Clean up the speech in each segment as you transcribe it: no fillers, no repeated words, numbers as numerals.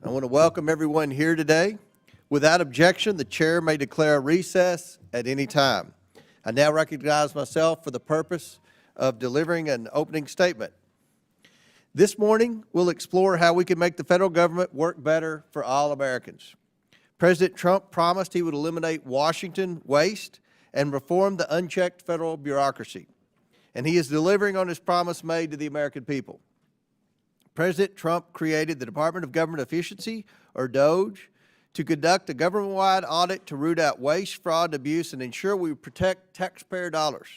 I want to welcome everyone here today. Without objection, the chair may declare a recess at any time. I now recognize myself for the purpose of delivering an opening statement. This morning, we'll explore how we can make the federal government work better for all Americans. President Trump promised he would eliminate Washington waste and reform the unchecked federal bureaucracy, and he is delivering on his promise made to the American people. President Trump created the Department of Government Efficiency, or DOGE, to conduct a government-wide audit to root out waste, fraud, and abuse and ensure we protect taxpayer dollars.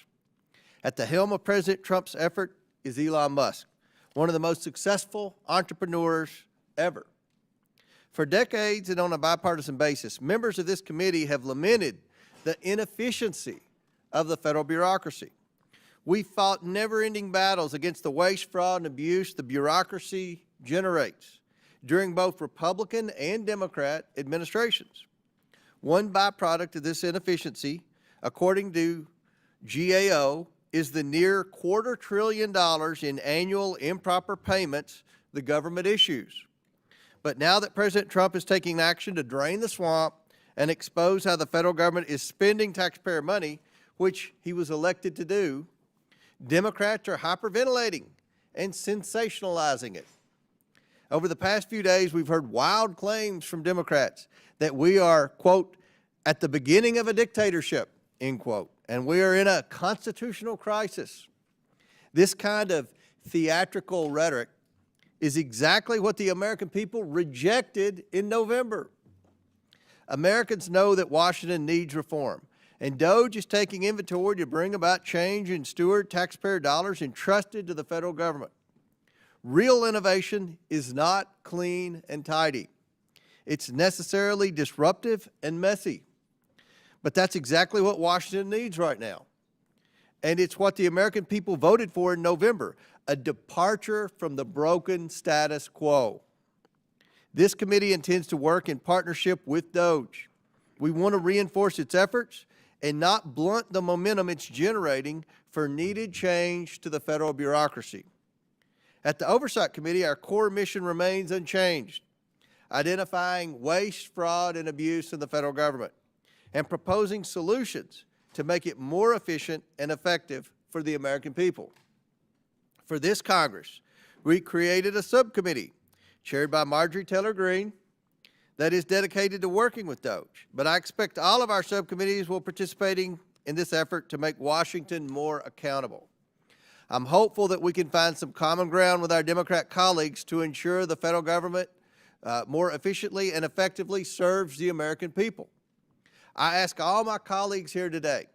At the helm of President Trump's effort is Elon Musk, one of the most successful entrepreneurs ever. For decades and on a bipartisan basis, members of this committee have lamented the inefficiency of the federal bureaucracy. We fought never-ending battles against the waste, fraud, and abuse the bureaucracy generates during both Republican and Democrat administrations. One byproduct of this inefficiency, according to GAO, is the near $250 billion in annual improper payments the government issues. But now that President Trump is taking action to drain the swamp and expose how the federal government is spending taxpayer money, which he was elected to do, Democrats are hyperventilating and sensationalizing it. Over the past few days, we've heard wild claims from Democrats that we are, quote, at the beginning of a dictatorship, end quote, and we are in a constitutional crisis. This kind of theatrical rhetoric is exactly what the American people rejected in November. Americans know that Washington needs reform, and DOGE is taking inventory to bring about change and steward taxpayer dollars entrusted to the federal government. Real innovation is not clean and tidy. It's necessarily disruptive and messy. But that's exactly what Washington needs right now. And it's what the American people voted for in November, a departure from the broken status quo. This committee intends to work in partnership with DOGE. We want to reinforce its efforts and not blunt the momentum it's generating for needed change to the federal bureaucracy. At the Oversight Committee, our core mission remains unchanged, identifying waste, fraud, and abuse in the federal government, and proposing solutions to make it more efficient and effective for the American people. For this Congress, we created a subcommittee chaired by Marjorie Taylor Greene that is dedicated to working with DOGE. But I expect all of our subcommittees will participating in this effort to make Washington more accountable. I'm hopeful that we can find some common ground with our Democrat colleagues to ensure the federal government more efficiently and effectively serves the American people. I ask all my colleagues here today,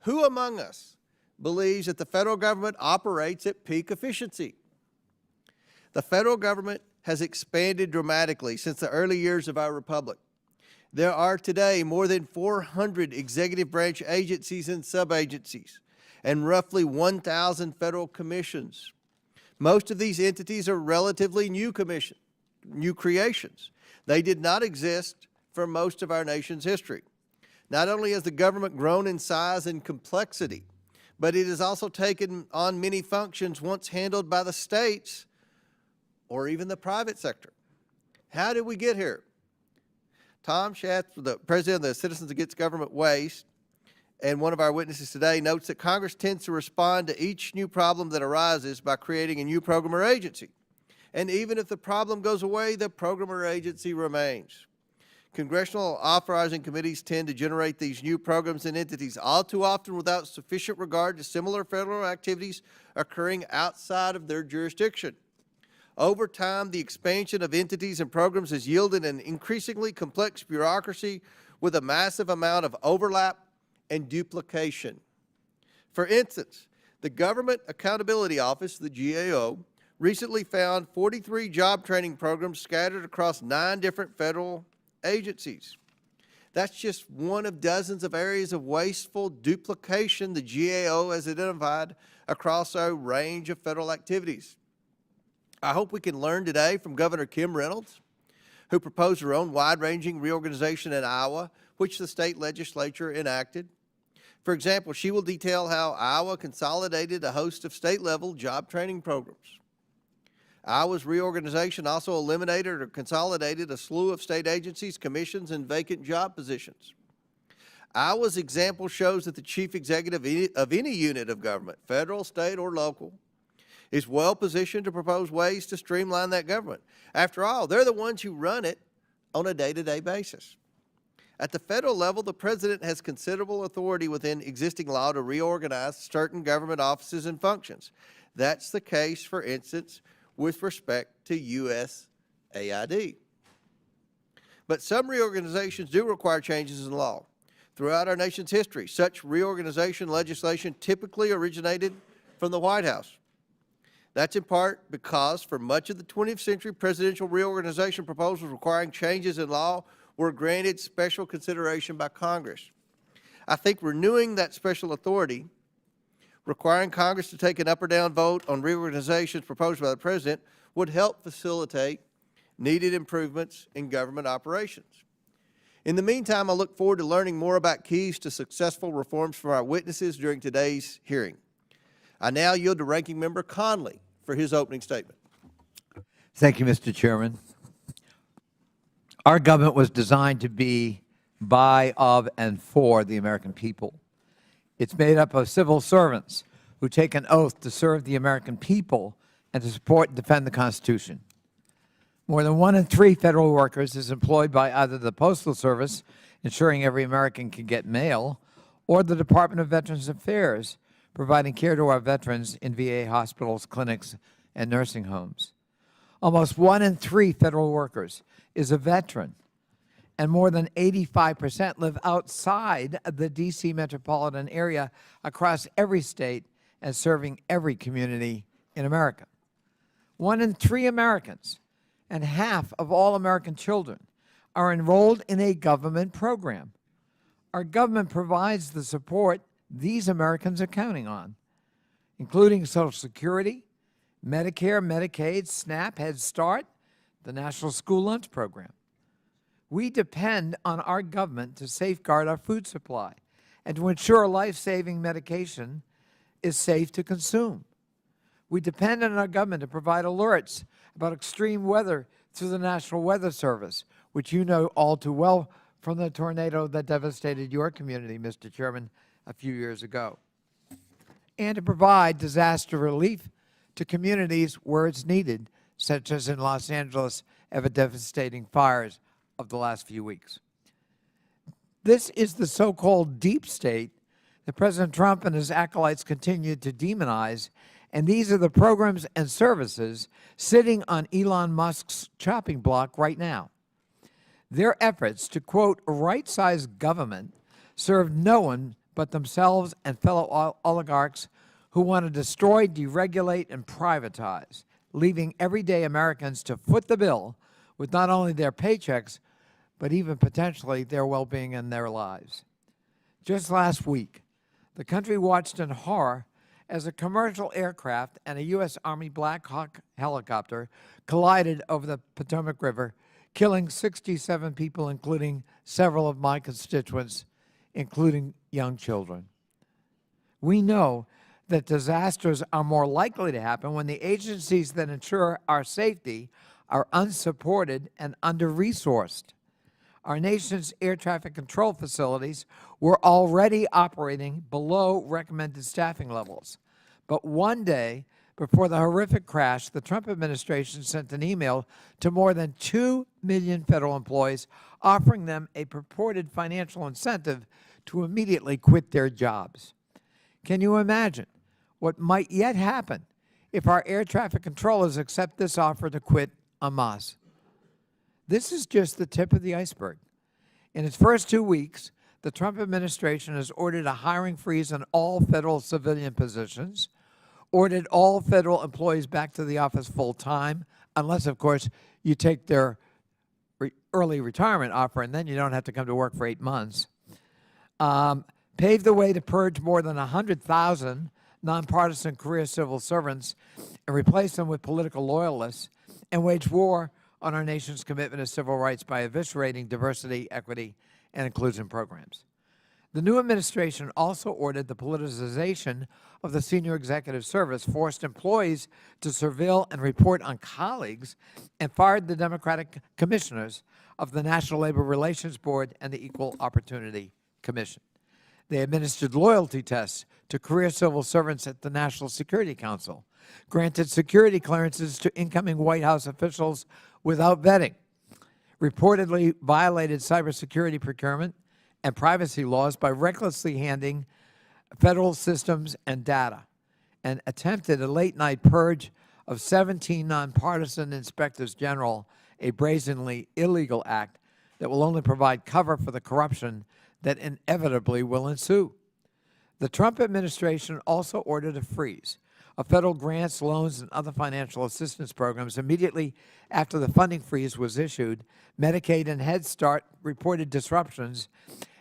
who among us believes that the federal government operates at peak efficiency? The federal government has expanded dramatically since the early years of our republic. There are today more than 400 executive branch agencies and sub-agencies, and roughly 1,000 federal commissions. Most of these entities are relatively new creations. They did not exist for most of our nation's history. Not only has the government grown in size and complexity, but it has also taken on many functions once handled by the states or even the private sector. How did we get here? Tom Schatz, the president of the Citizens Against Government Waste, and one of our witnesses today, notes that Congress tends to respond to each new problem that arises by creating a new program or agency. And even if the problem goes away, the program or agency remains. Congressional authorizing committees tend to generate these new programs and entities all too often without sufficient regard to similar federal activities occurring outside of their jurisdiction. Over time, the expansion of entities and programs has yielded an increasingly complex bureaucracy with a massive amount of overlap and duplication. For instance, the Government Accountability Office, the GAO, recently found 43 job training programs scattered across 9 different federal agencies. That's just one of dozens of areas of wasteful duplication the GAO has identified across a range of federal activities. I hope we can learn today from Governor Kim Reynolds, who proposed her own wide-ranging reorganization in Iowa, which the state legislature enacted. For example, she will detail how Iowa consolidated a host of state-level job training programs. Iowa's reorganization also eliminated or consolidated a slew of state agencies, commissions, and vacant job positions. Iowa's example shows that the chief executive of any unit of government, federal, state, or local, is well positioned to propose ways to streamline that government. After all, they're the ones who run it on a day-to-day basis. At the federal level, the president has considerable authority within existing law to reorganize certain government offices and functions. That's the case, for instance, with respect to USAID. But some reorganizations do require changes in law. Throughout our nation's history, such reorganization legislation typically originated from the White House. That's in part because for much of the 20th century, presidential reorganization proposals requiring changes in law were granted special consideration by Congress. I think renewing that special authority, requiring Congress to take an up or down vote on reorganizations proposed by the president, would help facilitate needed improvements in government operations. In the meantime, I look forward to learning more about keys to successful reforms from our witnesses during today's hearing. I now yield to Ranking Member Conley for his opening statement. Thank you, Mr. Chairman. Our government was designed to be by, of, and for the American people. It's made up of civil servants who take an oath to serve the American people and to support and defend the Constitution. More than 1 in 3 federal workers is employed by either the Postal Service, ensuring every American can get mail, or the Department of Veterans Affairs, providing care to our veterans in VA hospitals, clinics, and nursing homes. Almost 1 in 3 federal workers is a veteran, and more than 85% live outside the D.C. metropolitan area across every state and serving every community in America. 1 in 3 Americans and half of all American children are enrolled in a government program. Our government provides the support these Americans are counting on, including Social Security, Medicare, Medicaid, SNAP, Head Start, the National School Lunch Program. We depend on our government to safeguard our food supply and to ensure life-saving medication is safe to consume. We depend on our government to provide alerts about extreme weather through the National Weather Service, which you know all too well from the tornado that devastated your community, Mr. Chairman, a few years ago, and to provide disaster relief to communities where it's needed, such as in Los Angeles after devastating fires of the last few weeks. This is the so-called deep state that President Trump and his acolytes continue to demonize, and these are the programs and services sitting on Elon Musk's chopping block right now. Their efforts to, quote, right-size government serve no one but themselves and fellow oligarchs who want to destroy, deregulate, and privatize, leaving everyday Americans to foot the bill with not only their paychecks, but even potentially their well-being and their lives. Just last week, the country watched in horror as a commercial aircraft and a U.S. Army Black Hawk helicopter collided over the Potomac River, killing 67 people, including several of my constituents, including young children. We know that disasters are more likely to happen when the agencies that ensure our safety are unsupported and under-resourced. Our nation's air traffic control facilities were already operating below recommended staffing levels. But one day before the horrific crash, the Trump administration sent an email to more than 2 million federal employees offering them a purported financial incentive to immediately quit their jobs. Can you imagine what might yet happen if our air traffic controllers accept this offer to quit en masse? This is just the tip of the iceberg. In its first 2 weeks, the Trump administration has ordered a hiring freeze on all federal civilian positions, ordered all federal employees back to the office full-time, unless, of course, you take their early retirement offer, and then you don't have to come to work for 8 months. Paved the way to purge more than 100,000 nonpartisan career civil servants and replace them with political loyalists, and wage war on our nation's commitment to civil rights by eviscerating diversity, equity, and inclusion programs. The new administration also ordered the politicization of the senior executive service, forced employees to surveil and report on colleagues, and fired the Democratic commissioners of the National Labor Relations Board and the Equal Opportunity Commission. They administered loyalty tests to career civil servants at the National Security Council, granted security clearances to incoming White House officials without vetting, reportedly violated cybersecurity procurement and privacy laws by recklessly handing federal systems and data, and attempted a late-night purge of 17 nonpartisan inspectors general, a brazenly illegal act that will only provide cover for the corruption that inevitably will ensue. The Trump administration also ordered a freeze of federal grants, loans, and other financial assistance programs immediately after the funding freeze was issued. Medicaid and Head Start reported disruptions,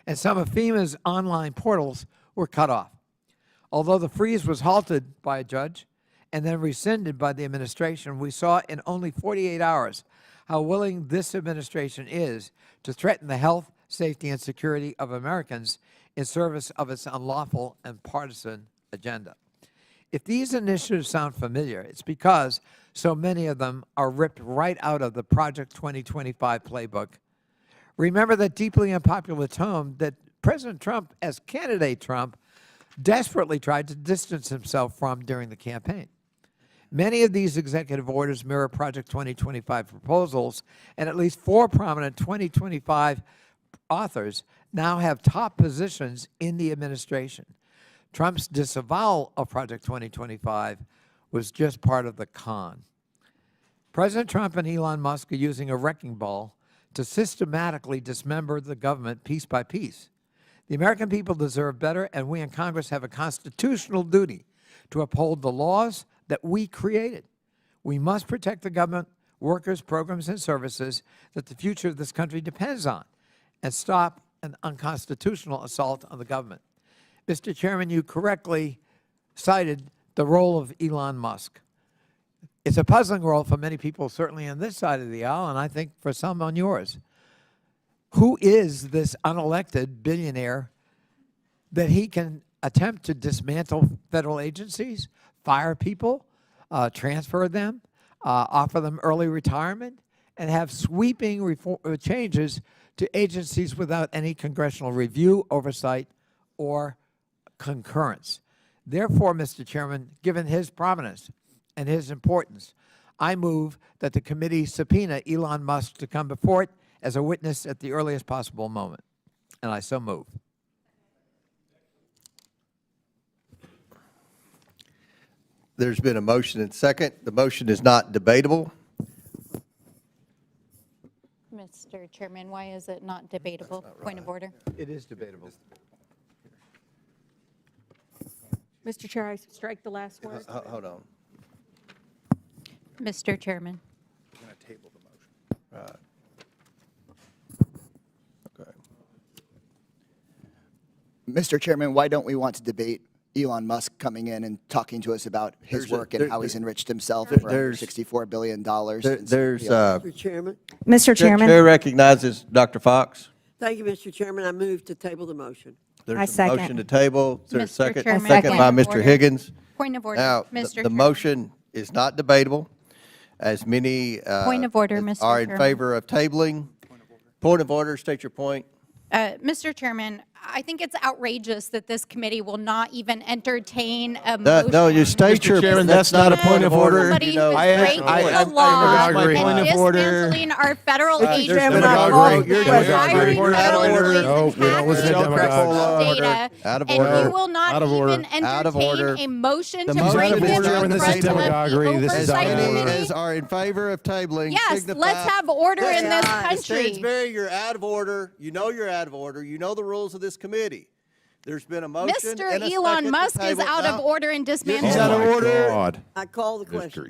and some of FEMA's online portals were cut off. Although the freeze was halted by a judge and then rescinded by the administration, we saw in only 48 hours how willing this administration is to threaten the health, safety, and security of Americans in service of its unlawful and partisan agenda. If these initiatives sound familiar, it's because so many of them are ripped right out of the Project 2025 playbook. Remember that deeply unpopular tone that President Trump, as candidate Trump, desperately tried to distance himself from during the campaign. Many of these executive orders mirror Project 2025 proposals, and at least 4 prominent 2025 authors now have top positions in the administration. Trump's disavowal of Project 2025 was just part of the con. President Trump and Elon Musk are using a wrecking ball to systematically dismember the government piece by piece. The American people deserve better, and we in Congress have a constitutional duty to uphold the laws that we created. We must protect the government, workers, programs, and services that the future of this country depends on, and stop an unconstitutional assault on the government. Mr. Chairman, you correctly cited the role of Elon Musk. It's a puzzling role for many people, certainly on this side of the aisle, and I think for some on yours. Who is this unelected billionaire that he can attempt to dismantle federal agencies, fire people, transfer them, offer them early retirement, and have sweeping changes to agencies without any congressional review, oversight, or concurrence? Therefore, Mr. Chairman, given his prominence and his importance, I move that the committee subpoena Elon Musk to come before it as a witness at the earliest possible moment. And I so move. There's been a motion and second. The motion is not debatable. Mr. Chairman, why is it not debatable? Point of order. It is debatable. Mr. Chair, I strike the last word. Hold on. Mr. Chairman. We're going to table the motion. Right. Okay. Mr. Chairman, why don't we want to debate Elon Musk coming in and talking to us about his work and how he's enriched himself for $64 billion? Mr. Chairman. Mr. Chairman. Chair recognizes Dr. Fox. Thank you, Mr. Chairman. I move to table the motion. There's I a second. motion to table. Is there a Mr. second? Chairman, Second by point of Mr. order. Higgins. Point of order, Now, Mr. the Chairman. motion is not debatable, as many Point of order, Mr. are in Chairman. favor of tabling. Point of order. State your point. Mr. Chairman, I think it's outrageous that this committee will not even entertain a motion. No, you state Mr. your. Chairman, that's not a point of order. Somebody You know, who's I- breaking I- the law agree. and Point of order. dismantling our federal There's agencies. been a Demagoguery. vote. You're Firing demagoguery. federal Out of order. employees No, and we don't listen to hacking demagogues. data. Out of And order. you will not Out of order. even Out of order. entertain a motion The to motion bring is this out to of the order. This is president of the demagoguery. This is As Oversight out of many order. as are in favor of tabling. Yes, signify. let's have order in this country. Stansberry, you're out of order. You know you're out of order. You know the rules of this committee. There's been a motion Mr. and a Elon second to Musk is table. out of Now, order and dismantling. He's out of order. God. I call the question.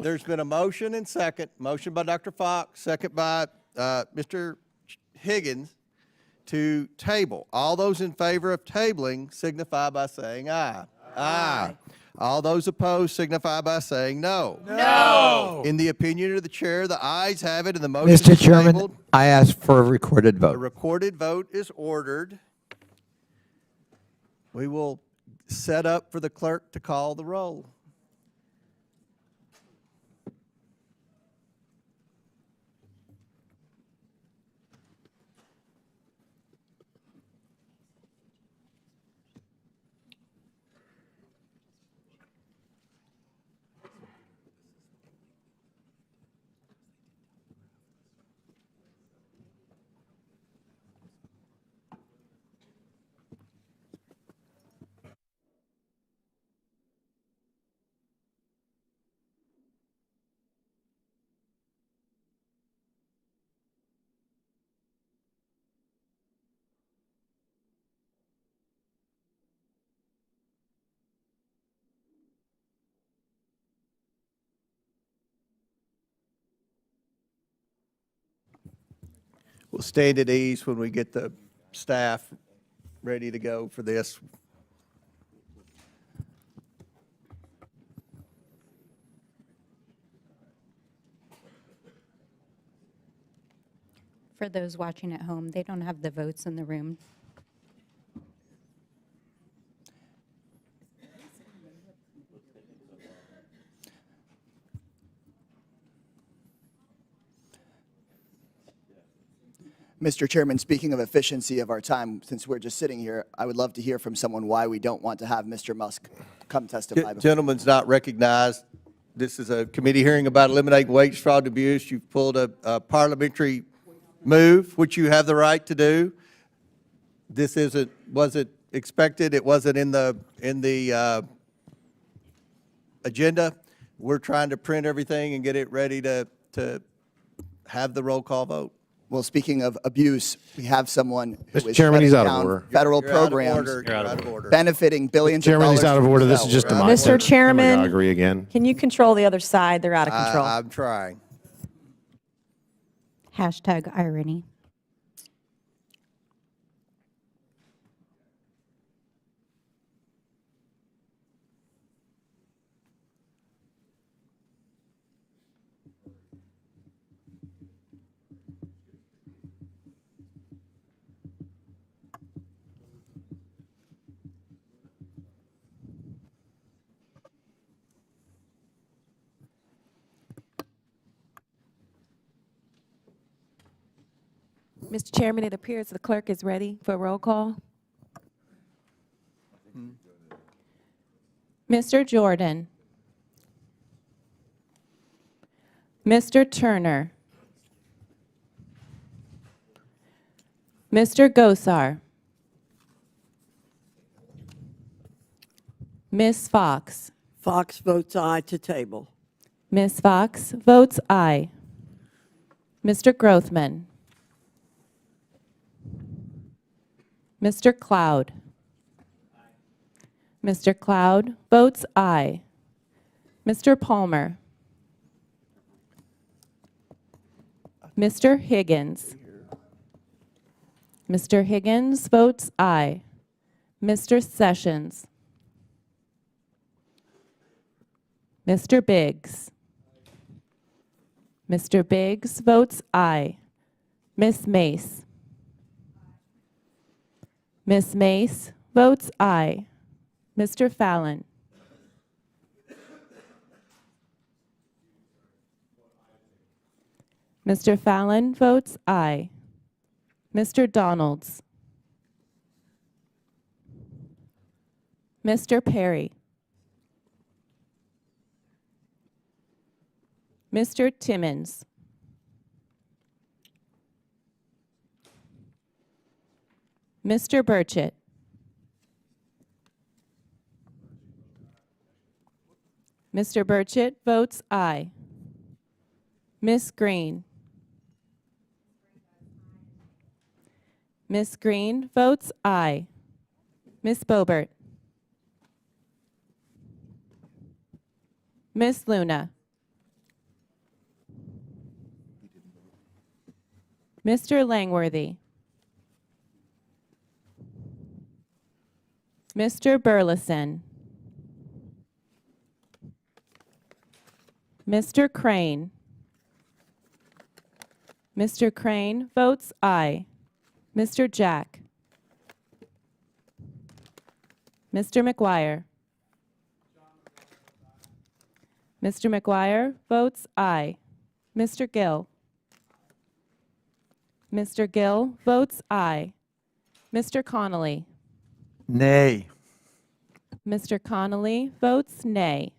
There's been a motion and second. Motion by Dr. Fox, second by Mr. Higgins to table. All those in favor of tabling signify by saying aye. Aye. All those opposed signify by saying no. No. In the opinion of the chair, the ayes have it and the motion Mr. is Chairman, tabled. I ask for a recorded A vote. recorded vote is ordered. We will set up for the clerk to call the roll. We'll stand at ease when we get the staff ready to go for this. For those watching at home, they don't have the votes in the room. Mr. Chairman, speaking of efficiency of our time, since we're just sitting here, I would love to hear from someone why we don't want to have Mr. Musk come testify. before. Gentleman's not recognized. This is a committee hearing about eliminating wage fraud and abuse. You've pulled a parliamentary move, which you have the right to do. This wasn't expected. It wasn't in the agenda. We're trying to print everything and get it ready to have the roll call vote. Well, speaking of abuse, we have someone who Mr. is Chairman, he's shutting out of down order. federal You're out of programs order. You're out of order. benefiting billions of Chairman, dollars. he's out of to order. This is himself. just a Right. mindset. Mr. Chairman. Demagoguery again. Can you control the other side? They're out of control. I'm trying. Hashtag irony. Mr. Chairman, it appears the clerk is ready for roll call. Mr. Jordan. Mr. Turner. Mr. Gosar. Ms. Fox. Fox votes aye to table. Ms. Fox votes aye. Mr. Grothman. Mr. Cloud. Mr. Cloud votes aye. Mr. Palmer. Mr. Higgins. Mr. Higgins votes aye. Mr. Sessions. Mr. Biggs. Mr. Biggs votes aye. Ms. Mace. Ms. Mace votes aye. Mr. Fallon. Mr. Fallon votes aye. Mr. Donalds. Mr. Perry. Mr. Timmons. Mr. Burchett. Mr. Burchett votes aye. Ms. Green. Ms. Green votes aye. Ms. Boebert. Ms. Luna. Mr. Langworthy. Mr. Burleson. Mr. Crane. Mr. Crane votes aye. Mr. Jack. Mr. McGuire. Mr. McGuire votes aye. Mr. Gill. Mr. Gill votes aye. Mr. Connolly. Nay. Mr. Connolly votes nay.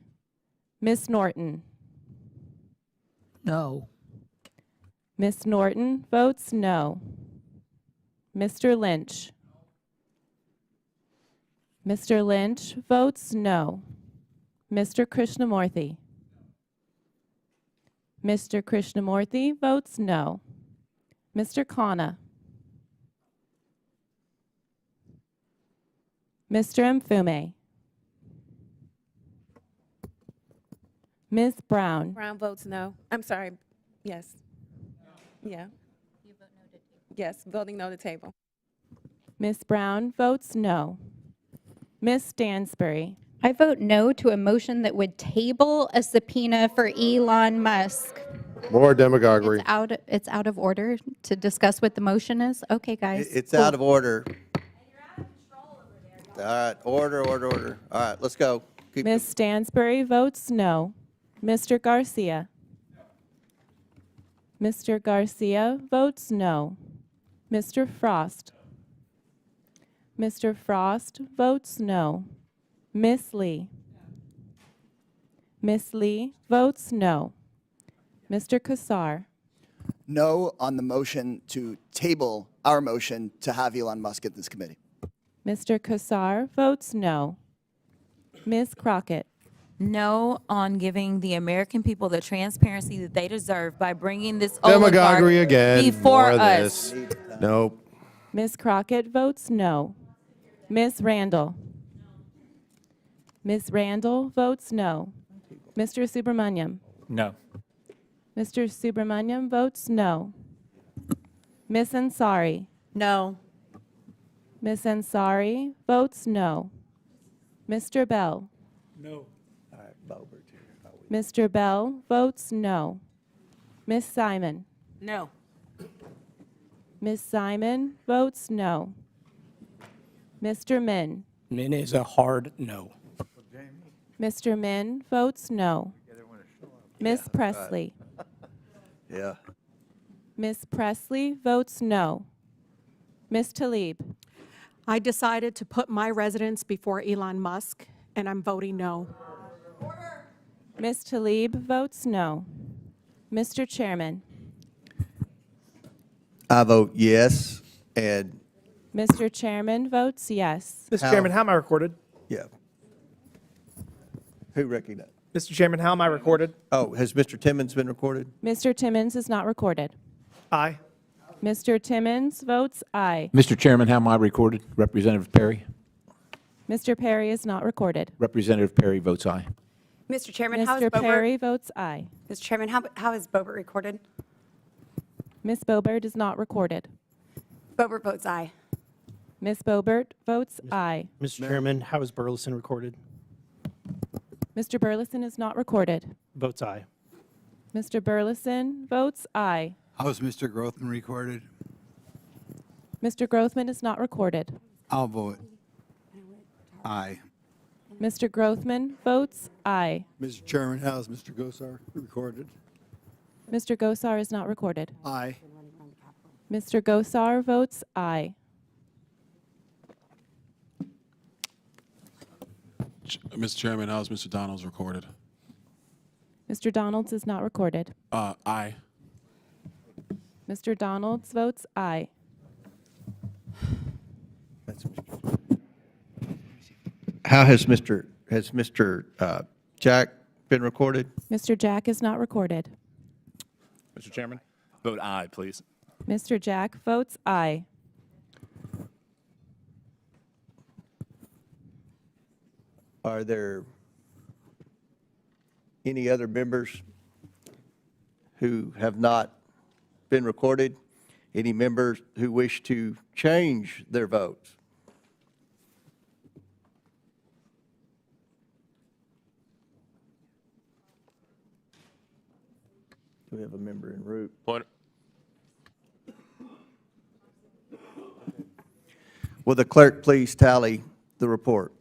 Ms. Norton. No. Ms. Norton votes no. Mr. Lynch. Mr. Lynch votes no. Mr. Krishnamurthy. Mr. Krishnamurthy votes no. Mr. Khanna. Mr. Mfume. Ms. Brown. Brown votes no. I'm sorry, yes. Yeah. Yes, voting no to table. Ms. Brown votes no. Ms. Stansbury. I vote no to a motion that would table a subpoena for Elon Musk. More demagoguery. It's out of order to discuss what the motion is? Okay, guys. It's out of order. All right, order. All right, let's go. Keep- Ms. Stansbury votes no. Mr. Garcia. Mr. Garcia votes no. Mr. Frost. Mr. Frost votes no. Ms. Lee. Ms. Lee votes no. Mr. Kassar. No on the motion to table our motion to have Elon Musk at this committee. Mr. Kassar votes no. Ms. Crockett. No on giving the American people the transparency that they deserve by bringing this Demagoguery oligarch again. before More of us. this. Nope. Ms. Crockett votes no. Ms. Randall. Ms. Randall votes no. Mr. Subramaniam. No. Mr. Subramaniam votes no. Ms. Ansari. No. Ms. Ansari votes no. Mr. Bell. No. Mr. Bell votes no. Ms. Simon. No. Ms. Simon votes no. Mr. Min. Min is a hard no. Mr. Min votes no. Ms. Presley. Yeah. Ms. Presley votes no. Ms. Tlaib. I decided to put my residents before Elon Musk, and I'm voting no. Ms. Tlaib votes no. Mr. Chairman. I vote yes, and, Mr. Chairman votes yes. Mr. How- Chairman, how am I recorded? yeah. Who recognized? Mr. Chairman, how am I recorded? Oh, has Mr. Timmons been recorded? Mr. Timmons is not recorded. Aye. Mr. Timmons votes aye. Mr. Chairman, how am I recorded? Representative Perry? Mr. Perry is not recorded. Representative Perry votes aye. Mr. Chairman, how is Mr. Boebert? Perry votes aye. Mr. Chairman, how is Boebert recorded? Ms. Boebert is not recorded. Boebert votes aye. Ms. Boebert votes aye. Mr. Chairman, how is Burleson recorded? Mr. Burleson is not recorded. Votes aye. Mr. Burleson votes aye. How is Mr. Grothman recorded? Mr. Grothman is not recorded. I'll vote aye. Mr. Grothman votes aye. Mr. Chairman, how is Mr. Gosar recorded? Mr. Gosar is not recorded. Aye. Mr. Gosar votes aye. Mr. Chairman, how is Mr. Donalds recorded? Mr. Donalds is not recorded. Aye. Mr. Donalds votes aye. How has Mr. Jack been recorded? Mr. Jack is not recorded. Mr. Chairman, vote aye, please. Mr. Jack votes aye. Are there any other members who have not been recorded? Any members who wish to change their votes? Do we have a member en route? Point. Will the clerk please tally the report?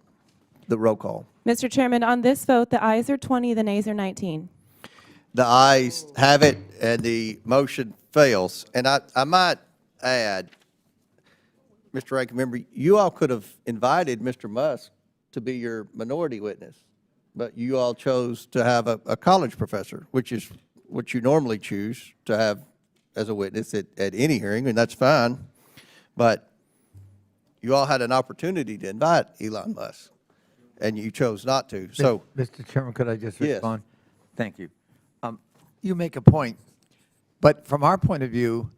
the roll call. Mr. Chairman, on this vote, the ayes are 20, the nays are 19. The ayes have it, and the motion fails. And I might add, Mr. Ranking Member, you all could have invited Mr. Musk to be your minority witness, but you all chose to have a college professor, which is what you normally choose to have as a witness at any hearing, and that's fine. But you all had an opportunity to invite Elon Musk, and you chose not to. So, Mr. Chairman, could I just Yes. respond? Thank you. You make a point, but from our point of view,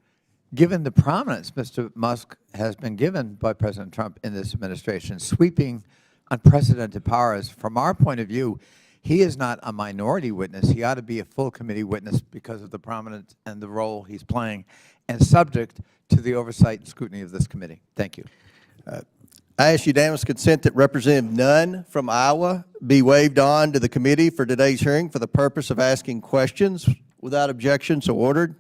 given the prominence Mr. Musk has been given by President Trump in this administration, sweeping unprecedented powers, from our point of view, he is not a minority witness. He ought to be a full committee witness because of the prominence and the role he's playing, and subject to the oversight and scrutiny of this committee. Thank you. I ask unanimous consent that Representative Nunn from Iowa be waived on to the committee for today's hearing for the purpose of asking questions. Without objection, so ordered.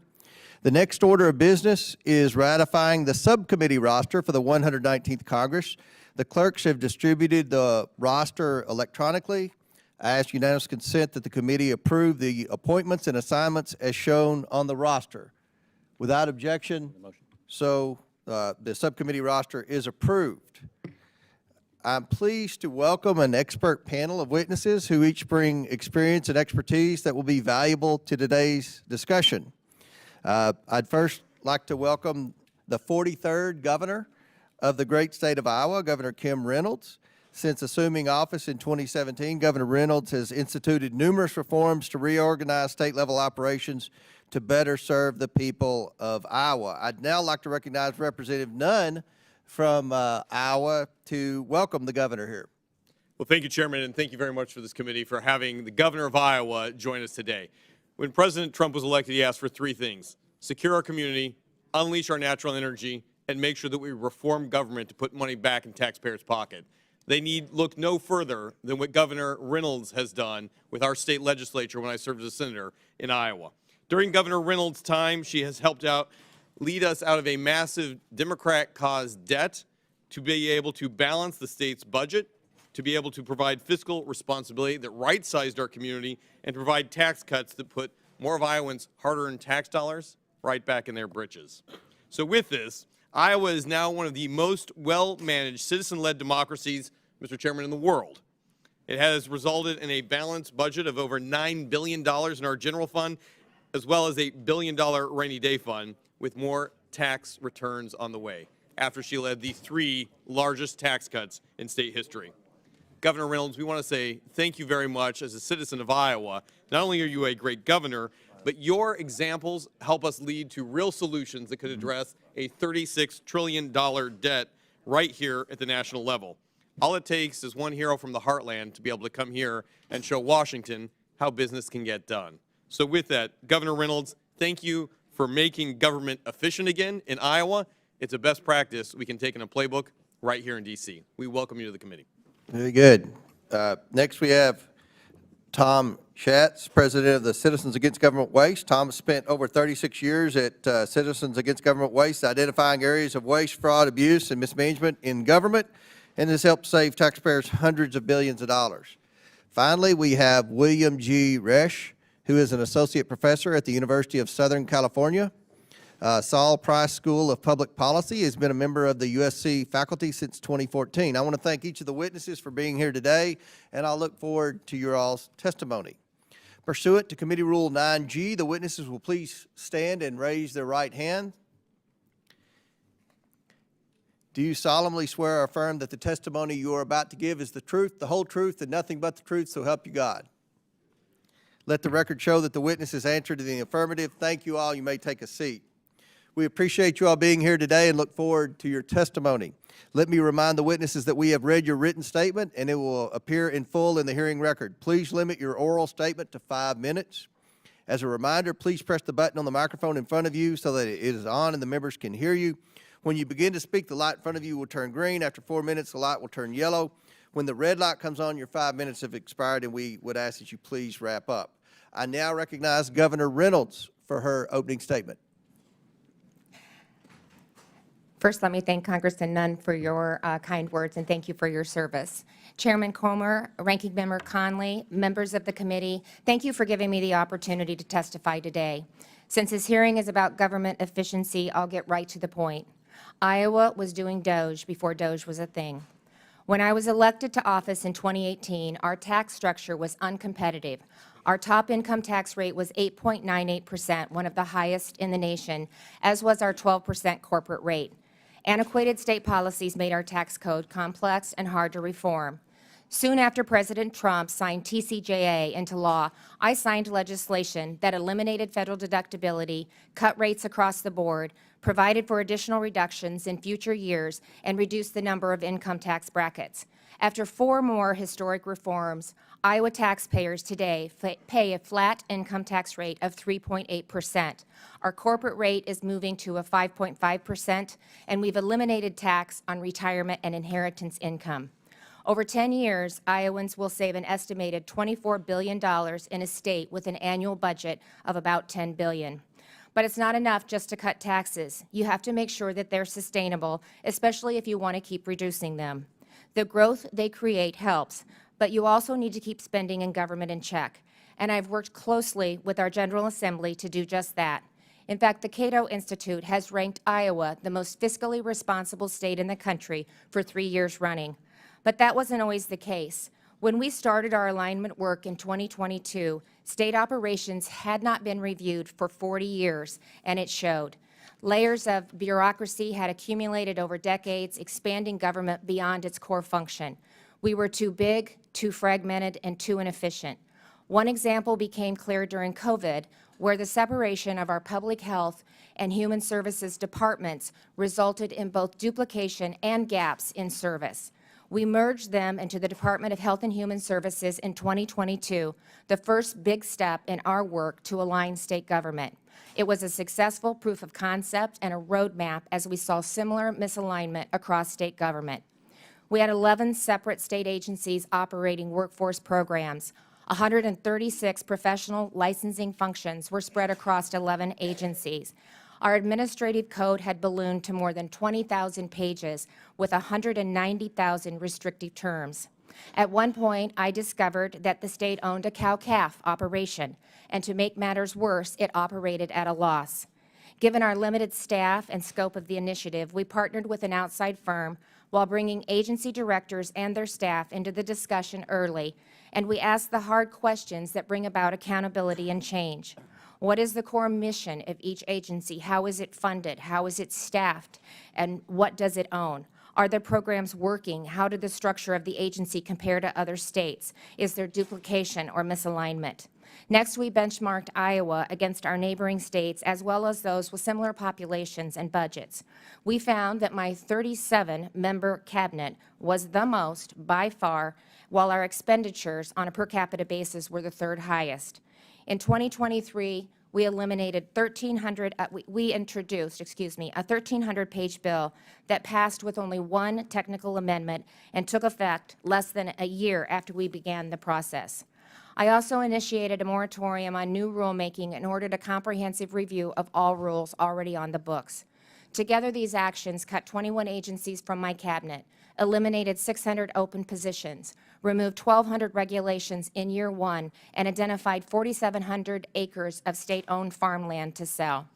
The next order of business is ratifying the subcommittee roster for the 119th Congress. The clerks have distributed the roster electronically. I ask unanimous consent that the committee approve the appointments and assignments as shown on the roster. Without objection, so the subcommittee roster is approved. I'm pleased to welcome an expert panel of witnesses who each bring experience and expertise that will be valuable to today's discussion. I'd first like to welcome the 43rd governor of the great state of Iowa, Governor Kim Reynolds. Since assuming office in 2017, Governor Reynolds has instituted numerous reforms to reorganize state-level operations to better serve the people of Iowa. I'd now like to recognize Representative Nunn from Iowa to welcome the governor here. Well, thank you, Chairman, and thank you very much for this committee for having the governor of Iowa join us today. When President Trump was elected, he asked for three things: secure our community, unleash our natural energy, and make sure that we reform government to put money back in taxpayers' pocket. They need look no further than what Governor Reynolds has done with our state legislature when I served as a senator in Iowa. During Governor Reynolds' time, she has helped lead us out of a massive Democrat-caused debt to be able to balance the state's budget, to be able to provide fiscal responsibility that right-sized our community, and provide tax cuts that put more of Iowans' hard-earned tax dollars right back in their britches. So with this, Iowa is now one of the most well-managed citizen-led democracies, Mr. Chairman, in the world. It has resulted in a balanced budget of over $9 billion in our general fund, as well as a $1 billion rainy day fund, with more tax returns on the way, after she led the 3 largest tax cuts in state history. Governor Reynolds, we want to say thank you very much as a citizen of Iowa. Not only are you a great governor, but your examples help us lead to real solutions that could address a $36 trillion debt right here at the national level. All it takes is one hero from the heartland to be able to come here and show Washington how business can get done. So with that, Governor Reynolds, thank you for making government efficient again in Iowa. It's a best practice we can take in a playbook right here in D.C. We welcome you to the committee. Very good. Next we have Tom Schatz, President of the Citizens Against Government Waste. Tom has spent over 36 years at Citizens Against Government Waste, identifying areas of waste, fraud, abuse, and mismanagement in government, and has helped save taxpayers hundreds of billions of dollars. Finally, we have William G. Resch, who is an associate professor at the University of Southern California. Saul Price School of Public Policy, has been a member of the USC faculty since 2014. I want to thank each of the witnesses for being here today, and I'll look forward to your all's testimony. Pursuant to Committee Rule 9G, the witnesses will please stand and raise their right hand. Do you solemnly swear or affirm that the testimony you are about to give is the truth, the whole truth, and nothing but the truth, so help you God? Let the record show that the witnesses answered in the affirmative. Thank you all. You may take a seat. We appreciate you all being here today and look forward to your testimony. Let me remind the witnesses that we have read your written statement and it will appear in full in the hearing record. Please limit your oral statement to 5 minutes. As a reminder, please press the button on the microphone in front of you so that it is on and the members can hear you. When you begin to speak, the light in front of you will turn green. After 4 minutes, the light will turn yellow. When the red light comes on, your 5 minutes have expired, and we would ask that you please wrap up. I now recognize Governor Reynolds for her opening statement. First, let me thank Congressman Nunn for your kind words, and thank you for your service. Chairman Comer, Ranking Member Conley, members of the committee, thank you for giving me the opportunity to testify today. Since this hearing is about government efficiency, I'll get right to the point. Iowa was doing Doge before Doge was a thing. When I was elected to office in 2018, our tax structure was uncompetitive. Our top income tax rate was 8.98%, one of the highest in the nation, as was our 12% corporate rate. Antiquated state policies made our tax code complex and hard to reform. Soon after President Trump signed TCJA into law, I signed legislation that eliminated federal deductibility, cut rates across the board, provided for additional reductions in future years, and reduced the number of income tax brackets. After 4 more historic reforms, Iowa taxpayers today pay a flat income tax rate of 3.8%. Our corporate rate is moving to a 5.5%, and we've eliminated tax on retirement and inheritance income. Over 10 years, Iowans will save an estimated $24 billion in a state with an annual budget of about $10 billion. But it's not enough just to cut taxes. You have to make sure that they're sustainable, especially if you want to keep reducing them. The growth they create helps, but you also need to keep spending in government in check. And I've worked closely with our General Assembly to do just that. In fact, the Cato Institute has ranked Iowa the most fiscally responsible state in the country for 3 years running. But that wasn't always the case. When we started our alignment work in 2022, state operations had not been reviewed for 40 years, and it showed. Layers of bureaucracy had accumulated over decades, expanding government beyond its core function. We were too big, too fragmented, and too inefficient. One example became clear during COVID, where the separation of our public health and human services departments resulted in both duplication and gaps in service. We merged them into the Department of Health and Human Services in 2022, the first big step in our work to align state government. It was a successful proof of concept and a roadmap as we saw similar misalignment across state government. We had 11 separate state agencies operating workforce programs. 136 professional licensing functions were spread across 11 agencies. Our administrative code had ballooned to more than 20,000 pages with 190,000 restrictive terms. At one point, I discovered that the state owned a cow-calf operation, and to make matters worse, it operated at a loss. Given our limited staff and scope of the initiative, we partnered with an outside firm while bringing agency directors and their staff into the discussion early, and we asked the hard questions that bring about accountability and change. What is the core mission of each agency? How is it funded? How is it staffed? And what does it own? Are the programs working? How did the structure of the agency compare to other states? Is there duplication or misalignment? Next, we benchmarked Iowa against our neighboring states as well as those with similar populations and budgets. We found that my 37-member cabinet was the most by far, while our expenditures on a per capita basis were the 3rd highest. In 2023, we eliminated we introduced a 1,300-page bill that passed with only 1 technical amendment and took effect less than a year after we began the process. I also initiated a moratorium on new rulemaking and ordered a comprehensive review of all rules already on the books. Together, these actions cut 21 agencies from my cabinet, eliminated 600 open positions, removed 1,200 regulations in year 1, and identified 4,700 acres of state-owned farmland to sell.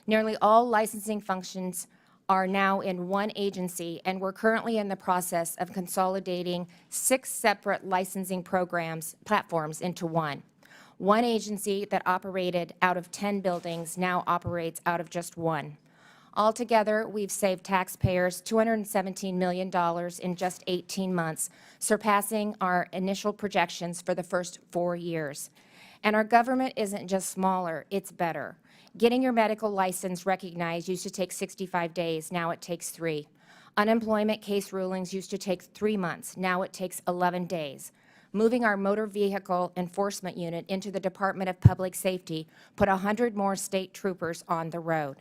Nearly all licensing functions are now in one agency, and we're currently in the process of consolidating 6 separate licensing platforms into one. One agency that operated out of 10 buildings now operates out of just 1. Altogether, we've saved taxpayers $217 million in just 18 months, surpassing our initial projections for the first 4 years. And our government isn't just smaller, it's better. Getting your medical license recognized used to take 65 days, now it takes 3. Unemployment case rulings used to take 3 months, now it takes 11 days. Moving our motor vehicle enforcement unit into the Department of Public Safety put 100 more state troopers on the road.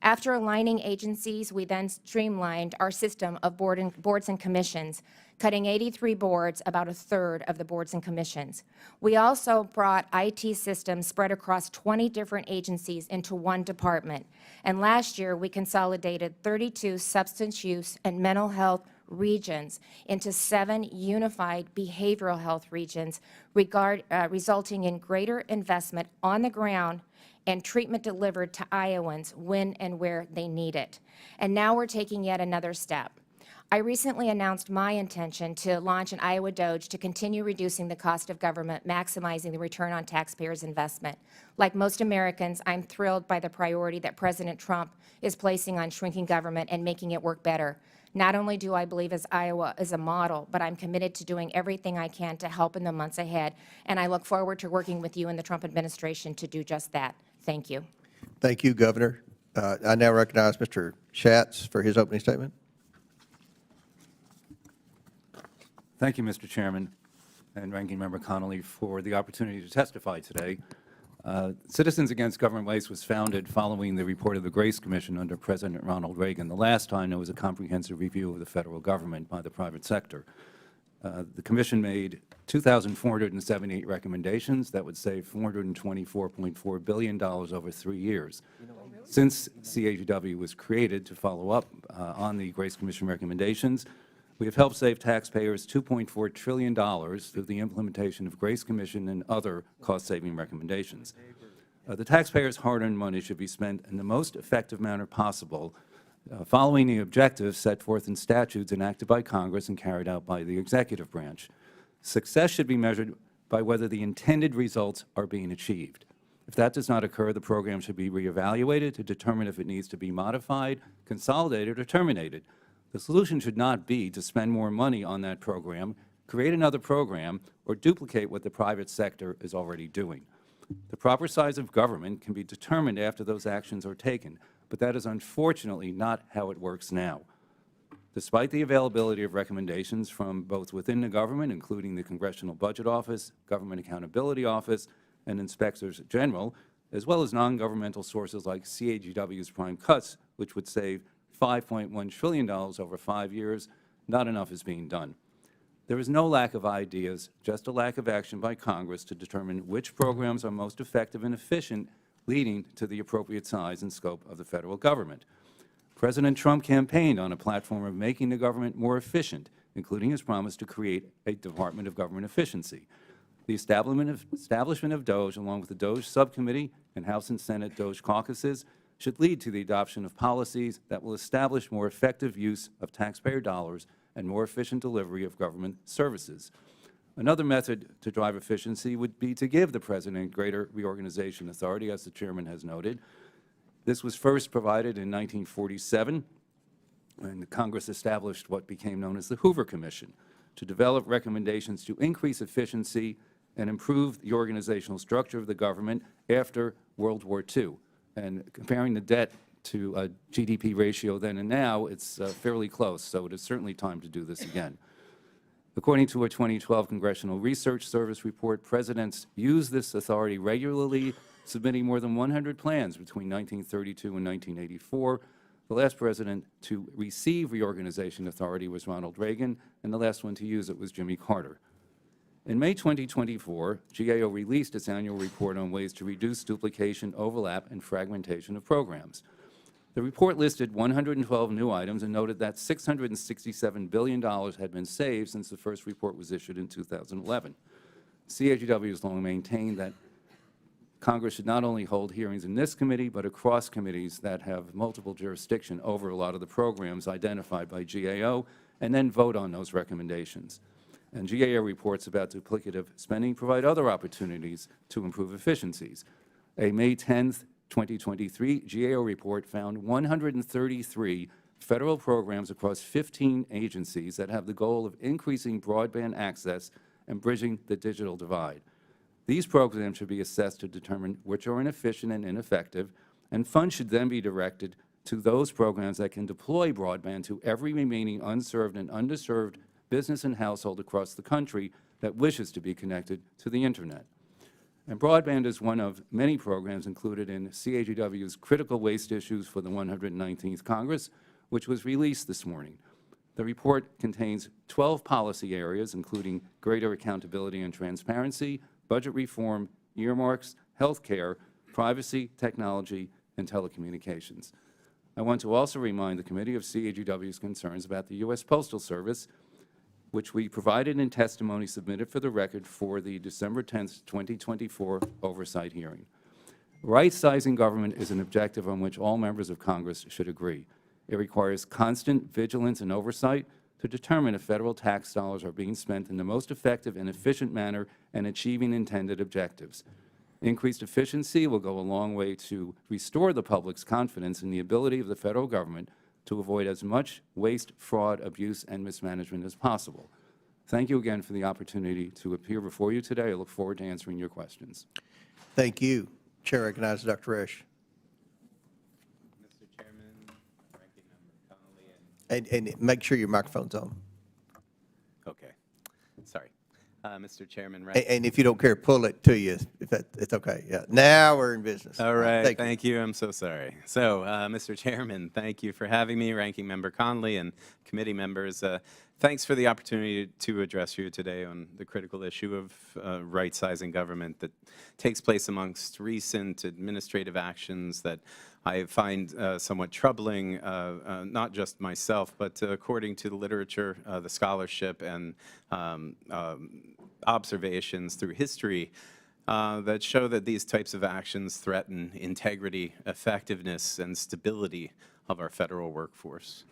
After aligning agencies, we then streamlined our system of boards and commissions cutting 83 boards, about a third of the boards and commissions. We also brought IT systems spread across 20 different agencies into one department. And last year, we consolidated 32 substance use and mental health regions into 7 unified behavioral health regions, resulting in greater investment on the ground and treatment delivered to Iowans when and where they need it. And now we're taking yet another step. I recently announced my intention to launch an Iowa Doge to continue reducing the cost of government, maximizing the return on taxpayers' investment. Like most Americans, I'm thrilled by the priority that President Trump is placing on shrinking government and making it work better. Not only do I believe as Iowa is a model, but I'm committed to doing everything I can to help in the months ahead, and I look forward to working with you and the Trump administration to do just that. Thank you. Thank you, Governor. I now recognize Mr. Schatz for his opening statement. Thank you, Mr. Chairman and Ranking Member Connolly, for the opportunity to testify today. Citizens Against Government Waste was founded following the report of the Grace Commission under President Ronald Reagan, the last time there was a comprehensive review of the federal government by the private sector. The Commission made 2,478 recommendations that would save $424.4 billion over 3 years. Since CAGW was created to follow up on the Grace Commission recommendations, we have helped save taxpayers $2.4 trillion through the implementation of Grace Commission and other cost-saving recommendations. The taxpayers' hard-earned money should be spent in the most effective manner possible, following the objectives set forth in statutes enacted by Congress and carried out by the executive branch. Success should be measured by whether the intended results are being achieved. If that does not occur, the program should be reevaluated to determine if it needs to be modified, consolidated, or terminated. The solution should not be to spend more money on that program, create another program, or duplicate what the private sector is already doing. The proper size of government can be determined after those actions are taken, but that is unfortunately not how it works now. Despite the availability of recommendations from both within the government, including the Congressional Budget Office, Government Accountability Office, and Inspectors General, as well as non-governmental sources like CAGW's Prime Cuts, which would save $5.1 trillion over 5 years, not enough is being done. There is no lack of ideas, just a lack of action by Congress to determine which programs are most effective and efficient, leading to the appropriate size and scope of the federal government. President Trump campaigned on a platform of making the government more efficient, including his promise to create a Department of Government Efficiency. The establishment of DOGE, along with the DOGE Subcommittee and House and Senate DOGE caucuses, should lead to the adoption of policies that will establish more effective use of taxpayer dollars and more efficient delivery of government services. Another method to drive efficiency would be to give the President greater reorganization authority, as the Chairman has noted. This was first provided in 1947, when Congress established what became known as the Hoover Commission to develop recommendations to increase efficiency and improve the organizational structure of the government after World War II. And comparing the debt to a GDP ratio then and now, it's fairly close, so it is certainly time to do this again. According to a 2012 Congressional Research Service report, presidents used this authority regularly, submitting more than 100 plans between 1932 and 1984. The last president to receive reorganization authority was Ronald Reagan, and the last one to use it was Jimmy Carter. In May 2024, GAO released its annual report on ways to reduce duplication, overlap, and fragmentation of programs. The report listed 112 new items and noted that $667 billion had been saved since the first report was issued in 2011. CAGW has long maintained that Congress should not only hold hearings in this committee, but across committees that have multiple jurisdiction over a lot of the programs identified by GAO, and then vote on those recommendations. And GAO reports about duplicative spending provide other opportunities to improve efficiencies. A May 10, 2023 GAO report found 133 federal programs across 15 agencies that have the goal of increasing broadband access and bridging the digital divide. These programs should be assessed to determine which are inefficient and ineffective, and funds should then be directed to those programs that can deploy broadband to every remaining unserved and underserved business and household across the country that wishes to be connected to the Internet. And broadband is one of many programs included in CAGW's Critical Waste Issues for the 119th Congress, which was released this morning. The report contains 12 policy areas, including greater accountability and transparency, budget reform, earmarks, health care, privacy, technology, and telecommunications. I want to also remind the committee of CAGW's concerns about the U.S. Postal Service, which we provided in testimony submitted for the record for the December 10, 2024 oversight hearing. Right-sizing government is an objective on which all members of Congress should agree. It requires constant vigilance and oversight to determine if federal tax dollars are being spent in the most effective and efficient manner and achieving intended objectives. Increased efficiency will go a long way to restore the public's confidence in the ability of the federal government to avoid as much waste, fraud, abuse, and mismanagement as possible. Thank you again for the opportunity to appear before you today. I look forward to answering your questions. Thank you. Chair recognizes Dr. Resch. Mr. Chairman, Ranking Member Connolly, And make sure your microphone's on. okay, sorry. Mr. Chairman, And if you don't care, pull it to you. If it's okay. Yeah. Now we're in business. all right, Thank you. you. I'm so sorry. So, Mr. Chairman, thank you for having me, Ranking Member Connolly and committee members. Thanks for the opportunity to address you today on the critical issue of right-sizing government that takes place amongst recent administrative actions that I find somewhat troubling, not just myself, but according to the literature, the scholarship, and observations through history that show that these types of actions threaten integrity, effectiveness, and stability of our federal workforce.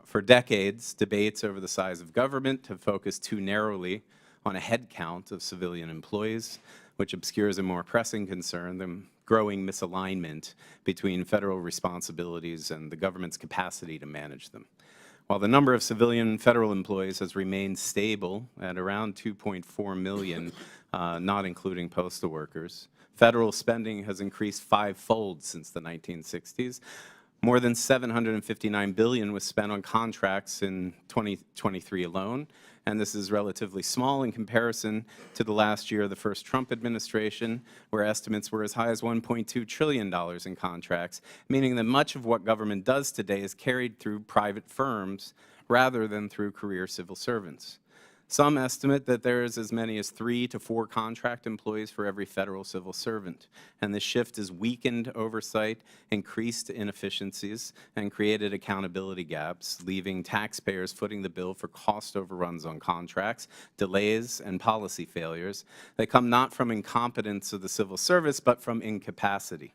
For decades, debates over the size of government have focused too narrowly on a head count of civilian employees, which obscures a more pressing concern, the growing misalignment between federal responsibilities and the government's capacity to manage them. While the number of civilian federal employees has remained stable at around 2.4 million, not including postal workers, federal spending has increased five-fold since the 1960s. More than $759 billion was spent on contracts in 2023 alone, and this is relatively small in comparison to the last year of the first Trump administration, where estimates were as high as $1.2 trillion in contracts, meaning that much of what government does today is carried through private firms rather than through career civil servants. Some estimate that there is as many as 3 to 4 contract employees for every federal civil servant, and this shift has weakened oversight, increased inefficiencies, and created accountability gaps, leaving taxpayers footing the bill for cost overruns on contracts, delays, and policy failures that come not from incompetence of the civil service, but from incapacity.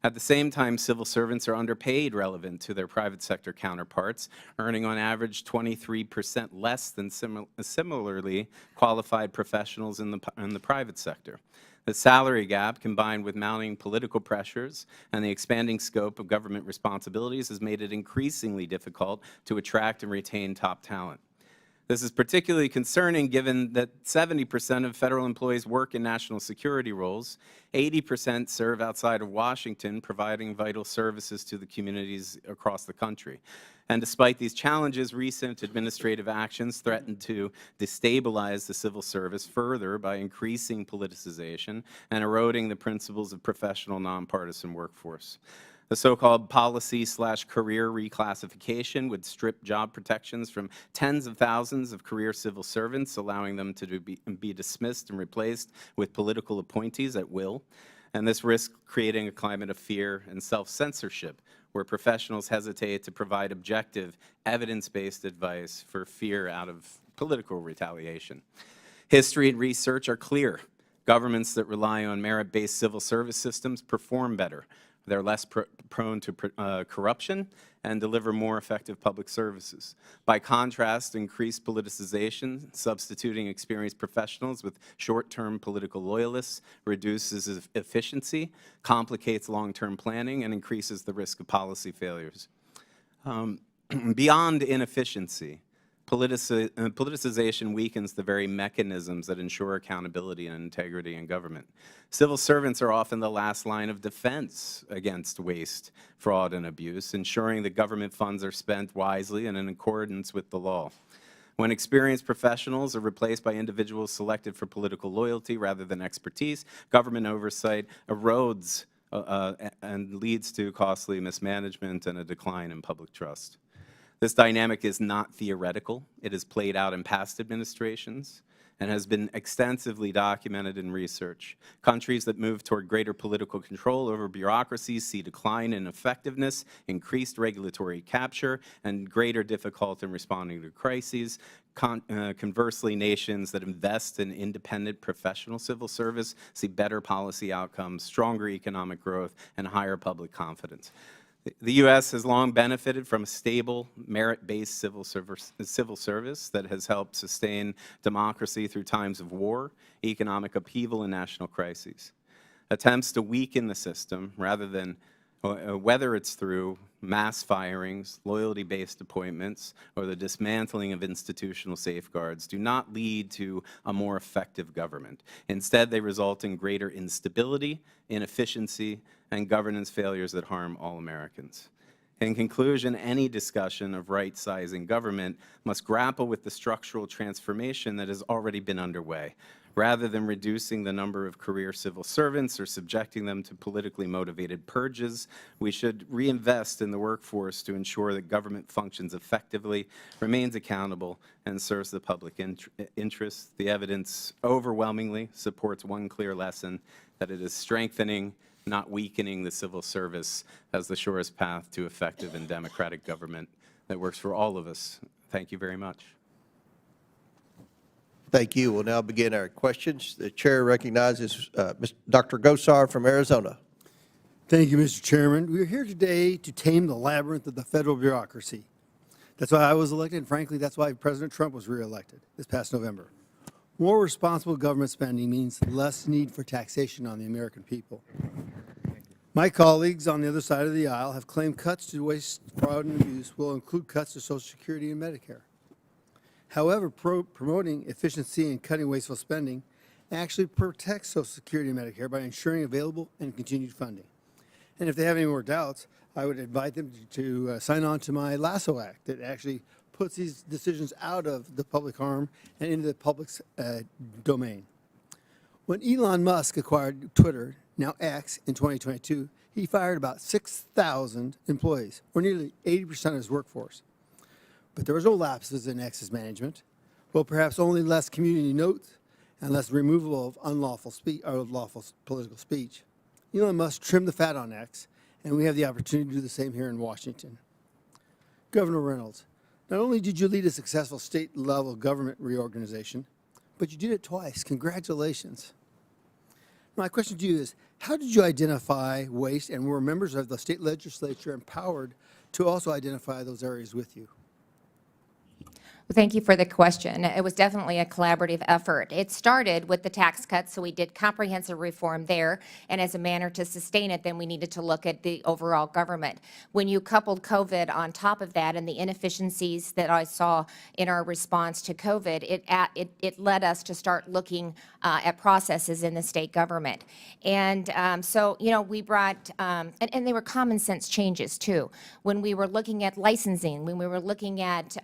At the same time, civil servants are underpaid relevant to their private sector counterparts, earning on average 23% less than similarly qualified professionals in the private sector. The salary gap, combined with mounting political pressures and the expanding scope of government responsibilities, has made it increasingly difficult to attract and retain top talent. This is particularly concerning given that 70% of federal employees work in national security roles, 80% serve outside of Washington, providing vital services to the communities across the country. And despite these challenges, recent administrative actions threaten to destabilize the civil service further by increasing politicization and eroding the principles of professional nonpartisan workforce. The so-called policy/career reclassification would strip job protections from tens of thousands of career civil servants, allowing them to be dismissed and replaced with political appointees at will. And this risks creating a climate of fear and self-censorship, where professionals hesitate to provide objective, evidence-based advice for fear out of political retaliation. History and research are clear. Governments that rely on merit-based civil service systems perform better. They're less prone to corruption and deliver more effective public services. By contrast, increased politicization, substituting experienced professionals with short-term political loyalists, reduces efficiency, complicates long-term planning, and increases the risk of policy failures. Beyond inefficiency, politicization weakens the very mechanisms that ensure accountability and integrity in government. Civil servants are often the last line of defense against waste, fraud, and abuse, ensuring that government funds are spent wisely and in accordance with the law. When experienced professionals are replaced by individuals selected for political loyalty rather than expertise, government oversight erodes and leads to costly mismanagement and a decline in public trust. This dynamic is not theoretical. It has played out in past administrations and has been extensively documented in research. Countries that move toward greater political control over bureaucracies see decline in effectiveness, increased regulatory capture, and greater difficulty in responding to crises. Conversely, nations that invest in independent professional civil service see better policy outcomes, stronger economic growth, and higher public confidence. The U.S. has long benefited from a stable, merit-based civil service that has helped sustain democracy through times of war, economic upheaval, and national crises. Attempts to weaken the system, rather than whether it's through mass firings, loyalty-based appointments, or the dismantling of institutional safeguards, do not lead to a more effective government. Instead, they result in greater instability, inefficiency, and governance failures that harm all Americans. In conclusion, any discussion of right-sizing government must grapple with the structural transformation that has already been underway. Rather than reducing the number of career civil servants or subjecting them to politically motivated purges, we should reinvest in the workforce to ensure that government functions effectively, remains accountable, and serves the public interest. The evidence overwhelmingly supports one clear lesson, that it is strengthening, not weakening, the civil service as the surest path to effective and democratic government that works for all of us. Thank you very much. Thank you. We'll now begin our questions. The chair recognizes Dr. Gosar from Arizona. Thank you, Mr. Chairman. We are here today to tame the labyrinth of the federal bureaucracy. That's why I was elected, and frankly, that's why President Trump was reelected this past November. More responsible government spending means less need for taxation on the American people. My colleagues on the other side of the aisle have claimed cuts to waste, fraud, and abuse will include cuts to Social Security and Medicare. However, promoting efficiency and cutting wasteful spending actually protects Social Security and Medicare by ensuring available and continued funding. And if they have any more doubts, I would invite them to sign on to my Lasso Act that actually puts these decisions out of the public harm and into the public's domain. When Elon Musk acquired Twitter, now X, in 2022, he fired about 6,000 employees, or nearly 80% of his workforce. But there was no lapses in X's management. Well, perhaps only less community notes and less removal of unlawful lawful political speech. Elon Musk trimmed the fat on X, and we have the opportunity to do the same here in Washington. Governor Reynolds, not only did you lead a successful state-level government reorganization, but you did it twice. Congratulations. My question to you is, how did you identify waste, and were members of the state legislature empowered to also identify those areas with you? Thank you for the question. It was definitely a collaborative effort. It started with the tax cuts, so we did comprehensive reform there, and as a manner to sustain it, then we needed to look at the overall government. When you coupled COVID on top of that and the inefficiencies that I saw in our response to COVID, it led us to start looking at processes in the state government. And so, you know, we brought, and they were common sense changes too. When we were looking at licensing, when we were looking at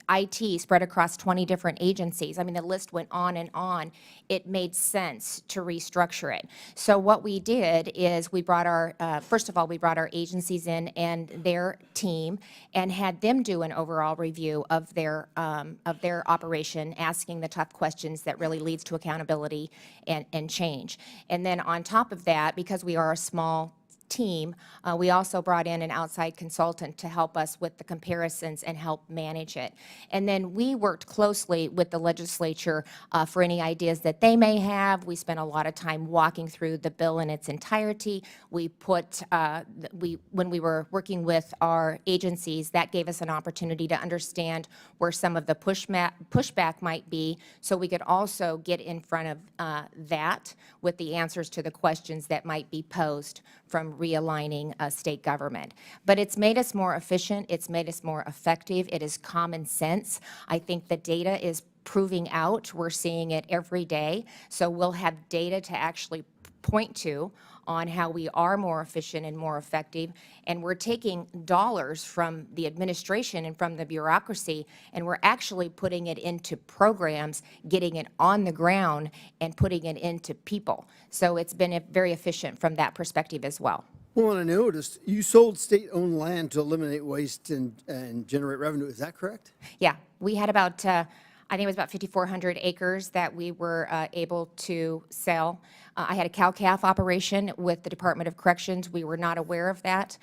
IT spread across 20 different agencies. I mean, the list went on and on. It made sense to restructure it. So what we did is we brought our, first of all, we brought our agencies in and their team and had them do an overall review of their operation, asking the tough questions that really leads to accountability and change. And then on top of that, because we are a small team, we also brought in an outside consultant to help us with the comparisons and help manage it. And then we worked closely with the legislature for any ideas that they may have. We spent a lot of time walking through the bill in its entirety. We put, when we were working with our agencies, that gave us an opportunity to understand where some of the pushback might be, so we could also get in front of that with the answers to the questions that might be posed from realigning state government. But it's made us more efficient. It's made us more effective. It is common sense. I think the data is proving out. We're seeing it every day. So we'll have data to actually point to on how we are more efficient and more effective. And we're taking dollars from the administration and from the bureaucracy, and we're actually putting it into programs, getting it on the ground, and putting it into people. So it's been very efficient from that perspective as well. Well, and I noticed you sold state-owned land to eliminate waste and generate revenue. Is that correct? Yeah, we had about, I think it was about 5,400 acres that we were able to sell. I had a cow-calf operation with the Department of Corrections. We were not aware of that.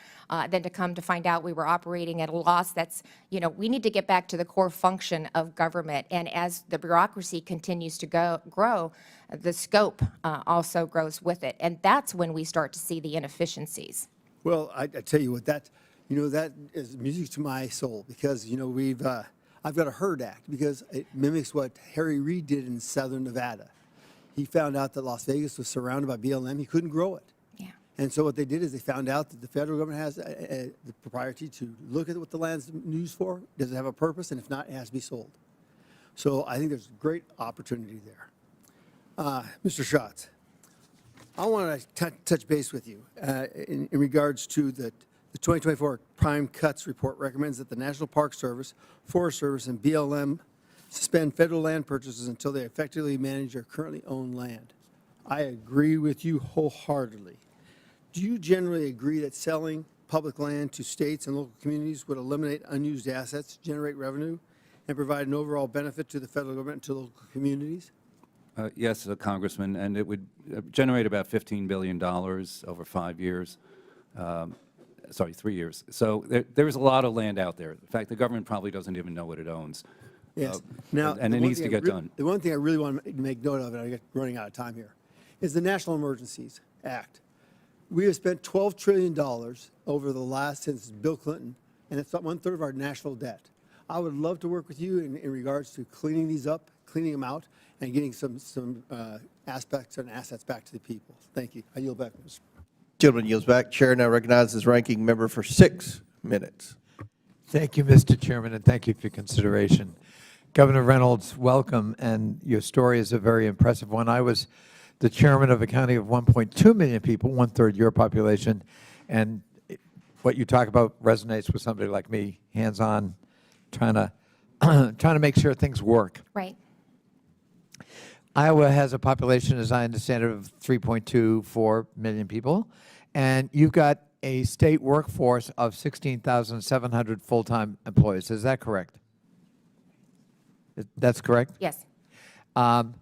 Then to come to find out we were operating at a loss, that's, you know, we need to get back to the core function of government. And as the bureaucracy continues to grow, the scope also grows with it. And that's when we start to see the inefficiencies. Well, I tell you what, that is music to my soul because, I've got a HERD Act because it mimics what Harry Reid did in southern Nevada. He found out that Las Vegas was surrounded by BLM. He couldn't grow it. Yeah. And so what they did is they found out that the federal government has the propriety to look at what the land's used for. Does it have a purpose? And if not, it has to be sold. So I think there's great opportunity there. Mr. Schatz, I want to touch base with you in regards to the 2024 Prime Cuts Report recommends that the National Park Service, Forest Service, and BLM suspend federal land purchases until they effectively manage their currently owned land. I agree with you wholeheartedly. Do you generally agree that selling public land to states and local communities would eliminate unused assets, generate revenue, and provide an overall benefit to the federal government and to local communities? Yes, Congressman, and it would generate about $15 billion over 5 years. Sorry, 3 years. So there's a lot of land out there. In fact, the government probably doesn't even know what it owns. Yes. And it needs to get done. The one thing I really want to make note of, and I'm running out of time here, is the National Emergencies Act. We have spent $12 trillion over the last, since Bill Clinton, and it's about 1/3 of our national debt. I would love to work with you in regards to cleaning these up, cleaning them out, and getting some aspects and assets back to the people. Thank you. I yield back, Mr. Gentleman yields back. Chair now recognizes ranking member for 6 minutes. Thank you, Mr. Chairman, and thank you for your consideration. Governor Reynolds, welcome, and your story is a very impressive one. I was the chairman of a county of 1.2 million people, 1/3 your population, and what you talk about resonates with somebody like me, hands-on, trying to make sure things work. Right. Iowa has a population, as I understand it, of 3.24 million people, and you've got a state workforce of 16,700 full-time employees. Is that correct? That's correct? Yes. Now,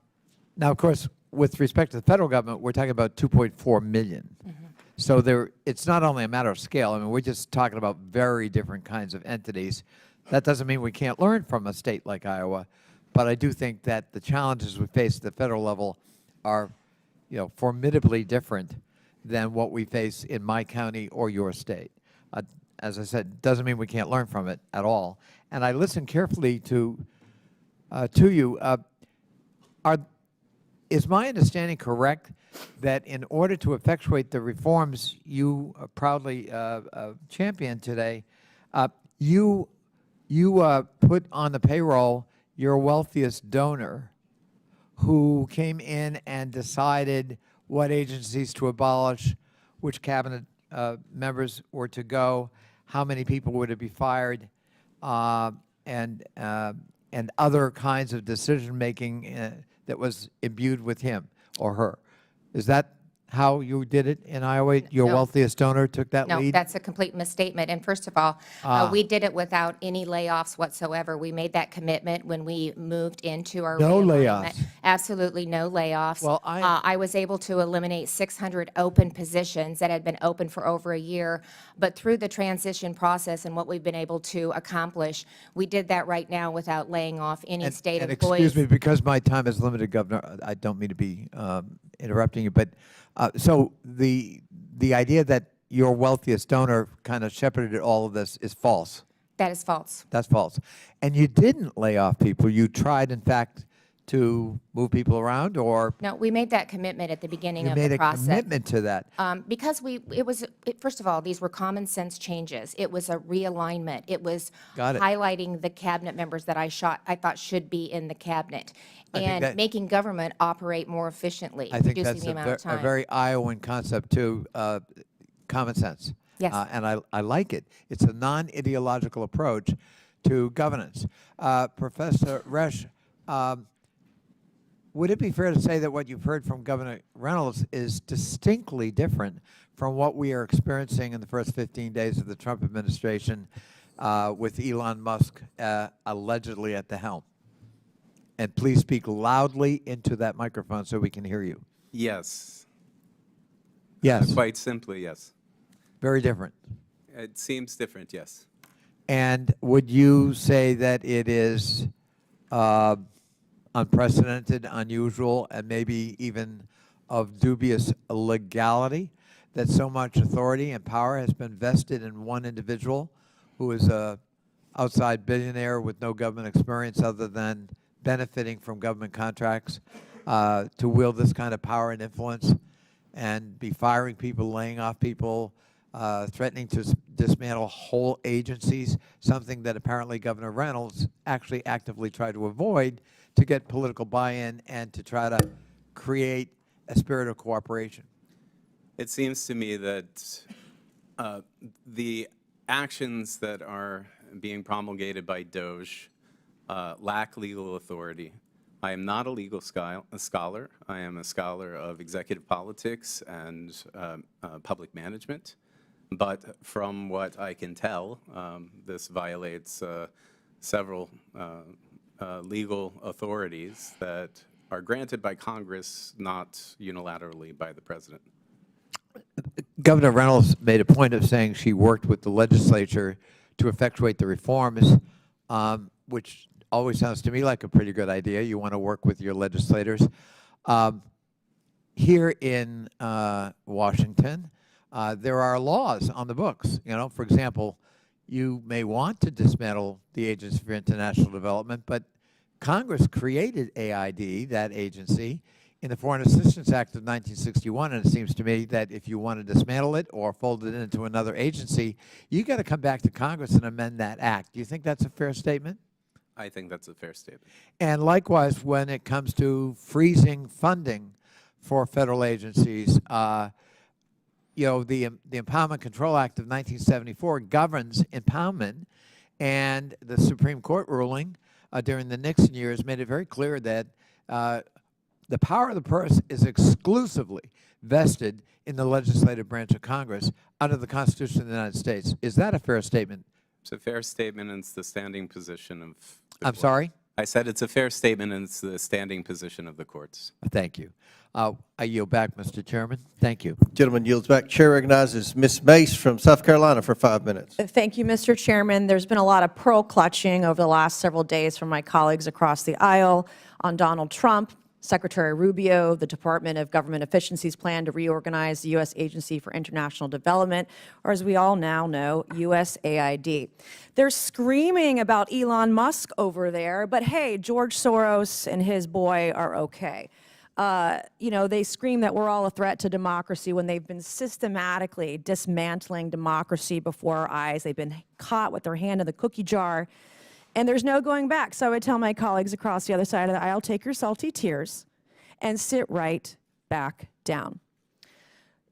of course, with respect to the federal government, we're talking about 2.4 million. So it's not only a matter of scale. I mean, we're just talking about very different kinds of entities. That doesn't mean we can't learn from a state like Iowa, but I do think that the challenges we face at the federal level are, formidably different than what we face in my county or your state. As I said, doesn't mean we can't learn from it at all. And I listened carefully to you. Is my understanding correct that in order to effectuate the reforms you proudly championed today, you put on the payroll your wealthiest donor who came in and decided what agencies to abolish, which cabinet members were to go, how many people were to be fired, and other kinds of decision-making that was imbued with him or her. Is that how you did it in Iowa? Your No. wealthiest donor took that No, lead? that's a complete misstatement. And first of all, we did it without any layoffs whatsoever. We made that commitment when we moved into our No realignment. layoffs. Absolutely no layoffs. Well, I was able to eliminate 600 open positions that had been open for over a year. But through the transition process and what we've been able to accomplish, we did that right now without laying off any state And employees. excuse me, because my time is limited, Governor, I don't mean to be interrupting you, but so the idea that your wealthiest donor kind of shepherded all of this is false. That is false. That's false. And you didn't lay off people. You tried, in fact, to move people around, or No, we made that commitment at the beginning you of made the a process. commitment to that. Because first of all, these were common sense changes. It was a realignment. It was Got it. highlighting the cabinet members that I thought should be in the cabinet, I think and that- making government operate more efficiently, I think reducing that's the amount of a time. very Iowan concept, too, common sense. Yes. And I like it. It's a non-ideological approach to governance. Professor Resch, Would it be fair to say that what you've heard from Governor Reynolds is distinctly different from what we are experiencing in the first 15 days of the Trump administration with Elon Musk allegedly at the helm? And please speak loudly into that microphone so we can hear you. Yes. Yes. Quite simply, yes. Very different. It seems different, yes. And would you say that it is unprecedented, unusual, and maybe even of dubious legality that so much authority and power has been vested in one individual who is a outside billionaire with no government experience other than benefiting from government contracts to wield this kind of power and influence and be firing people, laying off people, threatening to dismantle whole agencies, something that apparently Governor Reynolds actually actively tried to avoid to get political buy-in and to try to create a spirit of cooperation? It seems to me that the actions that are being promulgated by DOJ lack legal authority. I am not a legal scholar. I am a scholar of executive politics and public management. But from what I can tell, this violates several legal authorities that are granted by Congress, not unilaterally by the President. Governor Reynolds made a point of saying she worked with the legislature to effectuate the reforms, which always sounds to me like a pretty good idea. You want to work with your legislators. Here in Washington, there are laws on the books. You know, for example, you may want to dismantle the Agency for International Development, but Congress created AID, that agency, in the Foreign Assistance Act of 1961, and it seems to me that if you want to dismantle it or fold it into another agency, you got to come back to Congress and amend that act. Do you think that's a fair statement? I think that's a fair statement. And likewise, when it comes to freezing funding for federal agencies, you know, the Impoundment Control Act of 1974 governs impoundment, and the Supreme Court ruling during the Nixon years made it very clear that the power of the purse is exclusively vested in the legislative branch of Congress under the Constitution of the United States. Is that a fair statement? It's a fair statement, and it's the standing position of the I'm court. sorry? I said it's a fair statement, and it's the standing position of the courts. Thank you. I yield back, Mr. Chairman. Thank you. Gentleman yields back. Chair recognizes Ms. Mace from South Carolina for 5 minutes. Thank you, Mr. Chairman. There's been a lot of pearl clutching over the last several days from my colleagues across the aisle on Donald Trump, Secretary Rubio, the Department of Government Efficiency's plan to reorganize the U.S. Agency for International Development, or as we all now know, USAID. They're screaming about Elon Musk over there, but hey, George Soros and his boy are okay. You know, they scream that we're all a threat to democracy when they've been systematically dismantling democracy before our eyes. They've been caught with their hand in the cookie jar, and there's no going back. So I would tell my colleagues across the other side of the aisle, take your salty tears and sit right back down.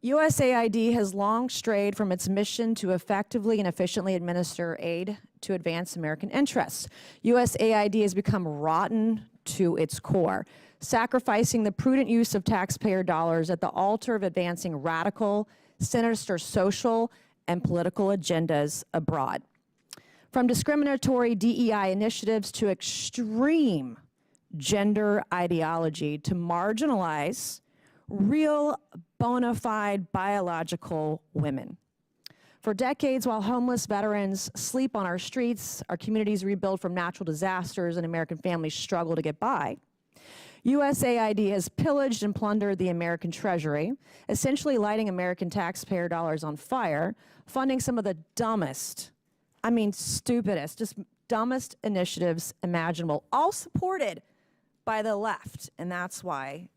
USAID has long strayed from its mission to effectively and efficiently administer aid to advance American interests. USAID has become rotten to its core, sacrificing the prudent use of taxpayer dollars at the altar of advancing radical, sinister social and political agendas abroad. From discriminatory DEI initiatives to extreme gender ideology to marginalize real bona fide biological women. For decades, while homeless veterans sleep on our streets, our communities rebuild from natural disasters, and American families struggle to get by, USAID has pillaged and plundered the American treasury, essentially lighting American taxpayer dollars on fire, funding some of the dumbest, I mean stupidest, just dumbest initiatives imaginable, all supported by the left, and that's why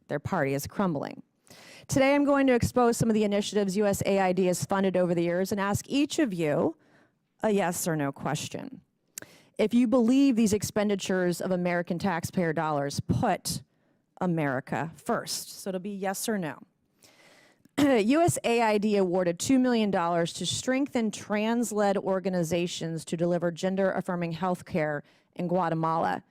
their party is crumbling. Today I'm going to expose some of the initiatives USAID has funded over the years and ask each of you a yes or no question. If you believe these expenditures of American taxpayer dollars put America first. So it'll be yes or no. USAID awarded $2 million to strengthen trans-led organizations to deliver gender-affirming health care in Guatemala.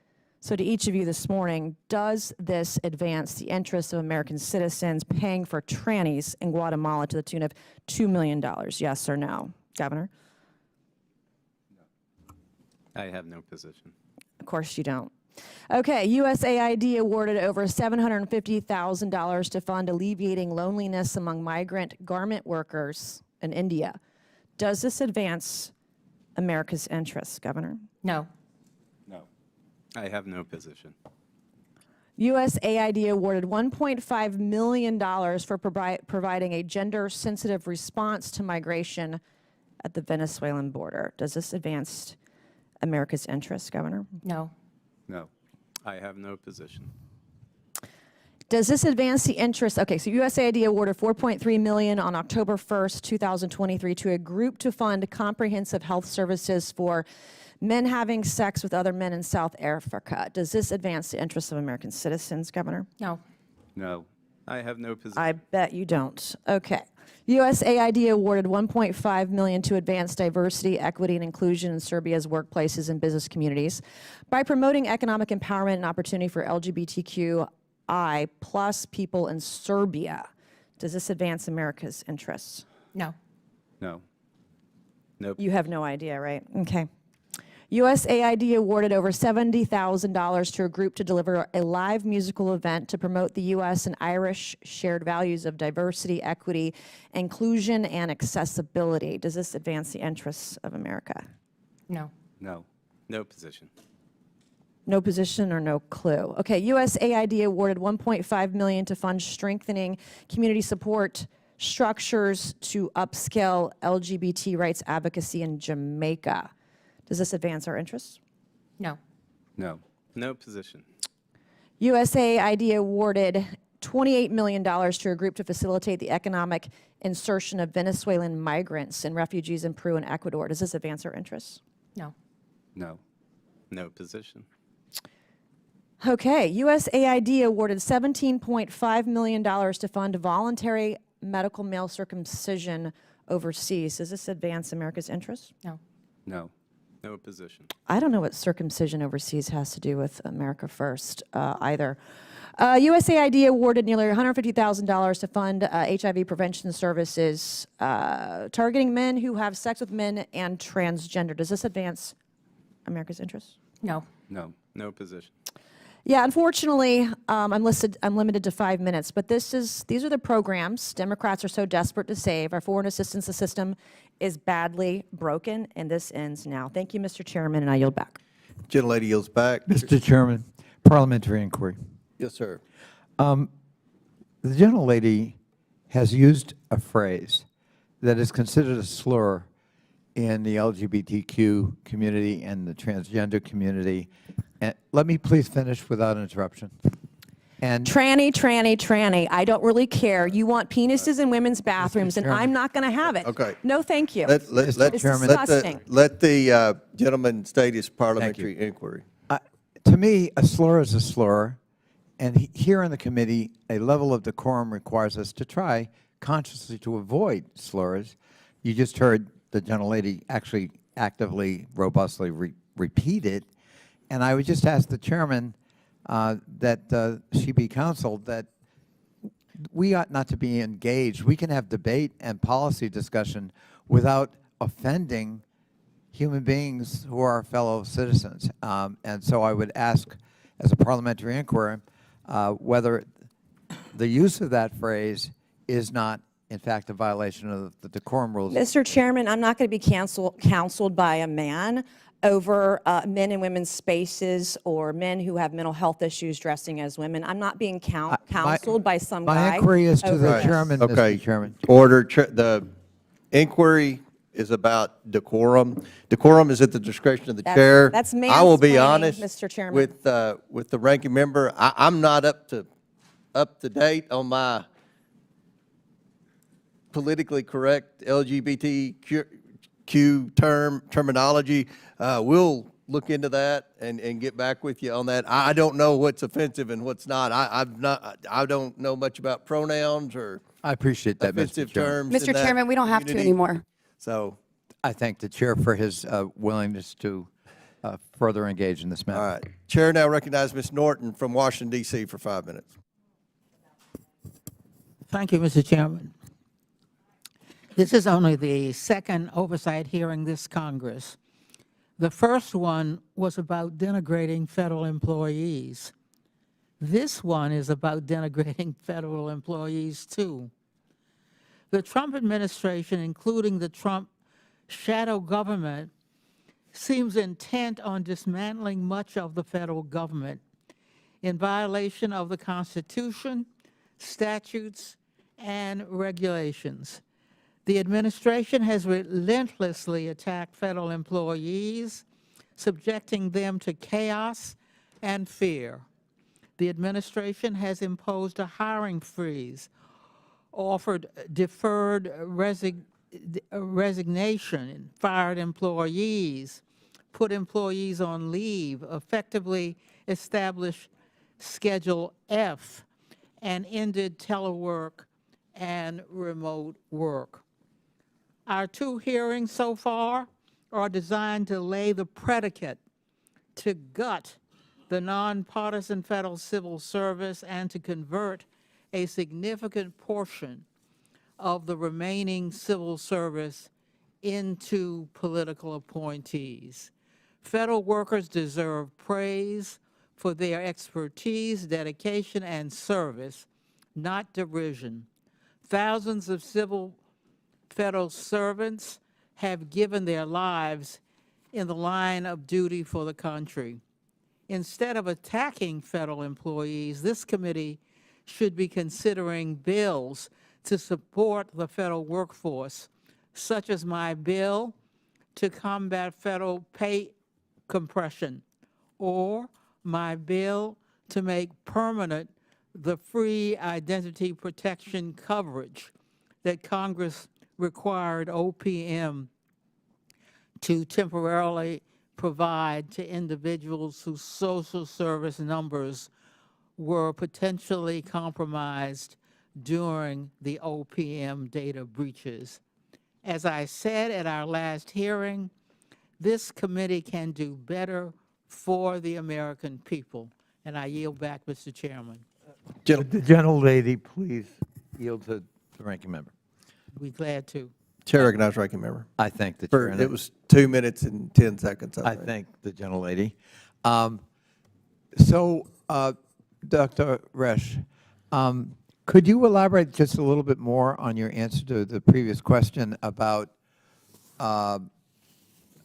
So to each of you this morning, does this advance the interests of American citizens paying for trannies in Guatemala to the tune of $2 million? Yes or no? Governor? I have no position. Of course you don't. Okay, USAID awarded over $750,000 to fund alleviating loneliness among migrant garment workers in India. Does this advance America's interests, Governor? No. No. I have no position. USAID awarded $1.5 million for providing a gender-sensitive response to migration at the Venezuelan border. Does this advance America's interests, Governor? No. No. I have no position. Does this advance the interests? Okay, so USAID awarded $4.3 million on October 1st, 2023 to a group to fund comprehensive health services for men having sex with other men in South Africa. Does this advance the interests of American citizens, Governor? No. No. I have no position. I bet you don't. Okay. USAID awarded $1.5 million to advance diversity, equity, and inclusion in Serbia's workplaces and business communities by promoting economic empowerment and opportunity for LGBTQI plus people in Serbia. Does this advance America's interests? No. No. Nope. You have no idea, right? Okay. USAID awarded over $70,000 to a group to deliver a live musical event to promote the U.S. and Irish shared values of diversity, equity, inclusion, and accessibility. Does this advance the interests of America? No. No. No position. No position or no clue. Okay, USAID awarded $1.5 million to fund strengthening community support structures to upscale LGBT rights advocacy in Jamaica. Does this advance our interests? No. No. No position. USAID awarded $28 million to a group to facilitate the economic insertion of Venezuelan migrants and refugees in Peru and Ecuador. Does this advance our interests? No. No. No position. Okay, USAID awarded $17.5 million to fund voluntary medical male circumcision overseas. Does this advance America's interests? No. No. No position. I don't know what circumcision overseas has to do with America First either. USAID awarded nearly $150,000 to fund HIV prevention services targeting men who have sex with men and transgender. Does this advance America's interests? No. No. No position. Yeah, unfortunately, I'm limited to 5 minutes, but these are the programs Democrats are so desperate to save. Our foreign assistance system is badly broken, and this ends now. Thank you, Mr. Chairman, and I yield back. Gentlelady yields back. Mr. Chairman, parliamentary inquiry. Yes, sir. The gentlelady has used a phrase that is considered a slur in the LGBTQ community and the transgender community. And let me please finish without interruption. And Tranny. I don't really care. You want penises in women's bathrooms, and I'm not going to have it. Okay. No, thank you. It's Chairman. disgusting. Let the gentleman state his parliamentary inquiry. to me, a slur is a slur. And here in the committee, a level of decorum requires us to try consciously to avoid slurs. You just heard the gentlelady actually actively, robustly repeat it. And I would just ask the chairman that she be counseled that we ought not to be engaged. We can have debate and policy discussion without offending human beings who are our fellow citizens. And so I would ask, as a parliamentary inquiry, whether the use of that phrase is not, in fact, a violation of the decorum rules. Mr. Chairman, I'm not going to be counseled by a man over men and women's spaces or men who have mental health issues dressing as women. I'm not being counseled by some guy. My inquiry is to the chairman, Okay. Mr. Chairman. Order. The inquiry is about decorum. Decorum is at the discretion of the chair. That's I will be mansplaining, honest, Mr. Chairman. with the ranking member. I'm not up to date on my politically correct LGBTQ terminology. We'll look into that and get back with you on that. I don't know what's offensive and what's not. I don't know much about pronouns or I appreciate that, offensive Mr. Chairman. terms. Mr. Chairman, we don't have to anymore. So I thank the chair for his willingness to further engage in this matter. All right. Chair now recognizes Ms. Norton from Washington, D.C. for 5 minutes. Thank you, Mr. Chairman. This is only the second oversight hearing this Congress. The first one was about denigrating federal employees. This one is about denigrating federal employees, too. The Trump administration, including the Trump shadow government, seems intent on dismantling much of the federal government in violation of the Constitution, statutes, and regulations. The administration has relentlessly attacked federal employees, subjecting them to chaos and fear. The administration has imposed a hiring freeze, offered deferred resignation, fired employees, put employees on leave, effectively established Schedule F, and ended telework and remote work. Our 2 hearings so far are designed to lay the predicate to gut the nonpartisan federal civil service and to convert a significant portion of the remaining civil service into political appointees. Federal workers deserve praise for their expertise, dedication, and service, not derision. Thousands of civil federal servants have given their lives in the line of duty for the country. Instead of attacking federal employees, this committee should be considering bills to support the federal workforce, such as my bill to combat federal pay compression, or my bill to make permanent the free identity protection coverage that Congress required OPM to temporarily provide to individuals whose social service numbers were potentially compromised during the OPM data breaches. As I said at our last hearing, this committee can do better for the American people. And I yield back, Mr. Chairman. The gentlelady, please yield to the ranking member. Be glad to. Chair recognizes ranking member. I thank the chair. It was 2 minutes and 10 seconds. I thank the gentlelady. Dr. Resch, could you elaborate just a little bit more on your answer to the previous question about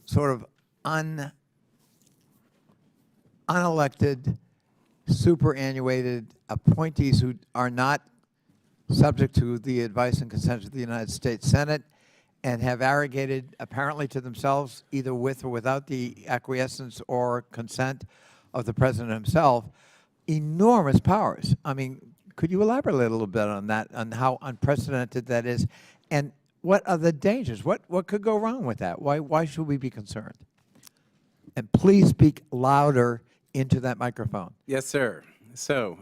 sort of unelected, superannuated appointees who are not subject to the advice and consent of the United States Senate and have arrogated, apparently to themselves, either with or without the acquiescence or consent of the President himself, enormous powers? I mean, could you elaborate a little bit on that, on how unprecedented that is, and what are the dangers? What could go wrong with that? Why should we be concerned? And please speak louder into that microphone. Yes, sir. So,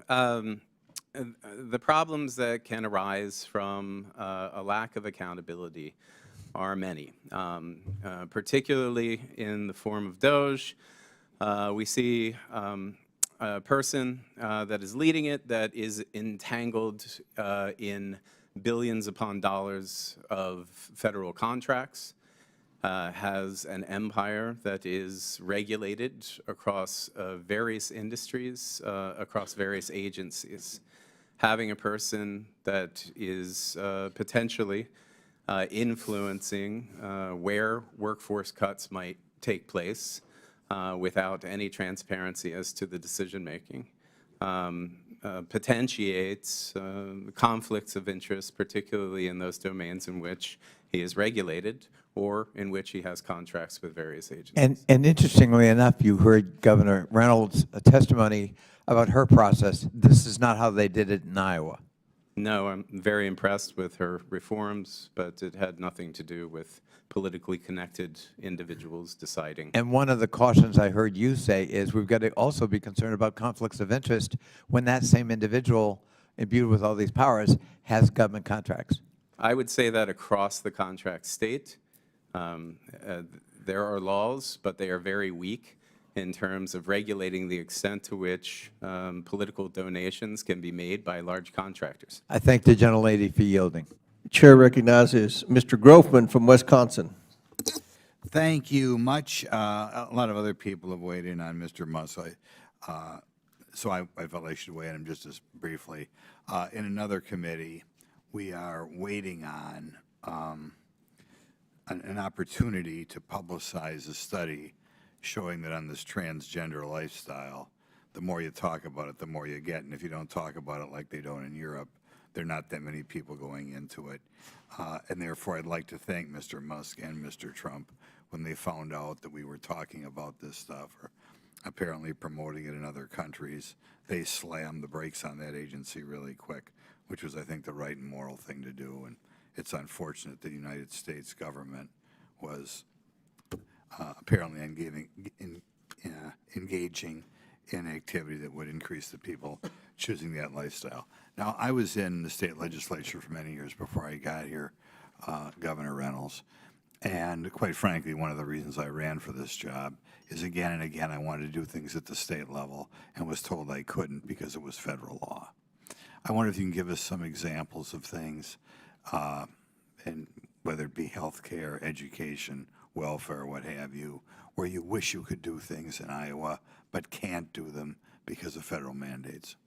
the problems that can arise from a lack of accountability are many, particularly in the form of DOGE. We see a person that is leading it that is entangled in billions upon dollars of federal contracts, has an empire that is regulated across various industries, across various agencies. Having a person that is potentially influencing where workforce cuts might take place without any transparency as to the decision-making potentiates conflicts of interest, particularly in those domains in which he is regulated or in which he has contracts with various agencies. And interestingly enough, you heard Governor Reynolds' testimony about her process. This is not how they did it in Iowa. No, I'm very impressed with her reforms, but it had nothing to do with politically connected individuals deciding. And one of the cautions I heard you say is we've got to also be concerned about conflicts of interest when that same individual, imbued with all these powers, has government contracts. I would say that across the contract state, there are laws, but they are very weak in terms of regulating the extent to which political donations can be made by large contractors. I thank the gentlelady for yielding. Chair recognizes Mr. Grofman from Wisconsin. Thank you much. A lot of other people have weighed in on Mr. Musk, so I felt I should weigh in just as briefly. In another committee, we are waiting on an opportunity to publicize a study showing that on this transgender lifestyle, the more you talk about it, the more you get. And if you don't talk about it like they don't in Europe, there are not that many people going into it. And therefore, I'd like to thank Mr. Musk and Mr. Trump when they found out that we were talking about this stuff or apparently promoting it in other countries. They slammed the brakes on that agency really quick, which was, I think, the right and moral thing to do. And it's unfortunate the United States government was apparently engaging in activity that would increase the people choosing that lifestyle. Now, I was in the state legislature for many years before I got here, Governor Reynolds, and quite frankly, one of the reasons I ran for this job is again and again I wanted to do things at the state level and was told I couldn't because it was federal law. I wonder if you can give us some examples of things, and whether it be health care, education, welfare, what have you, where you wish you could do things in Iowa but can't do them because of federal mandates.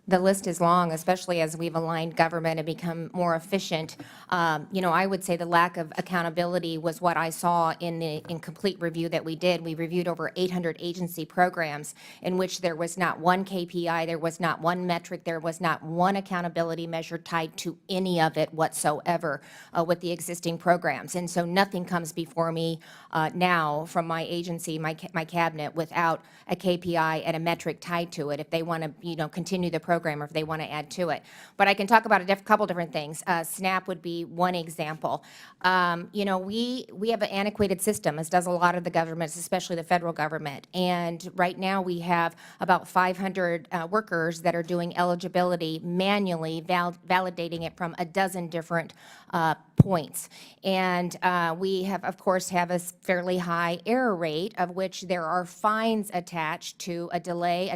The list is long, especially as we've aligned government and become more efficient. I would say the lack of accountability was what I saw in the incomplete review that we did. We reviewed over 800 agency programs in which there was not one KPI, there was not one metric, there was not one accountability measure tied to any of it whatsoever with the existing programs. And so nothing comes before me now from my agency, my cabinet, without a KPI and a metric tied to it if they want to continue the program or if they want to add to it. But I can talk about a couple different things. SNAP would be one example. We have an antiquated system, as does a lot of the governments, especially the federal government. And right now we have about 500 workers that are doing eligibility manually, validating it from a dozen different points. And we have, of course, have a fairly high error rate, of which there are fines attached to a delay, a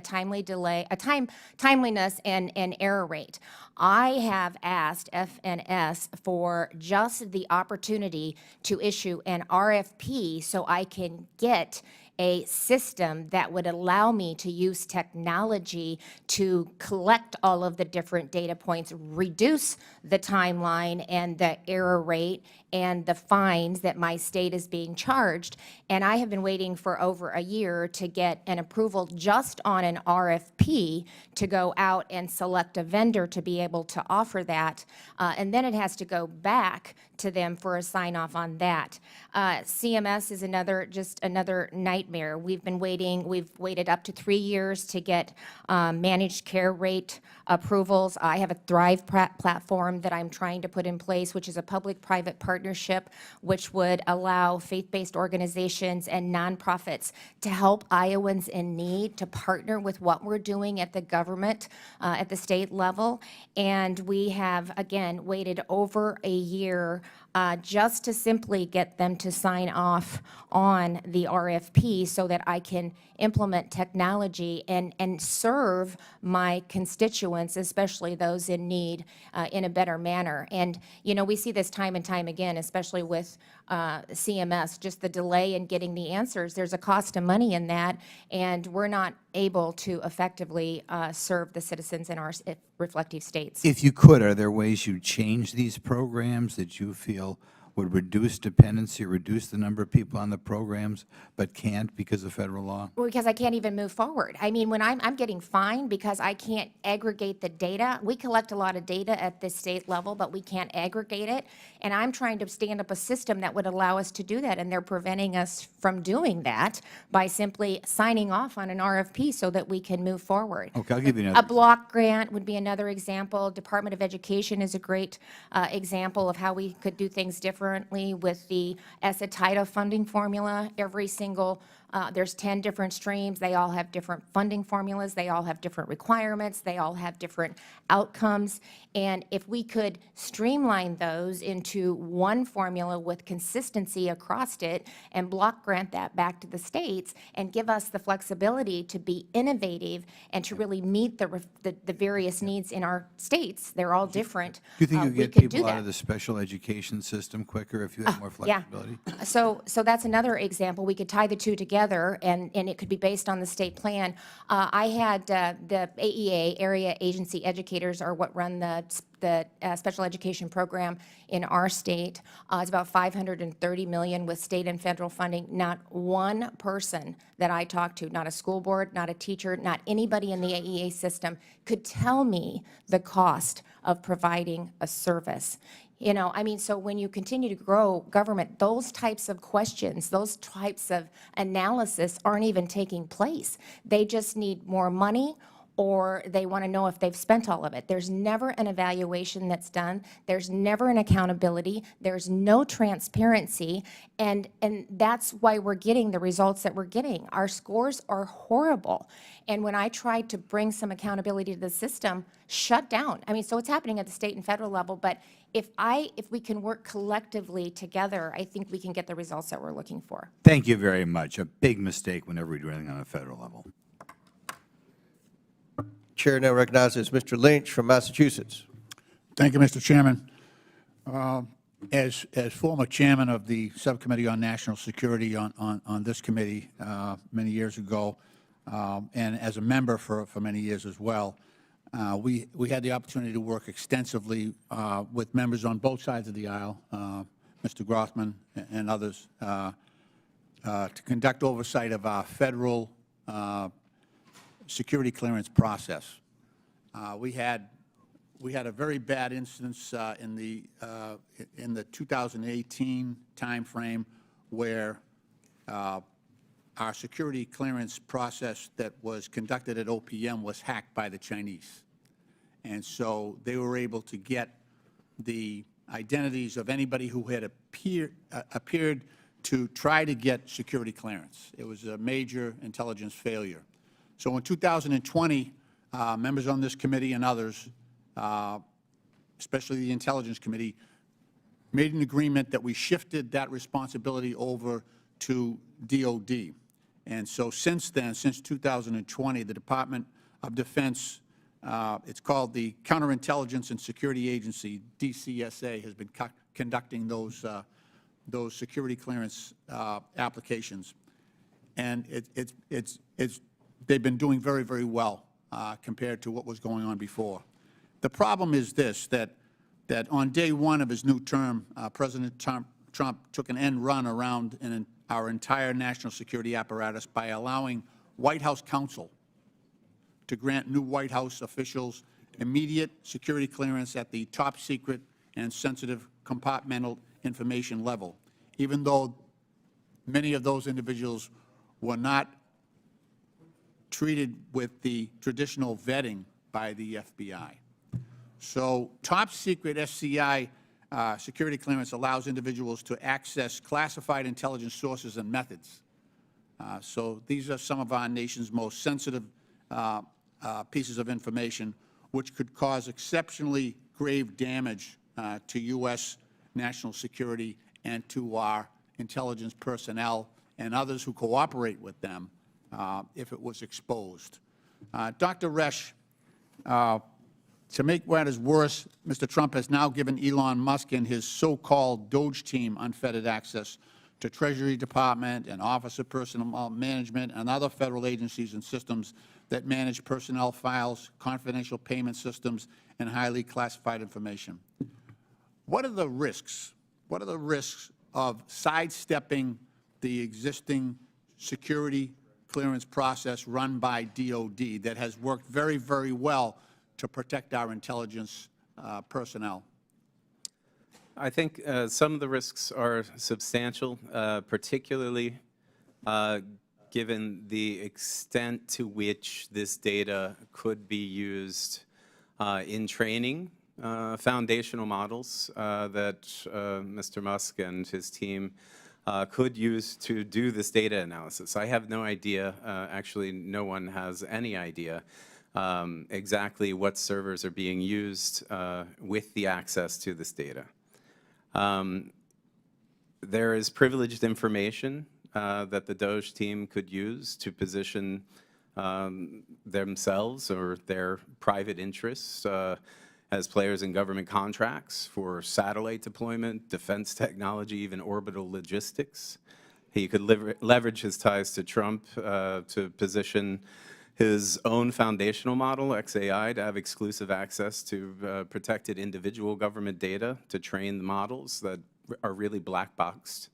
timeliness and error rate. I have asked FNS for just the opportunity to issue an RFP so I can get a system that would allow me to use technology to collect all of the different data points, reduce the timeline and the error rate and the fines that my state is being charged. And I have been waiting for over a year to get an approval just on an RFP to go out and select a vendor to be able to offer that. And then it has to go back to them for a sign off on that. CMS is just another nightmare. We've waited up to 3 years to get managed care rate approvals. I have a Thrive platform that I'm trying to put in place, which is a public-private partnership, which would allow faith-based organizations and nonprofits to help Iowans in need to partner with what we're doing at the government, at the state level. And we have, again, waited over a year just to simply get them to sign off on the RFP so that I can implement technology and serve my constituents, especially those in need, in a better manner. And, we see this time and time again, especially with CMS, just the delay in getting the answers. There's a cost of money in that, and we're not able to effectively serve the citizens in our reflective states. If you could, are there ways you change these programs that you feel would reduce dependency, reduce the number of people on the programs, but can't because of federal law? Well, because I can't even move forward. I mean, when I'm getting fined because I can't aggregate the data. We collect a lot of data at the state level, but we can't aggregate it. And I'm trying to stand up a system that would allow us to do that, and they're preventing us from doing that by simply signing off on an RFP so that we can move forward. Okay, I'll give you another. A block grant would be another example. Department of Education is a great example of how we could do things differently with the ESSA funding formula. Every single There's 10 different streams. They all have different funding formulas. They all have different requirements. They all have different outcomes. And if we could streamline those into one formula with consistency across it and block grant that back to the states and give us the flexibility to be innovative and to really meet the various needs in our states, they're all different. Do you think you'd we get could do people out that. of the special education system quicker if you had more Yeah. flexibility? So that's another example. We could tie the two together, and it could be based on the state plan. I had the AEA, Area Agency Educators, are what run the special education program in our state. It's about $530 million with state and federal funding. Not one person that I talked to, not a school board, not a teacher, not anybody in the AEA system, could tell me the cost of providing a service. You know, I mean, so when you continue to grow government, those types of questions, those types of analysis aren't even taking place. They just need more money, or they want to know if they've spent all of it. There's never an evaluation that's done. There's never an accountability. There's no transparency, and that's why we're getting the results that we're getting. Our scores are horrible, and when I tried to bring some accountability to the system, shut down. I mean, so it's happening at the state and federal level, but if we can work collectively together, I think we can get the results that we're looking for. Thank you very much. A big mistake whenever we do anything on a federal level. Chair now recognizes Mr. Lynch from Massachusetts. Thank you, Mr. Chairman. As former chairman of the Subcommittee on National Security on this committee many years ago, and as a member for many years as well, we had the opportunity to work extensively with members on both sides of the aisle, Mr. Grothman and others, to conduct oversight of our federal security clearance process. We had a very bad instance in the 2018 timeframe where our security clearance process that was conducted at OPM was hacked by the Chinese. And so they were able to get the identities of anybody who had appeared to try to get security clearance. It was a major intelligence failure. So in 2020, members on this committee and others, especially the Intelligence Committee, made an agreement that we shifted that responsibility over to DOD. And so since then, since 2020, the Department of Defense, it's called the Counterintelligence and Security Agency, DCSA, has been conducting those security clearance applications. And they've been doing very, very well compared to what was going on before. The problem is this, that on day one of his new term, President Trump took an end run around our entire national security apparatus by allowing White House counsel to grant new White House officials immediate security clearance at the top secret and sensitive compartmental information level, even though many of those individuals were not treated with the traditional vetting by the FBI. So top secret SCI security clearance allows individuals to access classified intelligence sources and methods. So these are some of our nation's most sensitive pieces of information, which could cause exceptionally grave damage to U.S. national security and to our intelligence personnel and others who cooperate with them if it was exposed. Dr. Resch, to make matters worse, Mr. Trump has now given Elon Musk and his so-called Doge team unfettered access to Treasury Department and Office of Personnel Management and other federal agencies and systems that manage personnel files, confidential payment systems, and highly classified information. What are the risks? What are the risks of sidestepping the existing security clearance process run by DOD that has worked very, very well to protect our intelligence personnel? I think some of the risks are substantial, particularly given the extent to which this data could be used in training foundational models that Mr. Musk and his team could use to do this data analysis. I have no idea, actually no one has any idea exactly what servers are being used with the access to this data. There is privileged information that the DOJ team could use to position themselves or their private interests as players in government contracts for satellite deployment, defense technology, even orbital logistics. He could leverage his ties to Trump to position his own foundational model, XAI, to have exclusive access to protected individual government data to train the models that are really black boxed.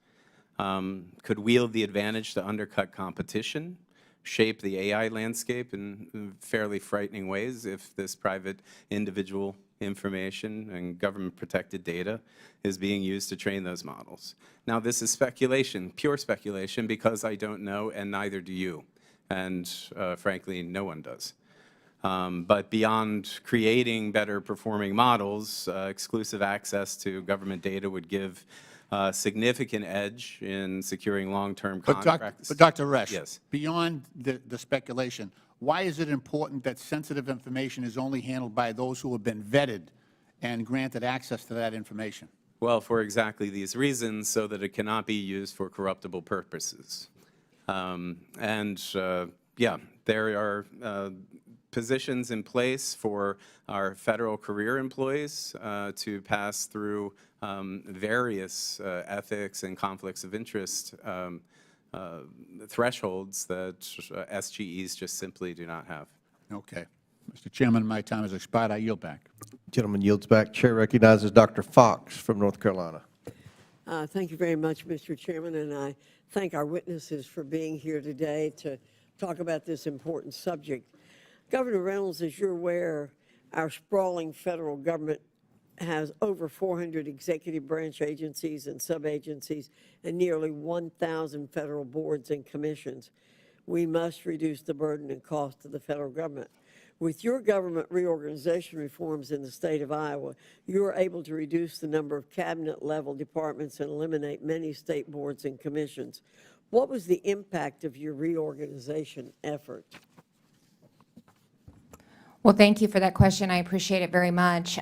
Could wield the advantage to undercut competition, shape the AI landscape in fairly frightening ways if this private individual information and government protected data is being used to train those models. Now, this is speculation, pure speculation, because I don't know and neither do you. And frankly, no one does. But beyond creating better performing models, exclusive access to government data would give a significant edge in securing long-term contracts. But Dr. Resch, yes. beyond the speculation, why is it important that sensitive information is only handled by those who have been vetted and granted access to that information? Well, for exactly these reasons, so that it cannot be used for corruptible purposes. Yeah, there are positions in place for our federal career employees to pass through various ethics and conflicts of interest thresholds that SGEs just simply do not have. Okay. Mr. Chairman, my time has expired. I yield back. Gentleman yields back. Chair recognizes Dr. Fox from North Carolina. Thank you very much, Mr. Chairman, and I thank our witnesses for being here today to talk about this important subject. Governor Reynolds, as you're aware, our sprawling federal government has over 400 executive branch agencies and sub-agencies and nearly 1,000 federal boards and commissions. We must reduce the burden and cost of the federal government. With your government reorganization reforms in the state of Iowa, you are able to reduce the number of cabinet-level departments and eliminate many state boards and commissions. What was the impact of your reorganization effort? Well, thank you for that question. I appreciate it very much.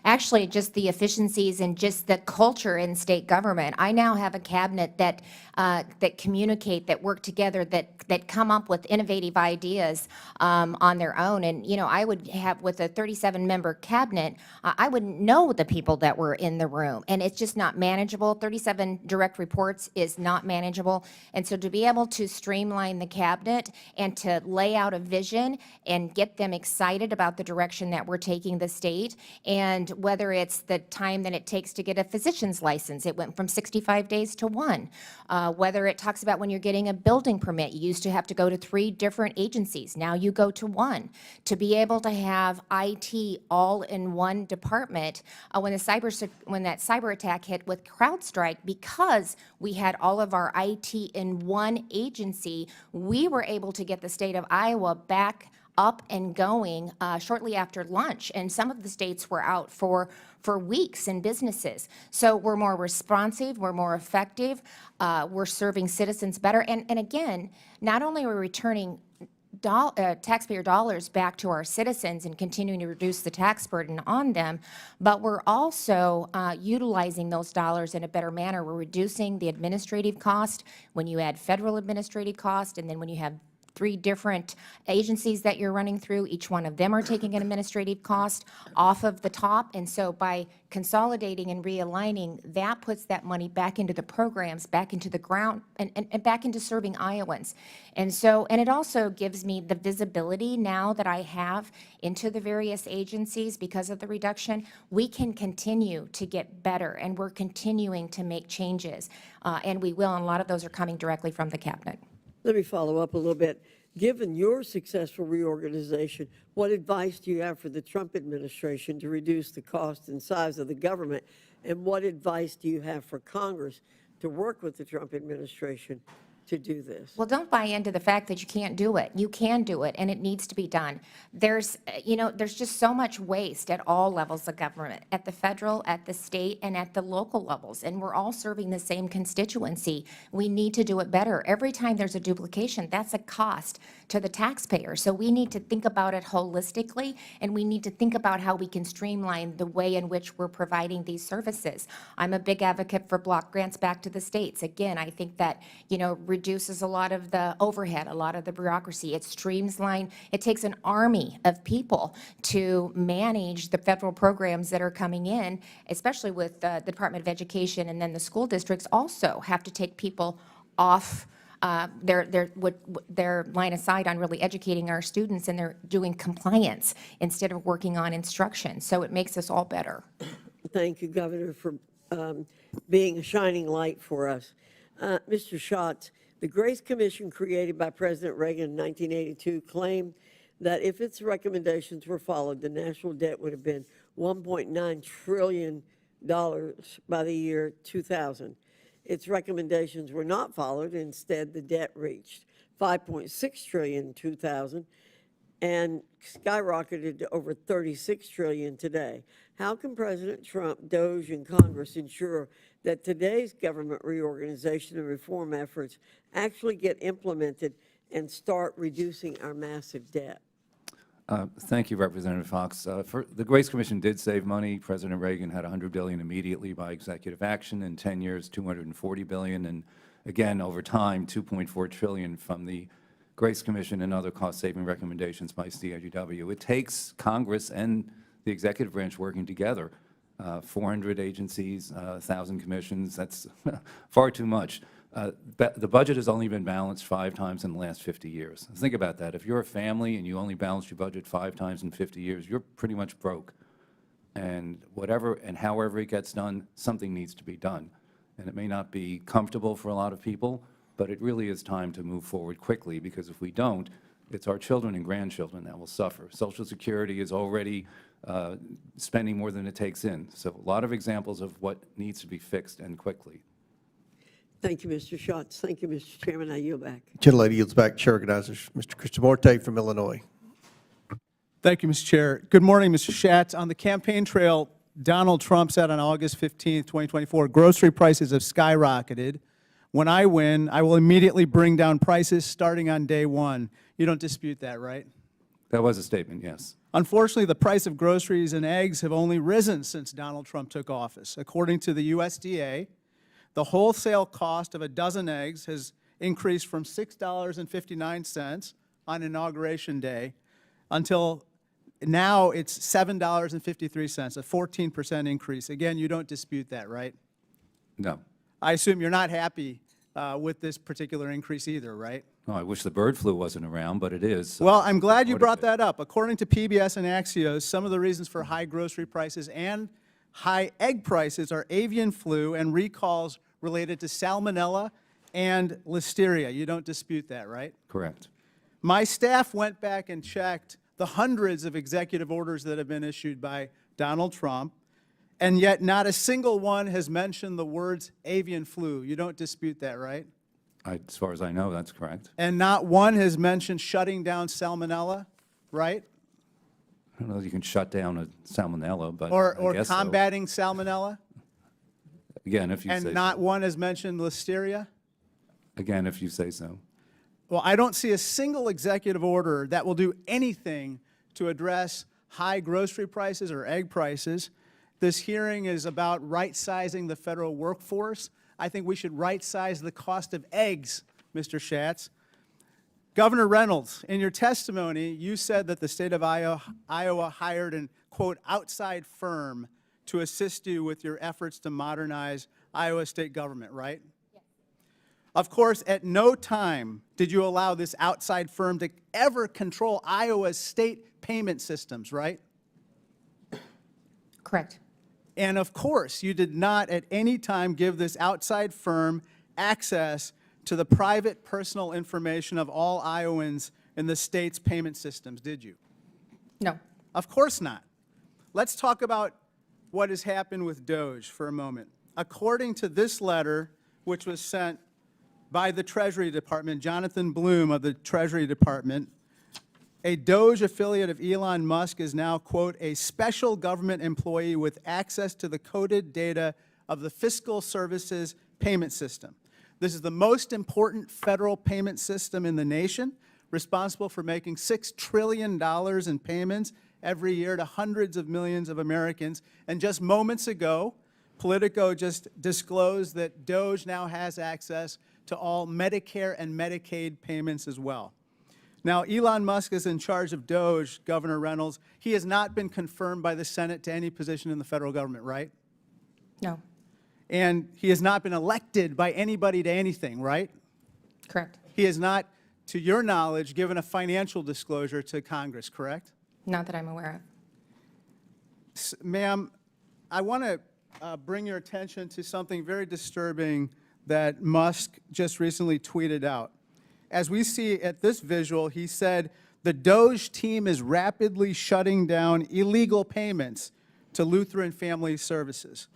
Actually, just the efficiencies and just the culture in state government. I now have a cabinet that that communicate, that work together, that come up with innovative ideas on their own. And you know, I would have with a 37-member cabinet, I wouldn't know the people that were in the room, and it's just not manageable. 37 direct reports is not manageable, and so to be able to streamline the cabinet and to lay out a vision and get them excited about the direction that we're taking the state, and whether it's the time that it takes to get a physician's license, it went from 65 days to 1. Whether it talks about when you're getting a building permit, you used to have to go to 3 different agencies, now you go to 1. To be able to have IT all in one department, when that cyber attack hit with CrowdStrike, because we had all of our IT in one agency, we were able to get the state of Iowa back up and going shortly after lunch, and some of the states were out for weeks in businesses. So we're more responsive, we're more effective, we're serving citizens better, and again, not only are we returning taxpayer dollars back to our citizens and continuing to reduce the tax burden on them, but we're also utilizing those dollars in a better manner. We're reducing the administrative cost when you add federal administrative cost, and then when you have 3 different agencies that you're running through, each one of them are taking an administrative cost off of the top. And so by consolidating and realigning, that puts that money back into the programs, back into the ground, and back into serving Iowans. And so, and it also gives me the visibility now that I have into the various agencies because of the reduction. We can continue to get better, and we're continuing to make changes. And we will, and a lot of those are coming directly from the cabinet. Let me follow up a little bit. Given your successful reorganization, what advice do you have for the Trump administration to reduce the cost and size of the government? And what advice do you have for Congress to work with the Trump administration to do this? Well, don't buy into the fact that you can't do it. You can do it, and it needs to be done. There's just so much waste at all levels of government, at the federal, at the state, and at the local levels, and we're all serving the same constituency. We need to do it better. Every time there's a duplication, that's a cost to the taxpayer. So we need to think about it holistically, and we need to think about how we can streamline the way in which we're providing these services. I'm a big advocate for block grants back to the states. Again, I think that, reduces a lot of the overhead, a lot of the bureaucracy. It streamlines, it takes an army of people to manage the federal programs that are coming in, especially with the Department of Education, and then the school districts also have to take people off their line of sight on really educating our students, and they're doing compliance instead of working on instruction. So it makes us all better. Thank you, Governor, for being a shining light for us. Mr. Schatz, the Grace Commission created by President Reagan in 1982 claimed that if its recommendations were followed, the national debt would have been $1.9 trillion by the year 2000. Its recommendations were not followed. Instead, the debt reached $5.6 trillion in 2000 and skyrocketed to over $36 trillion today. How can President Trump, DOJ, and Congress ensure that today's government reorganization and reform efforts actually get implemented and start reducing our massive debt? Thank you, Representative Fox. The Grace Commission did save money. President Reagan had $100 billion immediately by executive action. In 10 years, $240 billion, and again, over time, $2.4 trillion from the Grace Commission and other cost-saving recommendations by CIGW. It takes Congress and the executive branch working together. 400 agencies, 1,000 commissions, that's far too much. The budget has only been balanced 5 times in the last 50 years. Think about that. If you're a family and you only balance your budget 5 times in 50 years, you're pretty much broke. And whatever and however it gets done, something needs to be done. And it may not be comfortable for a lot of people, but it really is time to move forward quickly, because if we don't, it's our children and grandchildren that will suffer. Social Security is already spending more than it takes in. So a lot of examples of what needs to be fixed, and quickly. Thank you, Mr. Schatz. Thank you, Mr. Chairman. I yield back. Gentlelady yields back. Chair recognizes Mr. Krishnamurti from Illinois. Thank you, Mr. Chair. Good morning, Mr. Schatz. On the campaign trail, Donald Trump said on August 15, 2024, grocery prices have skyrocketed. When I win, I will immediately bring down prices starting on day one. You don't dispute that, right? That was a statement, yes. Unfortunately, the price of groceries and eggs have only risen since Donald Trump took office. According to the USDA, the wholesale cost of a dozen eggs has increased from $6.59 on Inauguration Day until now it's $7.53, a 14% increase. Again, you don't dispute that, right? No. I assume you're not happy with this particular increase either, right? No, I wish the bird flu wasn't around, but it is. So well, I'm glad you brought that up. According to PBS and Axios, some of the reasons for high grocery prices and high egg prices are avian flu and recalls related to salmonella and listeria. You don't dispute that, right? Correct. My staff went back and checked the hundreds of executive orders that have been issued by Donald Trump, and yet not a single one has mentioned the words avian flu. You don't dispute that, right? As far as I know, that's correct. And not one has mentioned shutting down salmonella, right? I don't know if you can shut down a salmonella, but Or I guess combating salmonella? so. Again, if you say And not so. one has mentioned listeria? Again, if you say so. Well, I don't see a single executive order that will do anything to address high grocery prices or egg prices. This hearing is about right-sizing the federal workforce. I think we should right-size the cost of eggs, Mr. Schatz. Governor Reynolds, in your testimony, you said that the state of Iowa hired an, quote, outside firm to assist you with your efforts to modernize Iowa state government, right? Yes. Of course, at no time did you allow this outside firm to ever control Iowa's state payment systems, right? Correct. And of course, you did not at any time give this outside firm access to the private personal information of all Iowans in the state's payment systems, did you? No. Of course not. Let's talk about what has happened with DOJ for a moment. According to this letter, which was sent by the Treasury Department, Jonathan Bloom of the Treasury Department, a Doge affiliate of Elon Musk is now, quote, a special government employee with access to the coded data of the fiscal services payment system. This is the most important federal payment system in the nation, responsible for making $6 trillion in payments every year to hundreds of millions of Americans. And just moments ago, Politico just disclosed that Doge now has access to all Medicare and Medicaid payments as well. Now, Elon Musk is in charge of Doge, Governor Reynolds. He has not been confirmed by the Senate to any position in the federal government, right? No. And he has not been elected by anybody to anything, right? Correct. He has not, to your knowledge, given a financial disclosure to Congress, correct? Not that I'm aware of. Ma'am, I want to bring your attention to something very disturbing that Musk just recently tweeted out. As we see at this visual, he said, the Doge team is rapidly shutting down illegal payments to Lutheran Family Services.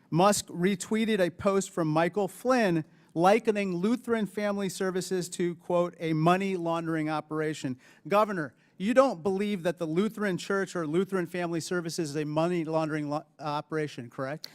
Musk retweeted a post from Michael Flynn likening Lutheran Family Services to, quote, a money laundering operation. Governor, you don't believe that the Lutheran Church or Lutheran Family Services is a money laundering operation, correct?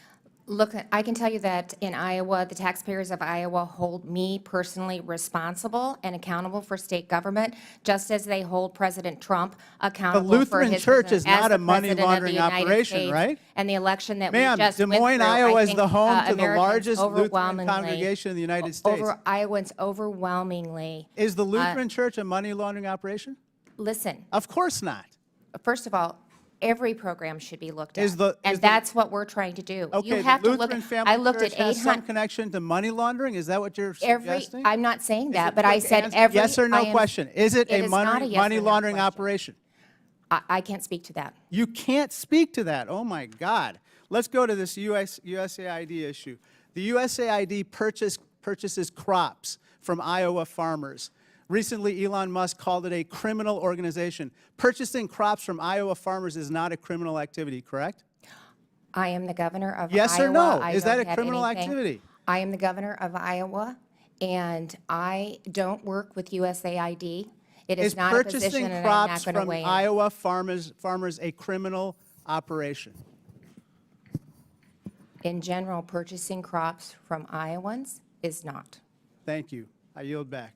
Look, I can tell you that in Iowa, the taxpayers of Iowa hold me personally responsible and accountable for state government, just as they hold President Trump accountable The Lutheran for his Church is as not the a money President of the laundering United operation, States. right? And the election that we Ma'am, just Des went Moines, through, I Iowa is think, the home to the Americans largest Lutheran overwhelmingly- congregation in the United States. Iowans overwhelmingly. Is the Lutheran Church a money laundering operation? Listen, Of course not. first of all, every program should be looked at. Is the- and is the- that's what we're trying to do. Okay, You the have to look Lutheran at, Family I looked Church at has some 800, connection to money laundering? Is that what you're suggesting? I'm not saying Is that, it but I quick said answer? every. Yes or no I am- question. Is it a is not money yes or no laundering question. operation? I can't speak to that. You can't speak to that. Oh, my God. Let's go to this USAID issue. The USAID purchases crops from Iowa farmers. Recently, Elon Musk called it a criminal organization. Purchasing crops from Iowa farmers is not a criminal activity, correct? I am the governor of Yes Iowa. or no? I Is that don't a have criminal anything- activity? I am the governor of Iowa, and I don't work with USAID. It is not a position, purchasing and I'm crops not going to from weigh in. Iowa farmers a criminal operation? In general, purchasing crops from Iowans is not. Thank you. I yield back.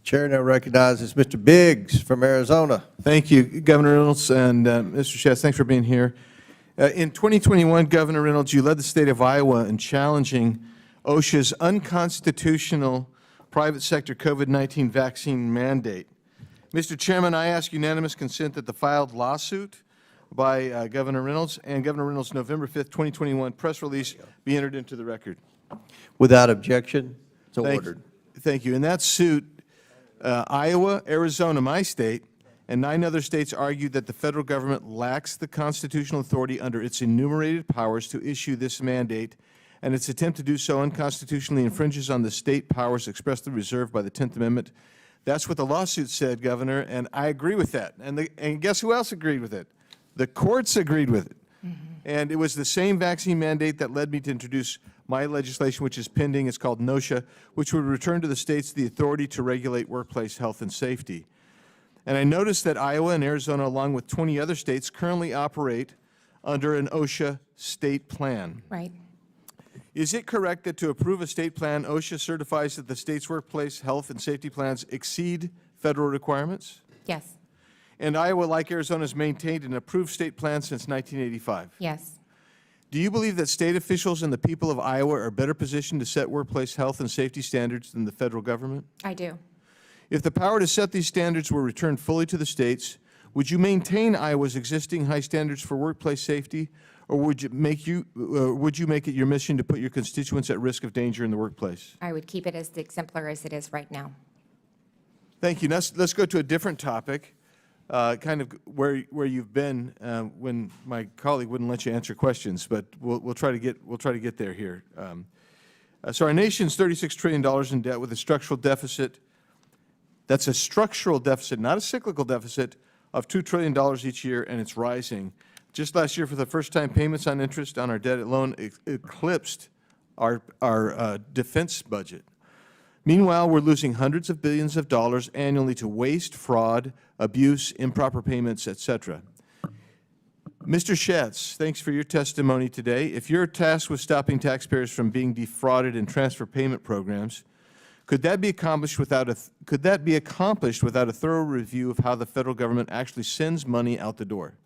Chair now recognizes Mr. Biggs from Arizona. Thank you, Governor Reynolds and Mr. Schatz. Thanks for being here. In 2021, Governor Reynolds, you led the state of Iowa in challenging OSHA's unconstitutional private sector COVID-19 vaccine mandate. Mr. Chairman, I ask unanimous consent that the filed lawsuit by Governor Reynolds and Governor Reynolds' November 5th, 2021 press release be entered into the record. Without objection, so ordered. Thank you. In that suit, Iowa, Arizona, my state, and 9 other states argued that the federal government lacks the constitutional authority under its enumerated powers to issue this mandate, and its attempt to do so unconstitutionally infringes on the state powers expressly reserved by the 10th Amendment. That's what the lawsuit said, Governor, and I agree with that. And guess who else agreed with it? The courts agreed with it. And it was the same vaccine mandate that led me to introduce my legislation, which is pending. It's called NOSHA, which would return to the states the authority to regulate workplace health and safety. And I noticed that Iowa and Arizona, along with 20 other states, currently operate under an OSHA state plan. Right. Is it correct that to approve a state plan, OSHA certifies that the state's workplace health and safety plans exceed federal requirements? Yes. And Iowa, like Arizona, has maintained an approved state plan since 1985. Yes. Do you believe that state officials and the people of Iowa are better positioned to set workplace health and safety standards than the federal government? I do. If the power to set these standards were returned fully to the states, would you maintain Iowa's existing high standards for workplace safety, or would you make it your mission to put your constituents at risk of danger in the workplace? I would keep it as exemplary as it is right now. Thank you. Let's go to a different topic, kind of where you've been when my colleague wouldn't let you answer questions, but we'll try to get there here. So our nation's $36 trillion in debt with a structural deficit. That's a structural deficit, not a cyclical deficit, of $2 trillion each year, and it's rising. Just last year, for the first time, payments on interest on our debt alone eclipsed our defense budget. Meanwhile, we're losing hundreds of billions of dollars annually to waste, fraud, abuse, improper payments, etc. Mr. Schatz, thanks for your testimony today. If you're tasked with stopping taxpayers from being defrauded in transfer payment programs, could that be accomplished without a thorough review of how the federal government actually sends money out the door?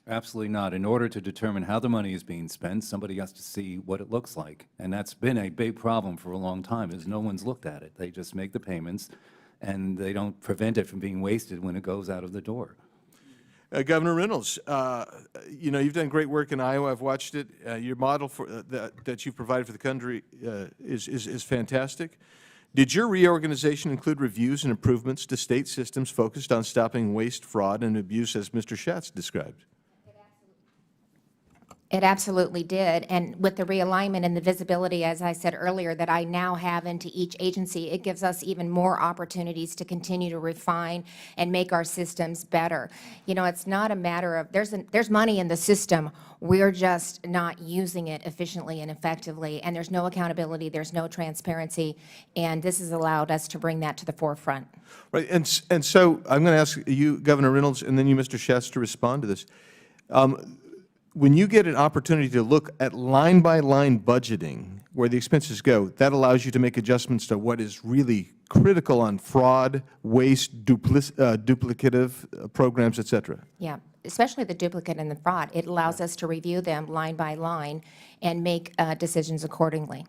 Absolutely not. In order to determine how the money is being spent, somebody has to see what it looks like. And that's been a big problem for a long time, is no one's looked at it. They just make the payments, and they don't prevent it from being wasted when it goes out of the door. Governor Reynolds, you know, you've done great work in Iowa. I've watched it. Your model for, that you've provided for the country is fantastic. Did your reorganization include reviews and improvements to state systems focused on stopping waste, fraud, and abuse, as Mr. Schatz described? It absolutely did. And with the realignment and the visibility, as I said earlier, that I now have into each agency, it gives us even more opportunities to continue to refine and make our systems better. You know, it's not a matter of, there's money in the system. We're just not using it efficiently and effectively. And there's no accountability, there's no transparency. And this has allowed us to bring that to the forefront. Right. And so I'm going to ask you, Governor Reynolds, and then you, Mr. Schatz, to respond to this. When you get an opportunity to look at line-by-line budgeting, where the expenses go, that allows you to make adjustments to what is really critical on fraud, waste, duplicative programs, et cetera. Yeah, especially the duplicate and the fraud. It allows us to review them line by line and make decisions accordingly.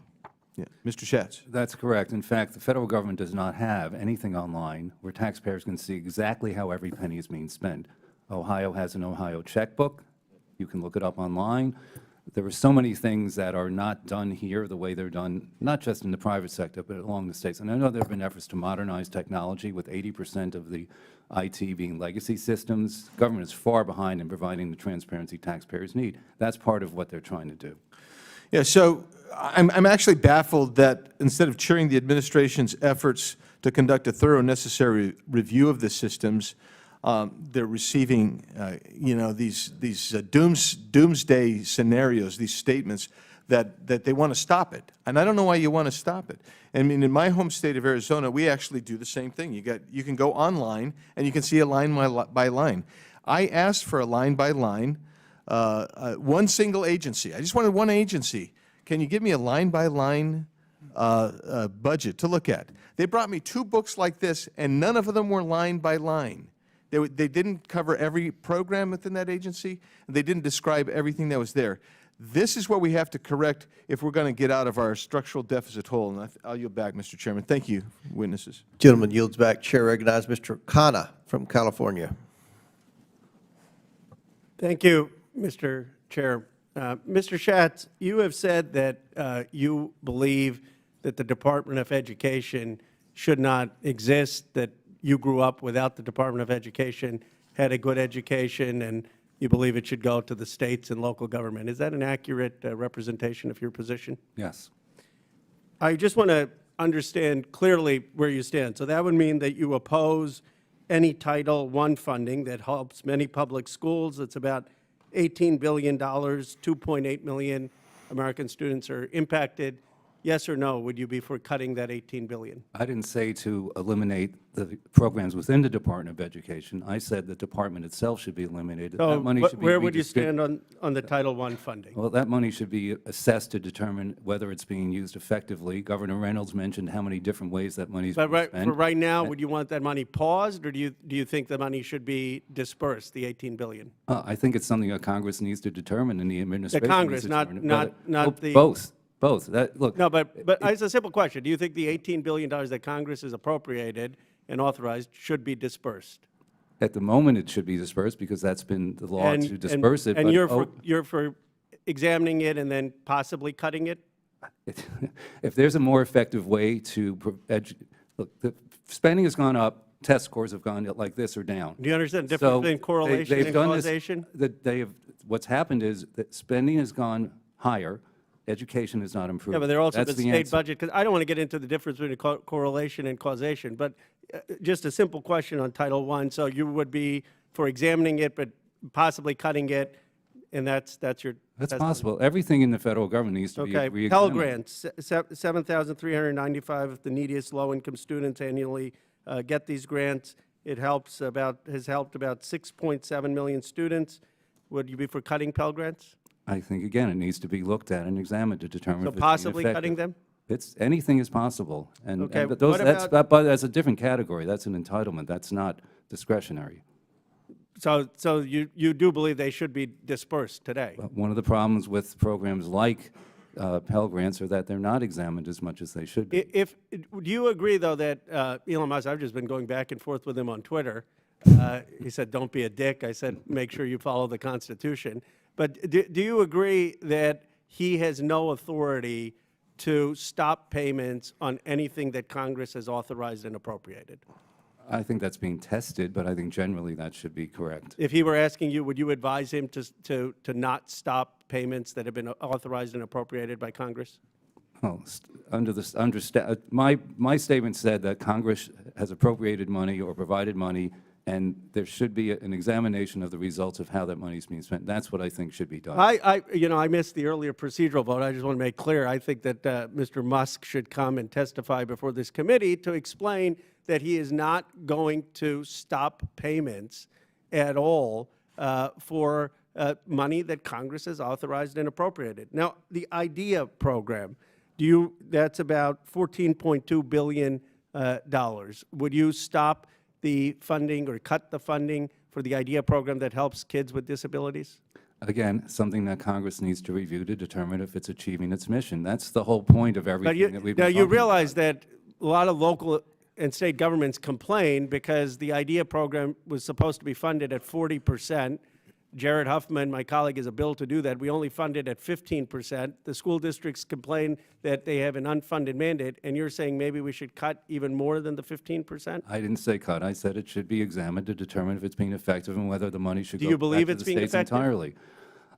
Yeah. Mr. Schatz. That's correct. In fact, the federal government does not have anything online where taxpayers can see exactly how every penny is being spent. Ohio has an Ohio checkbook. You can look it up online. There are so many things that are not done here the way they're done, not just in the private sector, but along the states. And I know there have been efforts to modernize technology with 80% of the IT being legacy systems. Government is far behind in providing the transparency taxpayers need. That's part of what they're trying to do. Yeah, so I'm actually baffled that instead of cheering the administration's efforts to conduct a thorough and necessary review of the systems, they're receiving, you know, these doomsday scenarios, these statements that they want to stop it. And I don't know why you want to stop it. I mean, in my home state of Arizona, we actually do the same thing. You can go online and you can see a line by line. I asked for a line by line, one single agency. I just wanted one agency. Can you give me a line by line budget to look at? They brought me 2 books like this, and none of them were line by line. They didn't cover every program within that agency, and they didn't describe everything that was there. This is what we have to correct if we're going to get out of our structural deficit hole. And I'll yield back, Mr. Chairman. Thank you, witnesses. Gentleman yields back. Chair recognizes Mr. Khanna from California. Thank you, Mr. Chair. Mr. Schatz, you have said that you believe that the Department of Education should not exist, that you grew up without the Department of Education, had a good education, and you believe it should go to the states and local government. Is that an accurate representation of your position? Yes. I just want to understand clearly where you stand. So that would mean that you oppose any Title I funding that helps many public schools. It's about $18 billion, 2.8 million American students are impacted. Yes or no, would you be for cutting that $18 billion? I didn't say to eliminate the programs within the Department of Education. I said the department itself should be eliminated. So that money should be where would you stand on the Title I funding? Well, that money should be assessed to determine whether it's being used effectively. Governor Reynolds mentioned how many different ways that money is being spent. But for right now, would you want that money paused, or do you think the money should be dispersed, the $18 billion? I think it's something that Congress needs to determine, and the administration The Congress, needs to determine it. not the... Both. Both. Look. No, but it's a simple question. Do you think the $18 billion that Congress has appropriated and authorized should be dispersed? At the moment, it should be dispersed because that's been the law to disperse it. And but, you're for examining it and then possibly cutting it? If there's a more effective way to look, the spending has gone up. Test scores have gone like this or down. Do you understand the difference between correlation and causation? What's happened is that spending has gone higher. Education is not improved. Yeah, but there also That's been the state answer. budget, because I don't want to get into the difference between correlation and causation, but just a simple question on Title I. So you would be for examining it, but possibly cutting it, and that's your That's possible. Everything in the federal government needs to be Okay, re-examined. Pell Grants, 7,395 of the neediest low-income students annually get these grants. It has helped about 6.7 million students. Would you be for cutting Pell Grants? I think, again, it needs to be looked at and examined to determine So if it's being possibly effective. cutting them? Anything is possible. Okay, but those, what but that's a different category. That's an entitlement. That's not discretionary. So you do believe they should be dispersed today? One of the problems with programs like Pell Grants are that they're not examined as much as they should be. Do you agree, though, that Elon Musk, I've just been going back and forth with him on Twitter. He said, don't be a dick. I said, make sure you follow the Constitution. But do you agree that he has no authority to stop payments on anything that Congress has authorized and appropriated? I think that's being tested, but I think generally that should be correct. If he were asking you, would you advise him to not stop payments that have been authorized and appropriated by Congress? Well, my statement said that Congress has appropriated money or provided money, and there should be an examination of the results of how that money is being spent. That's what I think should be done. I missed the earlier procedural vote. I just want to make clear, I think that Mr. Musk should come and testify before this committee to explain that he is not going to stop payments at all for money that Congress has authorized and appropriated. Now, the IDEA program, that's about $14.2 billion. Would you stop the funding or cut the funding for the IDEA program that helps kids with disabilities? Again, something that Congress needs to review to determine if it's achieving its mission. That's the whole point of everything that we've been Now, talking you about. realize that a lot of local and state governments complain because the IDEA program was supposed to be funded at 40%. Jared Huffman, my colleague, has a bill to do that. We only fund it at 15%. The school districts complain that they have an unfunded mandate, and you're saying maybe we should cut even more than the 15%? I didn't say cut. I said it should be examined to determine if it's being effective and whether the money should Do go you believe back it's to the being states effective? entirely.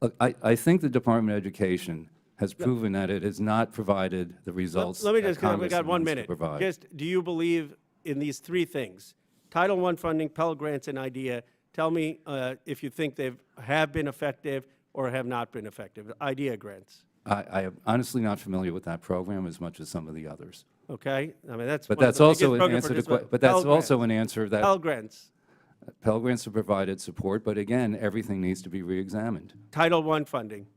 Look, I think the Department of Education has proven that it has not provided the results Let me that just, Congress we got 1 wants to minute. provide. Just, do you believe in these three things? Title I funding, Pell Grants, and IDEA. Tell me if you think they have been effective or have not been effective. IDEA grants. I am honestly not familiar with that program as much as some of the others. Okay, I mean that's. But one of that's the also biggest an programs answer for to disability. but that's Pell also Grants. an answer that Pell Grants. Pell Grants have provided support, but again, everything needs to be re-examined. Title I funding.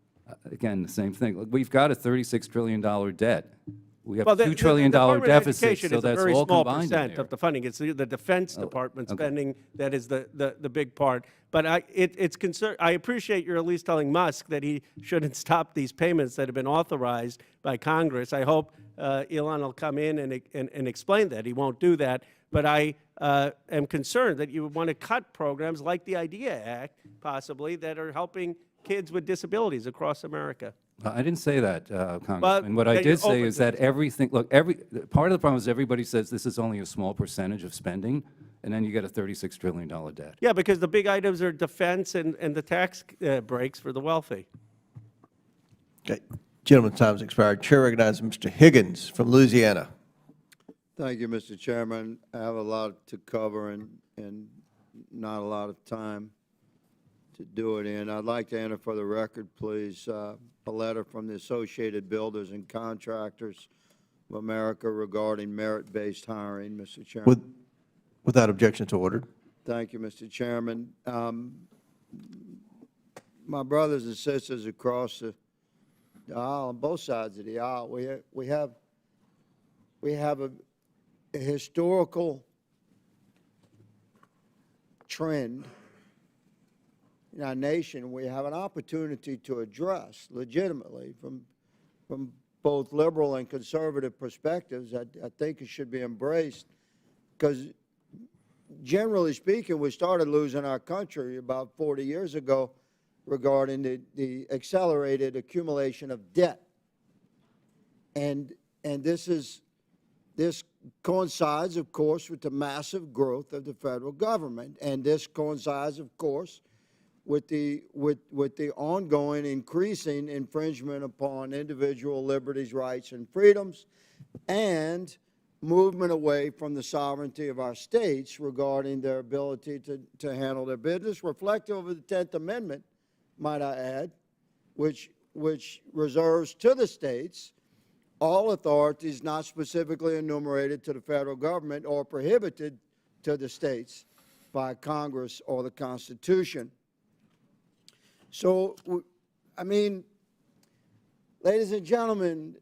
Again, the same thing. Look, we've got a $36 trillion debt. We have Well, $2 trillion Department of deficit, Education so is a that's very all small combined in percent there. of the funding. It's the Defense Department okay. spending that is the big part. But it's concern. I appreciate you're at least telling Musk that he shouldn't stop these payments that have been authorized by Congress. I hope Elon will come in and explain that. He won't do that. But I am concerned that you would want to cut programs like the IDEA Act, possibly, that are helping kids with disabilities across America. I didn't say that, Congressman. What I that you're did say open is to that everything, look, part of the problem is everybody says this is only a small percentage of spending, and then you get a $36 trillion debt. Yeah, because the big items are defense and the tax breaks for the wealthy. Okay. Gentleman's time's expired. Chair recognizes Mr. Higgins from Louisiana. Thank you, Mr. Chairman. I have a lot to cover and not a lot of time to do it in. I'd like to enter for the record, please, a letter from the Associated Builders and Contractors of America regarding merit-based hiring, Mr. Chairman. Without objection to ordered. Thank you, Mr. Chairman. My brothers and sisters across the aisle, on both sides of the aisle, we have a historical trend in our nation. We have an opportunity to address legitimately from both liberal and conservative perspectives. I think it should be embraced because, generally speaking, we started losing our country about 40 years ago regarding the accelerated accumulation of debt. And this coincides, of course, with the massive growth of the federal government. And this coincides, of course, with the ongoing increasing infringement upon individual liberties, rights, and freedoms, and movement away from the sovereignty of our states regarding their ability to handle their business, reflective of the 10th Amendment, might I add, which which reserves to the states all authorities not specifically enumerated to the federal government or prohibited to the states by Congress or the Constitution. So, I mean, ladies and gentlemen,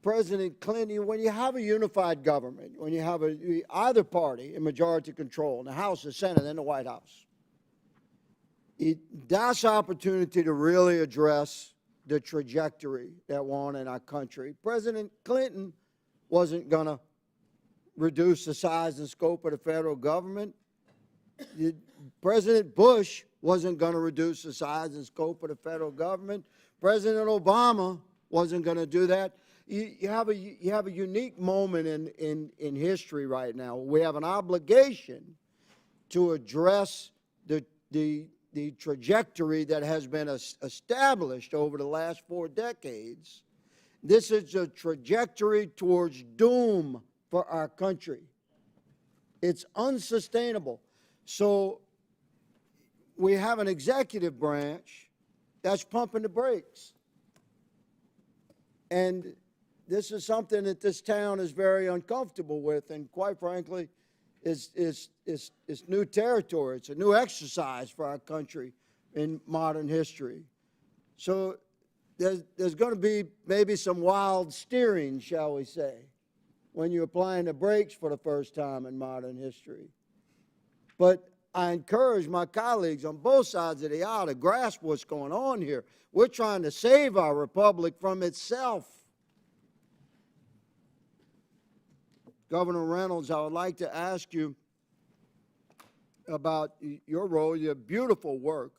President Clinton, when you have a unified government, when you have either party in majority control in the House, the Senate, and the White House, that's opportunity to really address the trajectory that we're on in our country. President Clinton wasn't going to reduce the size and scope of the federal government. President Bush wasn't going to reduce the size and scope of the federal government. President Obama wasn't going to do that. You have a unique moment in history right now. We have an obligation to address the trajectory that has been established over the last 4 decades. This is a trajectory towards doom for our country. It's unsustainable. So we have an executive branch that's pumping the brakes. And this is something that this town is very uncomfortable with, and quite frankly, it's new territory. It's a new exercise for our country in modern history. So there's going to be maybe some wild steering, shall we say, when you're applying the brakes for the first time in modern history. But I encourage my colleagues on both sides of the aisle to grasp what's going on here. We're trying to save our republic from itself. Governor Reynolds, I would like to ask you about your role, your beautiful work,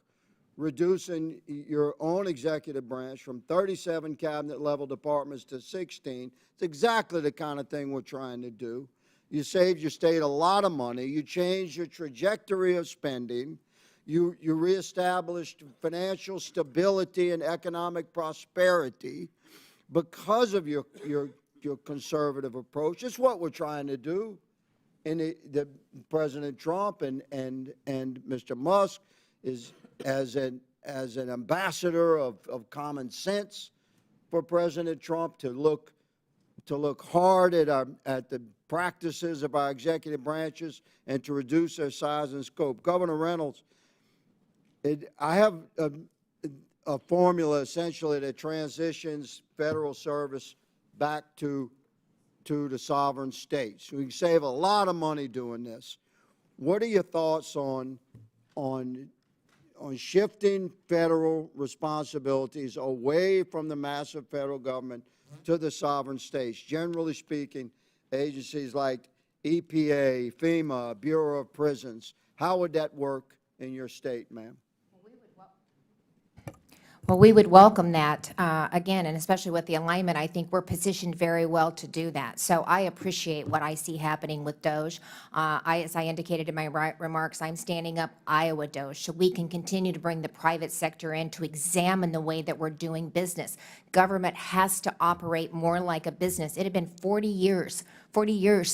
reducing your own executive branch from 37 cabinet-level departments to 16. It's exactly the kind of thing we're trying to do. You saved your state a lot of money. You changed your trajectory of spending. You reestablished financial stability and economic prosperity because of your conservative approach. It's what we're trying to do. And the President Trump and Mr. Musk is as an ambassador of common sense for President Trump to look hard at the practices of our executive branches and to reduce their size and scope. Governor Reynolds, I have a formula essentially that transitions federal service back to the sovereign states. We can save a lot of money doing this. What are your thoughts on shifting federal responsibilities away from the massive federal government to the sovereign states? Generally speaking, agencies like EPA, FEMA, Bureau of Prisons, how would that work in your state, ma'am? Well, we would welcome that, again, and especially with the alignment, I think we're positioned very well to do that. So I appreciate what I see happening with DOGE. As I indicated in my remarks, I'm standing up Iowa DOGE so we can continue to bring the private sector in to examine the way that we're doing business. Government has to operate more like a business. It had been 40 years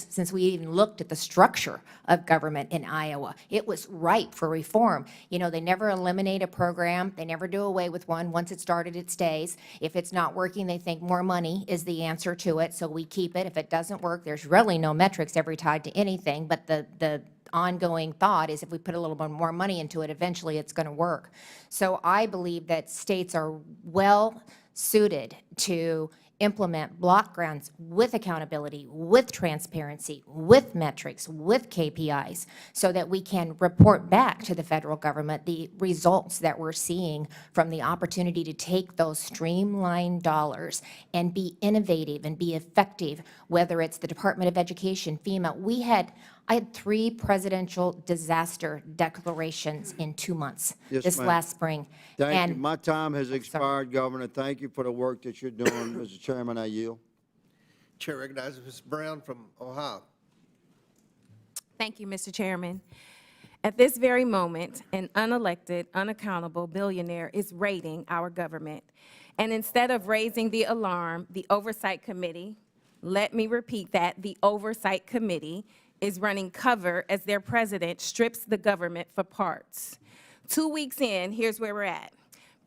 since we even looked at the structure of government in Iowa. It was ripe for reform. You know, they never eliminate a program. They never do away with one. Once it started, it stays. If it's not working, they think more money is the answer to it, so we keep it. If it doesn't work, there's really no metrics ever tied to anything, but the ongoing thought is if we put a little bit more money into it, eventually it's going to work. So I believe that states are well suited to implement block grants with accountability, with transparency, with metrics, with KPIs, so that we can report back to the federal government the results that we're seeing from the opportunity to take those streamlined dollars and be innovative and be effective, whether it's the Department of Education, FEMA. I had 3 presidential disaster declarations in 2 months this last spring. Thank you. My time has expired, Governor. Thank you for the work that you're doing. Mr. Chairman, I yield. Chair recognizes Ms. Brown from Ohio. Thank you, Mr. Chairman. At this very moment, an unelected, unaccountable billionaire is raiding our government. And instead of raising the alarm, the Oversight Committee, let me repeat that, the Oversight Committee is running cover as their president strips the government for parts. 2 weeks in, here's where we're at.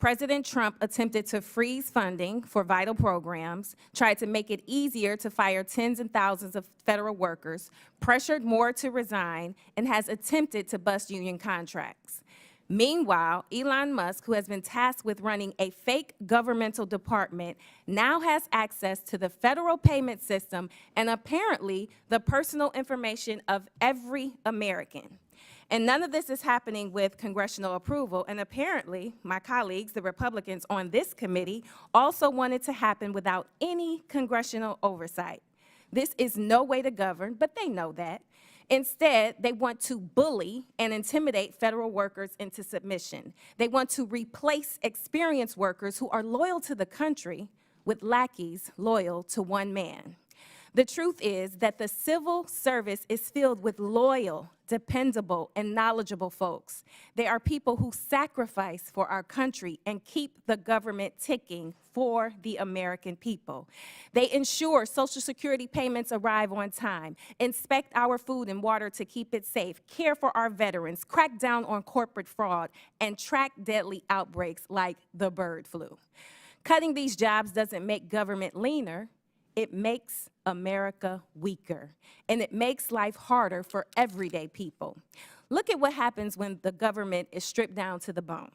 President Trump attempted to freeze funding for vital programs, tried to make it easier to fire tens and thousands of federal workers, pressured more to resign, and has attempted to bust union contracts. Meanwhile, Elon Musk, who has been tasked with running a fake governmental department, now has access to the federal payment system and apparently the personal information of every American. And none of this is happening with congressional approval, and apparently my colleagues, the Republicans on this committee, also want it to happen without any congressional oversight. This is no way to govern, but they know that. Instead, they want to bully and intimidate federal workers into submission. They want to replace experienced workers who are loyal to the country with lackeys loyal to one man. The truth is that the civil service is filled with loyal, dependable, and knowledgeable folks. They are people who sacrifice for our country and keep the government ticking for the American people. They ensure Social Security payments arrive on time, inspect our food and water to keep it safe, care for our veterans, crack down on corporate fraud, and track deadly outbreaks like the bird flu. Cutting these jobs doesn't make government leaner. It makes America weaker, and it makes life harder for everyday people. Look at what happens when the government is stripped down to the bone.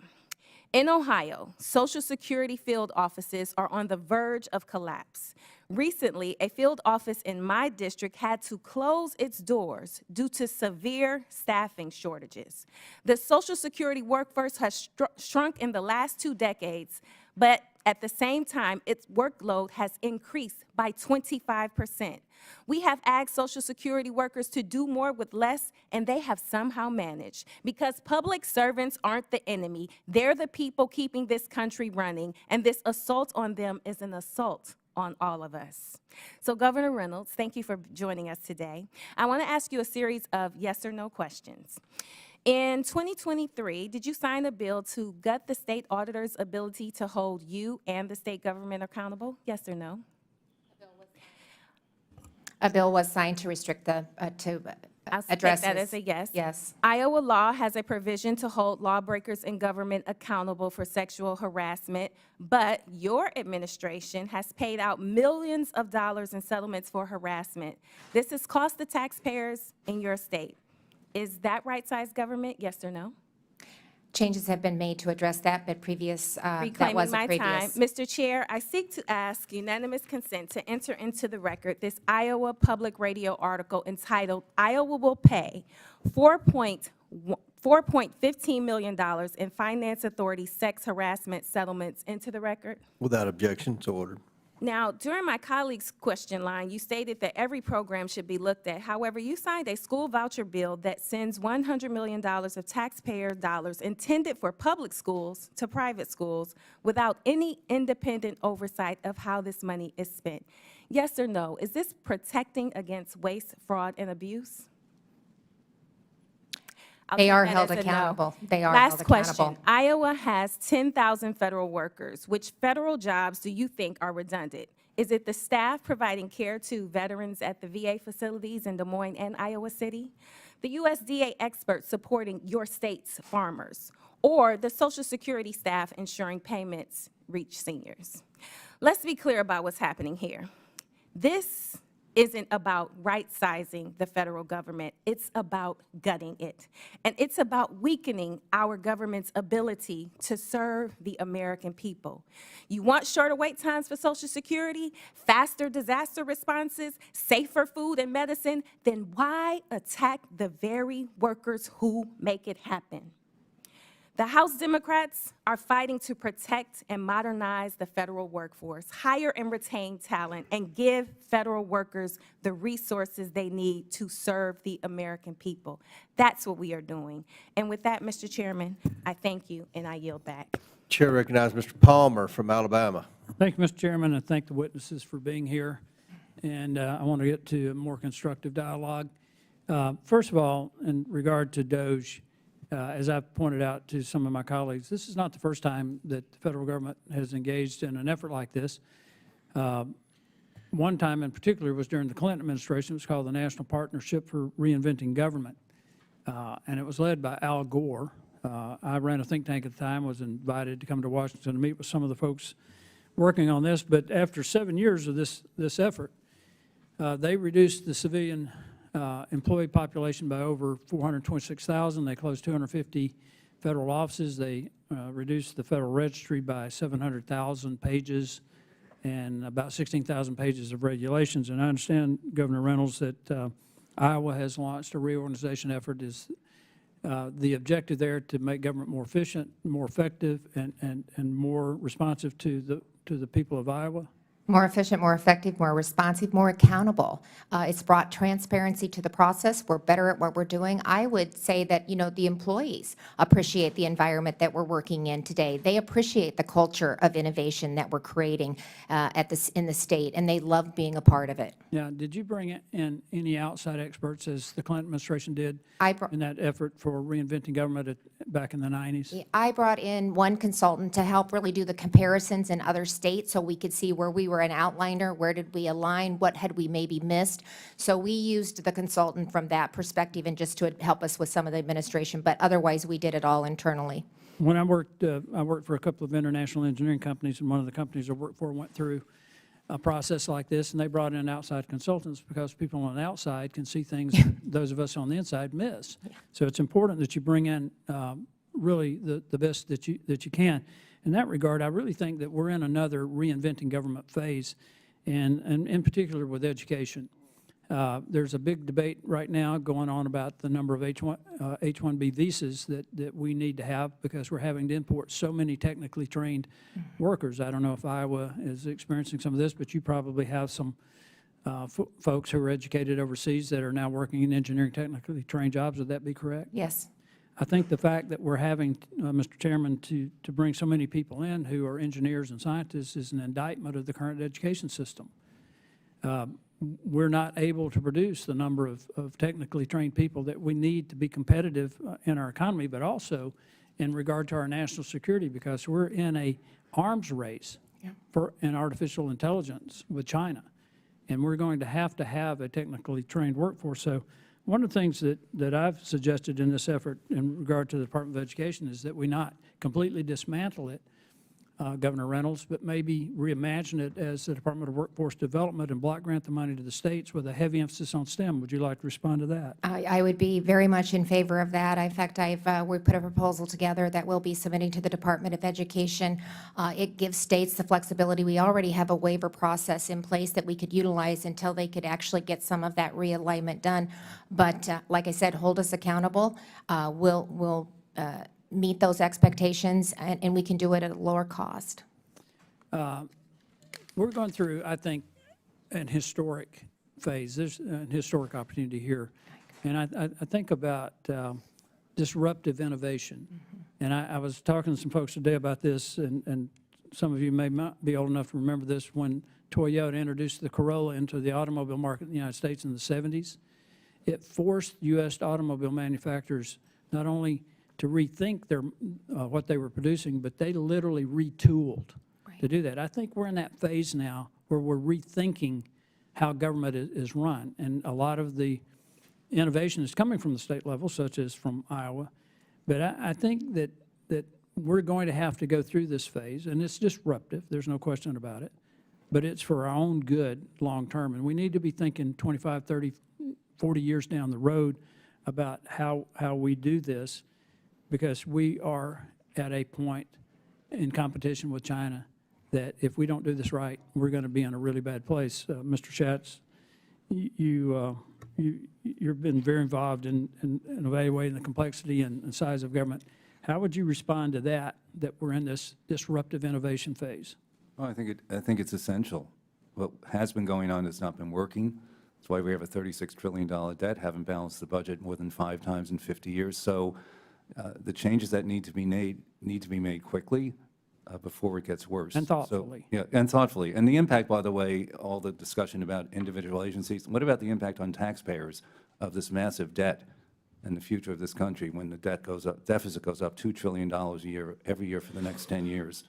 In Ohio, Social Security field offices are on the verge of collapse. Recently, a field office in my district had to close its doors due to severe staffing shortages. The Social Security workforce has shrunk in the last 2 decades, but at the same time, its workload has increased by 25%. We have asked Social Security workers to do more with less, and they have somehow managed. Because public servants aren't the enemy. They're the people keeping this country running, and this assault on them is an assault on all of us. So Governor Reynolds, thank you for joining us today. I want to ask you a series of yes or no questions. In 2023, did you sign a bill to gut the state auditor's ability to hold you and the state government accountable? Yes or no? A bill was signed to restrict the, I'll address take that as a yes. Yes. Iowa law has a provision to hold lawbreakers in government accountable for sexual harassment, but your administration has paid out millions of dollars in settlements for harassment. This has cost the taxpayers in your state. Is that right-sized government, yes or no? Changes have been made to address that, but that Reclaiming was a my time. previous. Mr. Chair, I seek to ask unanimous consent to enter into the record this Iowa Public Radio article entitled, "Iowa Will Pay $4.15 million in Finance Authority Sex Harassment Settlements," into the record. Without objection, so ordered. Now, during my colleague's question line, you stated that every program should be looked at. However, you signed a school voucher bill that sends $100 million of taxpayer dollars intended for public schools to private schools without any independent oversight of how this money is spent. Yes or no? Is this protecting against waste, fraud, and abuse? They are held accountable. They are held Last question. accountable. Iowa has 10,000 federal workers. Which federal jobs do you think are redundant? Is it the staff providing care to veterans at the VA facilities in Des Moines and Iowa City? The USDA experts supporting your state's farmers? Or the Social Security staff ensuring payments reach seniors? Let's be clear about what's happening here. This isn't about right-sizing the federal government. It's about gutting it. And it's about weakening our government's ability to serve the American people. You want shorter wait times for Social Security, faster disaster responses, safer food and medicine? Then why attack the very workers who make it happen? The House Democrats are fighting to protect and modernize the federal workforce, hire and retain talent, and give federal workers the resources they need to serve the American people. That's what we are doing. And with that, Mr. Chairman, I thank you and I yield back. Chair recognizes Mr. Palmer from Alabama. Thank you, Mr. Chairman, and thank the witnesses for being here. And I want to get to a more constructive dialogue. First of all, in regard to DOGE, as I've pointed out to some of my colleagues, this is not the first time that the federal government has engaged in an effort like this. One time in particular was during the Clinton administration. It was called the National Partnership for Reinventing Government, and it was led by Al Gore, I ran a think tank at the time, was invited to come to Washington to meet with some of the folks working on this. But after 7 years of this effort, they reduced the civilian employee population by over 426,000. They closed 250 federal offices. They reduced the Federal Registry by 700,000 pages and about 16,000 pages of regulations. And I understand, Governor Reynolds, that Iowa has launched a reorganization effort. Is the objective there to make government more efficient, more effective, and more responsive to the people of Iowa? More efficient, more effective, more responsive, more accountable. It's brought transparency to the process. We're better at what we're doing. I would say that, the employees appreciate the environment that we're working in today. They appreciate the culture of innovation that we're creating in the state, and they love being a part of it. Yeah. Did you bring in any outside experts, as the Clinton administration did, in that effort for reinventing government back in the 90s? I brought in one consultant to help really do the comparisons in other states so we could see where we were an outliner, where did we align, what had we maybe missed. So we used the consultant from that perspective and just to help us with some of the administration, but otherwise we did it all internally. When I worked for a couple of international engineering companies, and one of the companies I worked for went through a process like this, and they brought in outside consultants because people on the outside can see things that those of us on the inside miss. So it's important that you bring in really the best that you can. In that regard, I really think that we're in another reinventing government phase, and in particular with education. There's a big debate right now going on about the number of H-1B visas that we need to have, because we're having to import so many technically trained workers. I don't know if Iowa is experiencing some of this, but you probably have some folks who are educated overseas that are now working in engineering technically trained jobs. Would that be correct? Yes. I think the fact that we're having, Mr. Chairman, to bring so many people in who are engineers and scientists is an indictment of the current education system. We're not able to produce the number of technically trained people that we need to be competitive in our economy, but also in regard to our national security, because we're in a arms race in artificial intelligence with China, and we're going to have a technically trained workforce. So one of the things that I've suggested in this effort in regard to the Department of Education is that we not completely dismantle it, Governor Reynolds, but maybe reimagine it as the Department of Workforce Development and block grant the money to the states with a heavy emphasis on STEM. Would you like to respond to that? I would be very much in favor of that. In fact, we put a proposal together that we'll be submitting to the Department of Education. It gives states the flexibility. We already have a waiver process in place that we could utilize until they could actually get some of that realignment done. But like I said, hold us accountable. We'll meet those expectations, and we can do it at a lower cost. We're going through, I think, an historic phase. There's an historic opportunity here. And I think about disruptive innovation. And I was talking to some folks today about this, and some of you may not be old enough to remember this, when Toyota introduced the Corolla into the automobile market in the United States in the 70s. It forced U.S. automobile manufacturers not only to rethink what they were producing, but they literally retooled to do that. I think we're in that phase now where we're rethinking how government is run, and a lot of the innovation is coming from the state level, such as from Iowa. But I think that we're going to have to go through this phase, and it's disruptive, there's no question about it, but it's for our own good long term, and we need to be thinking 25, 30, 40 years down the road about how we do this, because we are at a point in competition with China that if we don't do this right, we're going to be in a really bad place. Mr. Schatz, you've been very involved in evaluating the complexity and size of government. How would you respond to that we're in this disruptive innovation phase? Well, I think it's essential. What has been going on has not been working. That's why we have a $36 trillion debt, haven't balanced the budget more than 5 times in 50 years. So the changes that need to be made quickly before it gets worse. And thoughtfully. So, yeah, and thoughtfully. And the impact, by the way, all the discussion about individual agencies, what about the impact on taxpayers of this massive debt and the future of this country when the debt goes up, deficit goes up $2 trillion a year, every year for the next 10 years,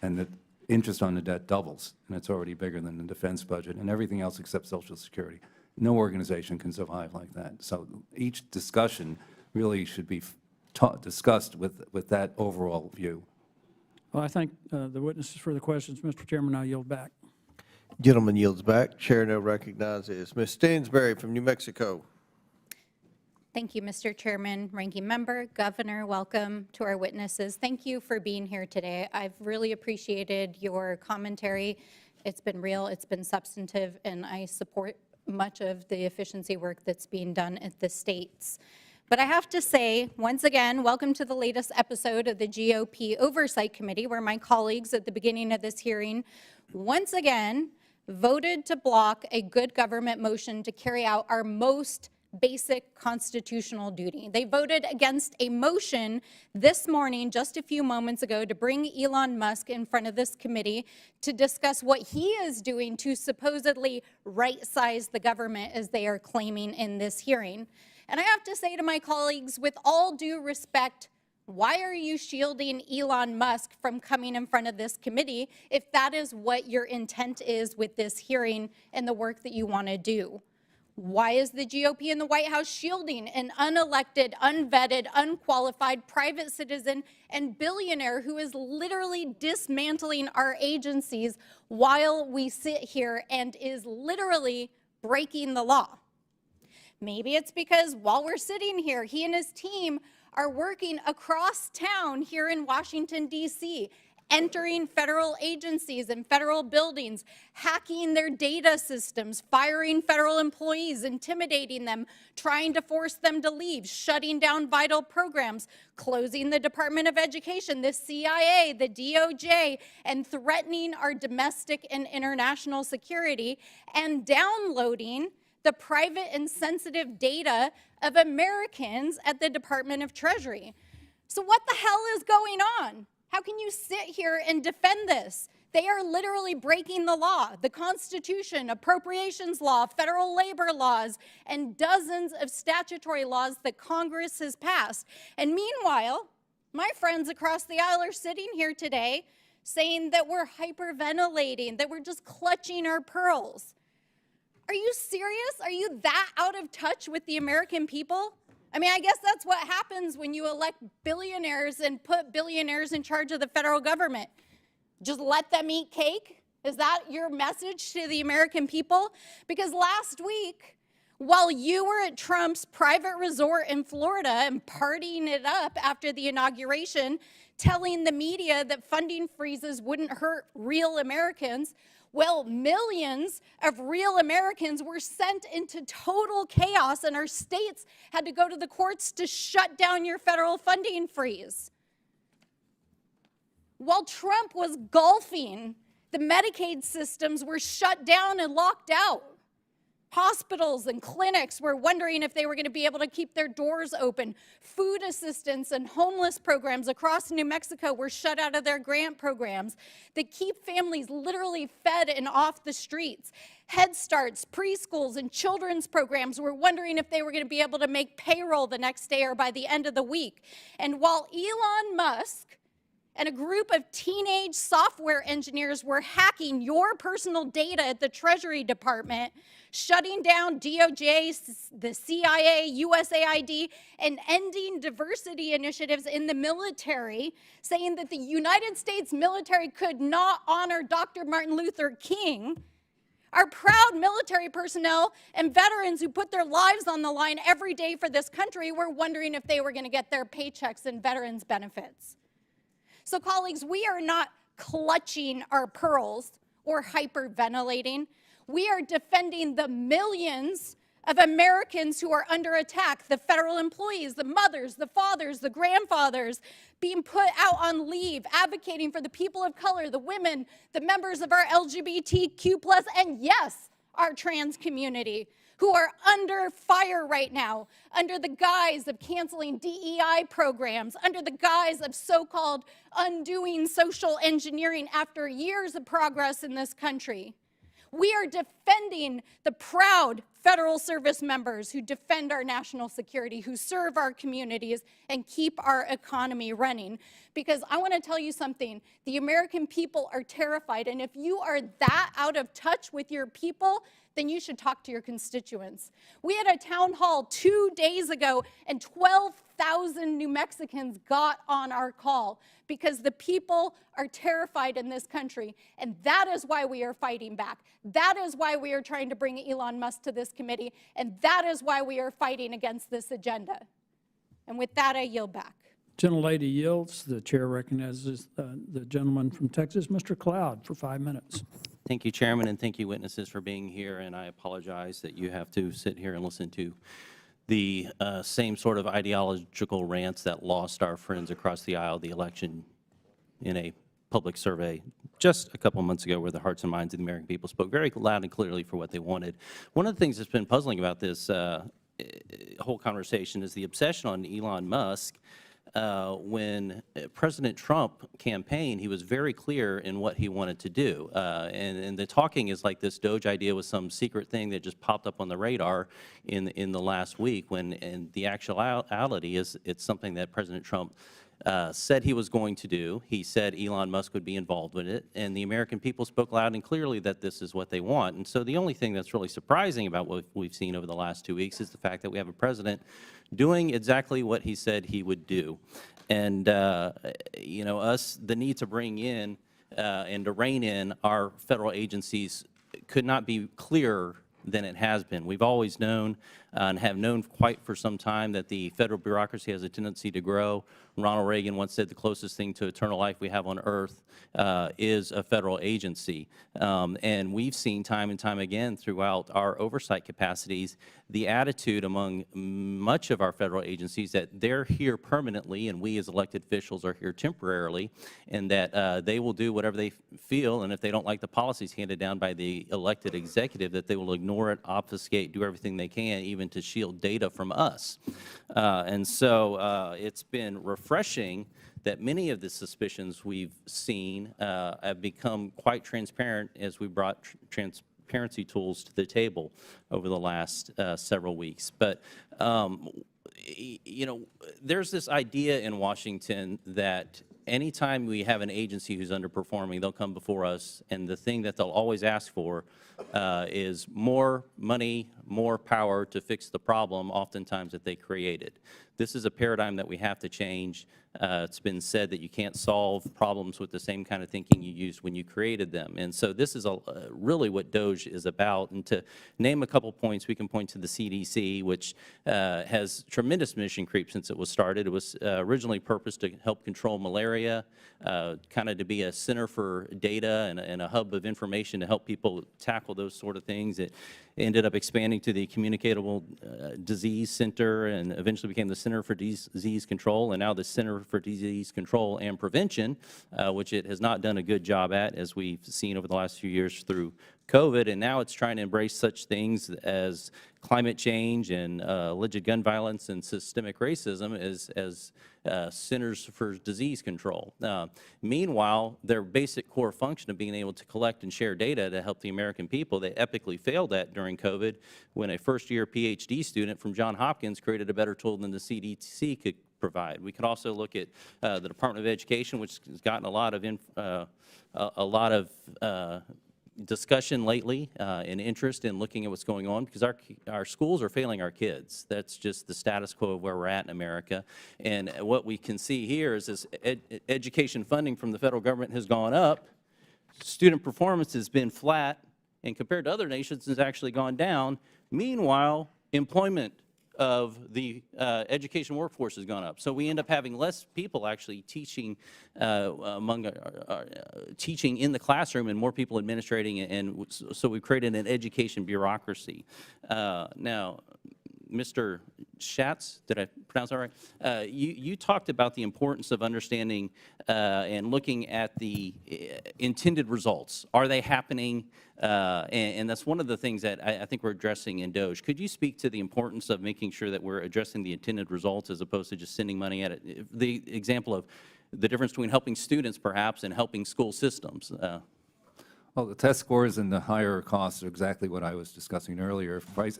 and the interest on the debt doubles, and it's already bigger than the defense budget and everything else except Social Security. No organization can survive like that. So each discussion really should be discussed with that overall view. Well, I thank the witnesses for the questions. Mr. Chairman, I yield back. Gentleman yields back. Chair now recognizes Ms. Stansberry from New Mexico. Thank you, Mr. Chairman, Ranking Member, Governor, welcome to our witnesses. Thank you for being here today. I've really appreciated your commentary. It's been real, it's been substantive, and I support much of the efficiency work that's being done at the states. But I have to say, once again, welcome to the latest episode of the GOP Oversight Committee, where my colleagues at the beginning of this hearing once again voted to block a good government motion to carry out our most basic constitutional duty. They voted against a motion this morning, just a few moments ago, to bring Elon Musk in front of this committee to discuss what he is doing to supposedly right-size the government, as they are claiming in this hearing. And I have to say to my colleagues, with all due respect, why are you shielding Elon Musk from coming in front of this committee if that is what your intent is with this hearing and the work that you want to do? Why is the GOP in the White House shielding an unelected, unvetted, unqualified private citizen and billionaire who is literally dismantling our agencies while we sit here and is literally breaking the law? Maybe it's because while we're sitting here, he and his team are working across town here in Washington, D.C., entering federal agencies and federal buildings, hacking their data systems, firing federal employees, intimidating them, trying to force them to leave, shutting down vital programs, closing the Department of Education, the CIA, the DOJ, and threatening our domestic and international security, and downloading the private and sensitive data of Americans at the Department of Treasury. So what the hell is going on? How can you sit here and defend this? They are literally breaking the law, the Constitution, appropriations law, federal labor laws, and dozens of statutory laws that Congress has passed. And meanwhile, my friends across the aisle are sitting here today saying that we're hyperventilating, that we're just clutching our pearls. Are you serious? Are you that out of touch with the American people? I mean, I guess that's what happens when you elect billionaires and put billionaires in charge of the federal government. Just let them eat cake? Is that your message to the American people? Because last week, while you were at Trump's private resort in Florida and partying it up after the inauguration, telling the media that funding freezes wouldn't hurt real Americans, well, millions of real Americans were sent into total chaos, and our states had to go to the courts to shut down your federal funding freeze. While Trump was golfing, the Medicaid systems were shut down and locked out. Hospitals and clinics were wondering if they were going to be able to keep their doors open. Food assistance and homeless programs across New Mexico were shut out of their grant programs that keep families literally fed and off the streets. Head Starts, preschools, and children's programs were wondering if they were going to be able to make payroll the next day or by the end of the week. And while Elon Musk and a group of teenage software engineers were hacking your personal data at the Treasury Department, shutting down DOJ, the CIA, USAID, and ending diversity initiatives in the military, saying that the United States military could not honor Dr. Martin Luther King. Our proud military personnel and veterans who put their lives on the line every day for this country were wondering if they were going to get their paychecks and veterans benefits. So, colleagues, we are not clutching our pearls or hyperventilating. We are defending the millions of Americans who are under attack, the federal employees, the mothers, the fathers, the grandfathers, being put out on leave, advocating for the people of color, the women, the members of our LGBTQ+, and yes, our trans community, who are under fire right now, under the guise of canceling DEI programs, under the guise of so-called undoing social engineering after years of progress in this country. We are defending the proud federal service members who defend our national security, who serve our communities, and keep our economy running. Because I want to tell you something, the American people are terrified, and if you are that out of touch with your people, then you should talk to your constituents. We had a town hall 2 days ago, and 1,000 New Mexicans got on our call because the people are terrified in this country, and that is why we are fighting back. That is why we are trying to bring Elon Musk to this committee, and that is why we are fighting against this agenda. And with that, I yield back. Gentlelady yields. The chair recognizes the gentleman from Texas, Mr. Cloud, for 5 minutes. Thank you, Chairman, and thank you, witnesses, for being here. And I apologize that you have to sit here and listen to the same sort of ideological rants that lost our friends across the aisle the election in a public survey just a couple months ago, where the hearts and minds of the American people spoke very loud and clearly for what they wanted. One of the things that's been puzzling about this whole conversation is the obsession on Elon Musk. When President Trump campaigned, he was very clear in what he wanted to do. And the talking is like this Doge idea was some secret thing that just popped up on the radar in the last week, when in the actuality is it's something that President Trump said he was going to do. He said Elon Musk would be involved with it, and the American people spoke loud and clearly that this is what they want. And so the only thing that's really surprising about what we've seen over the last 2 weeks is the fact that we have a president doing exactly what he said he would do. And, you know, the need to bring in and to rein in our federal agencies could not be clearer than it has been. We've always known and have known quite for some time that the federal bureaucracy has a tendency to grow. Ronald Reagan once said the closest thing to eternal life we have on earth is a federal agency. And we've seen time and time again throughout our oversight capacities the attitude among much of our federal agencies that they're here permanently and we as elected officials are here temporarily, and that they will do whatever they feel, and if they don't like the policies handed down by the elected executive, that they will ignore it, obfuscate, do everything they can, even to shield data from us. And so it's been refreshing that many of the suspicions we've seen have become quite transparent as we brought transparency tools to the table over the last several weeks. But, you know, there's this idea in Washington that anytime we have an agency who's underperforming, they'll come before us, and the thing that they'll always ask for is more money, more power to fix the problem, oftentimes that they created. This is a paradigm that we have to change. It's been said that you can't solve problems with the same kind of thinking you used when you created them. And so this is really what DOGE is about. And to name a couple points, we can point to the CDC, which has tremendous mission creep since it was started. It was originally purposed to help control malaria, kind of to be a center for data and a hub of information to help people tackle those sort of things. It ended up expanding to the Communicable Disease Center and eventually became the Center for Disease Control, and now the Center for Disease Control and Prevention, which it has not done a good job at, as we've seen over the last few years through COVID. And now it's trying to embrace such things as climate change and alleged gun violence and systemic racism as Centers for Disease Control. Meanwhile, their basic core function of being able to collect and share data to help the American people, they epically failed at during COVID, when a first-year PhD student from Johns Hopkins created a better tool than the CDC could provide. We could also look at the Department of Education, which has gotten a lot of discussion lately and interest in looking at what's going on, because our schools are failing our kids. That's just the status quo of where we're at in America. And what we can see here is this education funding from the federal government has gone up, student performance has been flat, and compared to other nations has actually gone down. Meanwhile, employment of the education workforce has gone up. So we end up having less people actually teaching teaching in the classroom and more people administrating, and so we've created an education bureaucracy. Now, Mr. Schatz, did I pronounce that right? You talked about the importance of understanding and looking at the intended results. Are they happening? And that's one of the things that I think we're addressing in DOGE. Could you speak to the importance of making sure that we're addressing the intended results as opposed to just sending money at it? The example of the difference between helping students, perhaps, and helping school systems. Well, the test scores and the higher costs are exactly what I was discussing earlier. If you're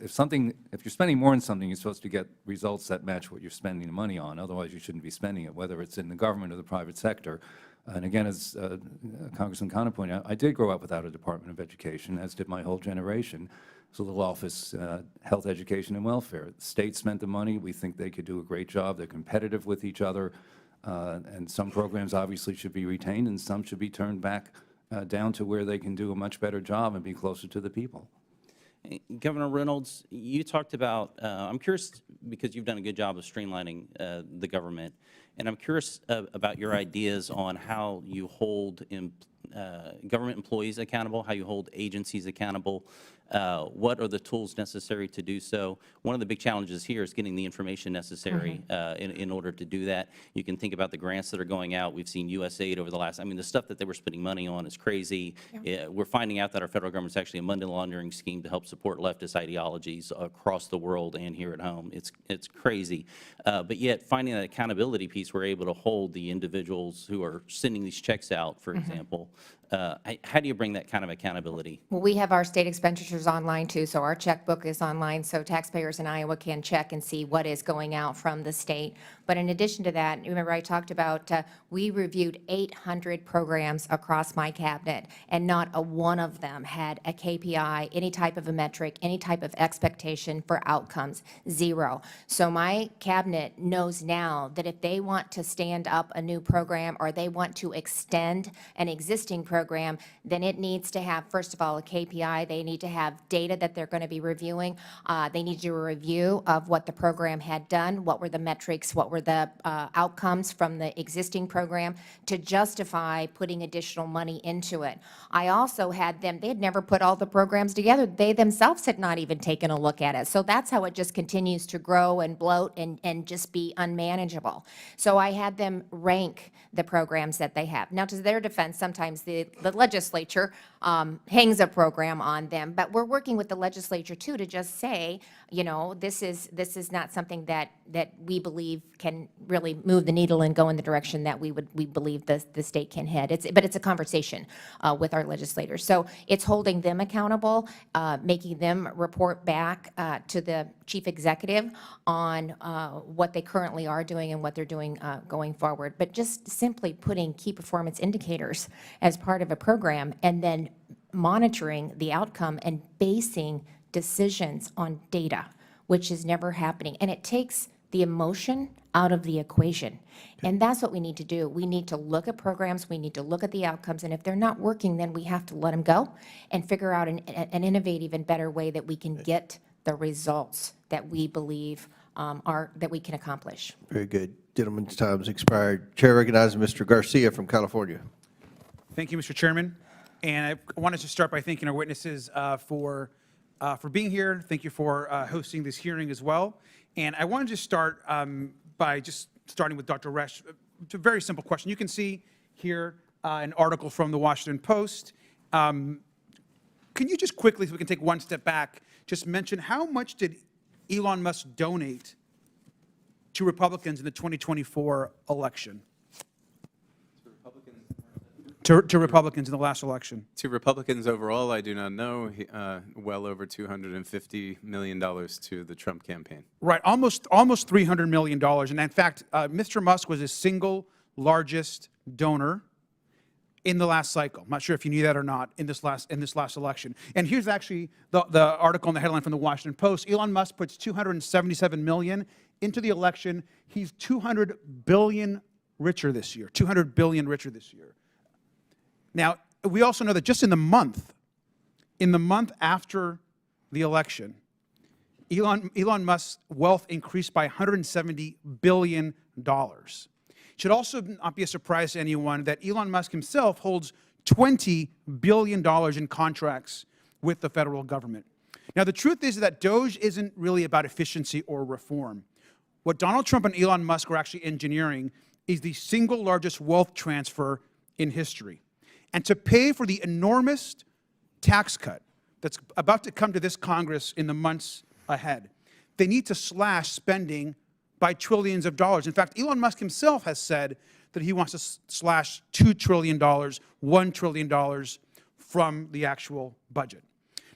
spending more on something, you're supposed to get results that match what you're spending the money on. Otherwise, you shouldn't be spending it, whether it's in the government or the private sector. And again, as Congressman Connor pointed out, I did grow up without a Department of Education, as did my whole generation. There's a little office, health, education, and welfare. The state spent the money. We think they could do a great job. They're competitive with each other. And some programs obviously should be retained, and some should be turned back down to where they can do a much better job and be closer to the people. Governor Reynolds, you talked about, I'm curious, because you've done a good job of streamlining the government, and I'm curious about your ideas on how you hold government employees accountable, how you hold agencies accountable. What are the tools necessary to do so? One of the big challenges here is getting the information necessary in order to do that. You can think about the grants that are going out. We've seen USAID over the last, I mean, the stuff that they were spending money on is crazy. We're finding out that our federal government is actually a money laundering scheme to help support leftist ideologies across the world and here at home. It's crazy. But yet, finding that accountability piece, we're able to hold the individuals who are sending these checks out, for example. How do you bring that kind of accountability? Well, we have our state expenditures online too, so our checkbook is online, so taxpayers in Iowa can check and see what is going out from the state. But in addition to that, remember I talked about we reviewed 800 programs across my cabinet, and not a one of them had a KPI, any type of a metric, any type of expectation for outcomes, zero. So my cabinet knows now that if they want to stand up a new program or they want to extend an existing program, then it needs to have, first of all, a KPI. They need to have data that they're going to be reviewing. They need to do a review of what the program had done, what were the metrics, what were the outcomes from the existing program to justify putting additional money into it. I also had them, they had never put all the programs together. They themselves had not even taken a look at it. So that's how it just continues to grow and bloat and just be unmanageable. So I had them rank the programs that they have. Now, to their defense, sometimes the legislature hangs a program on them, but we're working with the legislature too to just say, you know, this is not something that we believe can really move the needle and go in the direction that we believe the state can head. But it's a conversation with our legislators. So it's holding them accountable, making them report back to the chief executive on what they currently are doing and what they're doing going forward. But just simply putting key performance indicators as part of a program and then monitoring the outcome and basing decisions on data, which is never happening. And it takes the emotion out of the equation. And that's what we need to do. We need to look at programs, we need to look at the outcomes, and if they're not working, then we have to let them go and figure out an innovative and better way that we can get the results that we believe that we can accomplish. Very good. Gentleman's time's expired. Chair recognizes Mr. Garcia from California. Thank you, Mr. Chairman. And I wanted to start by thanking our witnesses for being here. Thank you for hosting this hearing as well. And I wanted to start by just starting with Dr. Resch. It's a very simple question. You can see here an article from the Washington Post. Can you just quickly, so we can take one step back, just mention how much did Elon Musk donate to Republicans in the 2024 election? To Republicans in the last election. To Republicans overall, I do not know. Well over $250 million to the Trump campaign. Right, almost $300 million. And in fact, Mr. Musk was his single largest donor in the last cycle. I'm not sure if you knew that or not in this last election. And here's actually the article in the headline from the Washington Post. Elon Musk puts $277 million into the election. He's $200 billion richer this year. $200 billion richer this year. Now, we also know that just in the month after the election, Elon Musk's wealth increased by $170 billion. It should also not be a surprise to anyone that Elon Musk himself holds $20 billion in contracts with the federal government. Now, the truth is that DOGE isn't really about efficiency or reform. What Donald Trump and Elon Musk are actually engineering is the single largest wealth transfer in history. And to pay for the enormous tax cut that's about to come to this Congress in the months ahead, they need to slash spending by trillions of dollars. In fact, Elon Musk himself has said that he wants to slash $2 trillion, $1 trillion from the actual budget.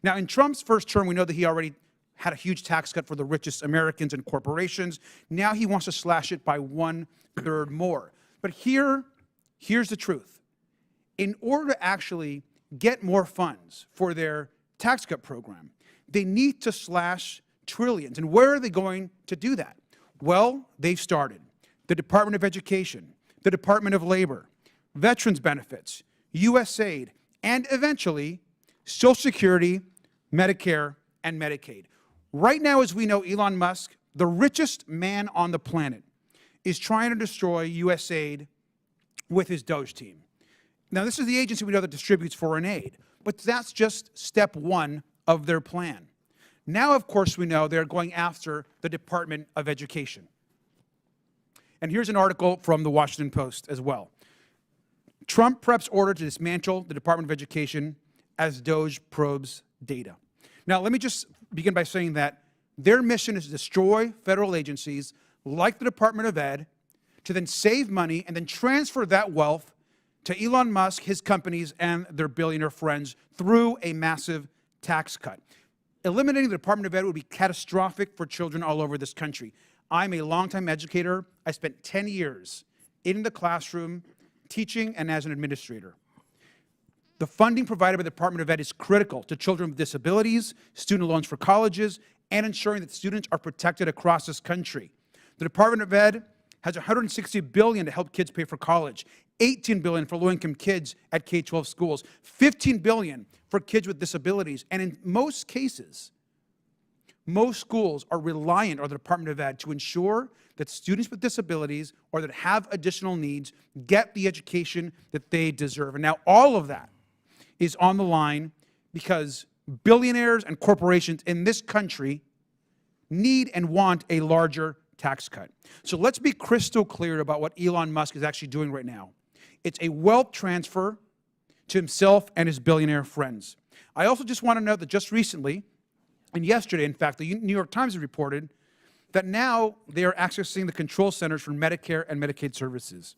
Now, in Trump's first term, we know that he already had a huge tax cut for the richest Americans and corporations. Now he wants to slash it by 1/3 more. But here's the truth. In order to actually get more funds for their tax cut program, They need to slash trillions. And where are they going to do that? Well, they've started. The Department of Education, the Department of Labor, Veterans Benefits, USAID, and eventually Social Security, Medicare, and Medicaid. Right now, as we know, Elon Musk, the richest man on the planet, is trying to destroy USAID with his Doge team. Now, this is the agency we know that distributes foreign aid, but that's just step one of their plan. Now, of course, we know they're going after the Department of Education. And here's an article from the Washington Post as well. Trump preps order to dismantle the Department of Education as Doge probes data. Now, let me just begin by saying that their mission is to destroy federal agencies like the Department of Ed, to then save money and then transfer that wealth to Elon Musk, his companies, and their billionaire friends through a massive tax cut. Eliminating the Department of Ed would be catastrophic for children all over this country. I'm a longtime educator. I spent 10 years in the classroom teaching and as an administrator. The funding provided by the Department of Ed is critical to children with disabilities, student loans for colleges, and ensuring that students are protected across this country. The Department of Ed has $160 billion to help kids pay for college, $18 billion for low-income kids at K-12 schools, $15 billion for kids with disabilities, and in most cases, most schools are reliant on the Department of Ed to ensure that students with disabilities or that have additional needs get the education that they deserve. And now all of that is on the line because billionaires and corporations in this country need and want a larger tax cut. So let's be crystal clear about what Elon Musk is actually doing right now. It's a wealth transfer to himself and his billionaire friends. I also just want to note that just recently, and yesterday, in fact, the New York Times reported that now they are accessing the control centers for Medicare and Medicaid services.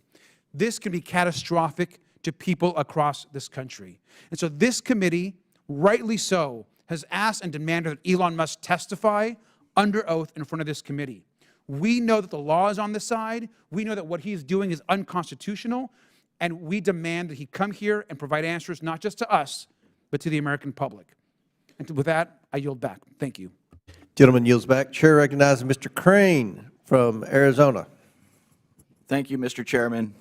This can be catastrophic to people across this country. And so this committee, rightly so, has asked and demanded that Elon Musk testify under oath in front of this committee. We know that the law is on the side. We know that what he's doing is unconstitutional. And we demand that he come here and provide answers not just to us, but to the American public. And with that, I yield back. Thank you. Gentleman yields back. Chair recognizes Mr. Crane from Arizona. Thank you, Mr. Chairman.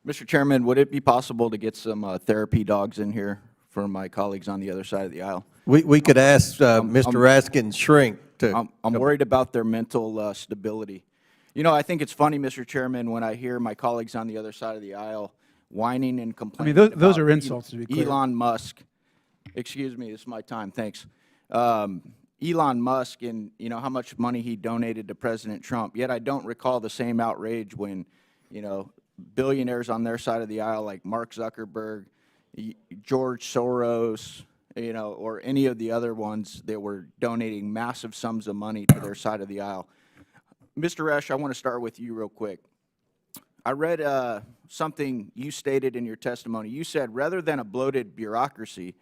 Mr. Chairman, would it be possible to get some therapy dogs in here for my colleagues on the other side of the aisle? We could ask Mr. Raskin's shrink to... I'm worried about their mental stability. You know, I think it's funny, Mr. Chairman, when I hear my colleagues on the other side of the aisle whining and complaining. I mean, those are insults, to be clear. Elon Musk. Excuse me, this is my time, thanks. Elon Musk and, you know, how much money he donated to President Trump, yet I don't recall the same outrage when, you know, billionaires on their side of the aisle like Mark Zuckerberg, George Soros, you know, or any of the other ones that were donating massive sums of money to their side of the aisle. Mr. Resch, I want to start with you real quick. I read something you stated in your testimony. You said, rather than a bloated bureaucracy,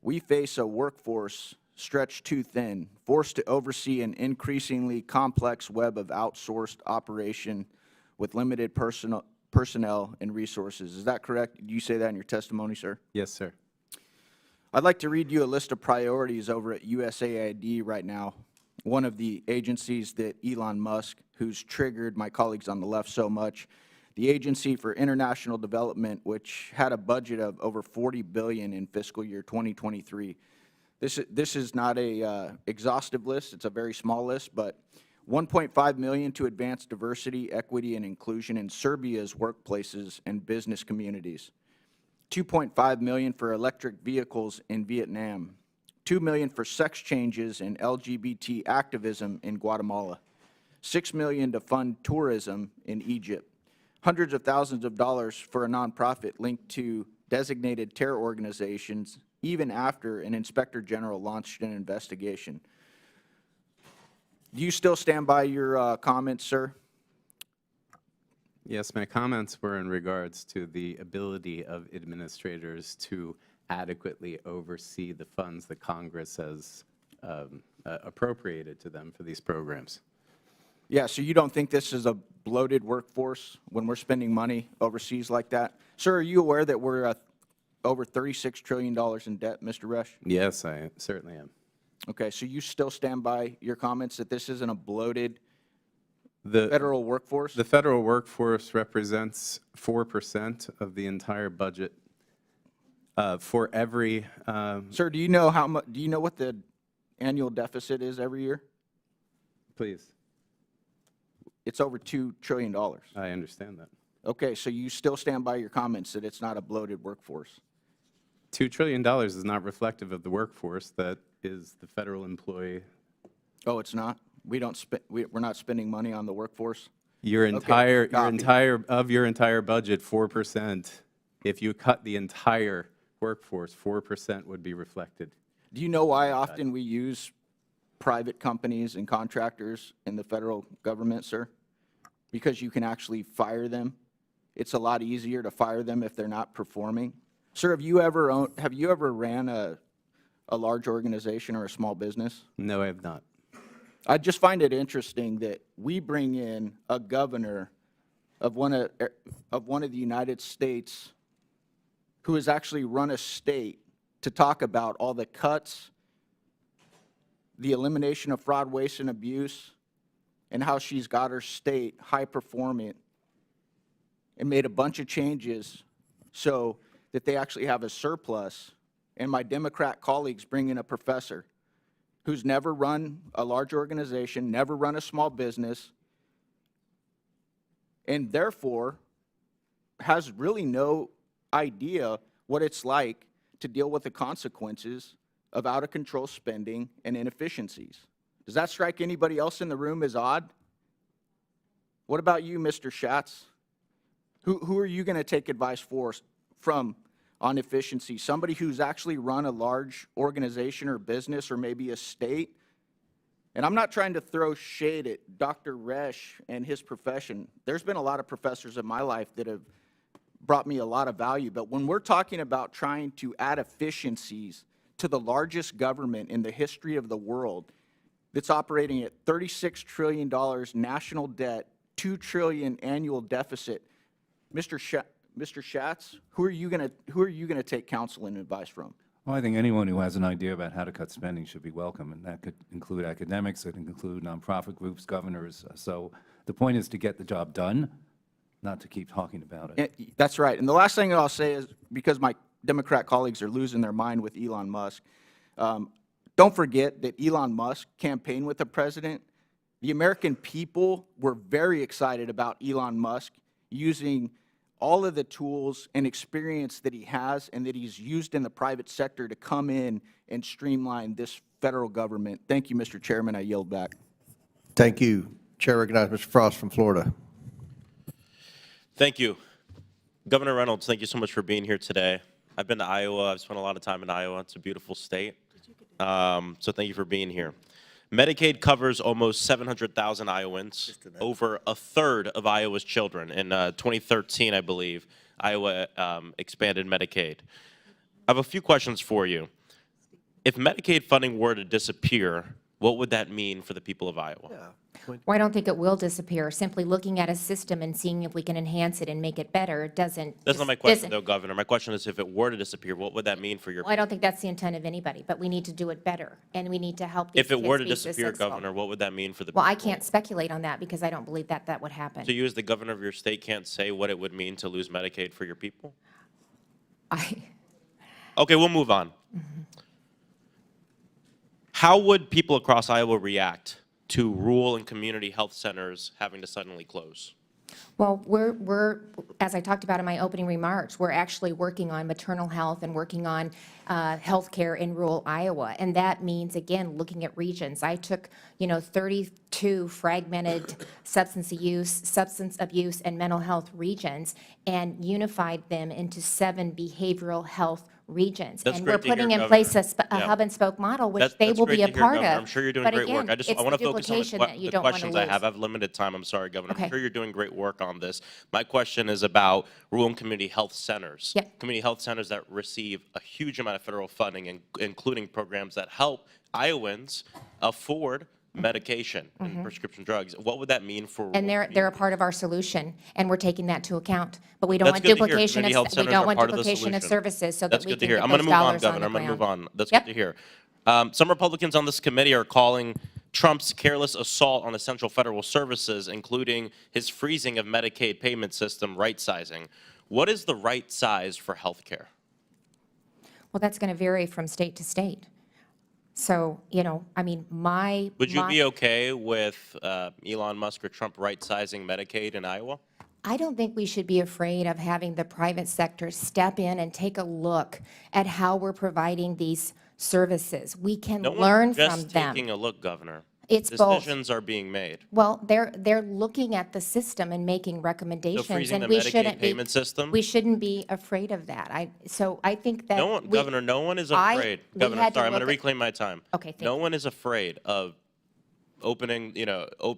we face a workforce stretched too thin, forced to oversee an increasingly complex web of outsourced operation with limited personnel and resources. Is that correct? Did you say that in your testimony, sir? Yes, sir. I'd like to read you a list of priorities over at USAID right now, one of the agencies that Elon Musk, who's triggered my colleagues on the left so much, the Agency for International Development, which had a budget of over $40 billion in fiscal year 2023. This is not a exhaustive list. It's a very small list, but $1.5 million to advance diversity, equity, and inclusion in Serbia's workplaces and business communities. $2.5 million for electric vehicles in Vietnam. $2 million for sex changes and LGBT activism in Guatemala. $6 million to fund tourism in Egypt. Hundreds of thousands of dollars for a nonprofit linked to designated terror organizations, even after an inspector general launched an investigation. Do you still stand by your comments, sir? Yes, my comments were in regards to the ability of administrators to adequately oversee the funds that Congress has appropriated to them for these programs. Yeah, so you don't think this is a bloated workforce when we're spending money overseas like that? Sir, are you aware that we're over $36 trillion in debt, Mr. Resch? Yes, I certainly am. Okay, so you still stand by your comments that this isn't a bloated federal workforce? The federal workforce represents 4% of the entire budget. For every, Sir, do you know how much? Do you know what the annual deficit is every year? please, It's over $2 trillion. I understand that. Okay, so you still stand by your comments that it's not a bloated workforce? $2 trillion is not reflective of the workforce that is the federal employee. Oh, it's not? We don't spend, we're not spending money on the workforce? Your Okay, entire, copy. of your entire budget, 4%, if you cut the entire workforce, 4% would be reflected. Do you know why often we use private companies and contractors in the federal government, sir? Because you can actually fire them. It's a lot easier to fire them if they're not performing. Sir, have you ever ran a large organization or a small business? No, I have not. I just find it interesting that we bring in a governor of one of the United States who has actually run a state to talk about all the cuts, the elimination of fraud, waste, and abuse, and how she's got her state high-performing and made a bunch of changes so that they actually have a surplus. And my Democrat colleagues bring in a professor who's never run a large organization, never run a small business, and therefore has really no idea what it's like to deal with the consequences of out-of-control spending and inefficiencies. Does that strike anybody else in the room as odd? What about you, Mr. Schatz? Who are you going to take advice from on efficiency? Somebody who's actually run a large organization or business or maybe a state? And I'm not trying to throw shade at Dr. Resch and his profession. There's been a lot of professors in my life that have brought me a lot of value. But when we're talking about trying to add efficiencies to the largest government in the history of the world that's operating at $36 trillion national debt, $2 trillion annual deficit, Mr. Schatz, who are you going to take counsel and advice from? Well, I think anyone who has an idea about how to cut spending should be welcome, and that could include academics, it could include nonprofit groups, governors. So the point is to get the job done, not to keep talking about it. That's right. And the last thing I'll say is, because my Democrat colleagues are losing their mind with Elon Musk, don't forget that Elon Musk campaigned with the president. The American people were very excited about Elon Musk using all of the tools and experience that he has and that he's used in the private sector to come in and streamline this federal government. Thank you, Mr. Chairman. I yield back. Thank you. Chair recognizes Mr. Frost from Florida. Thank you. Governor Reynolds, thank you so much for being here today. I've been to Iowa. I've spent a lot of time in Iowa. It's a beautiful state. So thank you for being here. Medicaid covers almost 700,000 Iowans, over a third of Iowa's children. In 2013, I believe, Iowa expanded Medicaid. I have a few questions for you. If Medicaid funding were to disappear, what would that mean for the people of Iowa? Well, I don't think it will disappear. Simply looking at a system and seeing if we can enhance it and make it better doesn't. That's not my question, though, Governor. My question is, if it were to disappear, what would that mean for your Well, I don't think that's the intent of anybody, but we need to do it better, and we need to help these If it kids were to be disappear, successful. Governor, what would that mean for the Well, people? I can't speculate on that because I don't believe that that would happen. So you, as the governor of your state, can't say what it would mean to lose Medicaid for your people? Okay, we'll move on. How would people across Iowa react to rural and community health centers having to suddenly close? Well, we're, as I talked about in my opening remarks, we're actually working on maternal health and working on health care in rural Iowa. And that means, again, looking at regions. I took, 32 fragmented substance abuse, and mental health regions and unified them into 7 behavioral health regions. That's and great we're to hear, putting in Governor. place a Yeah. hub and spoke model, which That's they will great be a to hear, part Governor. of. I'm sure you're doing But great again, work. I it's want to the focus on duplication that you the don't want to questions lose. I have. I have limited time. I'm sorry, Governor. Okay. I'm sure you're doing great work on this. My question is about rural and community health centers. Yep. Community health centers that receive a huge amount of federal funding, including programs that help Iowans afford medication and prescription drugs. What would that mean for And they're a part of our solution, and we're taking that to account. But we don't That's want good to hear. duplication Community health of, we centers don't are want part of the duplication of solution. services so That's that we good to can hear. get I'm going those to move on, dollars on Governor. the I'm going to ground. move on. That's Yep. good to hear. Some Republicans on this committee are calling Trump's careless assault on essential federal services, including his freezing of Medicaid payment system, right-sizing. What is the right size for health care? Well, that's going to vary from state to state. So, you know, I mean, Would you be okay with Elon Musk or Trump right-sizing Medicaid in Iowa? I don't think we should be afraid of having the private sector step in and take a look at how we're providing these services. We can learn from just them. taking a look, Governor. It's both. Decisions are being made. Well, they're looking at the system and making recommendations, freezing and the we Medicaid shouldn't payment system? We shouldn't be afraid of that. So I think that Governor, no one is afraid. Governor, sorry, I'm going to reclaim my time. Okay, thank No one is afraid of opening,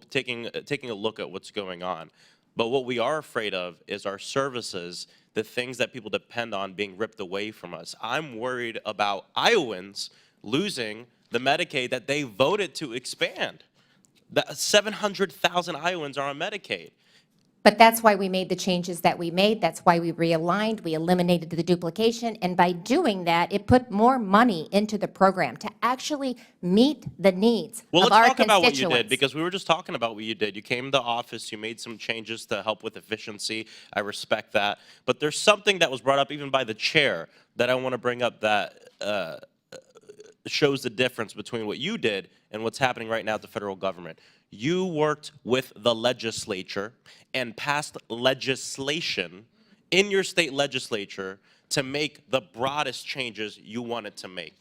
taking a look at what's going on. But what we are afraid of is our services, the things that people depend on, being ripped away from us. I'm worried about Iowans losing the Medicaid that they voted to expand. 700,000 Iowans are on Medicaid. But that's why we made the changes that we made. That's why we realigned, we eliminated the duplication, and by doing that, it put more money into the program to actually meet the needs Well, of let's our talk about what you constituents. did, because we were just talking about what you did. You came to office, you made some changes to help with efficiency. I respect that. But there's something that was brought up even by the chair that I want to bring up that shows the difference between what you did and what's happening right now at the federal government. You worked with the legislature and passed legislation in your state legislature to make the broadest changes you wanted to make.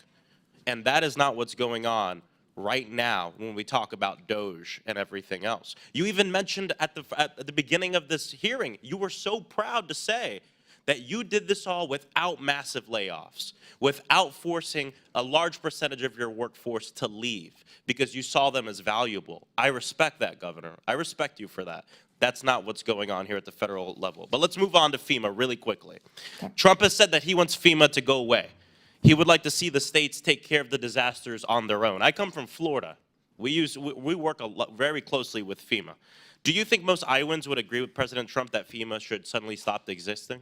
And that is not what's going on right now when we talk about DOGE and everything else. You even mentioned at the beginning of this hearing, you were so proud to say that you did this all without massive layoffs, without forcing a large percentage of your workforce to leave because you saw them as valuable. I respect that, Governor. I respect you for that. That's not what's going on here at the federal level. But let's move on to FEMA really quickly. Trump has said that he wants FEMA to go away. He would like to see the states take care of the disasters on their own. I come from Florida. We work very closely with FEMA. Do you think most Iowans would agree with President Trump that FEMA should suddenly stop existing?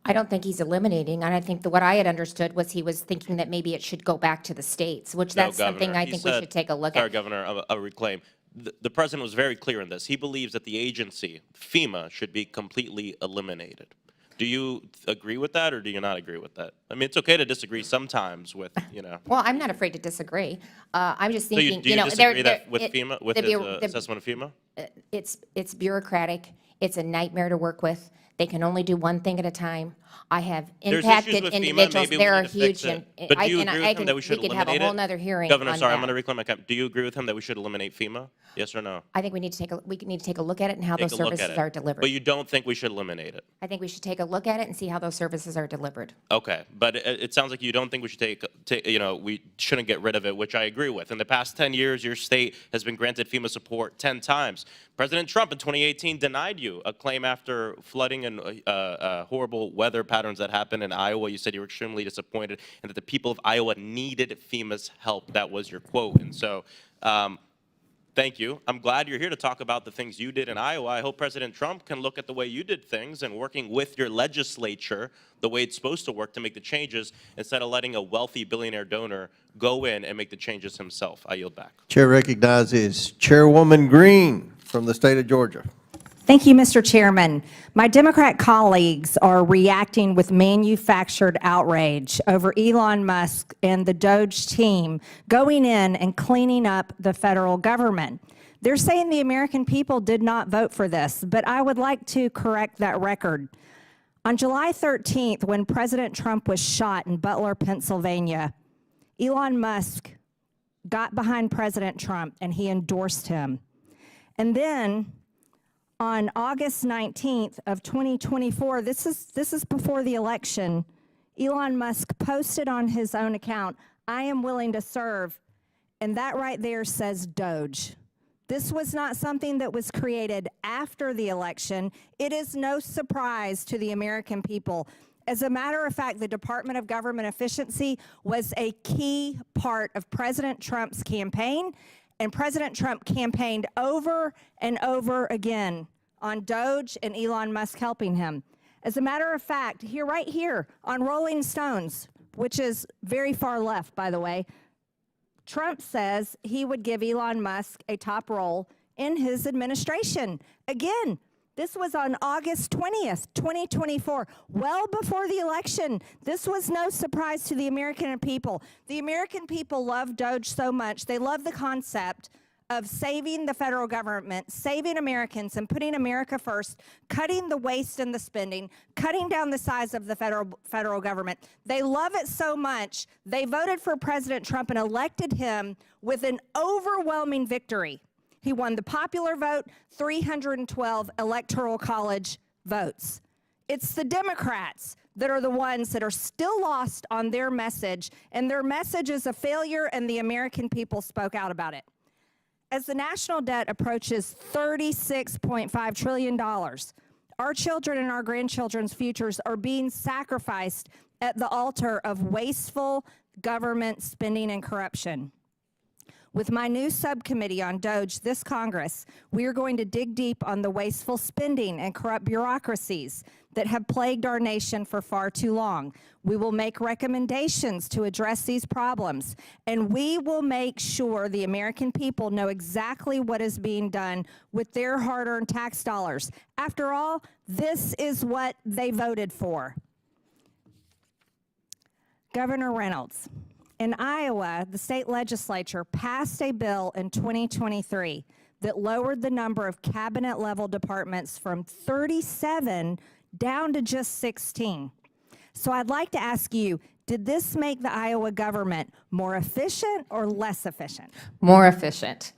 I don't think he's eliminating, and I think that what I had understood was he was thinking that maybe it should go back to the states, which that's something I think we should take a look at. Sorry, Governor, a reclaim. The president was very clear in this. He believes that the agency, FEMA, should be completely eliminated. Do you agree with that, or do you not agree with that? I mean, it's okay to disagree sometimes with, Well, I'm not afraid to disagree. I'm just thinking, do you disagree that with FEMA, with his assessment of FEMA? It's bureaucratic. It's a nightmare to work with. They can only do one thing at a time. I have impacted individuals. There are huge, but do you agree with him that we should we could eliminate have a whole it? nother hearing Governor, on sorry, that. I'm going to reclaim my comment. Do you agree with him that we should eliminate FEMA? Yes or no? I think we need to take a look at it and how those services are delivered. But you don't think we should eliminate it? I think we should take a look at it and see how those services are delivered. Okay, but it sounds like you don't think we should we shouldn't get rid of it, which I agree with. In the past 10 years, your state has been granted FEMA support 10 times. President Trump in 2018 denied you a claim after flooding and horrible weather patterns that happened in Iowa. You said you were extremely disappointed and that the people of Iowa needed FEMA's help. That was your quote. And so thank you. I'm glad you're here to talk about the things you did in Iowa. I hope President Trump can look at the way you did things and working with your legislature the way it's supposed to work to make the changes instead of letting a wealthy billionaire donor go in and make the changes himself. I yield back. Chair recognizes Chairwoman Green from the state of Georgia. Thank you, Mr. Chairman. My Democrat colleagues are reacting with manufactured outrage over Elon Musk and the DOGE team going in and cleaning up the federal government. They're saying the American people did not vote for this, but I would like to correct that record. On July 13th, when President Trump was shot in Butler, Pennsylvania, Elon Musk got behind President Trump and he endorsed him. And then on August 19th of 2024, this is before the election, Elon Musk posted on his own account, "I am willing to serve," and that right there says DOGE. This was not something that was created after the election. It is no surprise to the American people. As a matter of fact, the Department of Government Efficiency was a key part of President Trump's campaign, and President Trump campaigned over and over again on DOGE and Elon Musk helping him. As a matter of fact, right here on Rolling Stones, which is very far left, by the way, Trump says he would give Elon Musk a top role in his administration. Again, this was on August 20th, 2024, well before the election. This was no surprise to the American people. The American people love DOGE so much. They love the concept of saving the federal government, saving Americans, and putting America first, cutting the waste and the spending, cutting down the size of the federal government. They love it so much, they voted for President Trump and elected him with an overwhelming victory. He won the popular vote, 312 electoral college votes. It's the Democrats that are the ones that are still lost on their message, and their message is a failure, and the American people spoke out about it. As the national debt approaches $36.5 trillion, our children and our grandchildren's futures are being sacrificed at the altar of wasteful government spending and corruption. With my new subcommittee on DOGE this Congress, we are going to dig deep on the wasteful spending and corrupt bureaucracies that have plagued our nation for far too long. We will make recommendations to address these problems, and we will make sure the American people know exactly what is being done with their hard-earned tax dollars. After all, this is what they voted for. Governor Reynolds. In Iowa, the state legislature passed a bill in 2023 that lowered the number of cabinet-level departments from 37 down to just 16. So I'd like to ask you, did this make the Iowa government more efficient or less efficient? More efficient.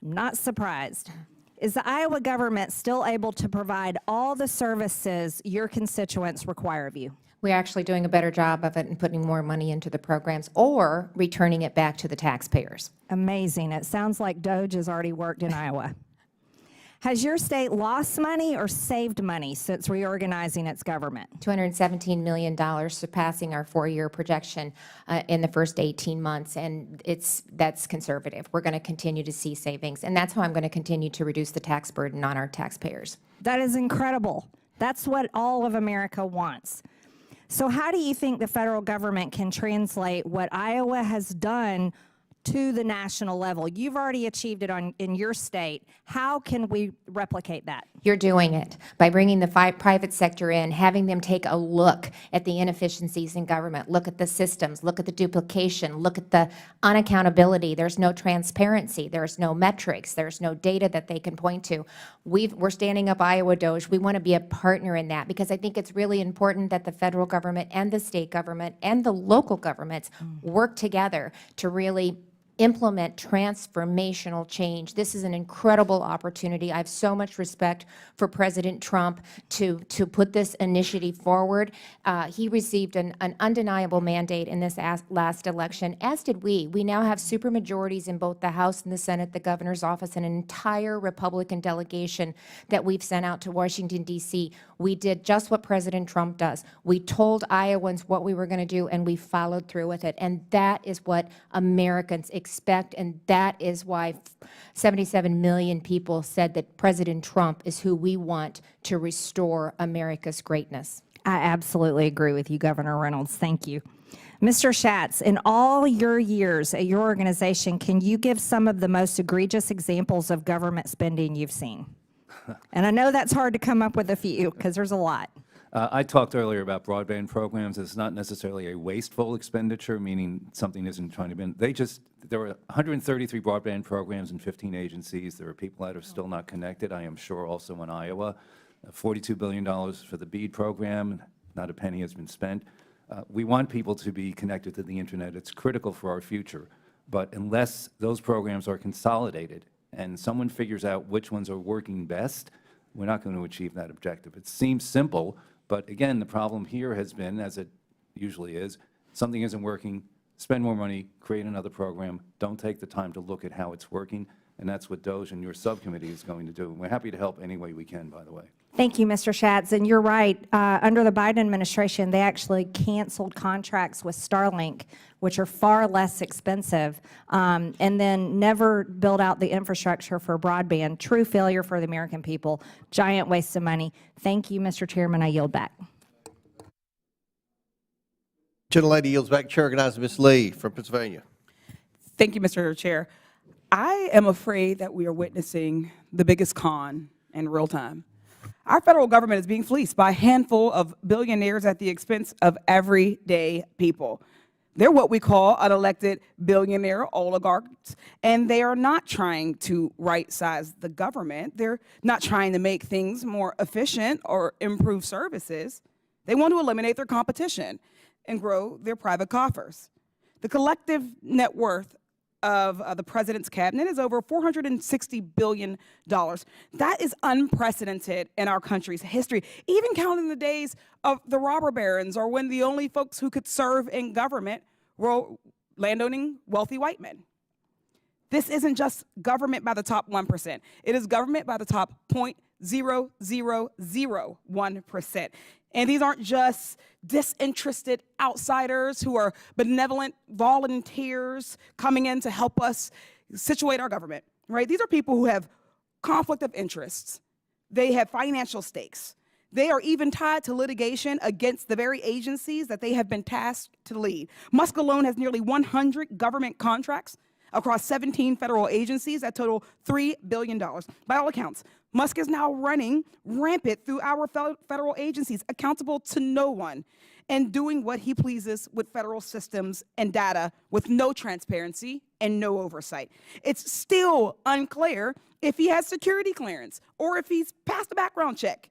I'm not surprised. Is the Iowa government still able to provide all the services your constituents require of you? We're actually doing a better job of it and putting more money into the programs or returning it back to the taxpayers. Amazing. It sounds like DOGE has already worked in Iowa. Has your state lost money or saved money since reorganizing its government? $217 million, surpassing our 4-year projection in the first 18 months, and that's conservative. We're going to continue to see savings, and that's how I'm going to continue to reduce the tax burden on our taxpayers. That is incredible. That's what all of America wants. So how do you think the federal government can translate what Iowa has done to the national level? You've already achieved it in your state. How can we replicate that? You're doing it by bringing the private sector in, having them take a look at the inefficiencies in government, look at the systems, look at the duplication, look at the unaccountability. There's no transparency. There's no metrics. There's no data that they can point to. We're standing up Iowa DOGE. We want to be a partner in that because I think it's really important that the federal government and the state government and the local governments work together to really implement transformational change. This is an incredible opportunity. I have so much respect for President Trump to put this initiative forward. He received an undeniable mandate in this last election, as did we. We now have supermajorities in both the House and the Senate, the governor's office, and an entire Republican delegation that we've sent out to Washington, D.C. We did just what President Trump does. We told Iowans what we were going to do, and we followed through with it. And that is what Americans expect, and that is why 77 million people said that President Trump is who we want to restore America's greatness. I absolutely agree with you, Governor Reynolds. Thank you. Mr. Schatz, in all your years at your organization, can you give some of the most egregious examples of government spending you've seen? And I know that's hard to come up with a few because there's a lot. I talked earlier about broadband programs. It's not necessarily a wasteful expenditure, meaning something isn't trying to be. There were 133 broadband programs in 15 agencies. There are people that are still not connected, I am sure, also in Iowa. $42 billion for the BEAD program. Not a penny has been spent. We want people to be connected to the Internet. It's critical for our future. But unless those programs are consolidated and someone figures out which ones are working best, we're not going to achieve that objective. It seems simple, but again, the problem here has been, as it usually is, something isn't working, spend more money, create another program, don't take the time to look at how it's working, and that's what DOGE and your subcommittee is going to do. And we're happy to help any way we can, by the way. Thank you, Mr. Schatz. And you're right. Under the Biden administration, they actually canceled contracts with Starlink, which are far less expensive, and then never built out the infrastructure for broadband. True failure for the American people. Giant waste of money. Thank you, Mr. Chairman. I yield back. Gentlelady yields back. Chair recognizes Ms. Lee from Pennsylvania. Thank you, Mr. Chair. I am afraid that we are witnessing the biggest con in real time. Our federal government is being fleeced by a handful of billionaires at the expense of everyday people. They're what we call unelected billionaire oligarchs, and they are not trying to right-size the government. They're not trying to make things more efficient or improve services. They want to eliminate their competition and grow their private coffers. The collective net worth of the president's cabinet is over $460 billion. That is unprecedented in our country's history, even counting the days of the robber barons, or when the only folks who could serve in government were landowning wealthy white men. This isn't just government by the top 1%. It is government by the top 0.0001%. And these aren't just disinterested outsiders who are benevolent volunteers coming in to help us situate our government, right? These are people who have conflict of interests. They have financial stakes. They are even tied to litigation against the very agencies that they have been tasked to lead. Musk alone has nearly 100 government contracts across 17 federal agencies that total $3 billion. By all accounts, Musk is now running rampant through our federal agencies, accountable to no one, and doing what he pleases with federal systems and data with no transparency and no oversight. It's still unclear if he has security clearance or if he's passed a background check.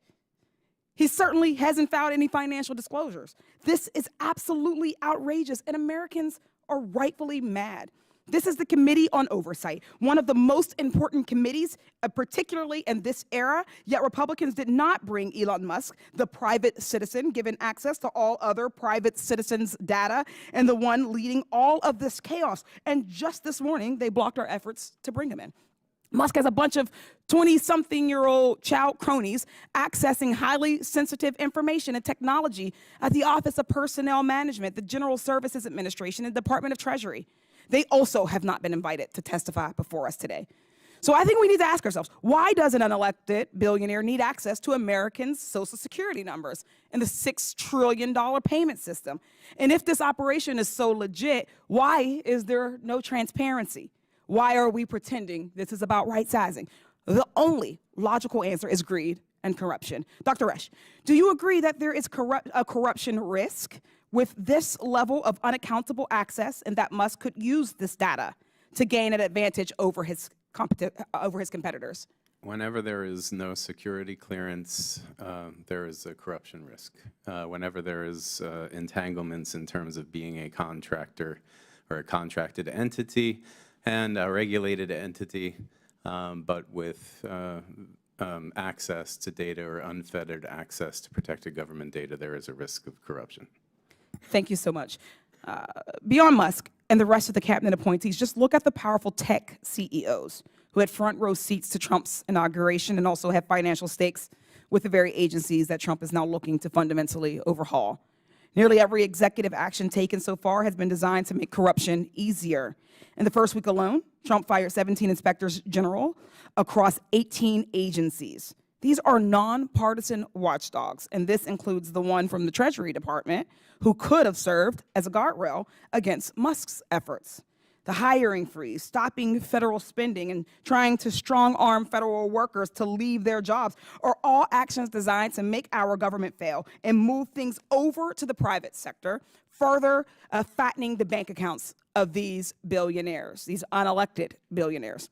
He certainly hasn't filed any financial disclosures. This is absolutely outrageous, and Americans are rightfully mad. This is the Committee on Oversight, one of the most important committees, particularly in this era, yet Republicans did not bring Elon Musk, the private citizen, given access to all other private citizens' data, and the one leading all of this chaos. And just this morning, they blocked our efforts to bring him in. Musk has a bunch of 20-something-year-old child cronies accessing highly sensitive information and technology at the Office of Personnel Management, the General Services Administration, and Department of Treasury. They also have not been invited to testify before us today. So I think we need to ask ourselves, why does an unelected billionaire need access to Americans' Social Security numbers and the $6 trillion payment system? And if this operation is so legit, why is there no transparency? Why are we pretending this is about right-sizing? The only logical answer is greed and corruption. Dr. Resch, do you agree that there is a corruption risk with this level of unaccountable access, and that Musk could use this data to gain an advantage over his competitors? Whenever there is no security clearance, there is a corruption risk. Whenever there is entanglements in terms of being a contractor or a contracted entity and a regulated entity, but with access to data or unfettered access to protected government data, there is a risk of corruption. Thank you so much. Beyond Musk and the rest of the cabinet appointees, just look at the powerful tech CEOs who had front row seats to Trump's inauguration and also have financial stakes with the very agencies that Trump is now looking to fundamentally overhaul. Nearly every executive action taken so far has been designed to make corruption easier. In the first week alone, Trump fired 17 inspectors general across 18 agencies. These are nonpartisan watchdogs, and this includes the one from the Treasury Department, who could have served as a guardrail against Musk's efforts. The hiring freeze, stopping federal spending, and trying to strong-arm federal workers to leave their jobs are all actions designed to make our government fail and move things over to the private sector, further fattening the bank accounts of these billionaires, these unelected billionaires.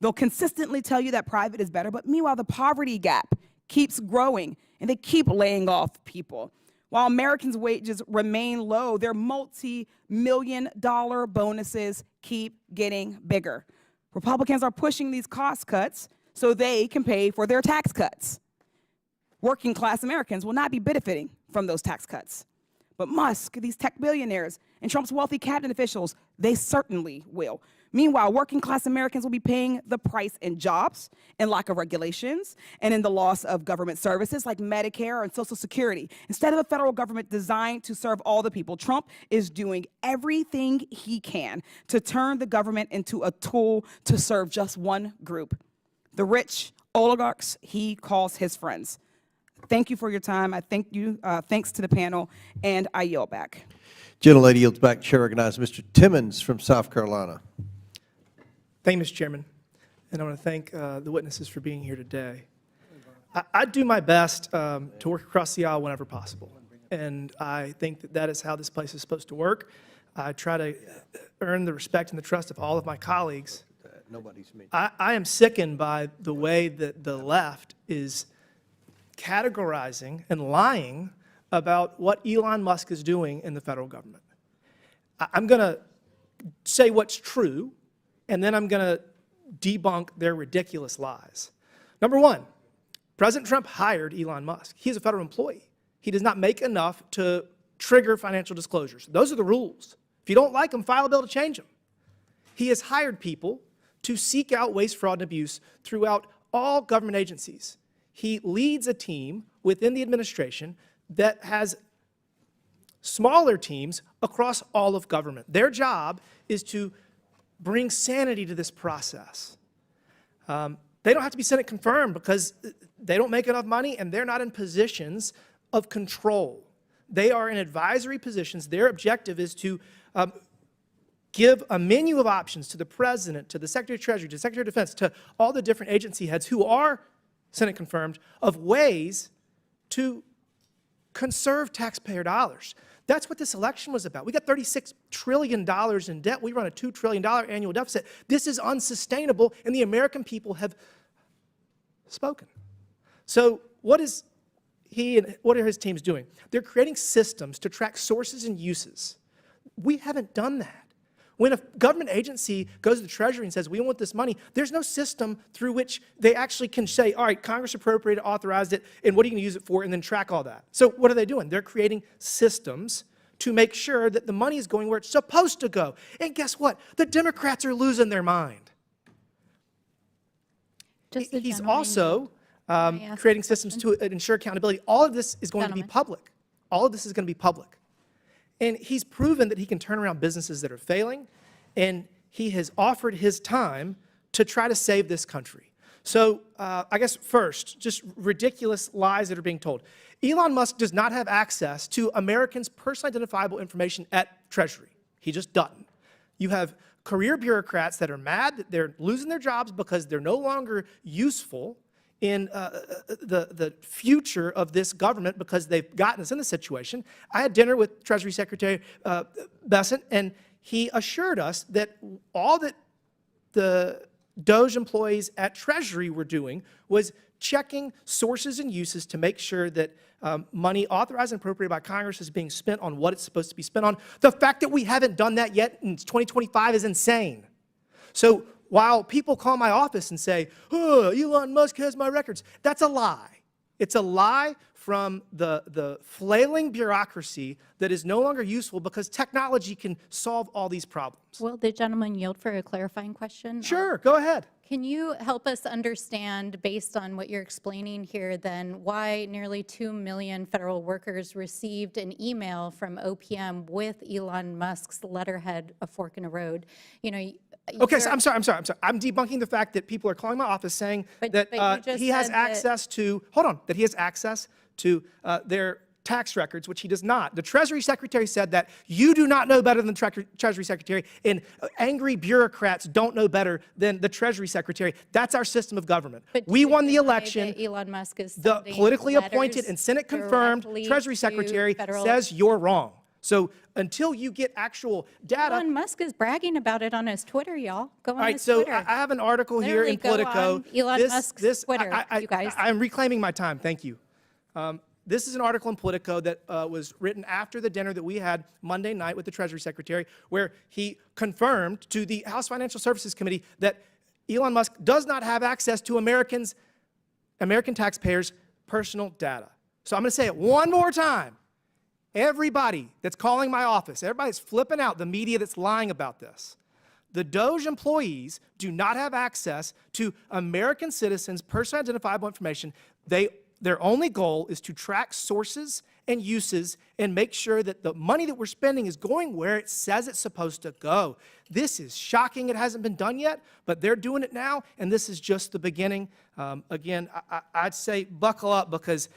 They'll consistently tell you that private is better, but meanwhile, the poverty gap keeps growing, and they keep laying off people. While Americans' wages remain low, their multi-million-dollar bonuses keep getting bigger. Republicans are pushing these cost cuts so they can pay for their tax cuts. Working-class Americans will not be benefiting from those tax cuts. But Musk, these tech billionaires, and Trump's wealthy cabinet officials, they certainly will. Meanwhile, working-class Americans will be paying the price in jobs, in lack of regulations, and in the loss of government services like Medicare and Social Security. Instead of a federal government designed to serve all the people, Trump is doing everything he can to turn the government into a tool to serve just one group, the rich oligarchs he calls his friends. Thank you for your time. I thank you. Thanks to the panel, and I yield back. Gentlelady yields back. Chair recognizes Mr. Timmons from South Carolina. Thank you, Mr. Chairman. And I want to thank the witnesses for being here today. I do my best to work across the aisle whenever possible. And I think that that is how this place is supposed to work. I try to earn the respect and the trust of all of my colleagues. I am sickened by the way that the left is categorizing and lying about what Elon Musk is doing in the federal government. I'm going to say what's true, and then I'm going to debunk their ridiculous lies. Number one, President Trump hired Elon Musk. He is a federal employee. He does not make enough to trigger financial disclosures. Those are the rules. If you don't like them, file a bill to change them. He has hired people to seek out waste, fraud, and abuse throughout all government agencies. He leads a team within the administration that has smaller teams across all of government. Their job is to bring sanity to this process. They don't have to be Senate confirmed because they don't make enough money and they're not in positions of control. They are in advisory positions. Their objective is to give a menu of options to the President, to the Secretary of Treasury, to the Secretary of Defense, to all the different agency heads who are Senate confirmed, of ways to conserve taxpayer dollars. That's what this election was about. We got $36 trillion in debt. We run a $2 trillion annual deficit. This is unsustainable, and the American people have spoken. So what is he and what are his teams doing? They're creating systems to track sources and uses. We haven't done that. When a government agency goes to the Treasury and says, we want this money, there's no system through which they actually can say, all right, Congress appropriated, authorized it, and what are you going to use it for, and then track all that. So what are they doing? They're creating systems to make sure that the money is going where it's supposed to go. And guess what? The Democrats are losing their mind. He's also creating systems to ensure accountability. All of this is going to be public. All of this is going to be public. And he's proven that he can turn around businesses that are failing, and he has offered his time to try to save this country. So I guess first, just ridiculous lies that are being told. Elon Musk does not have access to Americans' personally identifiable information at Treasury. He just doesn't. You have career bureaucrats that are mad that they're losing their jobs because they're no longer useful in the future of this government because they've gotten us in this situation. I had dinner with Treasury Secretary Bessent, and he assured us that all that the DOJ employees at Treasury were doing was checking sources and uses to make sure that money authorized and appropriated by Congress is being spent on what it's supposed to be spent on. The fact that we haven't done that yet in 2025 is insane. So while people call my office and say, oh, Elon Musk has my records, that's a lie. It's a lie from the flailing bureaucracy that is no longer useful because technology can solve all these problems. Will the gentleman yield for a clarifying question? Sure, go ahead. Can you help us understand, based on what you're explaining here, then why nearly 2 million federal workers received an email from OPM with Elon Musk's letterhead, A Fork in the Road? You know, okay, so I'm sorry. I'm debunking the fact that people are calling my office saying that he has access to, that he has access to their tax records, which he does not. The Treasury Secretary said that you do not know better than the Treasury Secretary, and angry bureaucrats don't know better than the Treasury Secretary. That's our system of government. But we won the election. Elon Musk is the politically appointed and Senate-confirmed Treasury Secretary says you're wrong. So until you get actual data. Elon Musk is bragging about it on his Twitter, y'all. Go on his Twitter. Twitter. I have an article here in Literally Politico. go on Elon Musk's Twitter, you guys. I'm reclaiming my time. Thank you. This is an article in Politico that was written after the dinner that we had Monday night with the Treasury Secretary, where he confirmed to the House Financial Services Committee that Elon Musk does not have access to American taxpayers' personal data. So I'm going to say it one more time. Everybody that's calling my office, everybody's flipping out, the media that's lying about this. The DOJ employees do not have access to American citizens' personally identifiable information. Their only goal is to track sources and uses and make sure that the money that we're spending is going where it says it's supposed to go. This is shocking. It hasn't been done yet, but they're doing it now, and this is just the beginning. Again, I'd say buckle up, because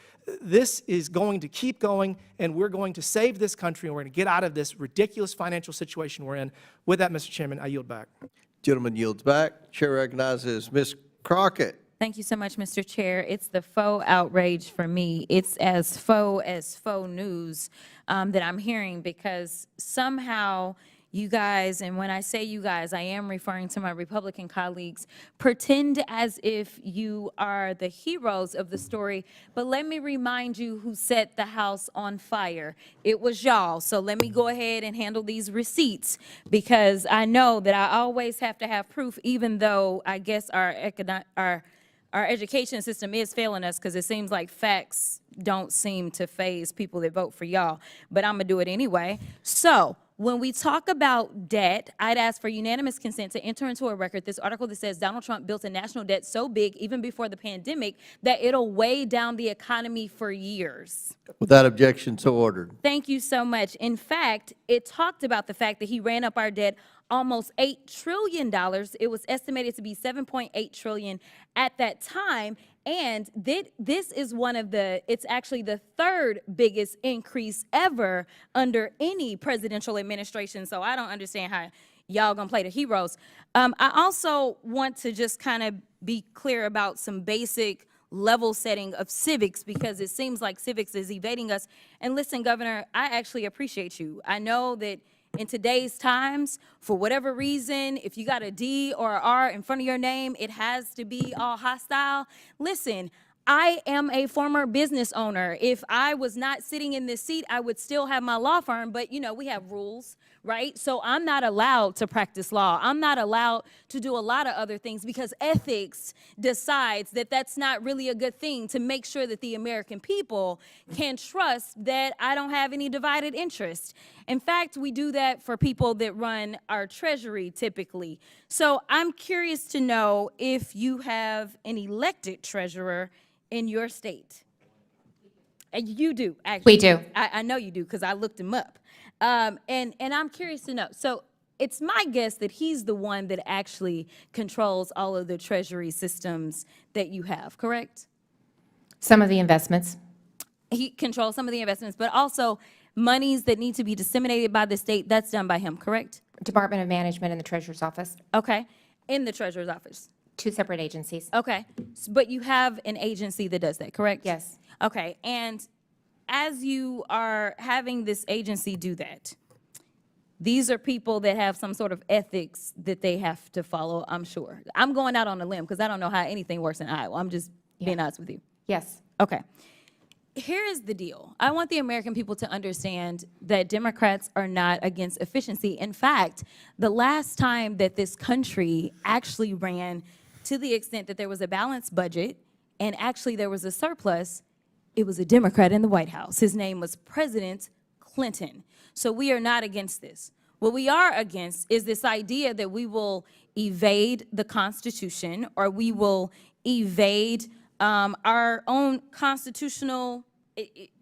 this is going to keep going, and we're going to save this country, and we're going to get out of this ridiculous financial situation we're in. With that, Mr. Chairman, I yield back. Gentleman yields back. Chair recognizes Ms. Crockett. Thank you so much, Mr. Chair. It's the faux outrage for me. It's as faux news that I'm hearing, because somehow you guys, and when I say you guys, I am referring to my Republican colleagues, pretend as if you are the heroes of the story. But let me remind you who set the House on fire. It was y'all. So let me go ahead and handle these receipts, because I know that I always have to have proof, even though I guess our education system is failing us, because it seems like facts don't seem to faze people that vote for y'all. But I'm going to do it anyway. So when we talk about debt, I'd ask for unanimous consent to enter into a record this article that says Donald Trump built a national debt so big, even before the pandemic, that it'll weigh down the economy for years. Without objection, so ordered. Thank you so much. In fact, it talked about the fact that he ran up our debt almost $8 trillion. It was estimated to be $7.8 trillion at that time. And this is it's actually the third biggest increase ever under any presidential administration. So I don't understand how y'all gonna play the heroes. I also want to just kind of be clear about some basic level setting of civics, because it seems like civics is evading us. And listen, Governor, I actually appreciate you. I know that in today's times, for whatever reason, if you got a D or an R in front of your name, it has to be all hostile. Listen, I am a former business owner. If I was not sitting in this seat, I would still have my law firm, but you know, we have rules, right? So I'm not allowed to practice law. I'm not allowed to do a lot of other things, because ethics decides that that's not really a good thing, to make sure that the American people can trust that I don't have any divided interest. In fact, we do that for people that run our treasury typically. So I'm curious to know if you have an elected treasurer in your state. And you do, actually. We do. I know you do, because I looked him up. And I'm curious to know. So it's my guess that he's the one that actually controls all of the treasury systems that you have, correct? Some of the investments. He controls some of the investments, but also monies that need to be disseminated by the state, that's done by him, correct? Department of Management and the Treasurer's Office. Okay, in the Treasurer's Office. Two separate agencies. Okay, but you have an agency that does that, correct? Yes. Okay, and as you are having this agency do that, these are people that have some sort of ethics that they have to follow, I'm sure. I'm going out on a limb, because I don't know how anything works in Iowa. I'm just being honest with you. Yes. Okay. Here is the deal. I want the American people to understand that Democrats are not against efficiency. In fact, the last time that this country actually ran to the extent that there was a balanced budget and actually there was a surplus, it was a Democrat in the White House. His name was President Clinton. So we are not against this. What we are against is this idea that we will evade the Constitution, or we will evade our own constitutional,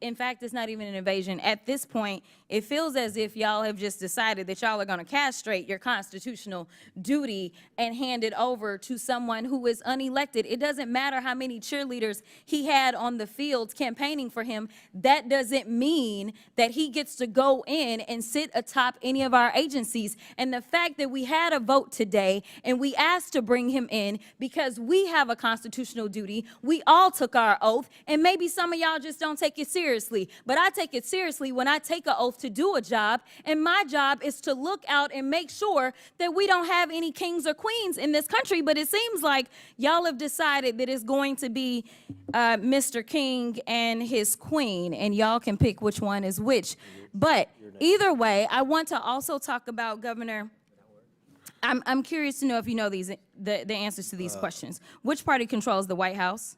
in fact, it's not even an invasion. At this point, it feels as if y'all have just decided that y'all are going to castrate your constitutional duty and hand it over to someone who is unelected. It doesn't matter how many cheerleaders he had on the fields campaigning for him. That doesn't mean that he gets to go in and sit atop any of our agencies. And the fact that we had a vote today and we asked to bring him in because we have a constitutional duty, we all took our oath, and maybe some of y'all just don't take it seriously. But I take it seriously when I take an oath to do a job, and my job is to look out and make sure that we don't have any kings or queens in this country. But it seems like y'all have decided that it's going to be Mr. King and his queen, and y'all can pick which one is which. But either way, I want to also talk about, Governor, I'm curious to know if you know the answers to these questions. Which party controls the White House?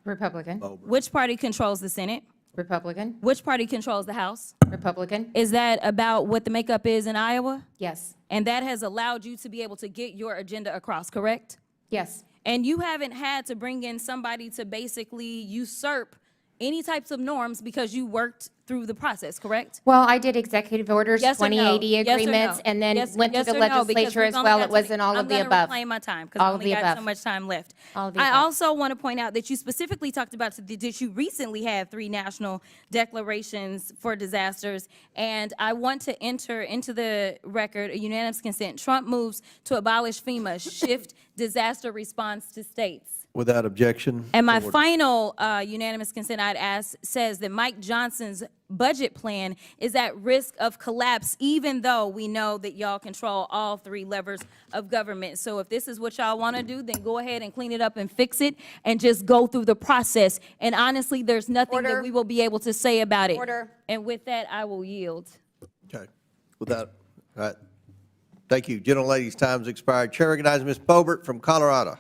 Republican. Which party controls the Senate? Republican. Which party controls the House? Republican. Is that about what the makeup is in Iowa? Yes. And that has allowed you to be able to get your agenda across, correct? Yes. And you haven't had to bring in somebody to basically usurp any types of norms because you worked through the process, correct? Well, I did executive orders, Yes or no? 2080 Yes or agreements, no? and then Yes- went to yes the or no? Because legislature we've as only well. got It wasn't all of the above. I'm going to reclaim my time because I All of only the got so above. much time left. All of the I above. also want to point out that you specifically talked about that you recently had 3 national declarations for disasters, and I want to enter into the record a unanimous consent. Trump moves to abolish FEMA, shift disaster response to states. Without objection. And my so ordered. final unanimous consent I'd ask says that Mike Johnson's budget plan is at risk of collapse, even though we know that y'all control all 3 levers of government. So if this is what y'all want to do, then go ahead and clean it up and fix it and just go through the process. And honestly, there's nothing Order. that we will be able to say about it. Order. And with that, I will yield. Okay. Without, all right. Thank you. Gentlelady's time's expired. Chair recognizes Ms. Boebert from Colorado.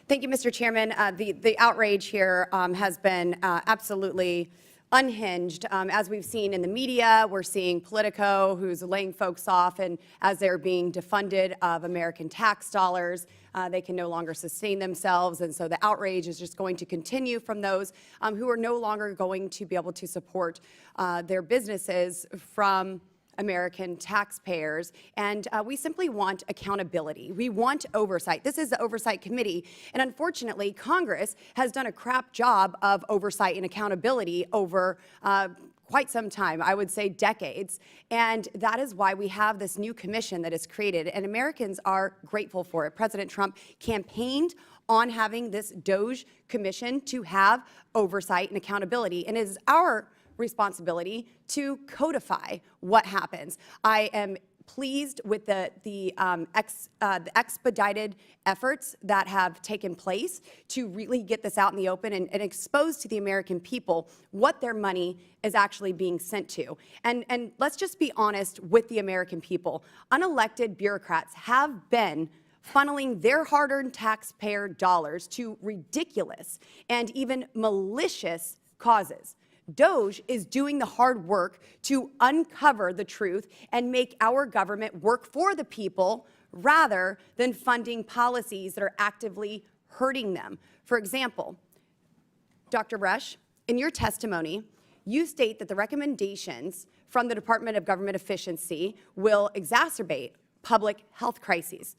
Thank you, Mr. Chairman. The outrage here has been absolutely unhinged. As we've seen in the media, we're seeing Politico, who's laying folks off, and as they're being defunded of American tax dollars, they can no longer sustain themselves. And so the outrage is just going to continue from those who are no longer going to be able to support their businesses from American taxpayers, and we simply want accountability. We want oversight. This is the Oversight Committee, and unfortunately, Congress has done a crap job of oversight and accountability over quite some time, I would say decades, and that is why we have this new commission that is created, and Americans are grateful for it. President Trump campaigned on having this DOJ commission to have oversight and accountability, and it is our responsibility to codify what happens. I am pleased with the expedited efforts that have taken place to really get this out in the open and expose to the American people what their money is actually being sent to. And let's just be honest with the American people. Unelected bureaucrats have been funneling their hard-earned taxpayer dollars to ridiculous and even malicious causes. DOJ is doing the hard work to uncover the truth and make our government work for the people rather than funding policies that are actively hurting them. For example, Dr. Resch, in your testimony, you state that the recommendations from the Department of Government Efficiency will exacerbate public health crises.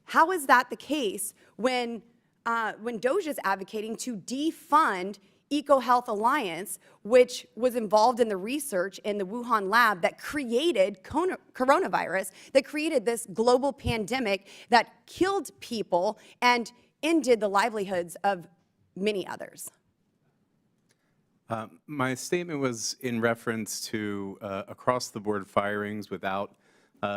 How is that the case when DOJ is advocating to defund EcoHealth Alliance, which was involved in the research in the Wuhan lab that created coronavirus, that created this global pandemic that killed people and ended the livelihoods of many others? My statement was in reference to across-the-board firings without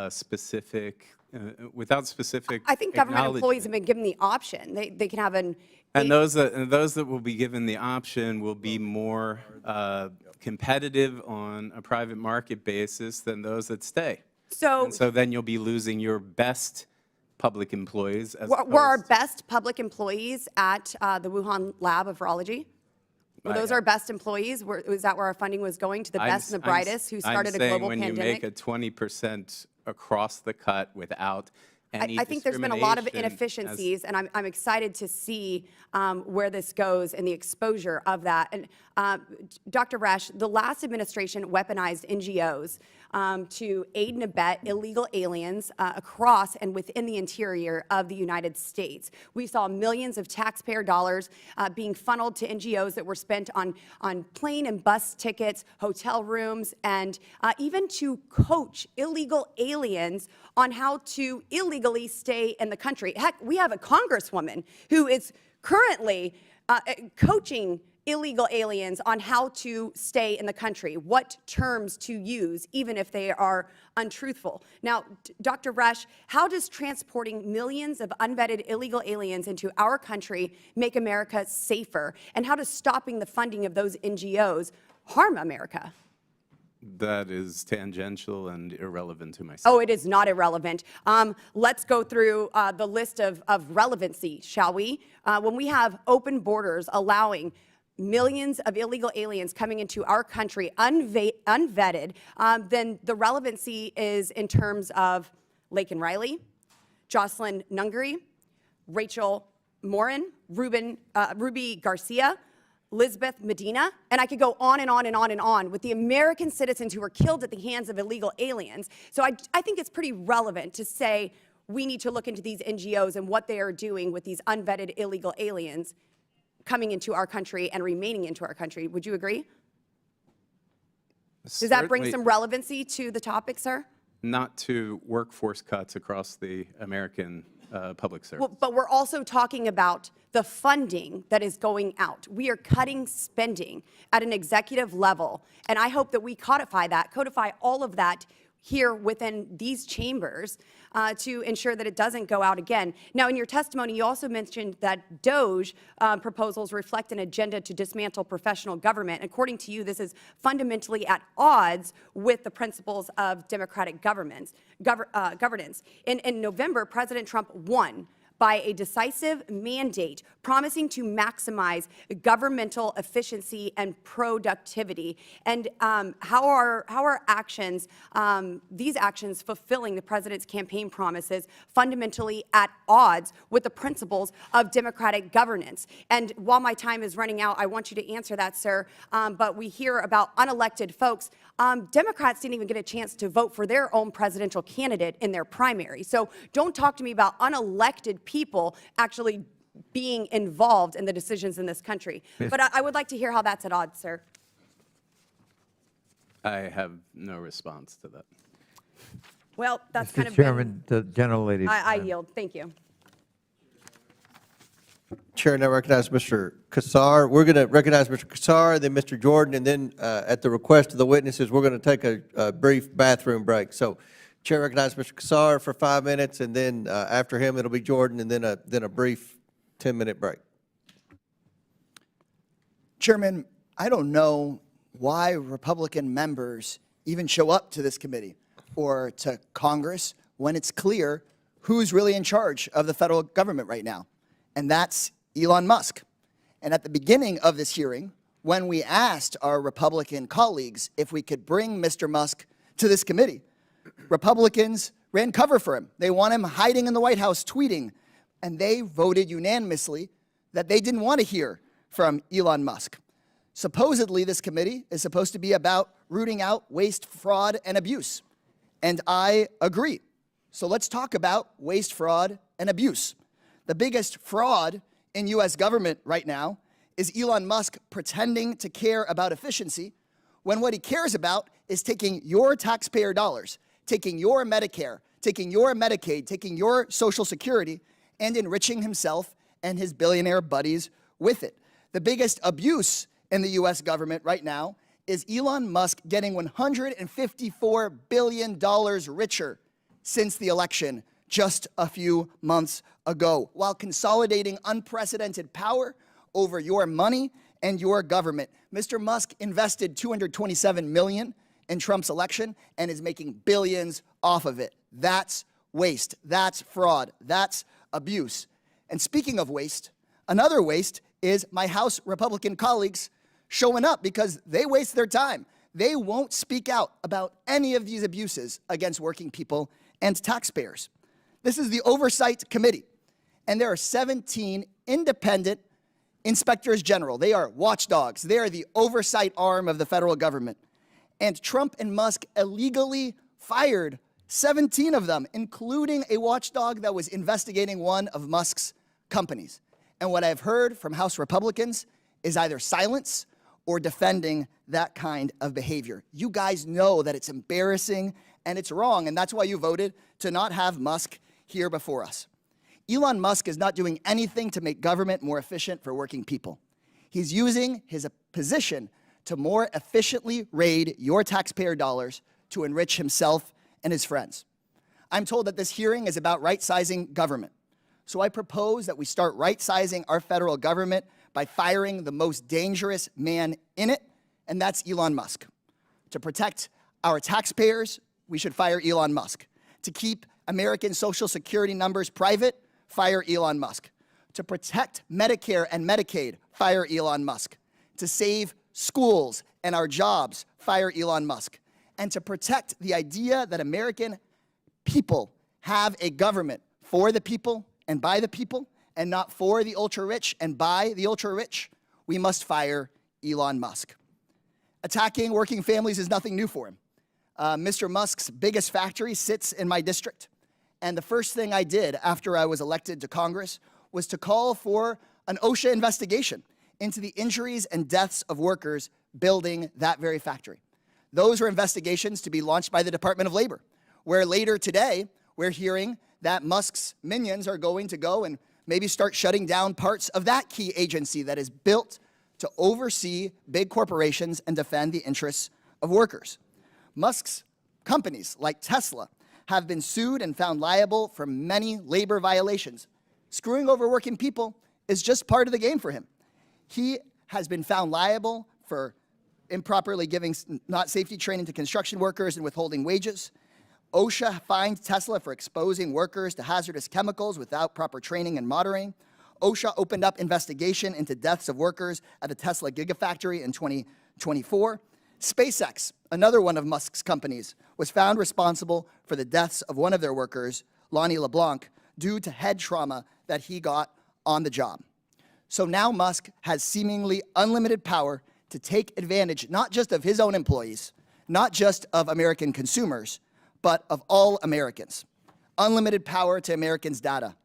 specific I think government employees have been given the option. They can have an And those that will be given the option will be more competitive on a private market basis than those that stay. So then you'll be losing your best public employees. were our best public employees at the Wuhan lab of virology? Were those our best employees? Was that where our funding was going, to the best and the brightest who started a global I'm saying when pandemic? you make a 20% across the cut without any I think there's been a lot of discrimination inefficiencies, and I'm excited to see where this goes and the exposure of that. And Dr. Resch, the last administration weaponized NGOs to aid and abet illegal aliens across and within the interior of the United States. We saw millions of taxpayer dollars being funneled to NGOs that were spent on plane and bus tickets, hotel rooms, and even to coach illegal aliens on how to illegally stay in the country. Heck, we have a congresswoman who is currently coaching illegal aliens on how to stay in the country, what terms to use, even if they are untruthful. Now, Dr. Resch, how does transporting millions of unvetted illegal aliens into our country make America safer? And how does stopping the funding of those NGOs harm America? That is tangential and irrelevant to myself. Oh, it is not irrelevant. Let's go through the list of relevancy, shall we? When we have open borders allowing millions of illegal aliens coming into our country unvetted, then the relevancy is in terms of Laken Riley, Jocelyn Nungary, Rachel Morin, Ruby Garcia, Lisbeth Medina, and I could go on and on and on and on with the American citizens who were killed at the hands of illegal aliens. So I think it's pretty relevant to say we need to look into these NGOs and what they are doing with these unvetted illegal aliens coming into our country and remaining into our country. Would you agree? Does that bring some relevancy to the topic, sir? Not to workforce cuts across the American public service. Well, but we're also talking about the funding that is going out. We are cutting spending at an executive level, and I hope that we codify all of that here within these chambers to ensure that it doesn't go out again. Now, in your testimony, you also mentioned that DOGE proposals reflect an agenda to dismantle professional government. According to you, this is fundamentally at odds with the principles of democratic governance. In November, President Trump won by a decisive mandate promising to maximize governmental efficiency and productivity. And how are actions, these actions fulfilling the president's campaign promises fundamentally at odds with the principles of democratic governance? And while my time is running out, I want you to answer that, sir. But we hear about unelected folks. Democrats didn't even get a chance to vote for their own presidential candidate in their primary. So don't talk to me about unelected people actually being involved in the decisions in this country. But I would like to hear how that's at odds, sir. I have no response to that. Well, that's Mr. kind of Chairman, the gentlelady's I time. yield. Thank you. Chair now recognize Mr. Kassar. We're going to recognize Mr. Kassar, then Mr. Jordan, and then at the request of the witnesses, we're going to take a brief bathroom break. So Chair recognizes Mr. Kassar for 5 minutes, and then after him, it'll be Jordan, and then a brief 10-minute break. Chairman, I don't know why Republican members even show up to this committee or to Congress when it's clear who's really in charge of the federal government right now, and that's Elon Musk. And at the beginning of this hearing, when we asked our Republican colleagues if we could bring Mr. Musk to this committee, Republicans ran cover for him. They want him hiding in the White House tweeting, and they voted unanimously that they didn't want to hear from Elon Musk. Supposedly, this committee is supposed to be about rooting out waste, fraud, and abuse. And I agree. So let's talk about waste, fraud, and abuse. The biggest fraud in U.S. government right now is Elon Musk pretending to care about efficiency when what he cares about is taking your taxpayer dollars, taking your Medicare, taking your Medicaid, taking your Social Security, and enriching himself and his billionaire buddies with it. The biggest abuse in the U.S. government right now is Elon Musk getting $154 billion richer since the election just a few months ago, while consolidating unprecedented power over your money and your government. Mr. Musk invested $227 million in Trump's election and is making billions off of it. That's waste. That's fraud. That's abuse. And speaking of waste, another waste is my House Republican colleagues showing up because they waste their time. They won't speak out about any of these abuses against working people and taxpayers. This is the Oversight Committee, and there are 17 independent inspectors general. They are watchdogs. They are the oversight arm of the federal government. And Trump and Musk illegally fired 17 of them, including a watchdog that was investigating one of Musk's companies. And what I've heard from House Republicans is either silence or defending that kind of behavior. You guys know that it's embarrassing and it's wrong, and that's why you voted to not have Musk here before us. Elon Musk is not doing anything to make government more efficient for working people. He's using his position to more efficiently raid your taxpayer dollars to enrich himself and his friends. I'm told that this hearing is about right-sizing government. So I propose that we start right-sizing our federal government by firing the most dangerous man in it, and that's Elon Musk. To protect our taxpayers, we should fire Elon Musk. To keep American Social Security numbers private, fire Elon Musk. To protect Medicare and Medicaid, fire Elon Musk. To save schools and our jobs, fire Elon Musk. And to protect the idea that American people have a government for the people and by the people and not for the ultra-rich and by the ultra-rich, we must fire Elon Musk. Attacking working families is nothing new for him. Mr. Musk's biggest factory sits in my district, and the first thing I did after I was elected to Congress was to call for an OSHA investigation into the injuries and deaths of workers building that very factory. Those were investigations to be launched by the Department of Labor, where later today we're hearing that Musk's minions are going to go and maybe start shutting down parts of that key agency that is built to oversee big corporations and defend the interests of workers. Musk's companies, like Tesla, have been sued and found liable for many labor violations. Screwing over working people is just part of the game for him. He has been found liable for improperly giving not safety training to construction workers and withholding wages. OSHA fined Tesla for exposing workers to hazardous chemicals without proper training and monitoring. OSHA opened up investigation into deaths of workers at the Tesla Gigafactory in 2024. SpaceX, another one of Musk's companies, was found responsible for the deaths of one of their workers, Lonnie LeBlanc, due to head trauma that he got on the job. So now Musk has seemingly unlimited power to take advantage not just of his own employees, not just of American consumers, but of all Americans. Unlimited power to Americans' data.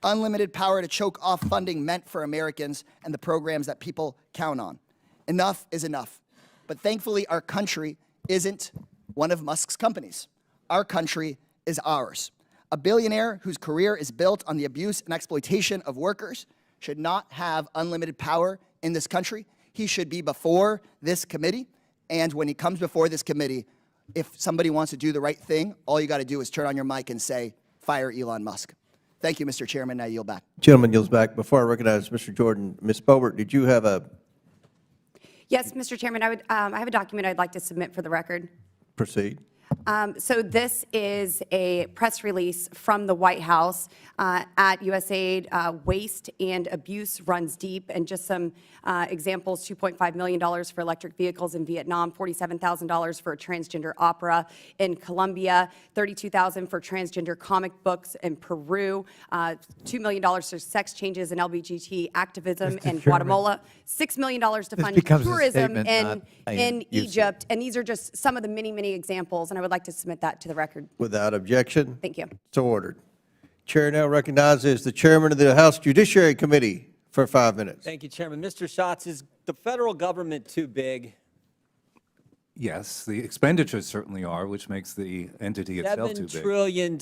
Unlimited power to choke off funding meant for Americans and the programs that people count on. Enough is enough. But thankfully, our country isn't one of Musk's companies. Our country is ours. A billionaire whose career is built on the abuse and exploitation of workers should not have unlimited power in this country. He should be before this committee, and when he comes before this committee, if somebody wants to do the right thing, all you got to do is turn on your mic and say, fire Elon Musk. Thank you, Mr. Chairman. Now yield back. Gentleman yields back. Before I recognize Mr. Jordan, Ms. Boebert, did you have a Yes, Mr. Chairman, I have a document I'd like to submit for the record. proceed? So this is a press release from the White House at USAID. Waste and abuse runs deep, and just some examples: $2.5 million for electric vehicles in Vietnam, $47,000 for a transgender opera in Colombia, $32,000 for transgender comic books in Peru, $2 million for sex changes and LGBT activism in Guatemala, $6 million to fund tourism in Egypt, and these are just some of the many, many examples, and I would like to submit that to the record. Without objection? Thank you. So ordered. Chair now recognizes the chairman of the House Judiciary Committee for 5 minutes. Thank you, Chairman. Mr. Schatz, is the federal government too big? Yes, the expenditures certainly are, which makes the entity itself too $7 big. trillion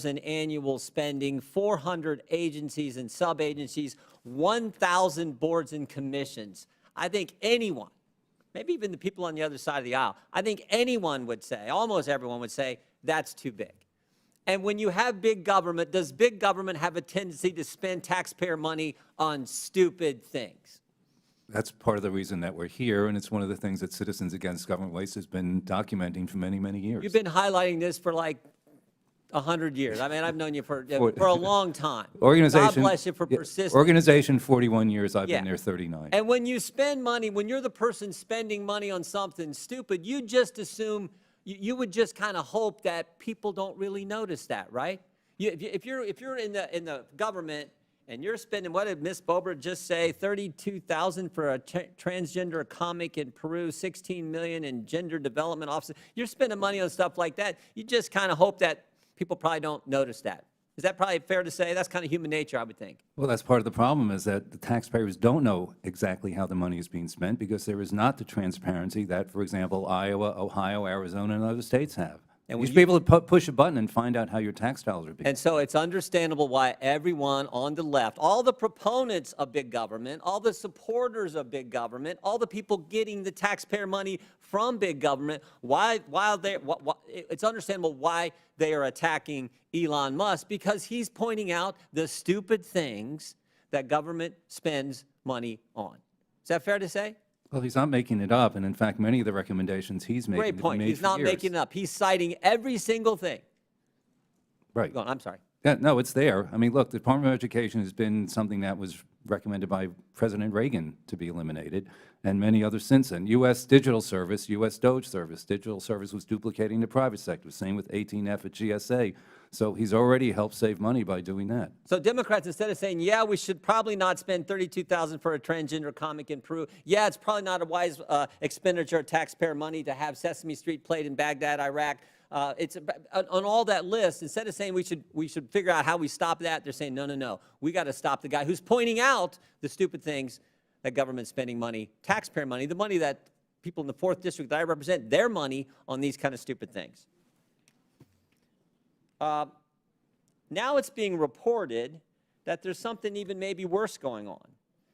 in annual spending, 400 agencies and sub-agencies, 1,000 boards and commissions. I think anyone, maybe even the people on the other side of the aisle, I think anyone would say, almost everyone would say, that's too big. And when you have big government, does big government have a tendency to spend taxpayer money on stupid things? That's part of the reason that we're here, and it's one of the things that Citizens Against Government Waste has been documenting for many, many years. You've been highlighting this for like 100 years. I mean, I've known you for a long time. Organization, God bless you for persisting. Organization, 41 years. I've been there 39. And when you spend money, when you're the person spending money on something stupid, you just assume, you would just kind of hope that people don't really notice that, right? If you're in the government and you're spending, what did Ms. Boebert just say, $32,000 for a transgender comic in Peru, $16 million in gender development offices, you're spending money on stuff like that, you just kind of hope that people probably don't notice that. Is that probably fair to say? That's kind of human nature, I would think. Well, that's part of the problem, is that the taxpayers don't know exactly how the money is being spent because there is not the transparency that, for example, Iowa, Ohio, Arizona, and other states have. And you should be able to push a button and find out how your tax dollars are being. And so it's understandable why everyone on the left, all the proponents of big government, all the supporters of big government, all the people getting the taxpayer money from big government, it's understandable why they are attacking Elon Musk, because he's pointing out the stupid things that government spends money on. Is that fair to say? Well, he's not making it up, and in fact, many of the recommendations he's making Great point. He's not making it up. He's citing every single thing. Right. Go on, I'm sorry. Yeah, no, it's there. I mean, look, the Department of Education has been something that was recommended by President Reagan to be eliminated, and many others since then. U.S. Digital Service, U.S. Doge Service. Digital Service was duplicating the private sector. Same with 18F at GSA. So he's already helped save money by doing that. So Democrats, instead of saying, yeah, we should probably not spend $32,000 for a transgender comic in Peru. Yeah, it's probably not a wise expenditure of taxpayer money to have Sesame Street played in Baghdad, Iraq. It's on all that list. Instead of saying we should figure out how we stop that, they're saying, no, no, no. We got to stop the guy who's pointing out the stupid things that government's spending money, taxpayer money, the money that people in the 4th District that I represent, their money on these kind of stupid things. Now it's being reported that there's something even maybe worse going on.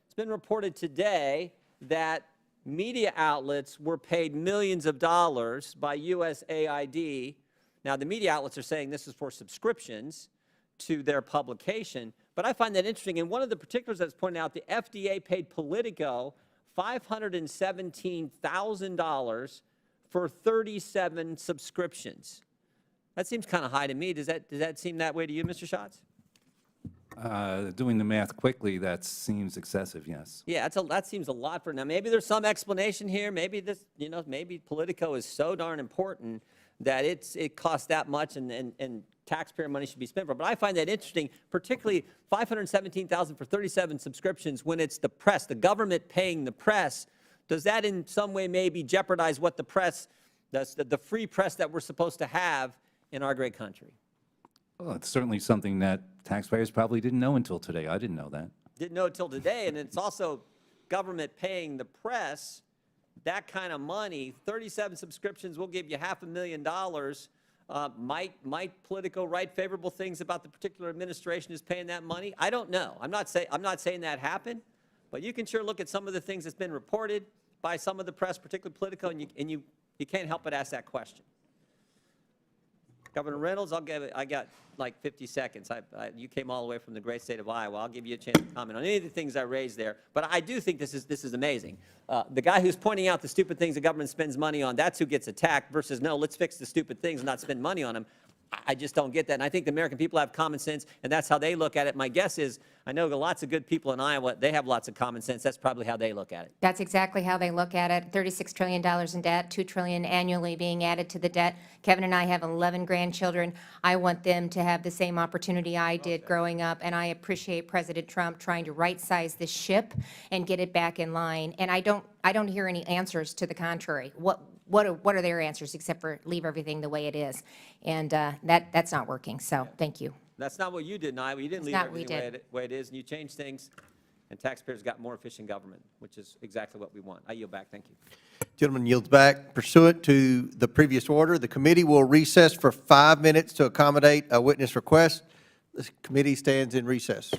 It's been reported today that media outlets were paid millions of dollars by USAID. Now, the media outlets are saying this is for subscriptions to their publication, but I find that interesting. And one of the particulars that's pointed out, the FDA paid Politico $517,000 for 37 subscriptions. That seems kind of high to me. Does that seem that way to you, Mr. Schatz? Doing the math quickly, that seems excessive, yes. Yeah, that seems a lot for now. Maybe there's some explanation here. Maybe this, maybe Politico is so darn important that it costs that much and taxpayer money should be spent for. But I find that interesting, particularly $517,000 for 37 subscriptions when it's the press, the government paying the press. Does that in some way maybe jeopardize what the press, the free press that we're supposed to have in our great country? Well, it's certainly something that taxpayers probably didn't know until today. I didn't know that. Didn't know it till today, and it's also government paying the press that kind of money. 37 subscriptions will give you $500,000. Might Politico write favorable things about the particular administration who's paying that money? I don't know. I'm not saying that happened, but you can sure look at some of the things that's been reported by some of the press, particularly Politico, and you can't help but ask that question. Governor Reynolds, I got like 50 seconds. You came all the way from the great state of Iowa. I'll give you a chance to comment on any of the things I raised there. But I do think this is amazing. The guy who's pointing out the stupid things the government spends money on, that's who gets attacked versus, no, let's fix the stupid things and not spend money on them. I just don't get that. And I think the American people have common sense, and that's how they look at it. My guess is, I know lots of good people in Iowa, they have lots of common sense. That's probably how they look at it. That's exactly how they look at it. $36 trillion in debt, $2 trillion annually being added to the debt. Kevin and I have 11 grandchildren. I want them to have the same opportunity I did growing up, and I appreciate President Trump trying to right-size the ship and get it back in line. And I don't hear any answers to the contrary. What are their answers except for leave everything the way it is? And that's not working, so thank you. That's not what you did in Iowa. You didn't leave everything the way it is, and you changed things, and taxpayers got more efficient government, which is exactly what we want. I yield back. Thank you. Gentleman yields back. Pursuant to the previous order, the committee will recess for 5 minutes to accommodate a witness request. The committee stands in recess.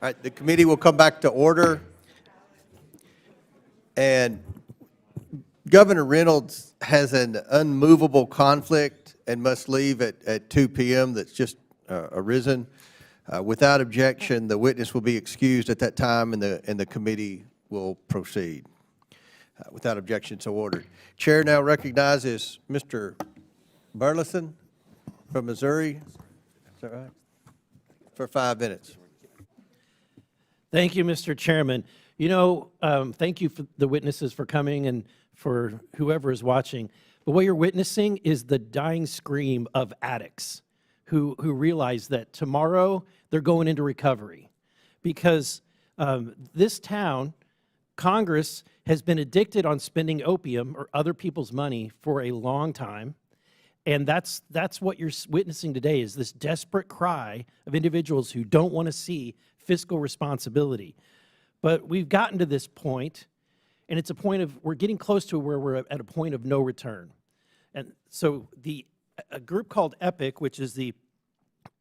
right, the committee will come back to order. And Governor Reynolds has an unmovable conflict and must leave at 2 p.m. that's just arisen. Without objection, the witness will be excused at that time, and the committee will proceed. Without objection, so ordered. Chair now recognizes Mr. Burleson from Missouri. Is that right? For 5 minutes. Thank you, Mr. Chairman. You know, thank you for the witnesses for coming and for whoever is watching. But what you're witnessing is the dying scream of addicts who realize that tomorrow they're going into recovery. Because this town, Congress, has been addicted on spending opium or other people's money for a long time. And that's what you're witnessing today, is this desperate cry of individuals who don't want to see fiscal responsibility. But we've gotten to this point, and it's a point of, we're getting close to where we're at a point of no return. And so a group called EPIC, which is the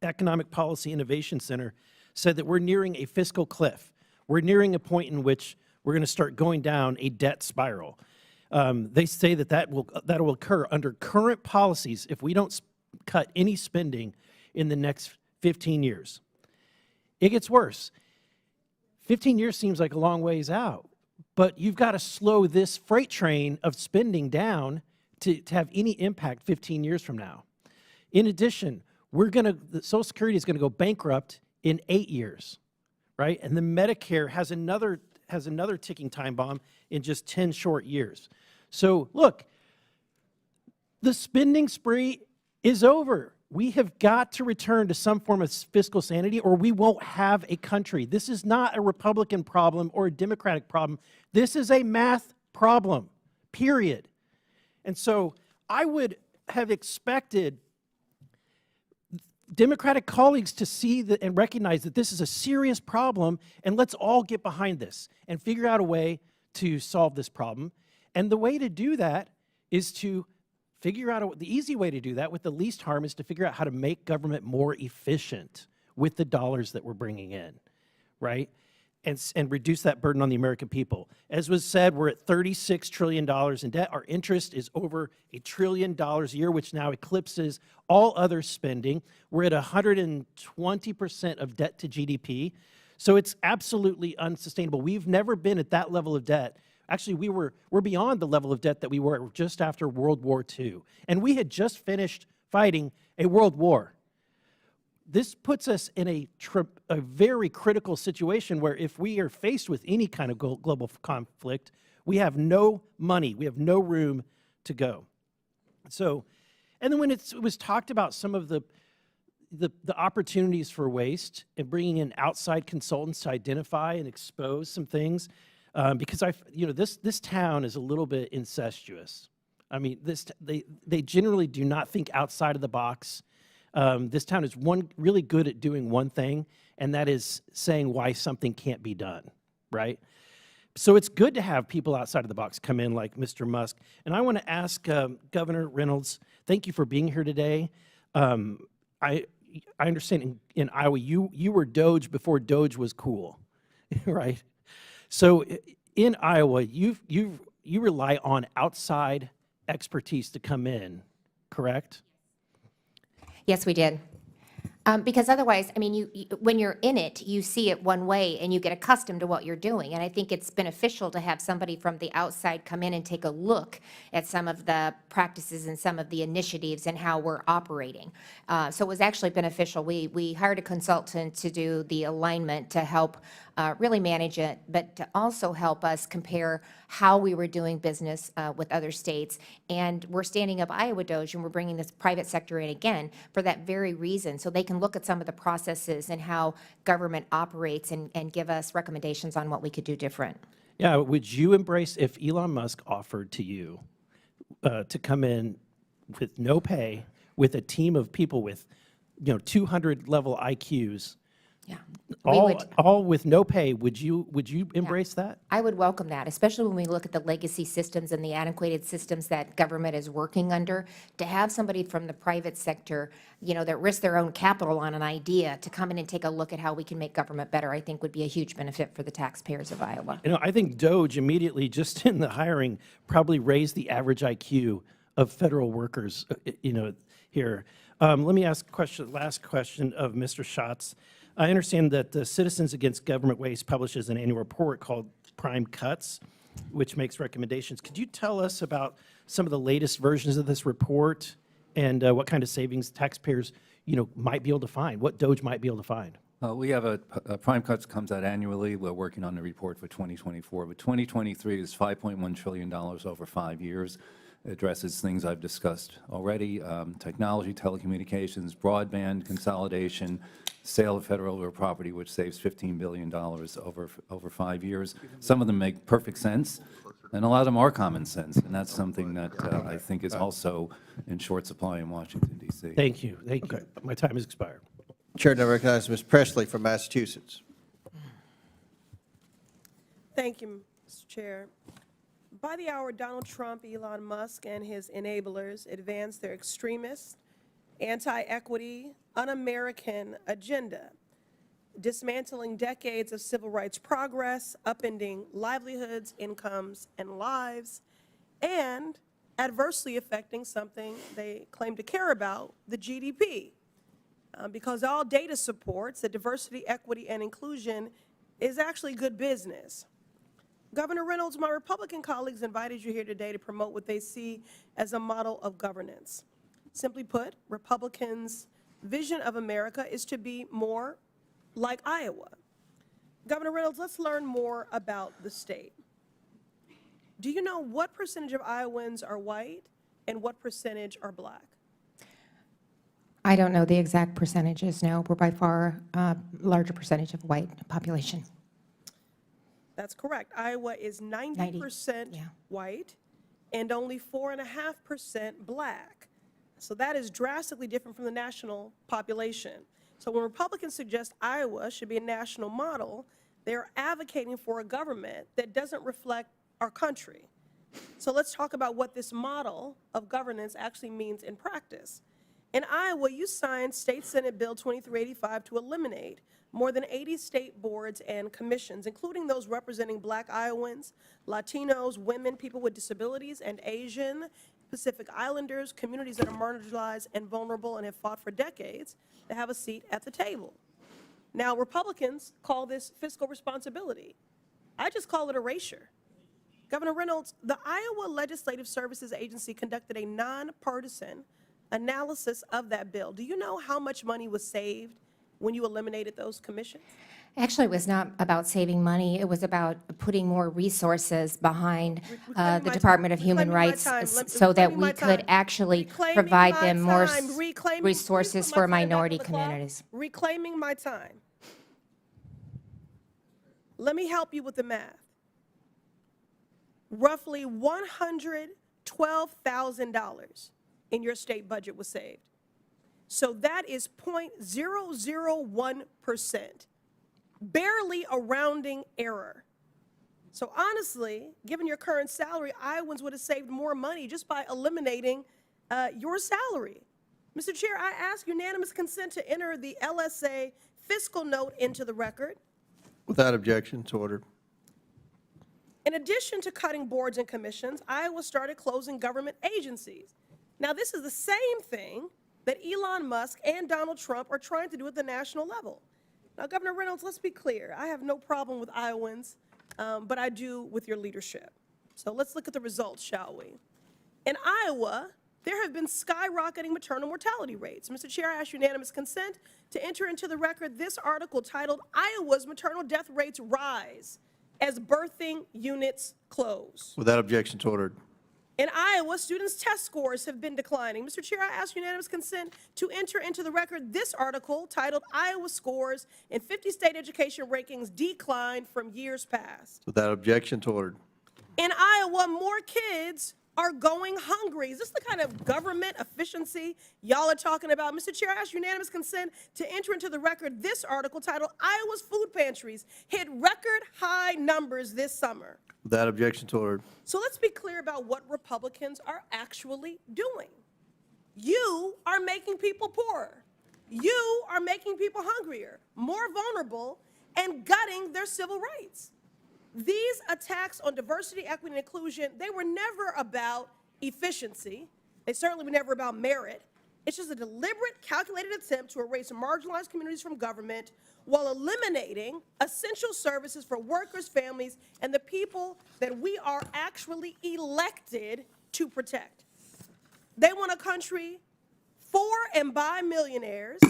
Economic Policy Innovation Center, said that we're nearing a fiscal cliff. We're nearing a point in which we're going to start going down a debt spiral. They say that will occur under current policies if we don't cut any spending in the next 15 years. It gets worse. 15 years seems like a long ways out, but you've got to slow this freight train of spending down to have any impact 15 years from now. In addition, the Social Security is going to go bankrupt in 8 years, right? And the Medicare has another ticking time bomb in just 10 short years. So look, the spending spree is over. We have got to return to some form of fiscal sanity, or we won't have a country. This is not a Republican problem or a Democratic problem. This is a math problem, period. And so I would have expected Democratic colleagues to see and recognize that this is a serious problem, and let's all get behind this and figure out a way to solve this problem. And the way to do that is to figure out the easy way to do that with the least harm is to figure out how to make government more efficient with the dollars that we're bringing in, right? And reduce that burden on the American people. As was said, we're at $36 trillion in debt. Our interest is over $1 trillion a year, which now eclipses all other spending. We're at 120% of debt to GDP. So it's absolutely unsustainable. We've never been at that level of debt. Actually, we're beyond the level of debt that we were just after World War II. And we had just finished fighting a world war. This puts us in a very critical situation where if we are faced with any kind of global conflict, we have no money, we have no room to go. So, and then when it was talked about some of the opportunities for waste and bringing in outside consultants to identify and expose some things, because this town is a little bit incestuous. I mean, they generally do not think outside of the box. This town is really good at doing one thing, and that is saying why something can't be done, right? So it's good to have people outside of the box come in like Mr. Musk. And I want to ask Governor Reynolds, thank you for being here today. I understand in Iowa, you were Doge before Doge was cool, right? So in Iowa, you rely on outside expertise to come in, correct? Yes, we did. Because otherwise, I mean, when you're in it, you see it one way and you get accustomed to what you're doing. And I think it's beneficial to have somebody from the outside come in and take a look at some of the practices and some of the initiatives and how we're operating. So it was actually beneficial. We hired a consultant to do the alignment to help really manage it, but to also help us compare how we were doing business with other states. And we're standing up Iowa Doge, and we're bringing this private sector in again for that very reason, so they can look at some of the processes and how government operates and give us recommendations on what we could do different. Yeah, would you embrace if Elon Musk offered to you to come in with no pay, with a team of people with 200 level IQs, Yeah. We would- all with no pay. Would you embrace that? I would welcome that, especially when we look at the legacy systems and the antiquated systems that government is working under. To have somebody from the private sector, that risk their own capital on an idea to come in and take a look at how we can make government better, I think would be a huge benefit for the taxpayers of Iowa. I think DOGE immediately, just in the hiring, probably raised the average IQ of federal workers, here. Let me ask last question of Mr. Schatz. I understand that the Citizens Against Government Waste publishes an annual report called Prime Cuts, which makes recommendations. Could you tell us about some of the latest versions of this report and what kind of savings taxpayers, might be able to find, what DOGE might be able to find? We have a Prime Cuts comes out annually. We're working on the report for 2024, but 2023 is $5.1 trillion over 5 years. It addresses things I've discussed already, technology, telecommunications, broadband consolidation, sale of federal property, which saves $15 billion over 5 years. Some of them make perfect sense, and a lot of them are common sense, and that's something that I think is also in short supply in Washington, D.C. Thank you. Thank you. My time has expired. Chair now recognizes Ms. Presley from Massachusetts. Thank you, Mr. Chair. By the hour, Donald Trump, Elon Musk, and his enablers advance their extremist, anti-equity, un-American agenda, dismantling decades of civil rights progress, upending livelihoods, incomes, and lives, and adversely affecting something they claim to care about, the GDP. Because all data supports that diversity, equity, and inclusion is actually good business. Governor Reynolds, my Republican colleagues invited you here today to promote what they see as a model of governance. Simply put, Republicans' vision of America is to be more like Iowa. Governor Reynolds, let's learn more about the state. Do you know what percentage of Iowans are white and what percentage are black? I don't know the exact percentages, no. We're by far a larger percentage of white population. That's correct. Iowa is 90% white and only 4.5% black. So that is drastically different from the national population. So when Republicans suggest Iowa should be a national model, they're advocating for a government that doesn't reflect our country. So let's talk about what this model of governance actually means in practice. In Iowa, you signed State Senate Bill 2385 to eliminate more than 80 state boards and commissions, including those representing Black Iowans, Latinos, women, people with disabilities, and Asian, Pacific Islanders, communities that are marginalized and vulnerable and have fought for decades to have a seat at the table. Now, Republicans call this fiscal responsibility. I just call it erasure. Governor Reynolds, the Iowa Legislative Services Agency conducted a nonpartisan analysis of that bill. Do you know how much money was saved when you eliminated those commissions? Actually, it was not about saving money. It was about putting more resources behind the Department of Human Rights so that we could actually provide them more resources for minority communities. Reclaiming my time. Let me help you with the math. Roughly $112,000 in your state budget was saved. So that is 0.001%, barely a rounding error. So honestly, given your current salary, Iowans would have saved more money just by eliminating your salary. Mr. Chair, I ask unanimous consent to enter the LSA fiscal note into the record. Without objection, it's ordered. In addition to cutting boards and commissions, Iowa started closing government agencies. Now, this is the same thing that Elon Musk and Donald Trump are trying to do at the national level. Now, Governor Reynolds, let's be clear. I have no problem with Iowans, but I do with your leadership. So let's look at the results, shall we? In Iowa, there have been skyrocketing maternal mortality rates. Mr. Chair, I ask unanimous consent to enter into the record this article titled, "Iowa's Maternal Death Rates Rise as Birthing Units Close." Without objection, it's ordered. In Iowa, students' test scores have been declining. Mr. Chair, I ask unanimous consent to enter into the record this article titled, "Iowa Scores in 50 State Education Rankings Decline from Years Past." Without objection, it's ordered. In Iowa, more kids are going hungry. Is this the kind of government efficiency y'all are talking about? Mr. Chair, I ask unanimous consent to enter into the record this article titled Iowa's Food Pantries Hit Record High Numbers This Summer. Without objection to order. So let's be clear about what Republicans are actually doing. You are making people poorer. You are making people hungrier, more vulnerable, and gutting their civil rights. These attacks on diversity, equity, and inclusion, they were never about efficiency. They certainly were never about merit. It's just a deliberate, calculated attempt to erase marginalized communities from government while eliminating essential services for workers, families, and the people that we are actually elected to protect. They want a country for and by millionaires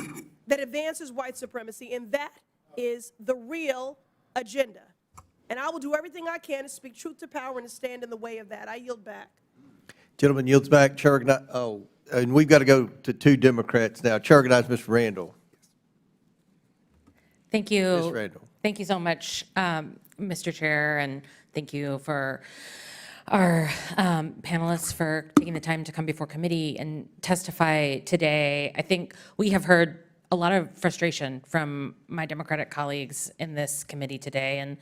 that advances white supremacy, and that is the real agenda. And I will do everything I can to speak truth to power and to stand in the way of that. I yield back. Gentleman yields back. Chair and we've got to go to two Democrats now. Chair recognizes Mr. Randall. Thank you. Ms. Randall. Thank you so much, Mr. Chair, and thank you for our panelists for taking the time to come before committee and testify today. I think we have heard a lot of frustration from my Democratic colleagues in this committee today. And,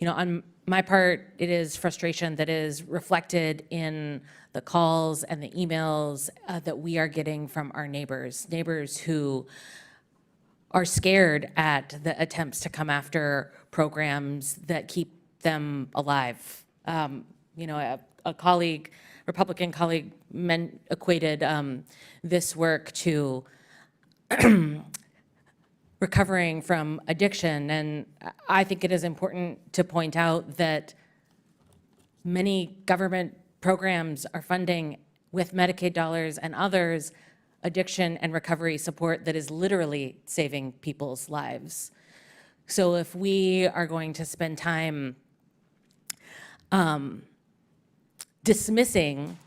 you know, on my part, it is frustration that is reflected in the calls and the emails that we are getting from our neighbors who are scared at the attempts to come after programs that keep them alive. You know, a colleague, Republican colleague, equated this work to recovering from addiction. And I think it is important to point out that many government programs are funding, with Medicaid dollars and others, addiction and recovery support that is literally saving people's lives. So if we are going to spend time dismissing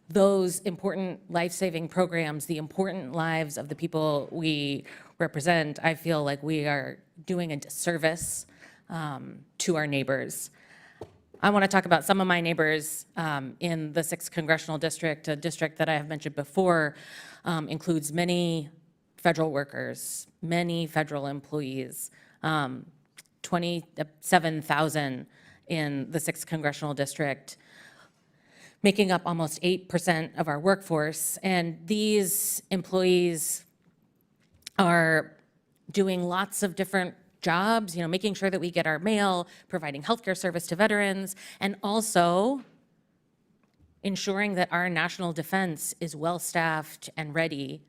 those important life-saving programs, the important lives of the people we represent, I feel like we are doing a disservice to our neighbors. I want to talk about some of my neighbors in the 6th Congressional District, a district that I have mentioned before, includes many federal workers, many federal employees, 27,000 in the 6th Congressional District, making up almost 8% of our workforce. And these employees are doing lots of different jobs, you know, making sure that we get our mail, providing healthcare service to veterans, and also ensuring that our national defense is well-staffed and ready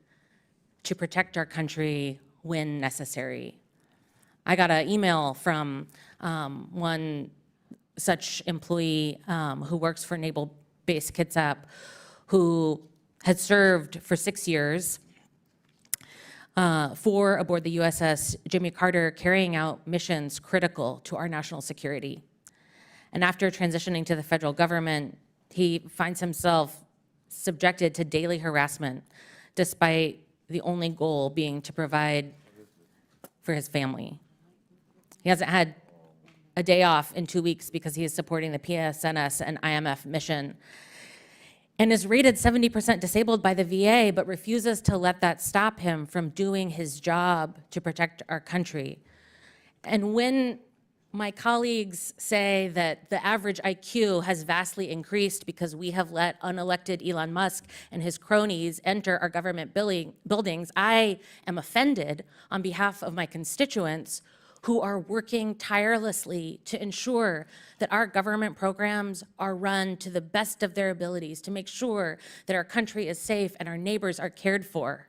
to protect our country when necessary. I got an email from one such employee who works for Naval Base Kitsap, who had served for 6 years aboard the USS Jimmy Carter, carrying out missions critical to our national security. And after transitioning to the federal government, he finds himself subjected to daily harassment, despite the only goal being to provide for his family. He hasn't had a day off in 2 weeks because he is supporting the PSNS and IMF mission, and is rated 70% disabled by the VA, but refuses to let that stop him from doing his job to protect our country. And when my colleagues say that the average IQ has vastly increased because we have let unelected Elon Musk and his cronies enter our government buildings, I am offended on behalf of my constituents who are working tirelessly to ensure that our government programs are run to the best of their abilities, to make sure that our country is safe and our neighbors are cared for.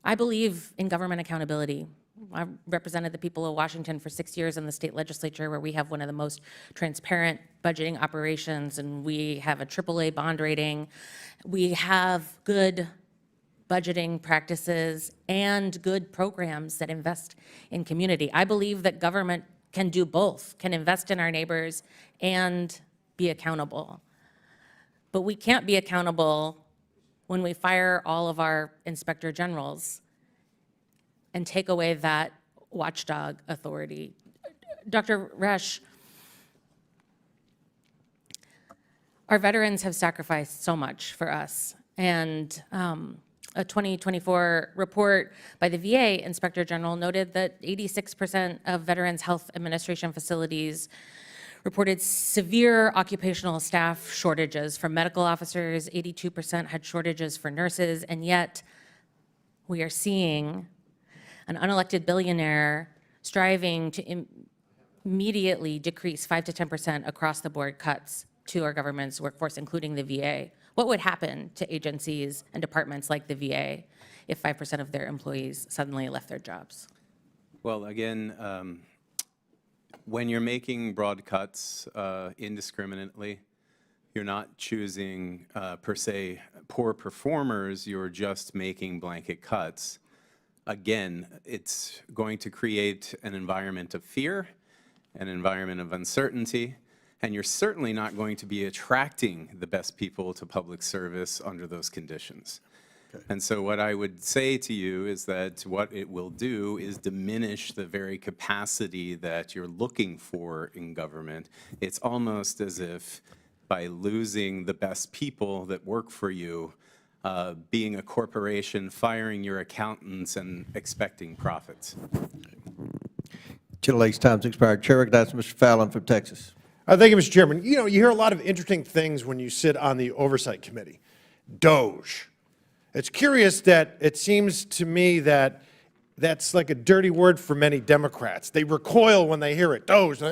I believe in government accountability. I represented the people of Washington for 6 years in the state legislature, where we have one of the most transparent budgeting operations, and we have a AAA bond rating. We have good budgeting practices and good programs that invest in community. I believe that government can do both, can invest in our neighbors and be accountable. But we can't be accountable when we fire all of our inspector generals and take away that watchdog authority. Dr. Resch, our veterans have sacrificed so much for us, and a 2024 report by the VA Inspector General noted that 86% of Veterans Health Administration facilities reported severe occupational staff shortages for medical officers, 82% had shortages for nurses, and yet we are seeing an unelected billionaire striving to immediately decrease 5 to 10% across the board cuts to our government's workforce, including the VA. What would happen to agencies and departments like the VA if 5% of their employees suddenly left their jobs? Well, again, when you're making broad cuts indiscriminately, you're not choosing, per se, poor performers, you're just making blanket cuts. Again, it's going to create an environment of fear, an environment of uncertainty, and you're certainly not going to be attracting the best people to public service under those conditions. And so what I would say to you is that what it will do is diminish the very capacity that you're looking for in government. It's almost as if by losing the best people that work for you, being a corporation, firing your accountants and expecting profits. Gentlelady's time's expired. Chair recognizes Mr. Fallon from Texas. Thank you, Mr. Chairman. You know, you hear a lot of interesting things when you sit on the Oversight Committee. Doge. It's curious that it seems to me that that's like a dirty word for many Democrats. They recoil when they hear it, Doge.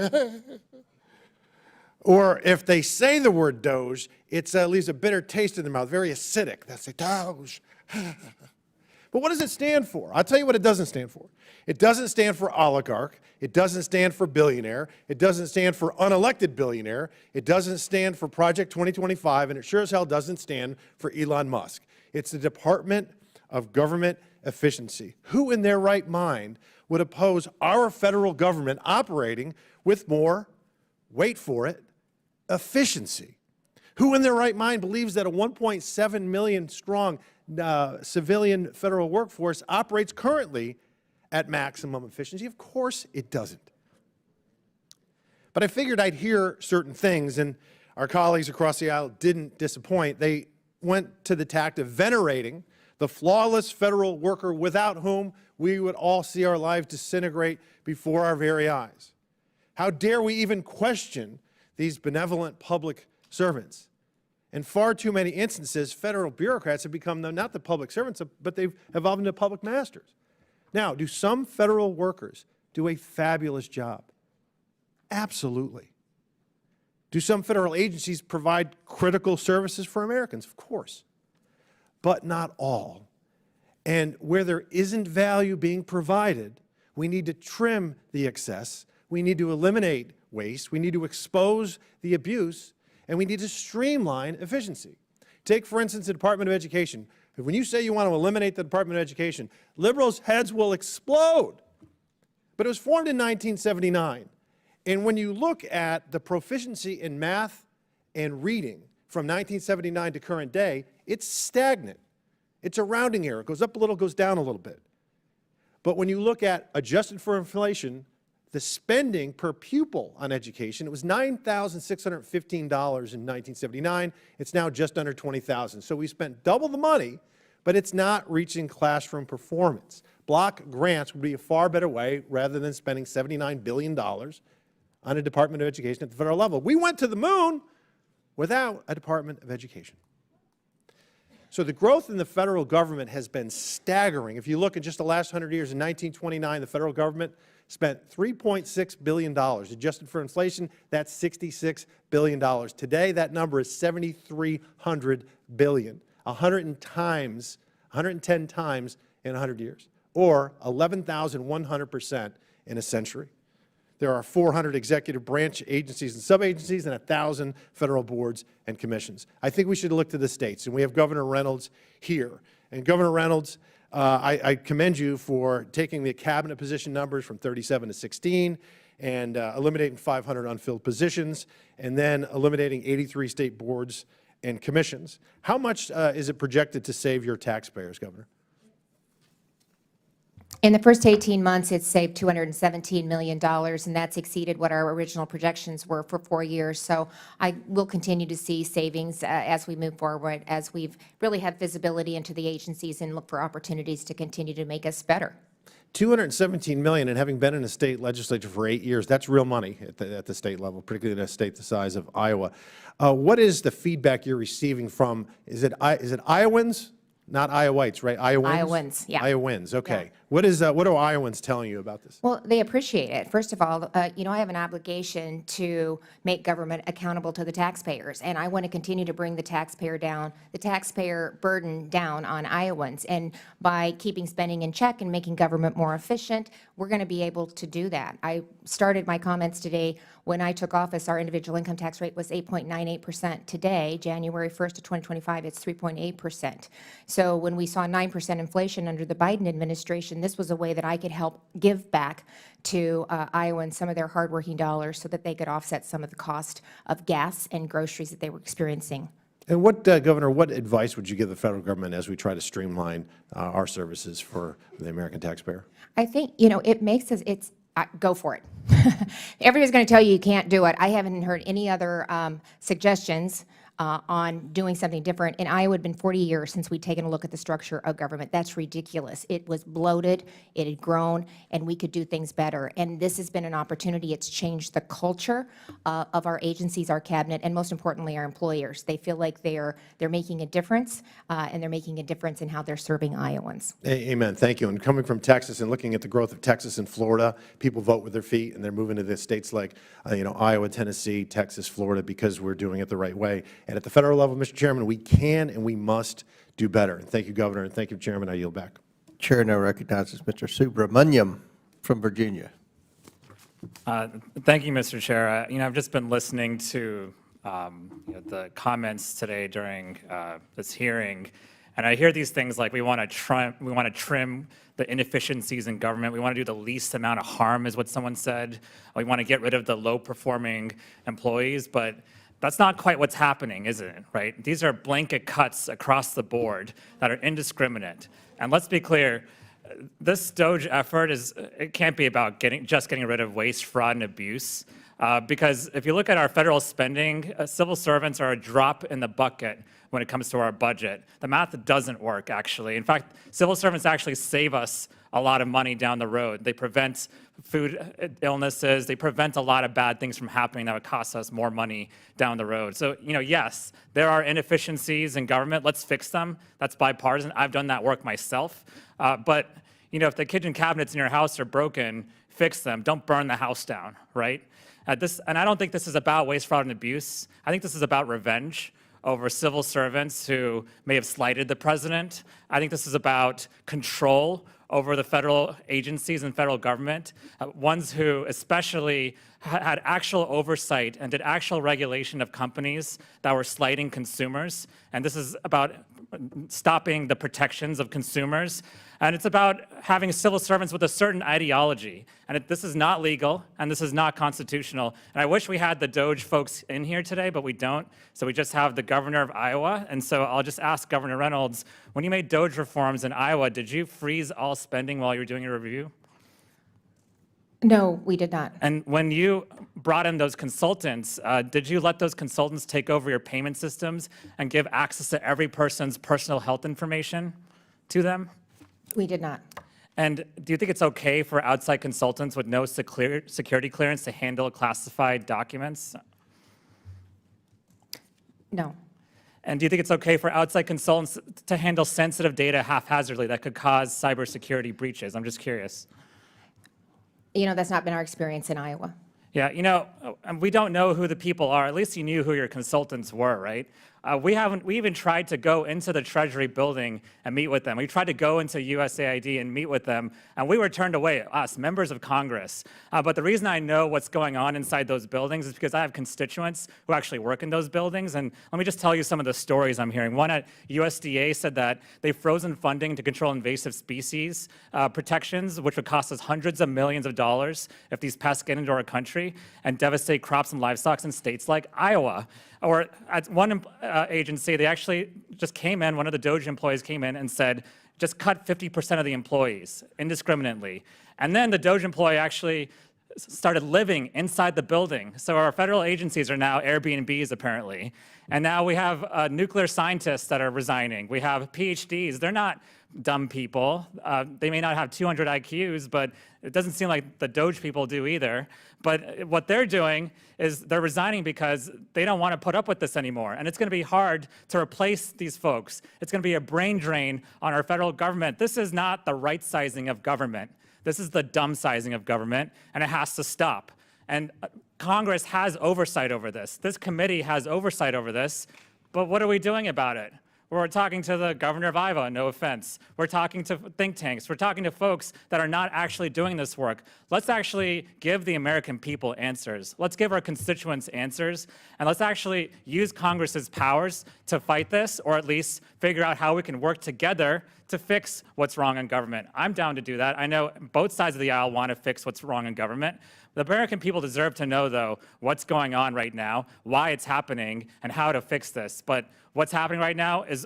Or if they say the word Doge, it leaves a bitter taste in their mouth, very acidic. They'll say, Doge. But what does it stand for? I'll tell you what it doesn't stand for. It doesn't stand for oligarch. It doesn't stand for billionaire. It doesn't stand for unelected billionaire. It doesn't stand for Project 2025, and it sure as hell doesn't stand for Elon Musk. It's the Department of Government Efficiency. Who in their right mind would oppose our federal government operating with more, wait for it, efficiency? Who in their right mind believes that a 1.7 million strong civilian federal workforce operates currently at maximum efficiency? Of course it doesn't. But I figured I'd hear certain things, and our colleagues across the aisle didn't disappoint. They went to the tact of venerating the flawless federal worker without whom we would all see our lives disintegrate before our very eyes. How dare we even question these benevolent public servants? In far too many instances, federal bureaucrats have become not the public servants, but they've evolved into public masters. Now, do some federal workers do a fabulous job? Absolutely. Do some federal agencies provide critical services for Americans? Of course. But not all. And where there isn't value being provided, we need to trim the excess, we need to eliminate waste, we need to expose the abuse, and we need to streamline efficiency. Take, for instance, the Department of Education. When you say you want to eliminate the Department of Education, liberals' heads will explode. But it was formed in 1979. And when you look at the proficiency in math and reading from 1979 to current day, it's stagnant. It's a rounding error. It goes up a little, goes down a little bit. But when you look at adjusted for inflation, the spending per pupil on education, it was $9,615 in 1979. It's now just under $20,000. So we spent double the money, but it's not reaching classroom performance. Block grants would be a far better way rather than spending $79 billion on a Department of Education at the federal level. We went to the moon without a Department of Education. So the growth in the federal government has been staggering. If you look at just the last 100 years, in 1929, the federal government spent $3.6 billion. Adjusted for inflation, that's $66 billion. Today, that number is $7,300 billion, 110 times in 100 years, or 11,100% in a century. There are 400 executive branch agencies and sub-agencies and 1,000 federal boards and commissions. I think we should look to the states, and we have Governor Reynolds here. And Governor Reynolds, I commend you for taking the cabinet position numbers from 37 to 16 and eliminating 500 unfilled positions, and then eliminating 83 state boards and commissions. How much is it projected to save your taxpayers, Governor? In the first 18 months, it's saved $217 million, and that's exceeded what our original projections were for 4 years. So I will continue to see savings as we move forward, as we've really have visibility into the agencies and look for opportunities to continue to make us better. $217 million, and having been in the state legislature for 8 years, that's real money at the state level, particularly in a state the size of Iowa. What is the feedback you're receiving from, is it Iowans? Not Iowites, right? Iowans? Iowans, yeah. Iowans, okay. What are Iowans telling you about this? Well, they appreciate it. First of all, I have an obligation to make government accountable to the taxpayers, and I want to continue to bring the taxpayer burden down on Iowans. And by keeping spending in check and making government more efficient, we're going to be able to do that. I started my comments today. When I took office, our individual income tax rate was 8.98%. Today, January 1st of 2025, it's 3.8%. So when we saw 9% inflation under the Biden administration, this was a way that I could help give back to Iowans some of their hardworking dollars so that they could offset some of the cost of gas and groceries that they were experiencing. And what, Governor, what advice would you give the federal government as we try to streamline our services for the American taxpayer? I think, it makes us, go for it. Everybody's going to tell you you can't do it. I haven't heard any other suggestions on doing something different. In Iowa, it had been 40 years since we'd taken a look at the structure of government. That's ridiculous. It was bloated, it had grown, and we could do things better. And this has been an opportunity. It's changed the culture of our agencies, our cabinet, and most importantly, our employers. They feel like they're making a difference, and they're making a difference in how they're serving Iowans. Amen. Thank you. And coming from Texas and looking at the growth of Texas and Florida, people vote with their feet, and they're moving to the states like Iowa, Tennessee, Texas, Florida, because we're doing it the right way. And at the federal level, Mr. Chairman, we can and we must do better. And thank you, Governor, and thank you, Chairman. I yield back. Chair now recognizes Mr. Subramaniam from Virginia. Thank you, Mr. Chair. I've just been listening to the comments today during this hearing, and I hear these things like we want to trim the inefficiencies in government. We want to do the least amount of harm, is what someone said. We want to get rid of the low-performing employees, but that's not quite what's happening, is it, right? These are blanket cuts across the board that are indiscriminate. And let's be clear, this DOGE effort it can't be about just getting rid of waste, fraud, and abuse. Because if you look at our federal spending, civil servants are a drop in the bucket when it comes to our budget. The math doesn't work, actually. In fact, civil servants actually save us a lot of money down the road. They prevent food illnesses. They prevent a lot of bad things from happening that would cost us more money down the road. So, yes, there are inefficiencies in government. Let's fix them. That's bipartisan. I've done that work myself. But, if the kitchen cabinets in your house are broken, fix them. Don't burn the house down, right? And I don't think this is about waste, fraud, and abuse. I think this is about revenge over civil servants who may have slighted the president. I think this is about control over the federal agencies and federal government, ones who especially had actual oversight and did actual regulation of companies that were slighting consumers. And this is about stopping the protections of consumers. And it's about having civil servants with a certain ideology. And this is not legal, and this is not constitutional. And I wish we had the DOGE folks in here today, but we don't. So we just have the governor of Iowa. And so I'll just ask Governor Reynolds, when you made DOGE reforms in Iowa, did you freeze all spending while you were doing your review? No, we did not. And when you brought in those consultants, did you let those consultants take over your payment systems and give access to every person's personal health information to them? We did not. And do you think it's okay for outside consultants with no security clearance to handle classified documents? No. And do you think it's okay for outside consultants to handle sensitive data haphazardly that could cause cybersecurity breaches? I'm just curious. That's not been our experience in Iowa. Yeah, we don't know who the people are. At least you knew who your consultants were, right? We even tried to go into the Treasury building and meet with them. We tried to go into USAID and meet with them, and we were turned away, us, members of Congress. But the reason I know what's going on inside those buildings is because I have constituents who actually work in those buildings. And let me just tell you some of the stories I'm hearing. One at USDA said that they've frozen funding to control invasive species protections, which would cost us hundreds of millions of dollars if these pests get into our country and devastate crops and livestock in states like Iowa. Or at one agency, they actually just came in, one of the DOJ employees came in and said, just cut 50% of the employees indiscriminately. And then the DOJ employee actually started living inside the building. So our federal agencies are now Airbnbs, apparently. And now we have nuclear scientists that are resigning. We have PhDs. They're not dumb people. They may not have 200 IQs, but it doesn't seem like the DOJ people do either. But what they're doing is they're resigning because they don't want to put up with this anymore. And it's going to be hard to replace these folks. It's going to be a brain drain on our federal government. This is not the right sizing of government. This is the dumb sizing of government, and it has to stop. And Congress has oversight over this. This committee has oversight over this, but what are we doing about it? We're talking to the governor of Iowa, no offense. We're talking to think tanks. We're talking to folks that are not actually doing this work. Let's actually give the American people answers. Let's give our constituents answers, and let's actually use Congress's powers to fight this, or at least figure out how we can work together to fix what's wrong in government. I'm down to do that. I know both sides of the aisle want to fix what's wrong in government. The American people deserve to know, though, what's going on right now, why it's happening, and how to fix this. But what's happening right now is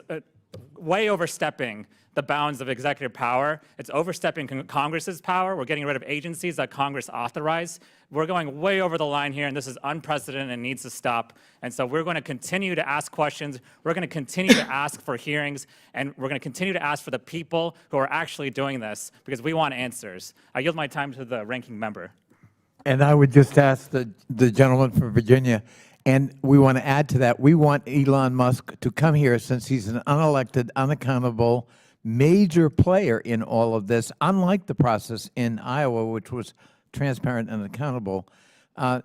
way overstepping the bounds of executive power. It's overstepping Congress's power. We're getting rid of agencies that Congress authorized. We're going way over the line here, and this is unprecedented and needs to stop. And so we're going to continue to ask questions. We're going to continue to ask for hearings, and we're going to continue to ask for the people who are actually doing this, because we want answers. I yield my time to the ranking member. And I would just ask the gentleman from Virginia, and we want to add to that, we want Elon Musk to come here since he's an unelected, unaccountable, major player in all of this, unlike the process in Iowa, which was transparent and accountable,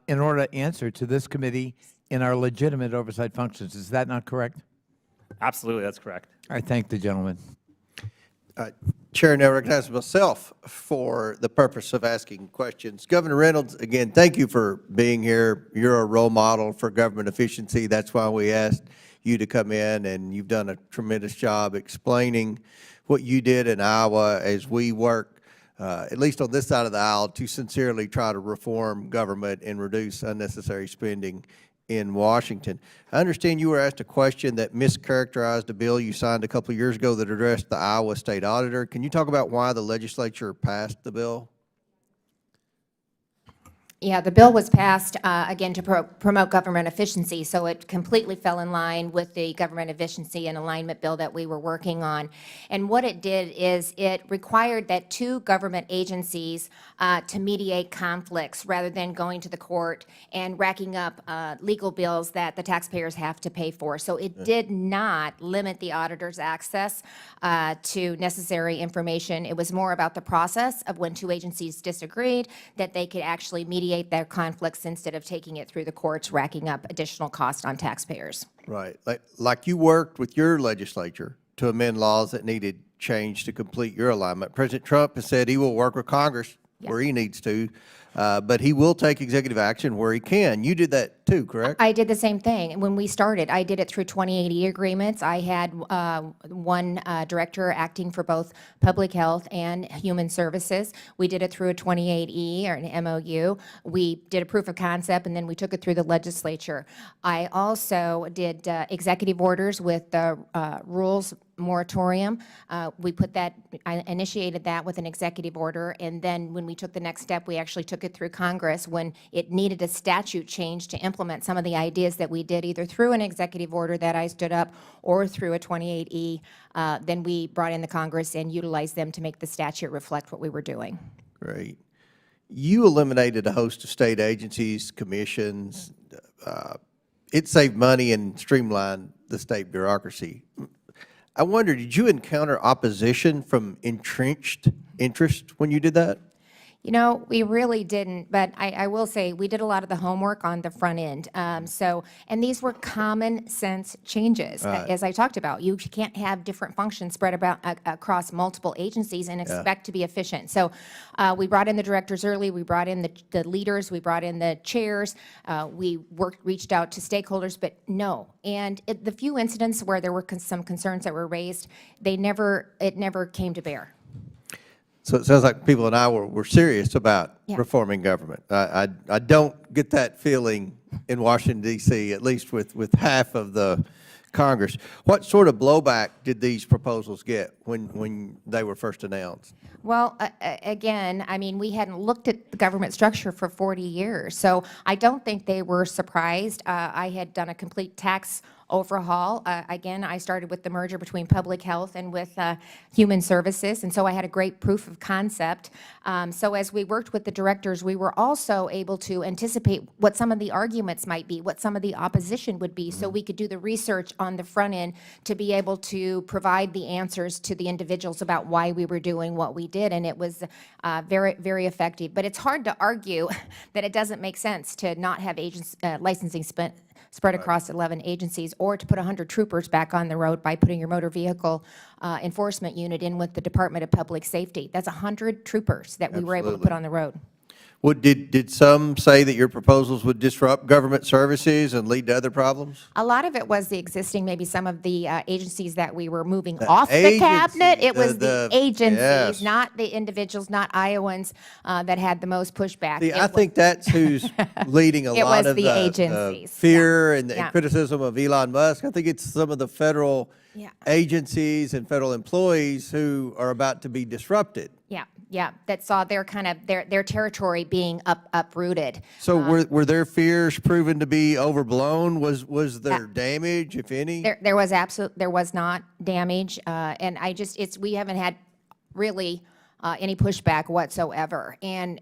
in order to answer to this committee in our legitimate oversight functions. Is that not correct? Absolutely, that's correct. I thank the gentleman. Chair now recognizes myself for the purpose of asking questions. Governor Reynolds, again, thank you for being here. You're a role model for government efficiency. That's why we asked you to come in, and you've done a tremendous job explaining what you did in Iowa as we work, at least on this side of the aisle, to sincerely try to reform government and reduce unnecessary spending in Washington. I understand you were asked a question that mischaracterized a bill you signed a couple of years ago that addressed the Iowa State Auditor. Can you talk about why the legislature passed the bill? Yeah, the bill was passed, again, to promote government efficiency, so it completely fell in line with the government efficiency and alignment bill that we were working on. And what it did is it required that two government agencies to mediate conflicts rather than going to the court and racking up legal bills that the taxpayers have to pay for. So it did not limit the auditor's access to necessary information. It was more about the process of when two agencies disagreed, that they could actually mediate their conflicts instead of taking it through the courts, racking up additional cost on taxpayers. Right. Like you worked with your legislature to amend laws that needed change to complete your alignment. President Trump has said he will work with Congress where he needs to, but he will take executive action where he can. You did that too, correct? I did the same thing. When we started, I did it through 2080 agreements. I had one director acting for both public health and human services. We did it through a 28E or an MOU. We did a proof of concept, and then we took it through the legislature. I also did executive orders with the rules moratorium. We put that, I initiated that with an executive order, and then when we took the next step, we actually took it through Congress when it needed a statute change to implement some of the ideas that we did, either through an executive order that I stood up or through a 28E. Then we brought in the Congress and utilized them to make the statute reflect what we were doing. Great. You eliminated a host of state agencies, commissions. It saved money and streamlined the state bureaucracy. I wonder, did you encounter opposition from entrenched interest when you did that? You know, we really didn't, but I will say we did a lot of the homework on the front end. And these were common sense changes, as I talked about. You can't have different functions spread across multiple agencies and expect to be efficient. So we brought in the directors early, we brought in the leaders, we brought in the chairs, we reached out to stakeholders, but no. And the few incidents where there were some concerns that were raised, it never came to bear. So it sounds like people in Iowa were serious about reforming government. I don't get that feeling in Washington, D.C., at least with half of the Congress. What sort of blowback did these proposals get when they were first announced? Well, again, I mean, we hadn't looked at the government structure for 40 years, so I don't think they were surprised. I had done a complete tax overhaul. Again, I started with the merger between public health and with human services, and so I had a great proof of concept. So as we worked with the directors, we were also able to anticipate what some of the arguments might be, what some of the opposition would be, so we could do the research on the front end to be able to provide the answers to the individuals about why we were doing what we did, and it was very, very effective. But it's hard to argue that it doesn't make sense to not have licensing spread across 11 agencies, or to put 100 troopers back on the road by putting your motor vehicle enforcement unit in with the Department of Public Safety. That's 100 troopers that we were able to put on the road. Well, did some say that your proposals would disrupt government services and lead to other problems? A lot of it was the existing, maybe some of the agencies that we were moving The off the agency, cabinet. It was the agencies, yes. not the individuals, not Iowans that had the most pushback. See, I think that's who's leading a It lot was of the the agencies. fear and Yeah. criticism of Elon Musk. I think it's some of the federal agencies and federal employees who are about to be disrupted. Yeah, that saw their kind of, their territory being uprooted. So were their fears proven to be overblown? Was there damage, if any? There was not damage, and we haven't had really any pushback whatsoever. And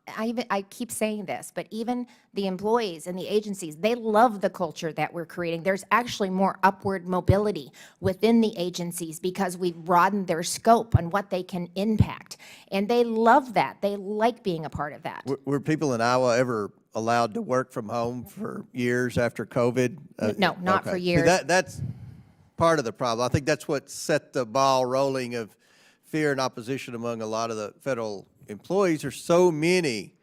I keep saying this, but even the employees and the agencies, they love the culture that we're creating. There's actually more upward mobility within the agencies because we've broadened their scope on what they can impact. And they love that. They like being a part of that. Were people in Iowa ever allowed to work from home for years after COVID? No, not for years. See, that's part of the problem. I think that's what set the ball rolling of fear and opposition among a lot of the federal employees. There's so many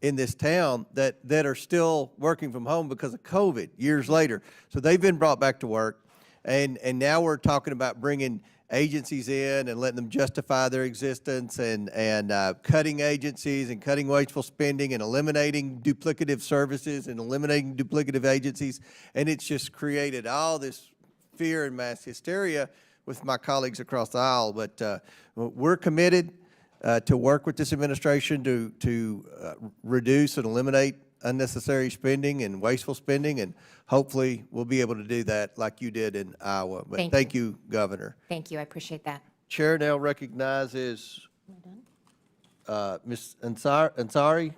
in this town that are still working from home because of COVID years later. So they've been brought back to work, and now we're talking about bringing agencies in and letting them justify their existence, and cutting agencies and cutting wasteful spending and eliminating duplicative services and eliminating duplicative agencies. And it's just created all this fear and mass hysteria with my colleagues across the aisle. But we're committed to work with this administration to reduce and eliminate unnecessary spending and wasteful spending, and hopefully we'll be able to do that like you did in Iowa. But thank you, Governor. Thank you. I appreciate that. Chair now recognizes Ms. Ansari.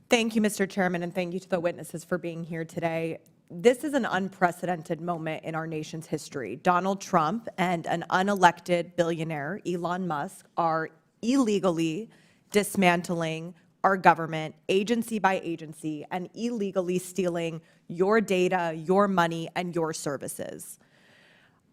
Thank you, Mr. Chairman, and thank you to the witnesses for being here today. This is an unprecedented moment in our nation's history. Donald Trump and an unelected billionaire, Elon Musk, are illegally dismantling our government agency by agency and illegally stealing your data, your money, and your services.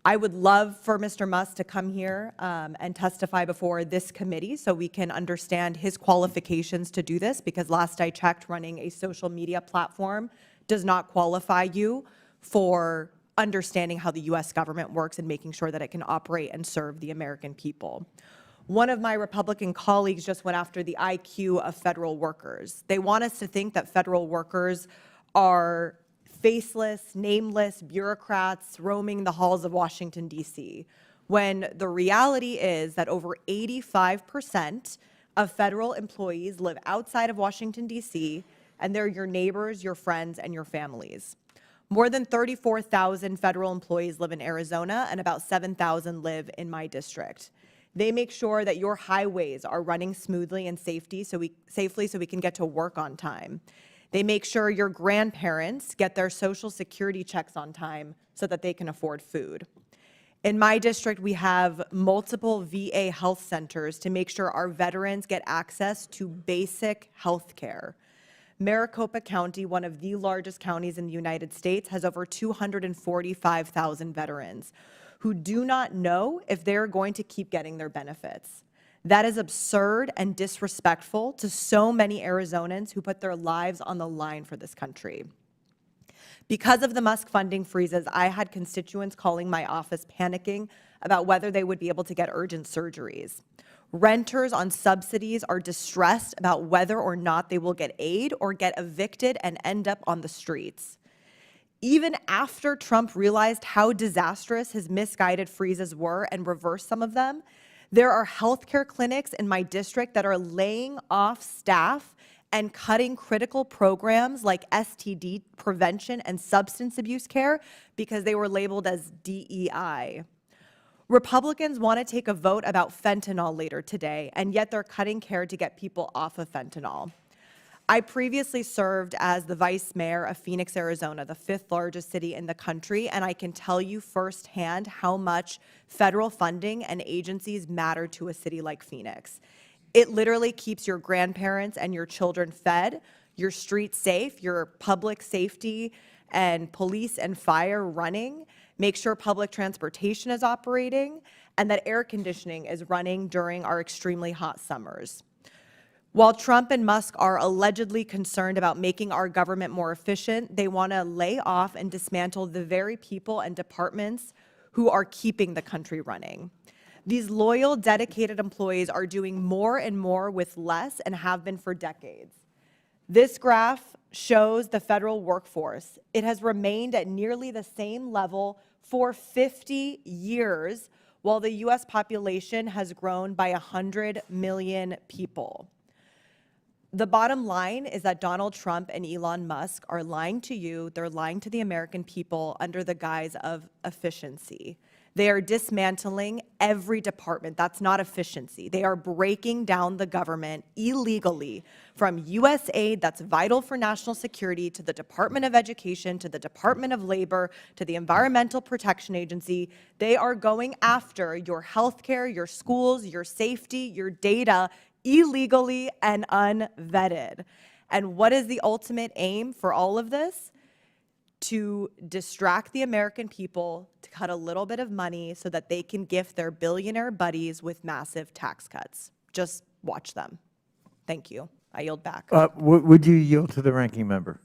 I would love for Mr. Musk to come here and testify before this committee so we can understand his qualifications to do this, because last I checked, running a social media platform does not qualify you for understanding how the U.S. government works and making sure that it can operate and serve the American people. One of my Republican colleagues just went after the IQ of federal workers. They want us to think that federal workers are faceless, nameless bureaucrats roaming the halls of Washington, D.C., when the reality is that over 85% of federal employees live outside of Washington, D.C., and they're your neighbors, your friends, and your families. More than 34,000 federal employees live in Arizona, and about 7,000 live in my district. They make sure that your highways are running smoothly and safely so we can get to work on time. They make sure your grandparents get their Social Security checks on time so that they can afford food. In my district, we have multiple VA health centers to make sure our veterans get access to basic health care. Maricopa County, one of the largest counties in the United States, has over 245,000 veterans who do not know if they're going to keep getting their benefits. That is absurd and disrespectful to so many Arizonans who put their lives on the line for this country. Because of the Musk funding freezes, I had constituents calling my office panicking about whether they would be able to get urgent surgeries. Renters on subsidies are distressed about whether or not they will get aid or get evicted and end up on the streets. Even after Trump realized how disastrous his misguided freezes were and reversed some of them, there are healthcare clinics in my district that are laying off staff and cutting critical programs like STD prevention and substance abuse care because they were labeled as DEI. Republicans want to take a vote about fentanyl later today, and yet they're cutting care to get people off of fentanyl. I previously served as the vice mayor of Phoenix, Arizona, the 5th largest city in the country, and I can tell you firsthand how much federal funding and agencies matter to a city like Phoenix. It literally keeps your grandparents and your children fed, your streets safe, your public safety and police and fire running, make sure public transportation is operating, and that air conditioning is running during our extremely hot summers. While Trump and Musk are allegedly concerned about making our government more efficient, they want to lay off and dismantle the very people and departments who are keeping the country running. These loyal, dedicated employees are doing more and more with less and have been for decades. This graph shows the federal workforce. It has remained at nearly the same level for 50 years, while the U.S. population has grown by 100 million people. The bottom line is that Donald Trump and Elon Musk are lying to you, they're lying to the American people under the guise of efficiency. They are dismantling every department. That's not efficiency. They are breaking down the government illegally, from USAID, that's vital for national security, to the Department of Education, to the Department of Labor, to the Environmental Protection Agency. They are going after your healthcare, your schools, your safety, your data, illegally and unvetted. And what is the ultimate aim for all of this? To distract the American people, to cut a little bit of money so that they can gift their billionaire buddies with massive tax cuts. Just watch them. Thank you. I yield back. Would you yield to the ranking member?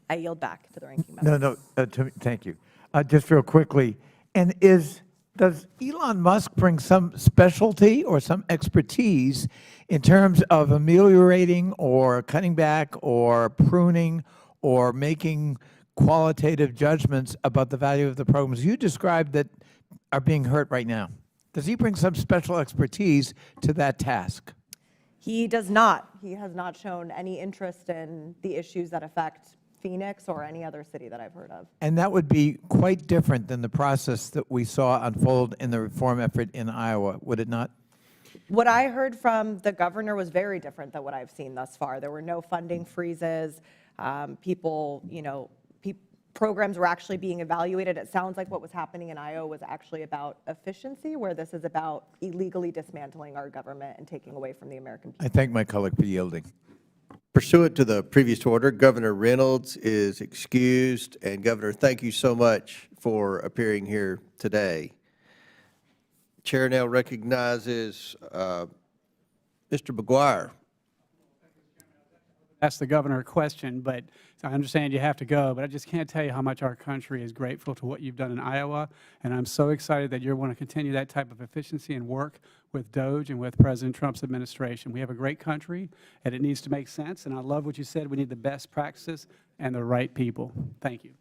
I yield back to the ranking member. No, thank you. Just real quickly, and does Elon Musk bring some specialty or some expertise in terms of ameliorating or cutting back or pruning or making qualitative judgments about the value of the programs you described that are being hurt right now? Does he bring some special expertise to that task? He does not. He has not shown any interest in the issues that affect Phoenix or any other city that I've heard of. And that would be quite different than the process that we saw unfold in the reform effort in Iowa, would it not? What I heard from the governor was very different than what I've seen thus far. There were no funding freezes. Programs were actually being evaluated. It sounds like what was happening in Iowa was actually about efficiency, where this is about illegally dismantling our government and taking away from the American people. I thank my colleague for yielding. Pursuant to the previous order, Governor Reynolds is excused. And Governor, thank you so much for appearing here today. Chair now recognizes Mr. McGuire. Ask the governor a question, but I understand you have to go, but I just can't tell you how much our country is grateful to what you've done in Iowa, and I'm so excited that you want to continue that type of efficiency and work with DOJ and with President Trump's administration. We have a great country, and it needs to make sense, and I love what you said. We need the best practices and the right people. Thank you.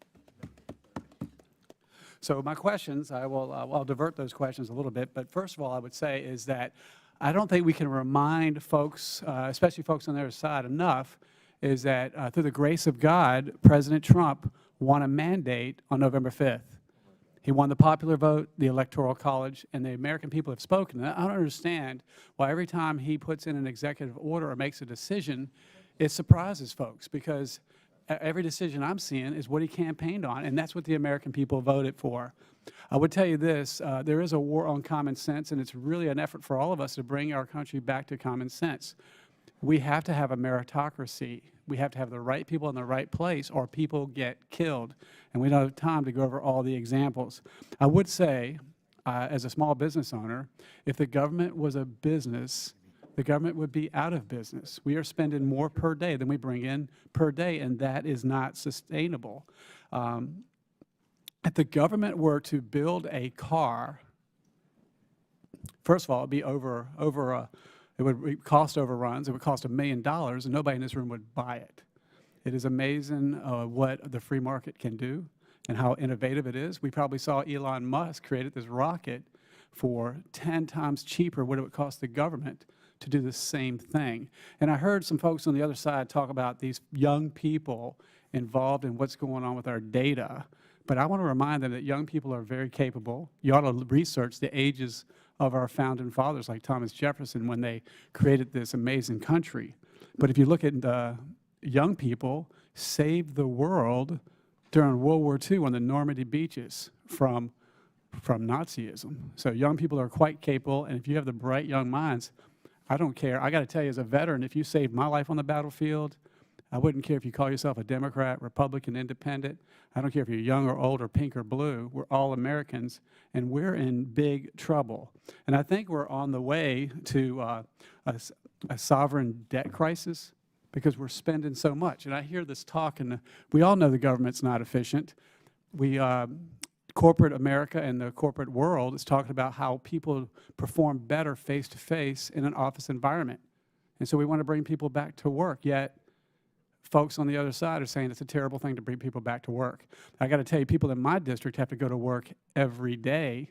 So my questions, I'll divert those questions a little bit, but first of all, I would say is that I don't think we can remind folks, especially folks on their side, enough, is that through the grace of God, President Trump won a mandate on November 5th. He won the popular vote, the Electoral College, and the American people have spoken. And I don't understand why every time he puts in an executive order or makes a decision, it surprises folks, because every decision I'm seeing is what he campaigned on, and that's what the American people voted for. I would tell you this, there is a war on common sense, and it's really an effort for all of us to bring our country back to common sense. We have to have a meritocracy. We have to have the right people in the right place, or people get killed. And we don't have time to go over all the examples. I would say, as a small business owner, if the government was a business, the government would be out of business. We are spending more per day than we bring in per day, and that is not sustainable. If the government were to build a car, first of all, it would be it would cost overruns. It would cost $1 million, and nobody in this room would buy it. It is amazing what the free market can do and how innovative it is. We probably saw Elon Musk created this rocket for 10 times cheaper what it would cost the government to do the same thing. And I heard some folks on the other side talk about these young people involved in what's going on with our data. But I want to remind them that young people are very capable. You ought to research the ages of our founding fathers like Thomas Jefferson when they created this amazing country. But if you look at the young people saved the world during World War II on the Normandy beaches from Nazism. So young people are quite capable, and if you have the bright young minds, I don't care. I got to tell you, as a veteran, if you saved my life on the battlefield, I wouldn't care if you call yourself a Democrat, Republican, Independent. I don't care if you're young or old or pink or blue. We're all Americans, and we're in big trouble. And I think we're on the way to a sovereign debt crisis because we're spending so much. And I hear this talk, and we all know the government's not efficient. Corporate America and the corporate world is talking about how people perform better face-to-face in an office environment. And so we want to bring people back to work, yet folks on the other side are saying it's a terrible thing to bring people back to work. I got to tell you, people in my district have to go to work every day,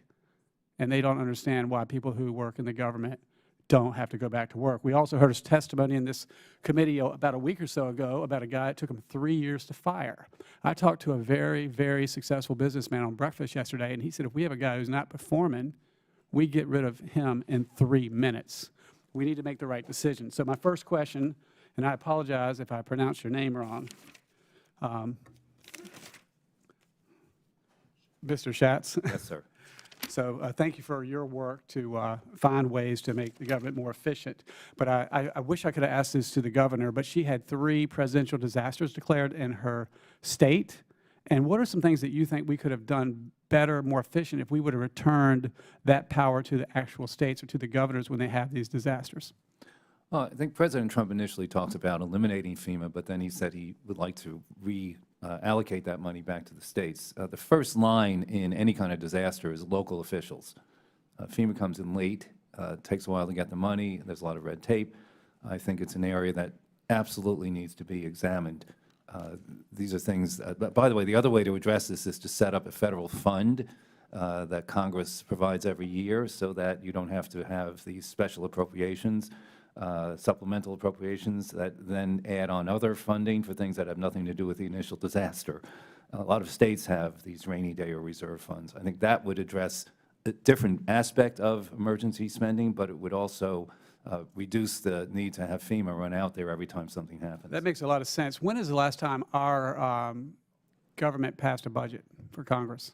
and they don't understand why people who work in the government don't have to go back to work. We also heard a testimony in this committee about a week or so ago about a guy it took him 3 years to fire. I talked to a very, very successful businessman on breakfast yesterday, and he said if we have a guy who's not performing, we get rid of him in 3 minutes. We need to make the right decision. So my first question, and I apologize if I pronounce your name wrong, Mr. Schatz. Yes, sir. So thank you for your work to find ways to make the government more efficient. But I wish I could have asked this to the governor, but she had 3 presidential disasters declared in her state. And what are some things that you think we could have done better, more efficient, if we would have returned that power to the actual states or to the governors when they have these disasters? Well, I think President Trump initially talked about eliminating FEMA, but then he said he would like to allocate that money back to the states. The first line in any kind of disaster is local officials. FEMA comes in late, takes a while to get the money, there's a lot of red tape. I think it's an area that absolutely needs to be examined. These are things, by the way, the other way to address this is to set up a federal fund that Congress provides every year so that you don't have to have these special appropriations, supplemental appropriations that then add on other funding for things that have nothing to do with the initial disaster. A lot of states have these rainy day or reserve funds. I think that would address a different aspect of emergency spending, but it would also reduce the need to have FEMA run out there every time something happens. That makes a lot of sense. When is the last time our government passed a budget for Congress?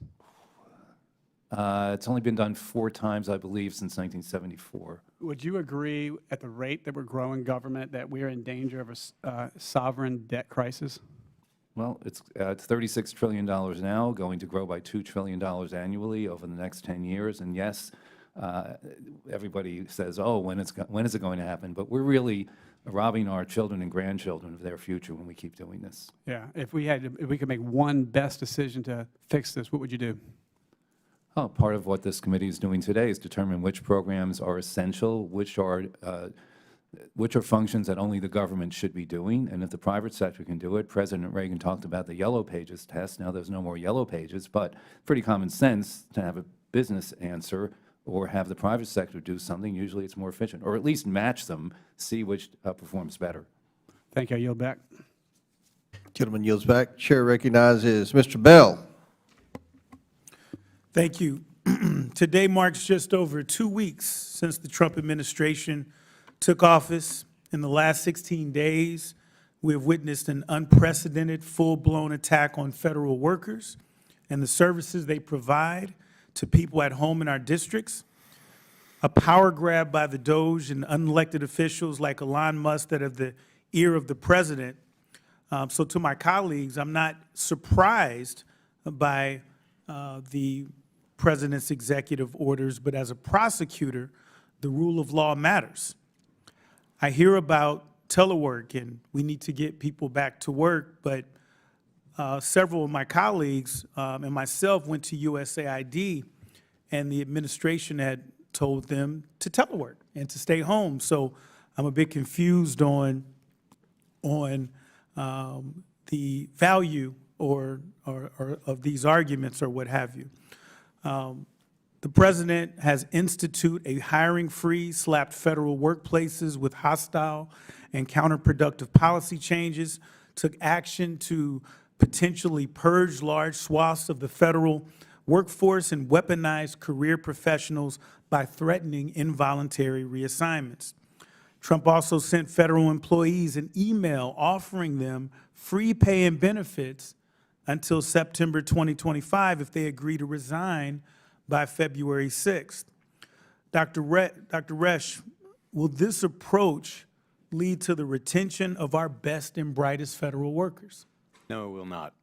It's only been done 4 times, I believe, since 1974. Would you agree at the rate that we're growing government that we are in danger of a sovereign debt crisis? Well, it's $36 trillion now, going to grow by $2 trillion annually over the next 10 years. And yes, everybody says, oh, when is it going to happen? But we're really robbing our children and grandchildren of their future when we keep doing this. Yeah. If we could make one best decision to fix this, what would you do? Oh, part of what this committee is doing today is determine which programs are essential, which are functions that only the government should be doing, and if the private sector can do it. President Reagan talked about the yellow pages test. Now there's no more yellow pages, but pretty common sense to have a business answer or have the private sector do something. Usually it's more efficient, or at least match them, see which performs better. Thank you. I yield back. Gentleman yields back. Chair recognizes Mr. Bell. Thank you. Today marks just over 2 weeks since the Trump administration took office. In the last 16 days, we have witnessed an unprecedented, full-blown attack on federal workers and the services they provide to people at home in our districts, a power grab by the DOJ and unelected officials like Elon Musk that have the ear of the president. So to my colleagues, I'm not surprised by the president's executive orders, but as a prosecutor, the rule of law matters. I hear about telework and we need to get people back to work, but several of my colleagues and myself went to USAID, and the administration had told them to telework and to stay home. So I'm a bit confused on the value or of these arguments or what have you. The president has instituted a hiring freeze, slapped federal workplaces with hostile and counterproductive policy changes, took action to potentially purge large swaths of the federal workforce and weaponize career professionals by threatening involuntary reassignments. Trump also sent federal employees an email offering them free pay and benefits until September 2025 if they agree to resign by February 6th. Dr. Resch, will this approach lead to the retention of our best and brightest federal workers? No, it will not.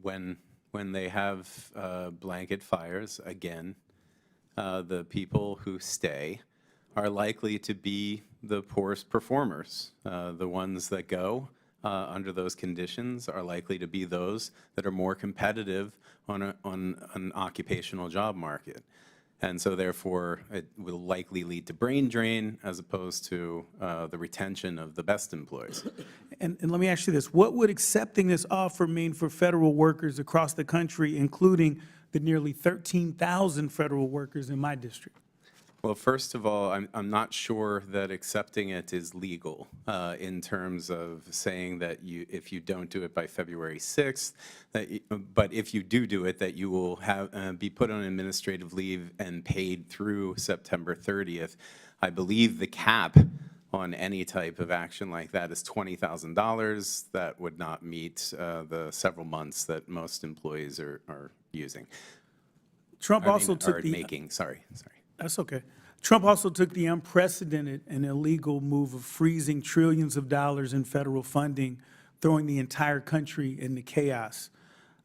When they have blanket fires, again, the people who stay are likely to be the poorest performers. The ones that go under those conditions are likely to be those that are more competitive on an occupational job market. And so therefore, it will likely lead to brain drain as opposed to the retention of the best employees. And let me ask you this. What would accepting this offer mean for federal workers across the country, including the nearly 13,000 federal workers in my district? Well, first of all, I'm not sure that accepting it is legal in terms of saying that if you don't do it by February 6th, but if you do it, that you will be put on administrative leave and paid through September 30th. I believe the cap on any type of action like that is $20,000. That would not meet the several months that most employees are using. Trump also took the making. Sorry. That's okay. Trump also took the unprecedented and illegal move of freezing trillions of dollars in federal funding, throwing the entire country into chaos.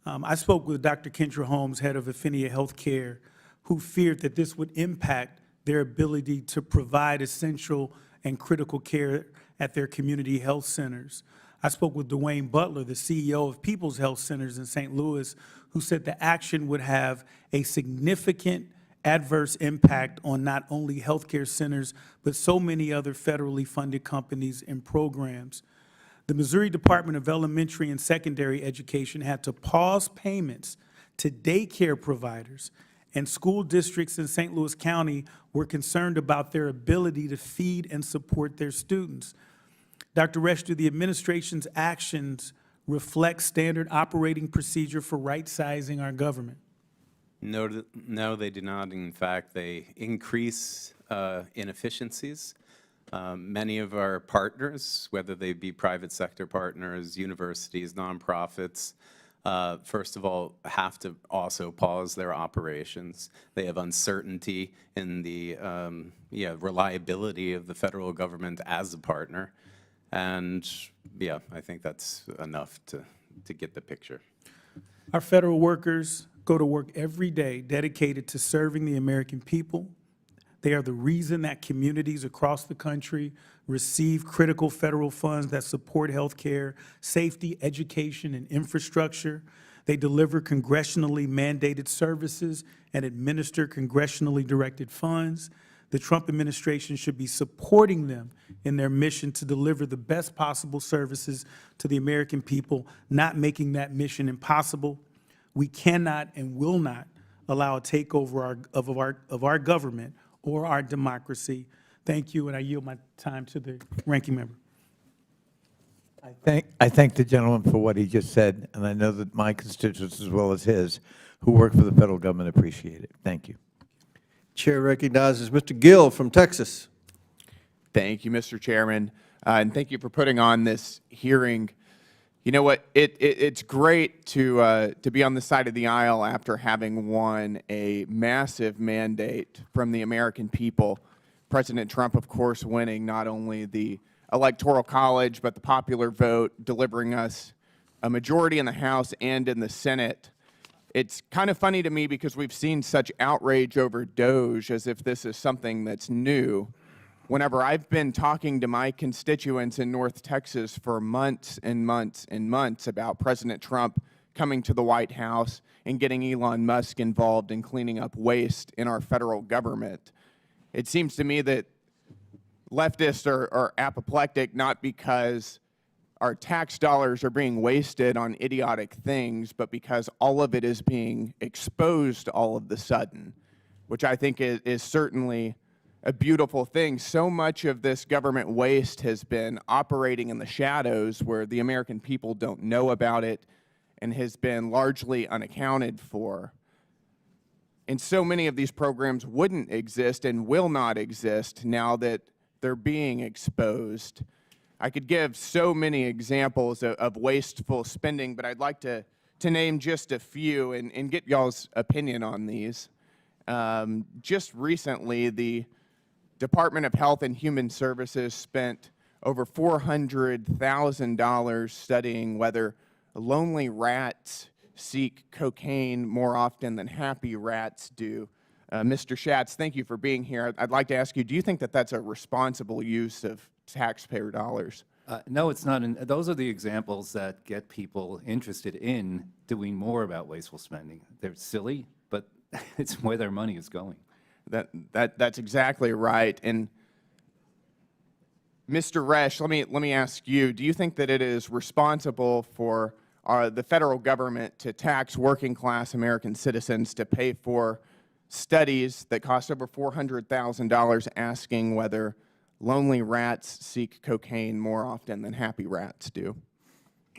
I spoke with Dr. Kendra Holmes, head of Affinia Healthcare, who feared that this would impact their ability to provide essential and critical care at their community health centers. I spoke with Dwayne Butler, the CEO of People's Health Centers in St. Louis, who said the action would have a significant adverse impact on not only healthcare centers, but so many other federally funded companies and programs. The Missouri Department of Elementary and Secondary Education had to pause payments to daycare providers, and school districts in St. Louis County were concerned about their ability to feed and support their students. Dr. Resch, do the administration's actions reflect standard operating procedure for right-sizing our government? No, they do not. In fact, they increase inefficiencies. Many of our partners, whether they be private sector partners, universities, nonprofits, first of all, have to also pause their operations. They have uncertainty in the reliability of the federal government as a partner. And yeah, I think that's enough to get the picture. Our federal workers go to work every day dedicated to serving the American people. They are the reason that communities across the country receive critical federal funds that support health care, safety, education, and infrastructure. They deliver congressionally mandated services and administer congressionally directed funds. The Trump administration should be supporting them in their mission to deliver the best possible services to the American people, not making that mission impossible. We cannot and will not allow a takeover of our government or our democracy. Thank you, and I yield my time to the ranking member. I thank the gentleman for what he just said, and I know that my constituents as well as his who work for the federal government appreciate it. Thank you. Chair recognizes Mr. Gill from Texas. Thank you, Mr. Chairman, and thank you for putting on this hearing. You know what? It's great to be on the side of the aisle after having won a massive mandate from the American people. President Trump, of course, winning not only the Electoral College, but the popular vote, delivering us a majority in the House and in the Senate. It's kind of funny to me because we've seen such outrage over DOGE as if this is something that's new. Whenever I've been talking to my constituents in North Texas for months and months and months about President Trump coming to the White House and getting Elon Musk involved in cleaning up waste in our federal government, it seems to me that leftists are apoplectic not because our tax dollars are being wasted on idiotic things, but because all of it is being exposed all of the sudden, which I think is certainly a beautiful thing. So much of this government waste has been operating in the shadows where the American people don't know about it and has been largely unaccounted for. And so many of these programs wouldn't exist and will not exist now that they're being exposed. I could give so many examples of wasteful spending, but I'd like to name just a few and get y'all's opinion on these. Just recently, the Department of Health and Human Services spent over $400,000 studying whether lonely rats seek cocaine more often than happy rats do. Mr. Schatz, thank you for being here. I'd like to ask you, do you think that that's a responsible use of taxpayer dollars? No, it's not. And those are the examples that get people interested in doing more about wasteful spending. They're silly, but it's where their money is going. That's exactly right. And Mr. Resch, let me ask you, do you think that it is responsible for the federal government to tax working class American citizens to pay for studies that cost over $400,000 asking whether lonely rats seek cocaine more often than happy rats do?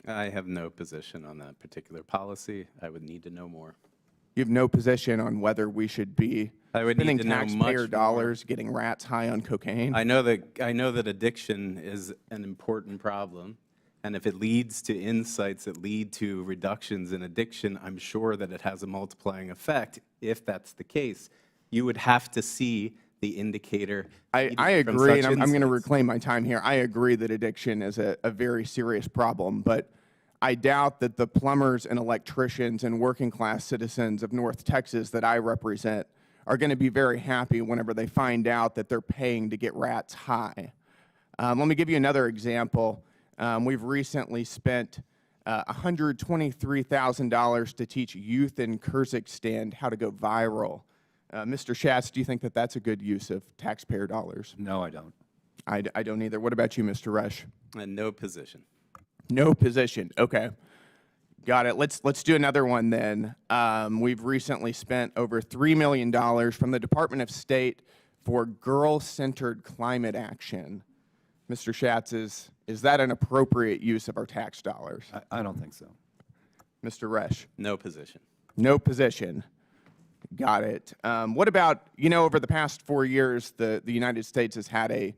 I have no position on that particular policy. I would need to know more. You have no position on whether we should be spending taxpayer dollars getting rats high on cocaine? I know that addiction is an important problem, and if it leads to insights that lead to reductions in addiction, I'm sure that it has a multiplying effect. If that's the case, you would have to see the indicator. I agree, and I'm going to reclaim my time here. I agree that addiction is a very serious problem, but I doubt that the plumbers and electricians and working class citizens of North Texas that I represent are going to be very happy whenever they find out that they're paying to get rats high. Let me give you another example. We've recently spent $123,000 to teach youth in Kyrgyzstan how to go viral. Mr. Schatz, do you think that that's a good use of taxpayer dollars? No, I don't. I don't either. What about you, Mr. Resch? No position. No position. Okay. Got it. Let's do another one then. We've recently spent over $3 million from the Department of State for girl-centered climate action. Mr. Schatz, is that an appropriate use of our tax dollars? I don't think so. Mr. Resch? No position. No position. Got it. What about, over the past 4 years, the United States has had a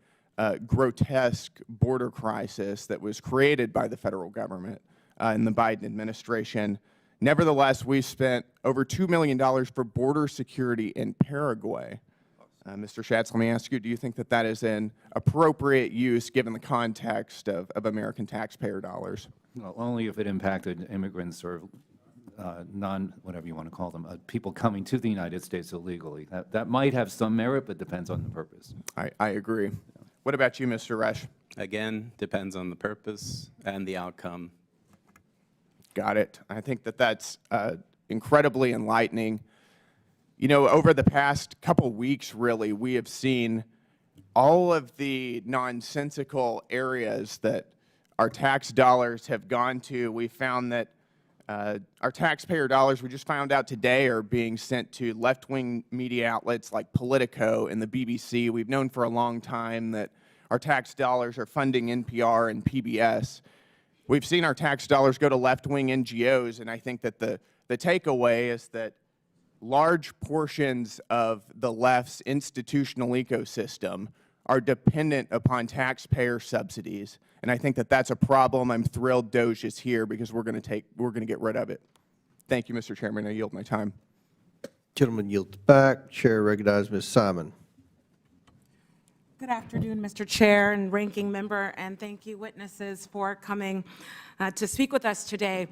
grotesque border crisis that was created by the federal government in the Biden administration. Nevertheless, we've spent over $2 million for border security in Paraguay. Mr. Schatz, let me ask you, do you think that that is an appropriate use given the context of American taxpayer dollars? Well, only if it impacted immigrants or whatever you want to call them, people coming to the United States illegally. That might have some merit, but depends on the purpose. I agree. What about you, Mr. Resch? Again, depends on the purpose and the outcome. Got it. I think that that's incredibly enlightening. Over the past couple weeks, really, we have seen all of the nonsensical areas that our tax dollars have gone to. We found that our taxpayer dollars, we just found out today, are being sent to left-wing media outlets like Politico and the BBC. We've known for a long time that our tax dollars are funding NPR and PBS. We've seen our tax dollars go to left-wing NGOs, and I think that the takeaway is that large portions of the left's institutional ecosystem are dependent upon taxpayer subsidies, and I think that that's a problem. I'm thrilled Doge is here because we're going to get rid of it. Thank you, Mr. Chairman. I yield my time. Gentleman yields back. Chair recognizes Ms. Simon. Good afternoon, Mr. Chair and Ranking Member, and thank you, witnesses, for coming to speak with us today.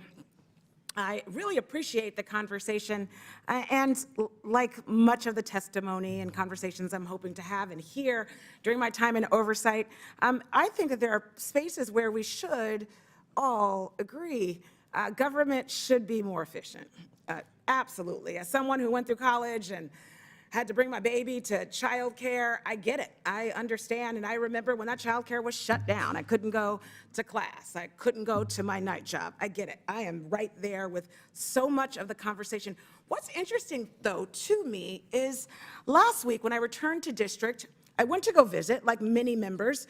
I really appreciate the conversation, and like much of the testimony and conversations I'm hoping to have and hear during my time in oversight, I think that there are spaces where we should all agree government should be more efficient. Absolutely. As someone who went through college and had to bring my baby to childcare. I get it. I understand. And I remember when that childcare was shut down. I couldn't go to class. I couldn't go to my night job. I get it. I am right there with so much of the conversation. What's interesting, though, to me is last week when I returned to district, I went to go visit, like many members,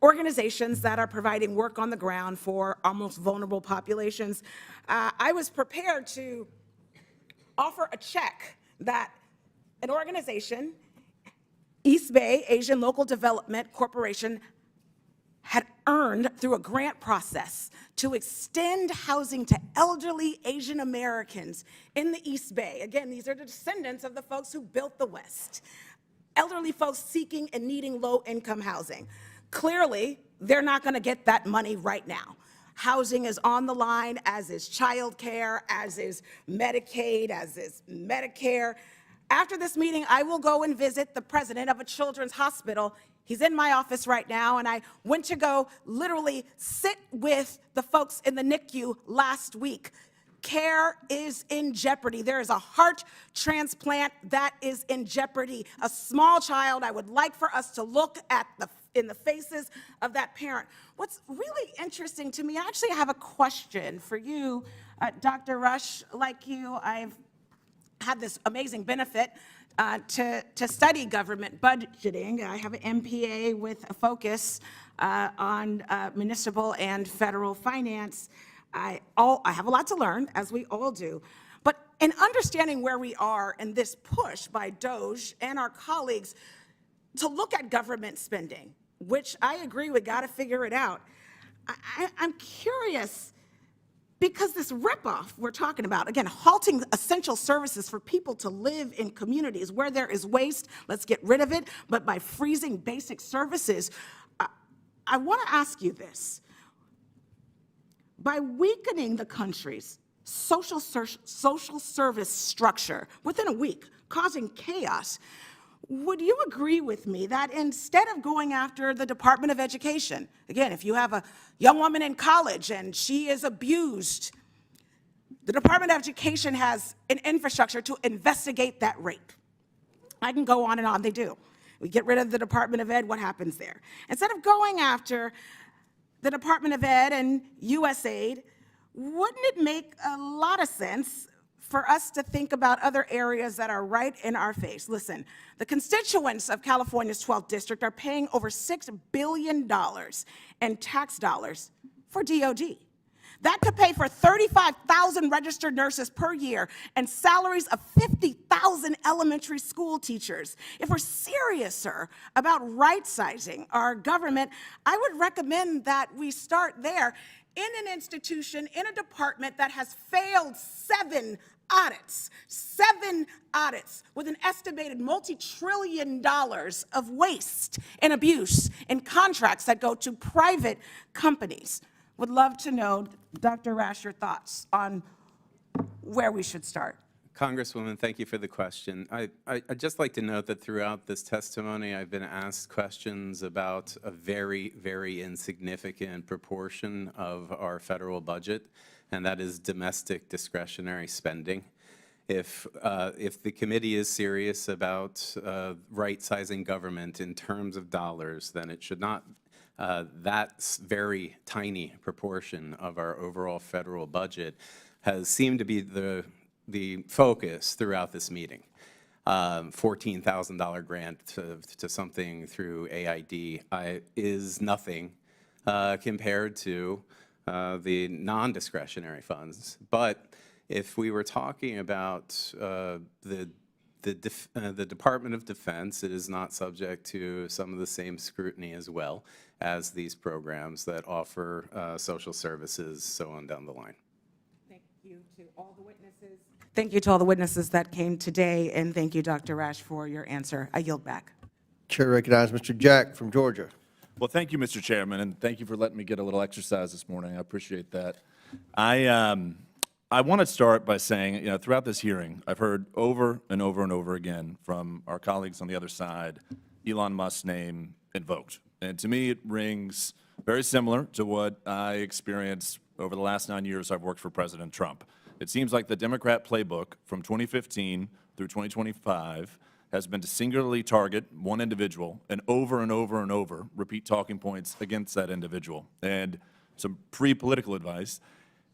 organizations that are providing work on the ground for almost vulnerable populations. I was prepared to offer a check that an organization, East Bay Asian Local Development Corporation, had earned through a grant process to extend housing to elderly Asian Americans in the East Bay. Again, these are the descendants of the folks who built the West. Elderly folks seeking and needing low-income housing. Clearly, they're not going to get that money right now. Housing is on the line, as is childcare, as is Medicaid, as is Medicare. After this meeting, I will go and visit the president of a children's hospital. He's in my office right now, and I went to go literally sit with the folks in the NICU last week. Care is in jeopardy. There is a heart transplant that is in jeopardy. A small child, I would like for us to look at in the faces of that parent. What's really interesting to me, I actually have a question for you, Dr. Rush. Like you, I've had this amazing benefit to study government budgeting. I have an MPA with a focus on municipal and federal finance. I have a lot to learn, as we all do. But in understanding where we are in this push by DOJ and our colleagues to look at government spending, which I agree we got to figure it out, I'm curious, because this ripoff we're talking about, again, halting essential services for people to live in communities where there is waste, let's get rid of it, but by freezing basic services, I want to ask you this. By weakening the country's social service structure within a week, causing chaos, would you agree with me that instead of going after the Department of Education, again, if you have a young woman in college and she is abused, the Department of Education has an infrastructure to investigate that rape. I can go on and on, they do. We get rid of the Department of Ed, what happens there? Instead of going after the Department of Ed and USAID, wouldn't it make a lot of sense for us to think about other areas that are right in our face? Listen, the constituents of California's 12th district are paying over $6 billion in tax dollars for DOD. That could pay for 35,000 registered nurses per year and salaries of 50,000 elementary school teachers. If we're serious, sir, about right-sizing our government, I would recommend that we start there in an institution, in a department that has failed 7 audits with an estimated multi-trillion dollars of waste and abuse in contracts that go to private companies. Would love to know, Dr. Rash, your thoughts on where we should start. Congresswoman, thank you for the question. I'd just like to note that throughout this testimony, I've been asked questions about a very, very insignificant proportion of our federal budget, and that is domestic discretionary spending. If the committee is serious about right-sizing government in terms of dollars, then it should not. That very tiny proportion of our overall federal budget has seemed to be the focus throughout this meeting. $14,000 grant to something through AID is nothing compared to the non-discretionary funds. But if we were talking about the Department of Defense, it is not subject to some of the same scrutiny as well as these programs that offer social services, so on down the line. Thank you to all the witnesses. Thank you to all the witnesses that came today, and thank you, Dr. Rash, for your answer. I yield back. Chair recognizes Mr. Jack from Georgia. Well, thank you, Mr. Chairman, and thank you for letting me get a little exercise this morning. I appreciate that. I want to start by saying, throughout this hearing, I've heard over and over and over again from our colleagues on the other side, Elon Musk's name invoked. And to me, it rings very similar to what I experienced over the last 9 years I've worked for President Trump. It seems like the Democrat playbook from 2015 through through 2025 has been to singularly target one individual and over and over and over repeat talking points against that individual. And some pre-political advice,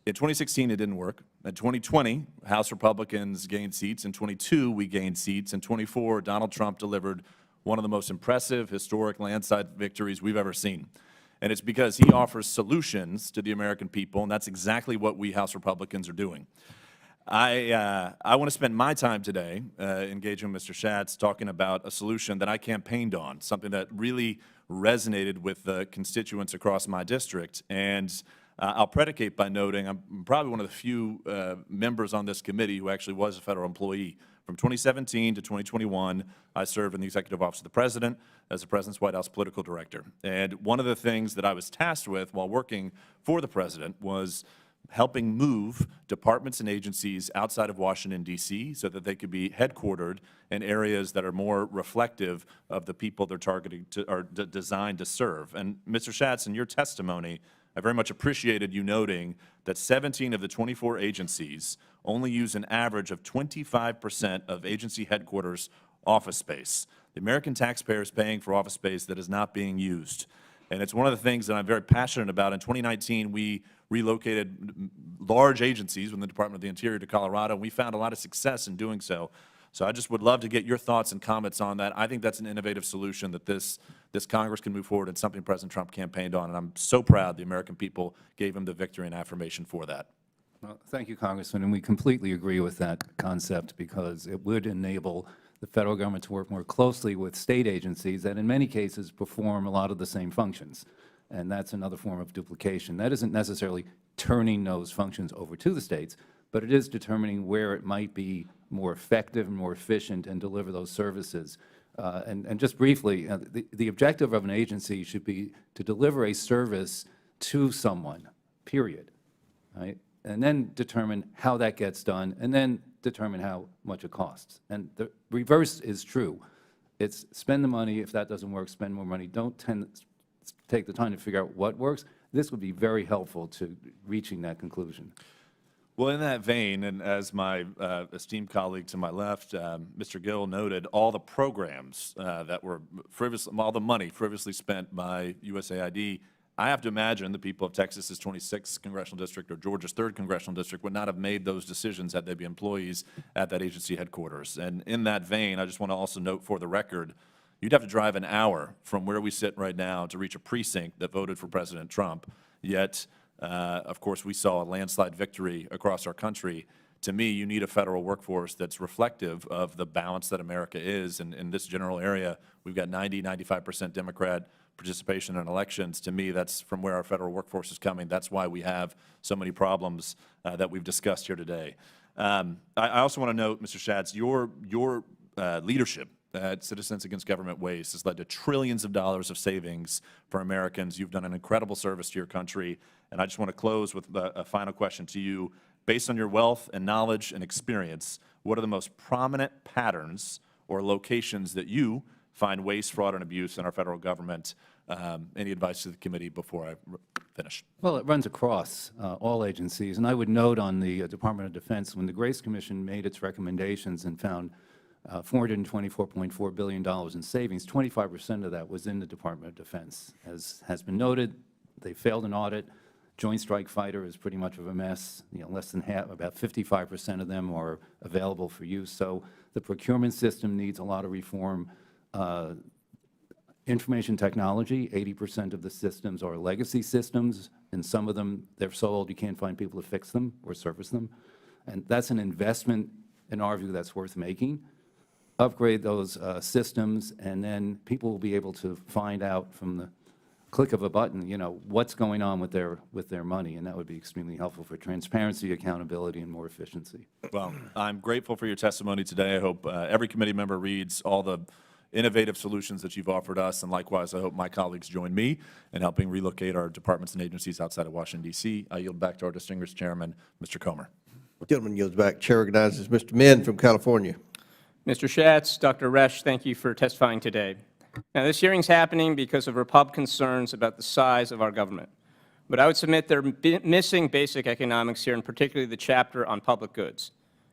in 2016, it didn't work. In 2020, House Republicans gained seats. In 22, we gained seats. In 24, Donald Trump delivered one of the most impressive historic landslide victories we've ever seen. And it's because he offers solutions to the American people, and that's exactly what we House Republicans are doing. I want to spend my time today engaging with Mr. Schatz, talking about a solution that I campaigned on, something that really resonated with the constituents across my district. And I'll predicate by noting I'm probably one of the few members on this committee who actually was a federal employee. From 2017 to 2021, I served in the Executive Office of the President as the President's White House political director. And one of the things that I was tasked with while working for the President was helping move departments and agencies outside of Washington, D.C., so that they could be headquartered in areas that are more reflective of the people they're targeting to, or designed to serve. And Mr. Schatz, in your testimony, I very much appreciated you noting that 17 of the 24 agencies only use an average of 25% of agency headquarters office space. The American taxpayer is paying for office space that is not being used. And it's one of the things that I'm very passionate about. In 2019, we relocated large agencies within the Department of the Interior to Colorado, and we found a lot of success in doing so. So I just would love to get your thoughts and comments on that. I think that's an innovative solution that this Congress can move forward, and something President Trump campaigned on, and I'm so proud the American people gave him the victory and affirmation for that. Well, thank you, Congressman, and we completely agree with that concept because it would enable the federal government to work more closely with state agencies that in many cases perform a lot of the same functions. And that's another form of duplication. That isn't necessarily turning those functions over to the states, but it is determining where it might be more effective and more efficient and deliver those services. And just briefly, the objective of an agency should be to deliver a service to someone, period, right? And then determine how that gets done, and then determine how much it costs. And the reverse is true. It's spend the money. If that doesn't work, spend more money. Don't take the time to figure out what works. This would be very helpful to reaching that conclusion. Well, in that vein, and as my esteemed colleague to my left, Mr. Gill, noted, all the programs that were all the money previously spent by USAID, I have to imagine the people of Texas's 26th congressional district or Georgia's 3rd congressional district would not have made those decisions had they been employees at that agency headquarters. And in that vein, I just want to also note for the record, you'd have to drive an hour from where we sit right now to reach a precinct that voted for President Trump. Yet, of course, we saw a landslide victory across our country. To me, you need a federal workforce that's reflective of the balance that America is. And in this general area, we've got 95% Democrat participation in elections. To me, that's from where our federal workforce is coming. That's why we have so many problems that we've discussed here today. I also want to note, Mr. Schatz, your leadership at Citizens Against Government Waste has led to trillions of dollars of savings for Americans. You've done an incredible service to your country. And I just want to close with a final question to you. Based on your wealth and knowledge and experience, what are the most prominent patterns or locations that you find waste, fraud, and abuse in our federal government? Any advice to the committee before I finish? Well, it runs across all agencies. And I would note on the Department of Defense, when the Grace Commission made its recommendations and found $424.4 billion in savings, 25% of that was in the Department of Defense. As has been noted, they failed an audit. Joint Strike Fighter is pretty much of a mess. Less than half, about 55% of them are available for use. So the procurement system needs a lot of reform. Information technology, 80% of the systems are legacy systems, and some of them, they're so old you can't find people to fix them or service them. And that's an investment, in our view, that's worth making. Upgrade those systems, and then people will be able to find out from the click of a button, what's going on with their money, and that would be extremely helpful for transparency, accountability, and more efficiency. Well, I'm grateful for your testimony today. I hope every committee member reads all the innovative solutions that you've offered us, and likewise, I hope my colleagues join me in helping relocate our departments and agencies outside of Washington, D.C. I yield back to our distinguished chairman, Mr. Comer. Gentleman yields back. Chair recognizes Mr. Min from California. Mr. Schatz, Dr. Resch, thank you for testifying today. Now, this hearing is happening because of Republican concerns about the size of our government. But I would submit they're missing basic economics here, and particularly the chapter on public goods.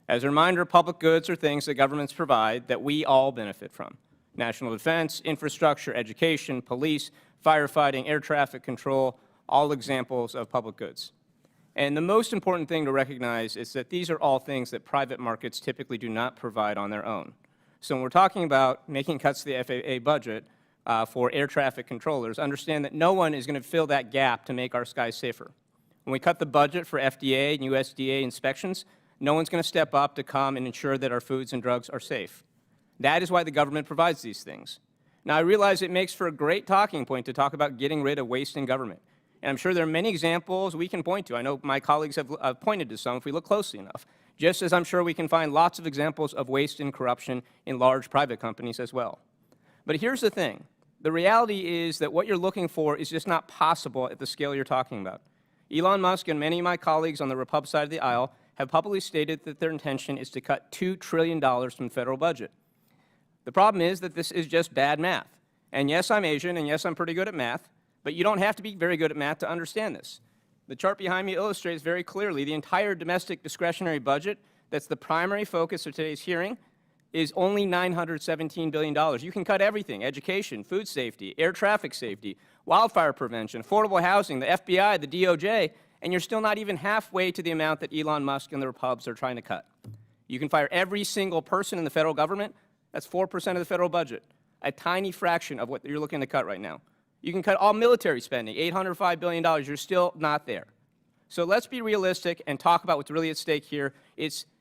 As a reminder, public goods are things that governments provide that we all benefit from. National defense, infrastructure, education, police, firefighting, air traffic control, all examples of public goods. And the most important thing to recognize is that these are all things that private markets typically do not provide on their own. So when we're talking about making cuts to the FAA budget for air traffic controllers, understand that no one is going to fill that gap to make our skies safer. When we cut the budget for FDA and USDA inspections, no one's going to step up to come and ensure that our foods and drugs are safe. That is why the government provides these things. Now, I realize it makes for a great talking point to talk about getting rid of waste in government. And I'm sure there are many examples we can point to. I know my colleagues have pointed to some if we look closely enough, just as I'm sure we can find lots of examples of waste and corruption in large private companies as well. But here's the thing. The reality is that what you're looking for is just not possible at the scale you're talking about. Elon Musk and many of my colleagues on the Repub side of the aisle have publicly stated that their intention is to cut $2 trillion from the federal budget. The problem is that this is just bad math. And yes, I'm Asian, and yes, I'm pretty good at math, but you don't have to be very good at math to understand this. The chart behind me illustrates very clearly the entire domestic discretionary budget that's the primary focus of today's hearing is only $917 billion. You can cut everything: education, food safety, air traffic safety, wildfire prevention, affordable housing, the FBI, the DOJ, and you're still not even halfway to the amount that Elon Musk and the Repubs are trying to cut. You can fire every single person in the federal government. That's 4% of the federal budget, a tiny fraction of what you're looking to cut right now. You can cut all military spending, $805 billion. You're still not there. So let's be realistic and talk about what's really at stake here.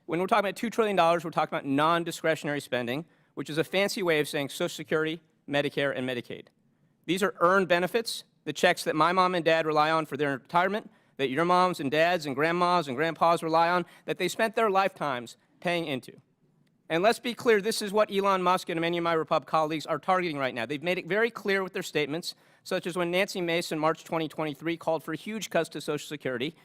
When we're talking about $2 trillion, we're talking about non-discretionary spending, which is a fancy way of saying Social Security, Medicare, and Medicaid. These are earned benefits, the checks that my mom and dad rely on for their retirement, that your moms and dads and grandmas and grandpas rely on, that they spent their lifetimes paying into. And let's be clear, this is what Elon Musk and many of my Repub colleagues are targeting right now. They've made it very clear with their statements, such as when Nancy Mace in March 2023 called for huge cuts to Social Security,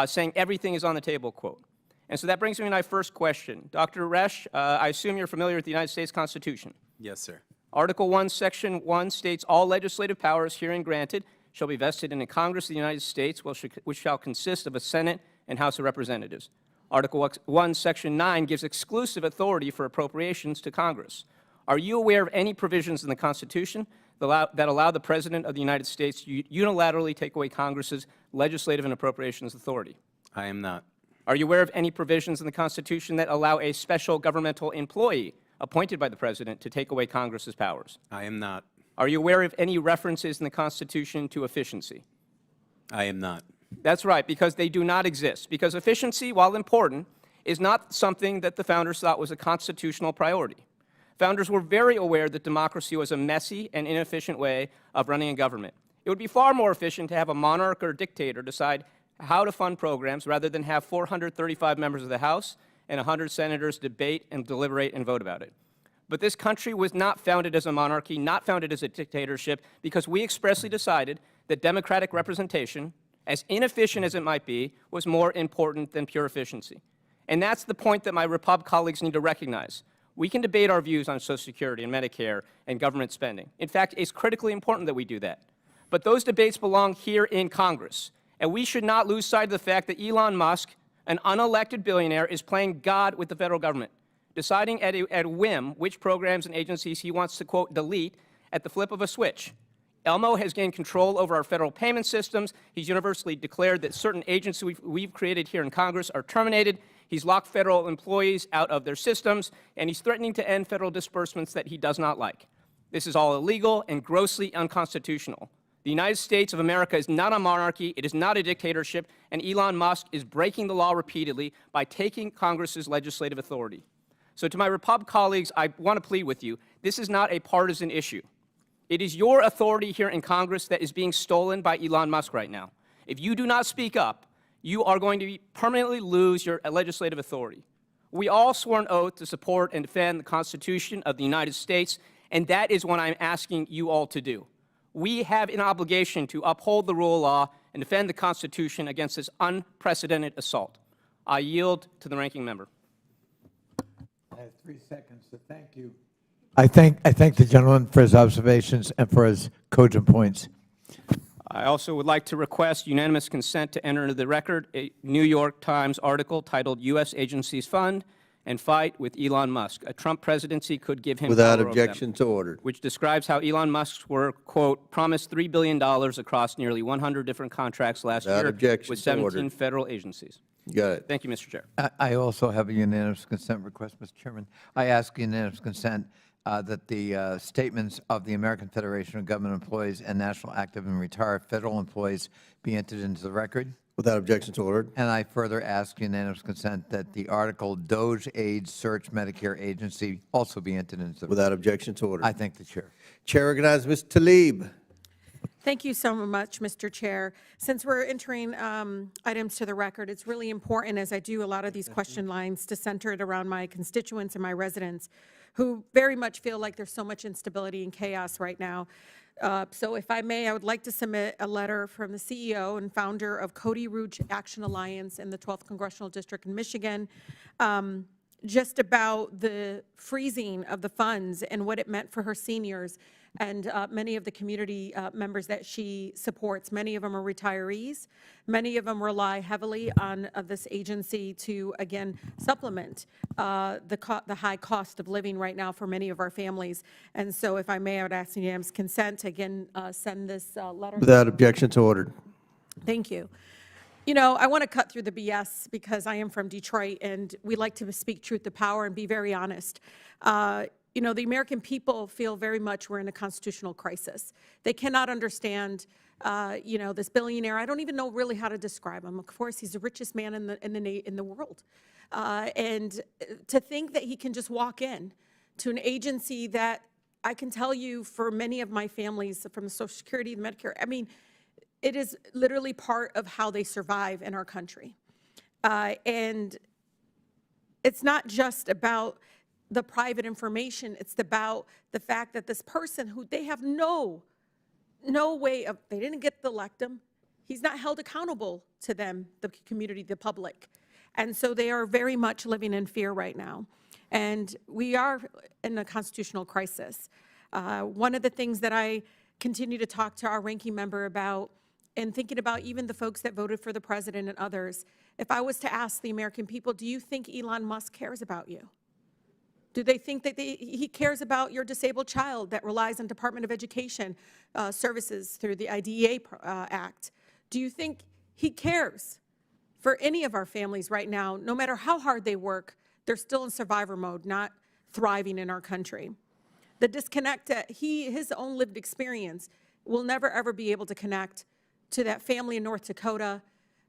saying everything is on the table, quote. And so that brings me to my first question. Dr. Resch, I assume you're familiar with the United States Constitution. Yes, sir. Article 1, Section 1 states, all legislative powers herein granted shall be vested in a Congress of the United States, which shall consist of a Senate and House of Representatives. Article 1, Section 9 gives exclusive authority for appropriations to Congress. Are you aware of any provisions in the Constitution that allow the President of the United States to unilaterally take away Congress's legislative and appropriations authority? I am not. Are you aware of any provisions in the Constitution that allow a special governmental employee appointed by the President to take away Congress's powers? I am not. Are you aware of any references in the Constitution to efficiency? I am not. That's right, because they do not exist. Because efficiency, while important, is not something that the founders thought was a constitutional priority. Founders were very aware that democracy was a messy and inefficient way of running a government. It would be far more efficient to have a monarch or a dictator decide how to fund programs rather than have 435 members of the House and 100 senators debate and deliberate and vote about it. But this country was not founded as a monarchy, not founded as a dictatorship, because we expressly decided that democratic representation, as inefficient as it might be, was more important than pure efficiency. And that's the point that my Repub colleagues need to recognize. We can debate our views on Social Security and Medicare and government spending. In fact, it's critically important that we do that. But those debates belong here in Congress. And we should not lose sight of the fact that Elon Musk, an unelected billionaire, is playing God with the federal government, deciding at a whim which programs and agencies he wants to, quote, delete at the flip of a switch. Elmo has gained control over our federal payment systems. He's universally declared that certain agencies we've created here in Congress are terminated. He's locked federal employees out of their systems, and he's threatening to end federal disbursements that he does not like. This is all illegal and grossly unconstitutional. The United States of America is not a monarchy, it is not a dictatorship, and Elon Musk is breaking the law repeatedly by taking Congress's legislative authority. So to my Repub colleagues, I want to plead with you, this is not a partisan issue. It is your authority here in Congress that is being stolen by Elon Musk right now. If you do not speak up, you are going to permanently lose your legislative authority. We all swore an oath to support and defend the Constitution of the United States, and that is what I'm asking you all to do. We have an obligation to uphold the rule of law and defend the Constitution against this unprecedented assault. I yield to the ranking member. I have 3 seconds to thank you. I thank the gentleman for his observations and for his cogent points. I also would like to request unanimous consent to enter into the record a New York Times article titled U.S. Agencies Fund and fight with Elon Musk. A Trump presidency could give him Without power over them, objection, so ordered. which describes how Elon Musk's work, quote, promised $3 billion across nearly 100 different contracts last Without year objection, with so 17 ordered. federal agencies. You got it. Thank you, Mr. Chair. I also have a unanimous consent request, Mr. Chairman. I ask unanimous consent that the statements of the American Federation of Government Employees and National Active and Retired Federal Employees be entered into the record. Without objection, so ordered. And I further ask unanimous consent that the article DOJ Age Search Medicare Agency also be entered into the record. Without objection, so ordered. I thank the chair. Chair recognizes Ms. Tlaib. Thank you so much, Mr. Chair. Since we're entering items to the record, it's really important, as I do a lot of these question lines, to center it around my constituents and my residents who very much feel like there's so much instability and chaos right now. So if I may, I would like to submit a letter from the CEO and founder of Cody Rouge Action Alliance in the 12th Congressional District in Michigan, just about the freezing of the funds and what it meant for her seniors and many of the community members that she supports. Many of them are retirees. Many of them rely heavily on this agency to, again, supplement the high cost of living right now for many of our families. And so if I may, I would ask unanimous consent to, again, send this letter. Without objection, so ordered. Thank you. You know, I want to cut through the BS because I am from Detroit, and we like to speak truth to power and be very honest. You know, the American people feel very much we're in a constitutional crisis. They cannot understand, you know, this billionaire. I don't even know really how to describe him. Of course, he's the richest man in the world. And to think that he can just walk in to an agency that I can tell you for many of my families from the Social Security, the Medicare, I mean, it is literally part of how they survive in our country. And it's not just about the private information. It's about the fact that this person who they have no way of, they didn't get to elect him. He's not held accountable to them, the community, the public. And so they are very much living in fear right now. And we are in a constitutional crisis. One of the things that I continue to talk to our ranking member about, and thinking about even the folks that voted for the president and others, if I was to ask the American people, do you think Elon Musk cares about you? Do they think that he cares about your disabled child that relies on Department of Education services through the IDEA Act? Do you think he cares for any of our families right now? No matter how hard they work, they're still in survivor mode, not thriving in our country. The disconnect that his own lived experience will never, ever be able to connect to that family in North Dakota,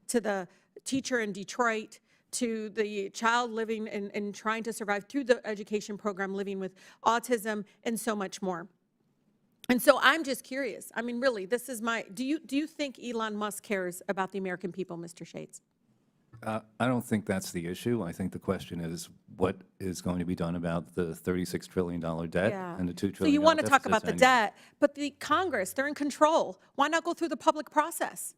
to the teacher in Detroit, to the child living and trying to survive through the education program, living with autism, and so much more. And so I'm just curious. I mean, really, this is my, do you think Elon Musk cares about the American people, Mr. Schatz? I don't think that's the issue. I think the question is what is going to be done about the $36 trillion debt and the $2 trillion So you want to talk about the annually. debt, but the Congress, they're in control. Why not go through the public process?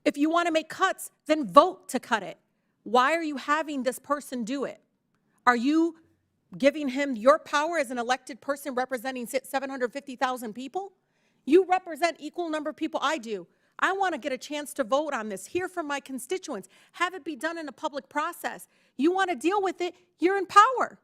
If you want to make cuts, then vote to cut it. Why are you having this person do it? Are you giving him your power as an elected person representing 750,000 people? You represent equal number of people I do. I want to get a chance to vote on this, hear from my constituents, have it be done in a public process. You want to deal with it, you're in power.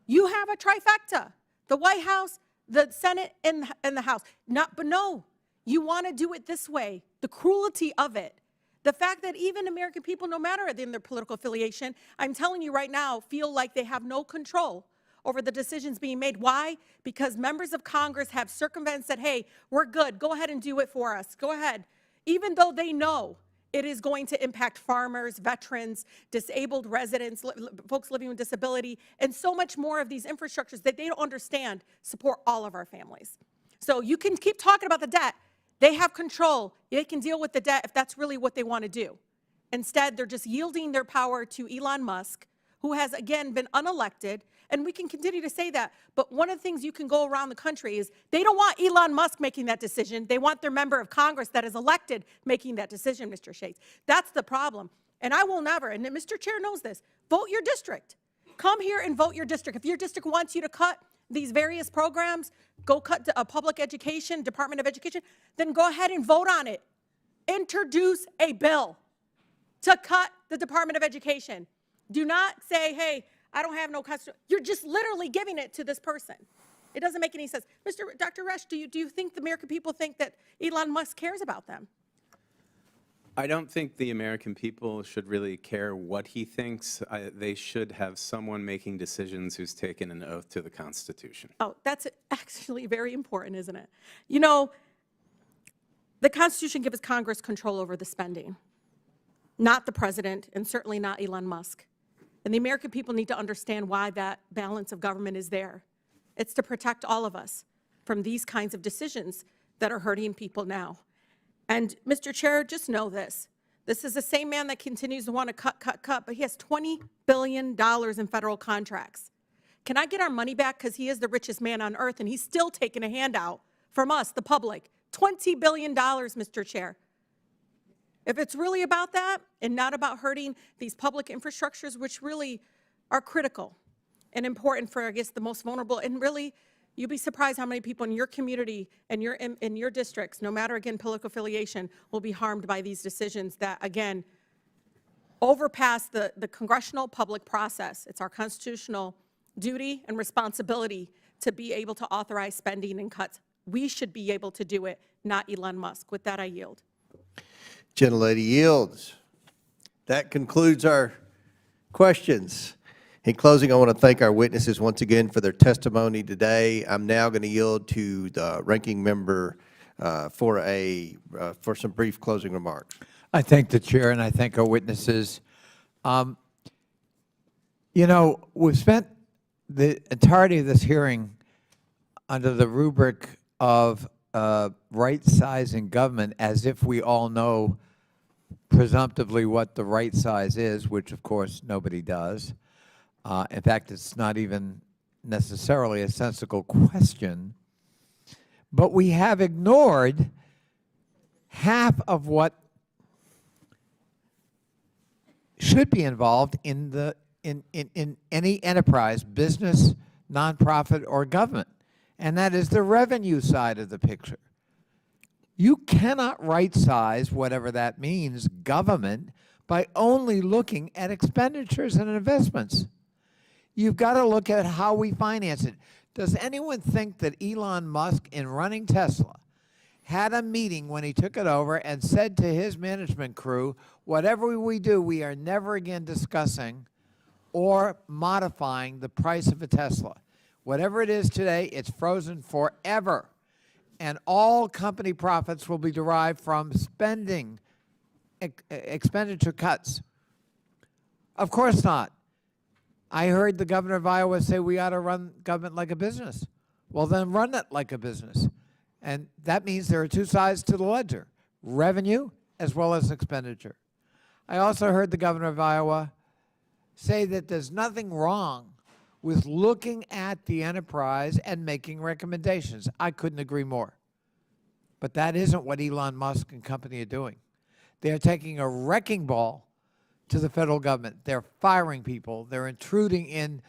You have a trifecta, the White House, the Senate, and the House. But no, you want to do it this way, the cruelty of it. The fact that even American people, no matter in their political affiliation, I'm telling you right now, feel like they have no control over the decisions being made. Why? Because members of Congress have circumvented, said, hey, we're good, go ahead and do it for us, go ahead. Even though they know it is going to impact farmers, veterans, disabled residents, folks living with disability, and so much more of these infrastructures that they don't understand support all of our families. So you can keep talking about the debt. They have control. They can deal with the debt if that's really what they want to do. Instead, they're just yielding their power to Elon Musk, who has, again, been unelected. And we can continue to say that. But one of the things you can go around the country is they don't want Elon Musk making that decision. They want their member of Congress that is elected making that decision, Mr. Schatz. That's the problem. And I will never, and Mr. Chair knows this, vote your district. Come here and vote your district. If your district wants you to cut these various programs, go cut a public education, Department of Education, then go ahead and vote on it. Introduce a bill to cut the Department of Education. Do not say, hey, I don't have no constitution. You're just literally giving it to this person. It doesn't make any sense. Dr. Resch, do you think the American people think that Elon Musk cares about them? I don't think the American people should really care what he thinks. They should have someone making decisions who's taken an oath to the Constitution. Oh, that's actually very important, isn't it? You know, the Constitution gives Congress control over the spending, not the president, and certainly not Elon Musk. And the American people need to understand why that balance of government is there. It's to protect all of us from these kinds of decisions that are hurting people now. And Mr. Chair, just know this. This is the same man that continues to want to cut, but he has $20 billion in federal contracts. Can I get our money back? Because he is the richest man on earth, and he's still taking a handout from us, the public. $20 billion, Mr. Chair. If it's really about that and not about hurting these public infrastructures, which really are critical and important for, I guess, the most vulnerable, and really, you'd be surprised how many people in your community and in your districts, no matter, again, political affiliation, will be harmed by these decisions that, again, overpass the congressional public process. It's our constitutional duty and responsibility to be able to authorize spending and cuts. We should be able to do it, not Elon Musk. With that, I yield. Gentlelady yields. That concludes our questions. In closing, I want to thank our witnesses once again for their testimony today. I'm now going to yield to the ranking member for some brief closing remarks. I thank the chair and I thank our witnesses. You know, we've spent the entirety of this hearing under the rubric of right-sizing government, as if we all know presumptively what the right size is, which of course nobody does. In fact, it's not even necessarily a sensible question. But we have ignored half of what should be involved in any enterprise, business, nonprofit, or government, and that is the revenue side of the picture. You cannot right-size, whatever that means, government by only looking at expenditures and investments. You've got to look at how we finance it. Does anyone think that Elon Musk, in running Tesla, had a meeting when he took it over and said to his management crew, whatever we do, we are never again discussing or modifying the price of a Tesla. Whatever it is today, it's frozen forever. And all company profits will be derived from spending, expenditure cuts. Of course not. I heard the governor of Iowa say we ought to run government like a business. Well, then run it like a business. And that means there are two sides to the ledger, revenue as well as expenditure. I also heard the governor of Iowa say that there's nothing wrong with looking at the enterprise and making recommendations. I couldn't agree more. But that isn't what Elon Musk and company are doing. They're taking a wrecking ball to the federal government. They're firing people. They're intruding in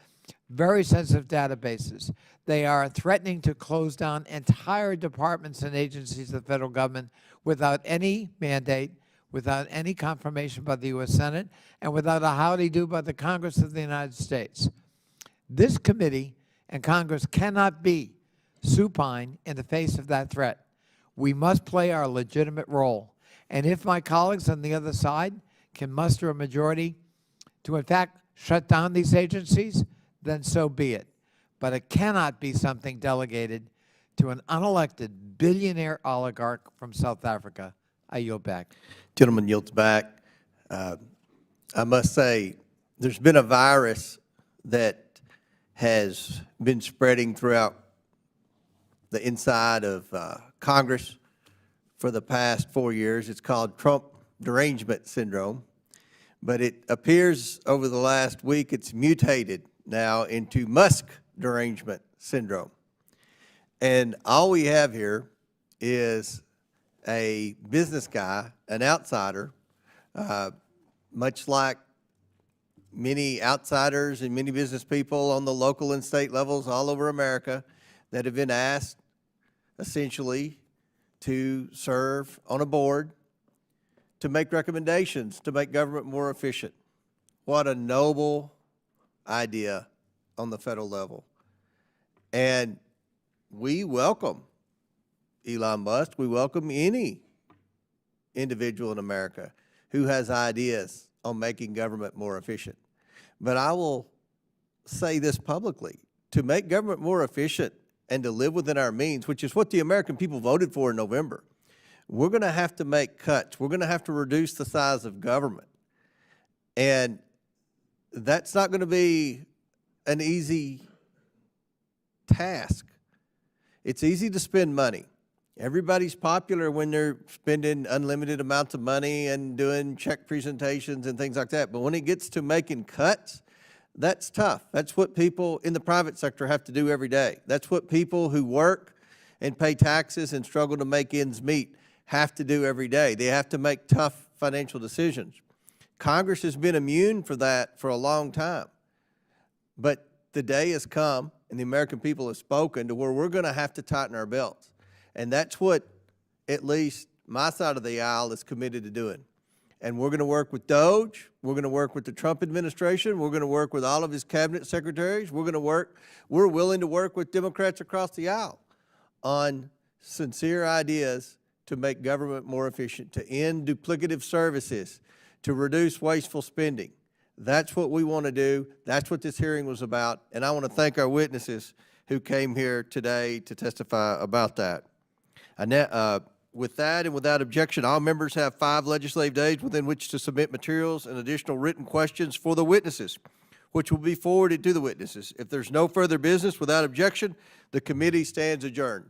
very sensitive databases. They are threatening to close down entire departments and agencies of the federal government without any mandate, without any confirmation by the U.S. Senate, and without a howdy-do by the Congress of the United States. This committee and Congress cannot be supine in the face of that threat. We must play our legitimate role. And if my colleagues on the other side can muster a majority to, in fact, shut down these agencies, then so be it. But it cannot be something delegated to an unelected billionaire oligarch from South Africa. I yield back. Gentleman yields back. I must say, there's been a virus that has been spreading throughout the inside of Congress for the past 4 years. It's called Trump derangement syndrome, but it appears over the last week it's mutated now into Musk derangement syndrome. And all we have here is a business guy, an outsider, much like many outsiders and many business people on the local and state levels all over America that have been asked essentially to serve on a board to make recommendations to make government more efficient. What a noble idea on the federal level. And we welcome Elon Musk. We welcome any individual in America who has ideas on making government more efficient. But I will say this publicly, to make government more efficient and to live within our means, which is what the American people voted for in November, we're going to have to make cuts. We're going to have to reduce the size of government. And that's not going to be an easy task. It's easy to spend money. Everybody's popular when they're spending unlimited amounts of money and doing check presentations and things like that. But when it gets to making cuts, that's tough. That's what people in the private sector have to do every day. That's what people who work and pay taxes and struggle to make ends meet have to do every day. They have to make tough financial decisions. Congress has been immune for that for a long time. But the day has come, and the American people have spoken, to where we're going to have to tighten our belts. And that's what at least my side of the aisle is committed to doing. And we're going to work with DOGE. We're going to work with the Trump administration. We're going to work with all of his cabinet secretaries. We're willing to work with Democrats across the aisle on sincere ideas to make government more efficient, to end duplicative services, to reduce wasteful spending. That's what we want to do. That's what this hearing was about. And I want to thank our witnesses who came here today to testify about that. With that and without objection, all members have 5 legislative days within which to submit materials and additional written questions for the witnesses, which will be forwarded to the witnesses. If there's no further business, without objection, the committee stands adjourned.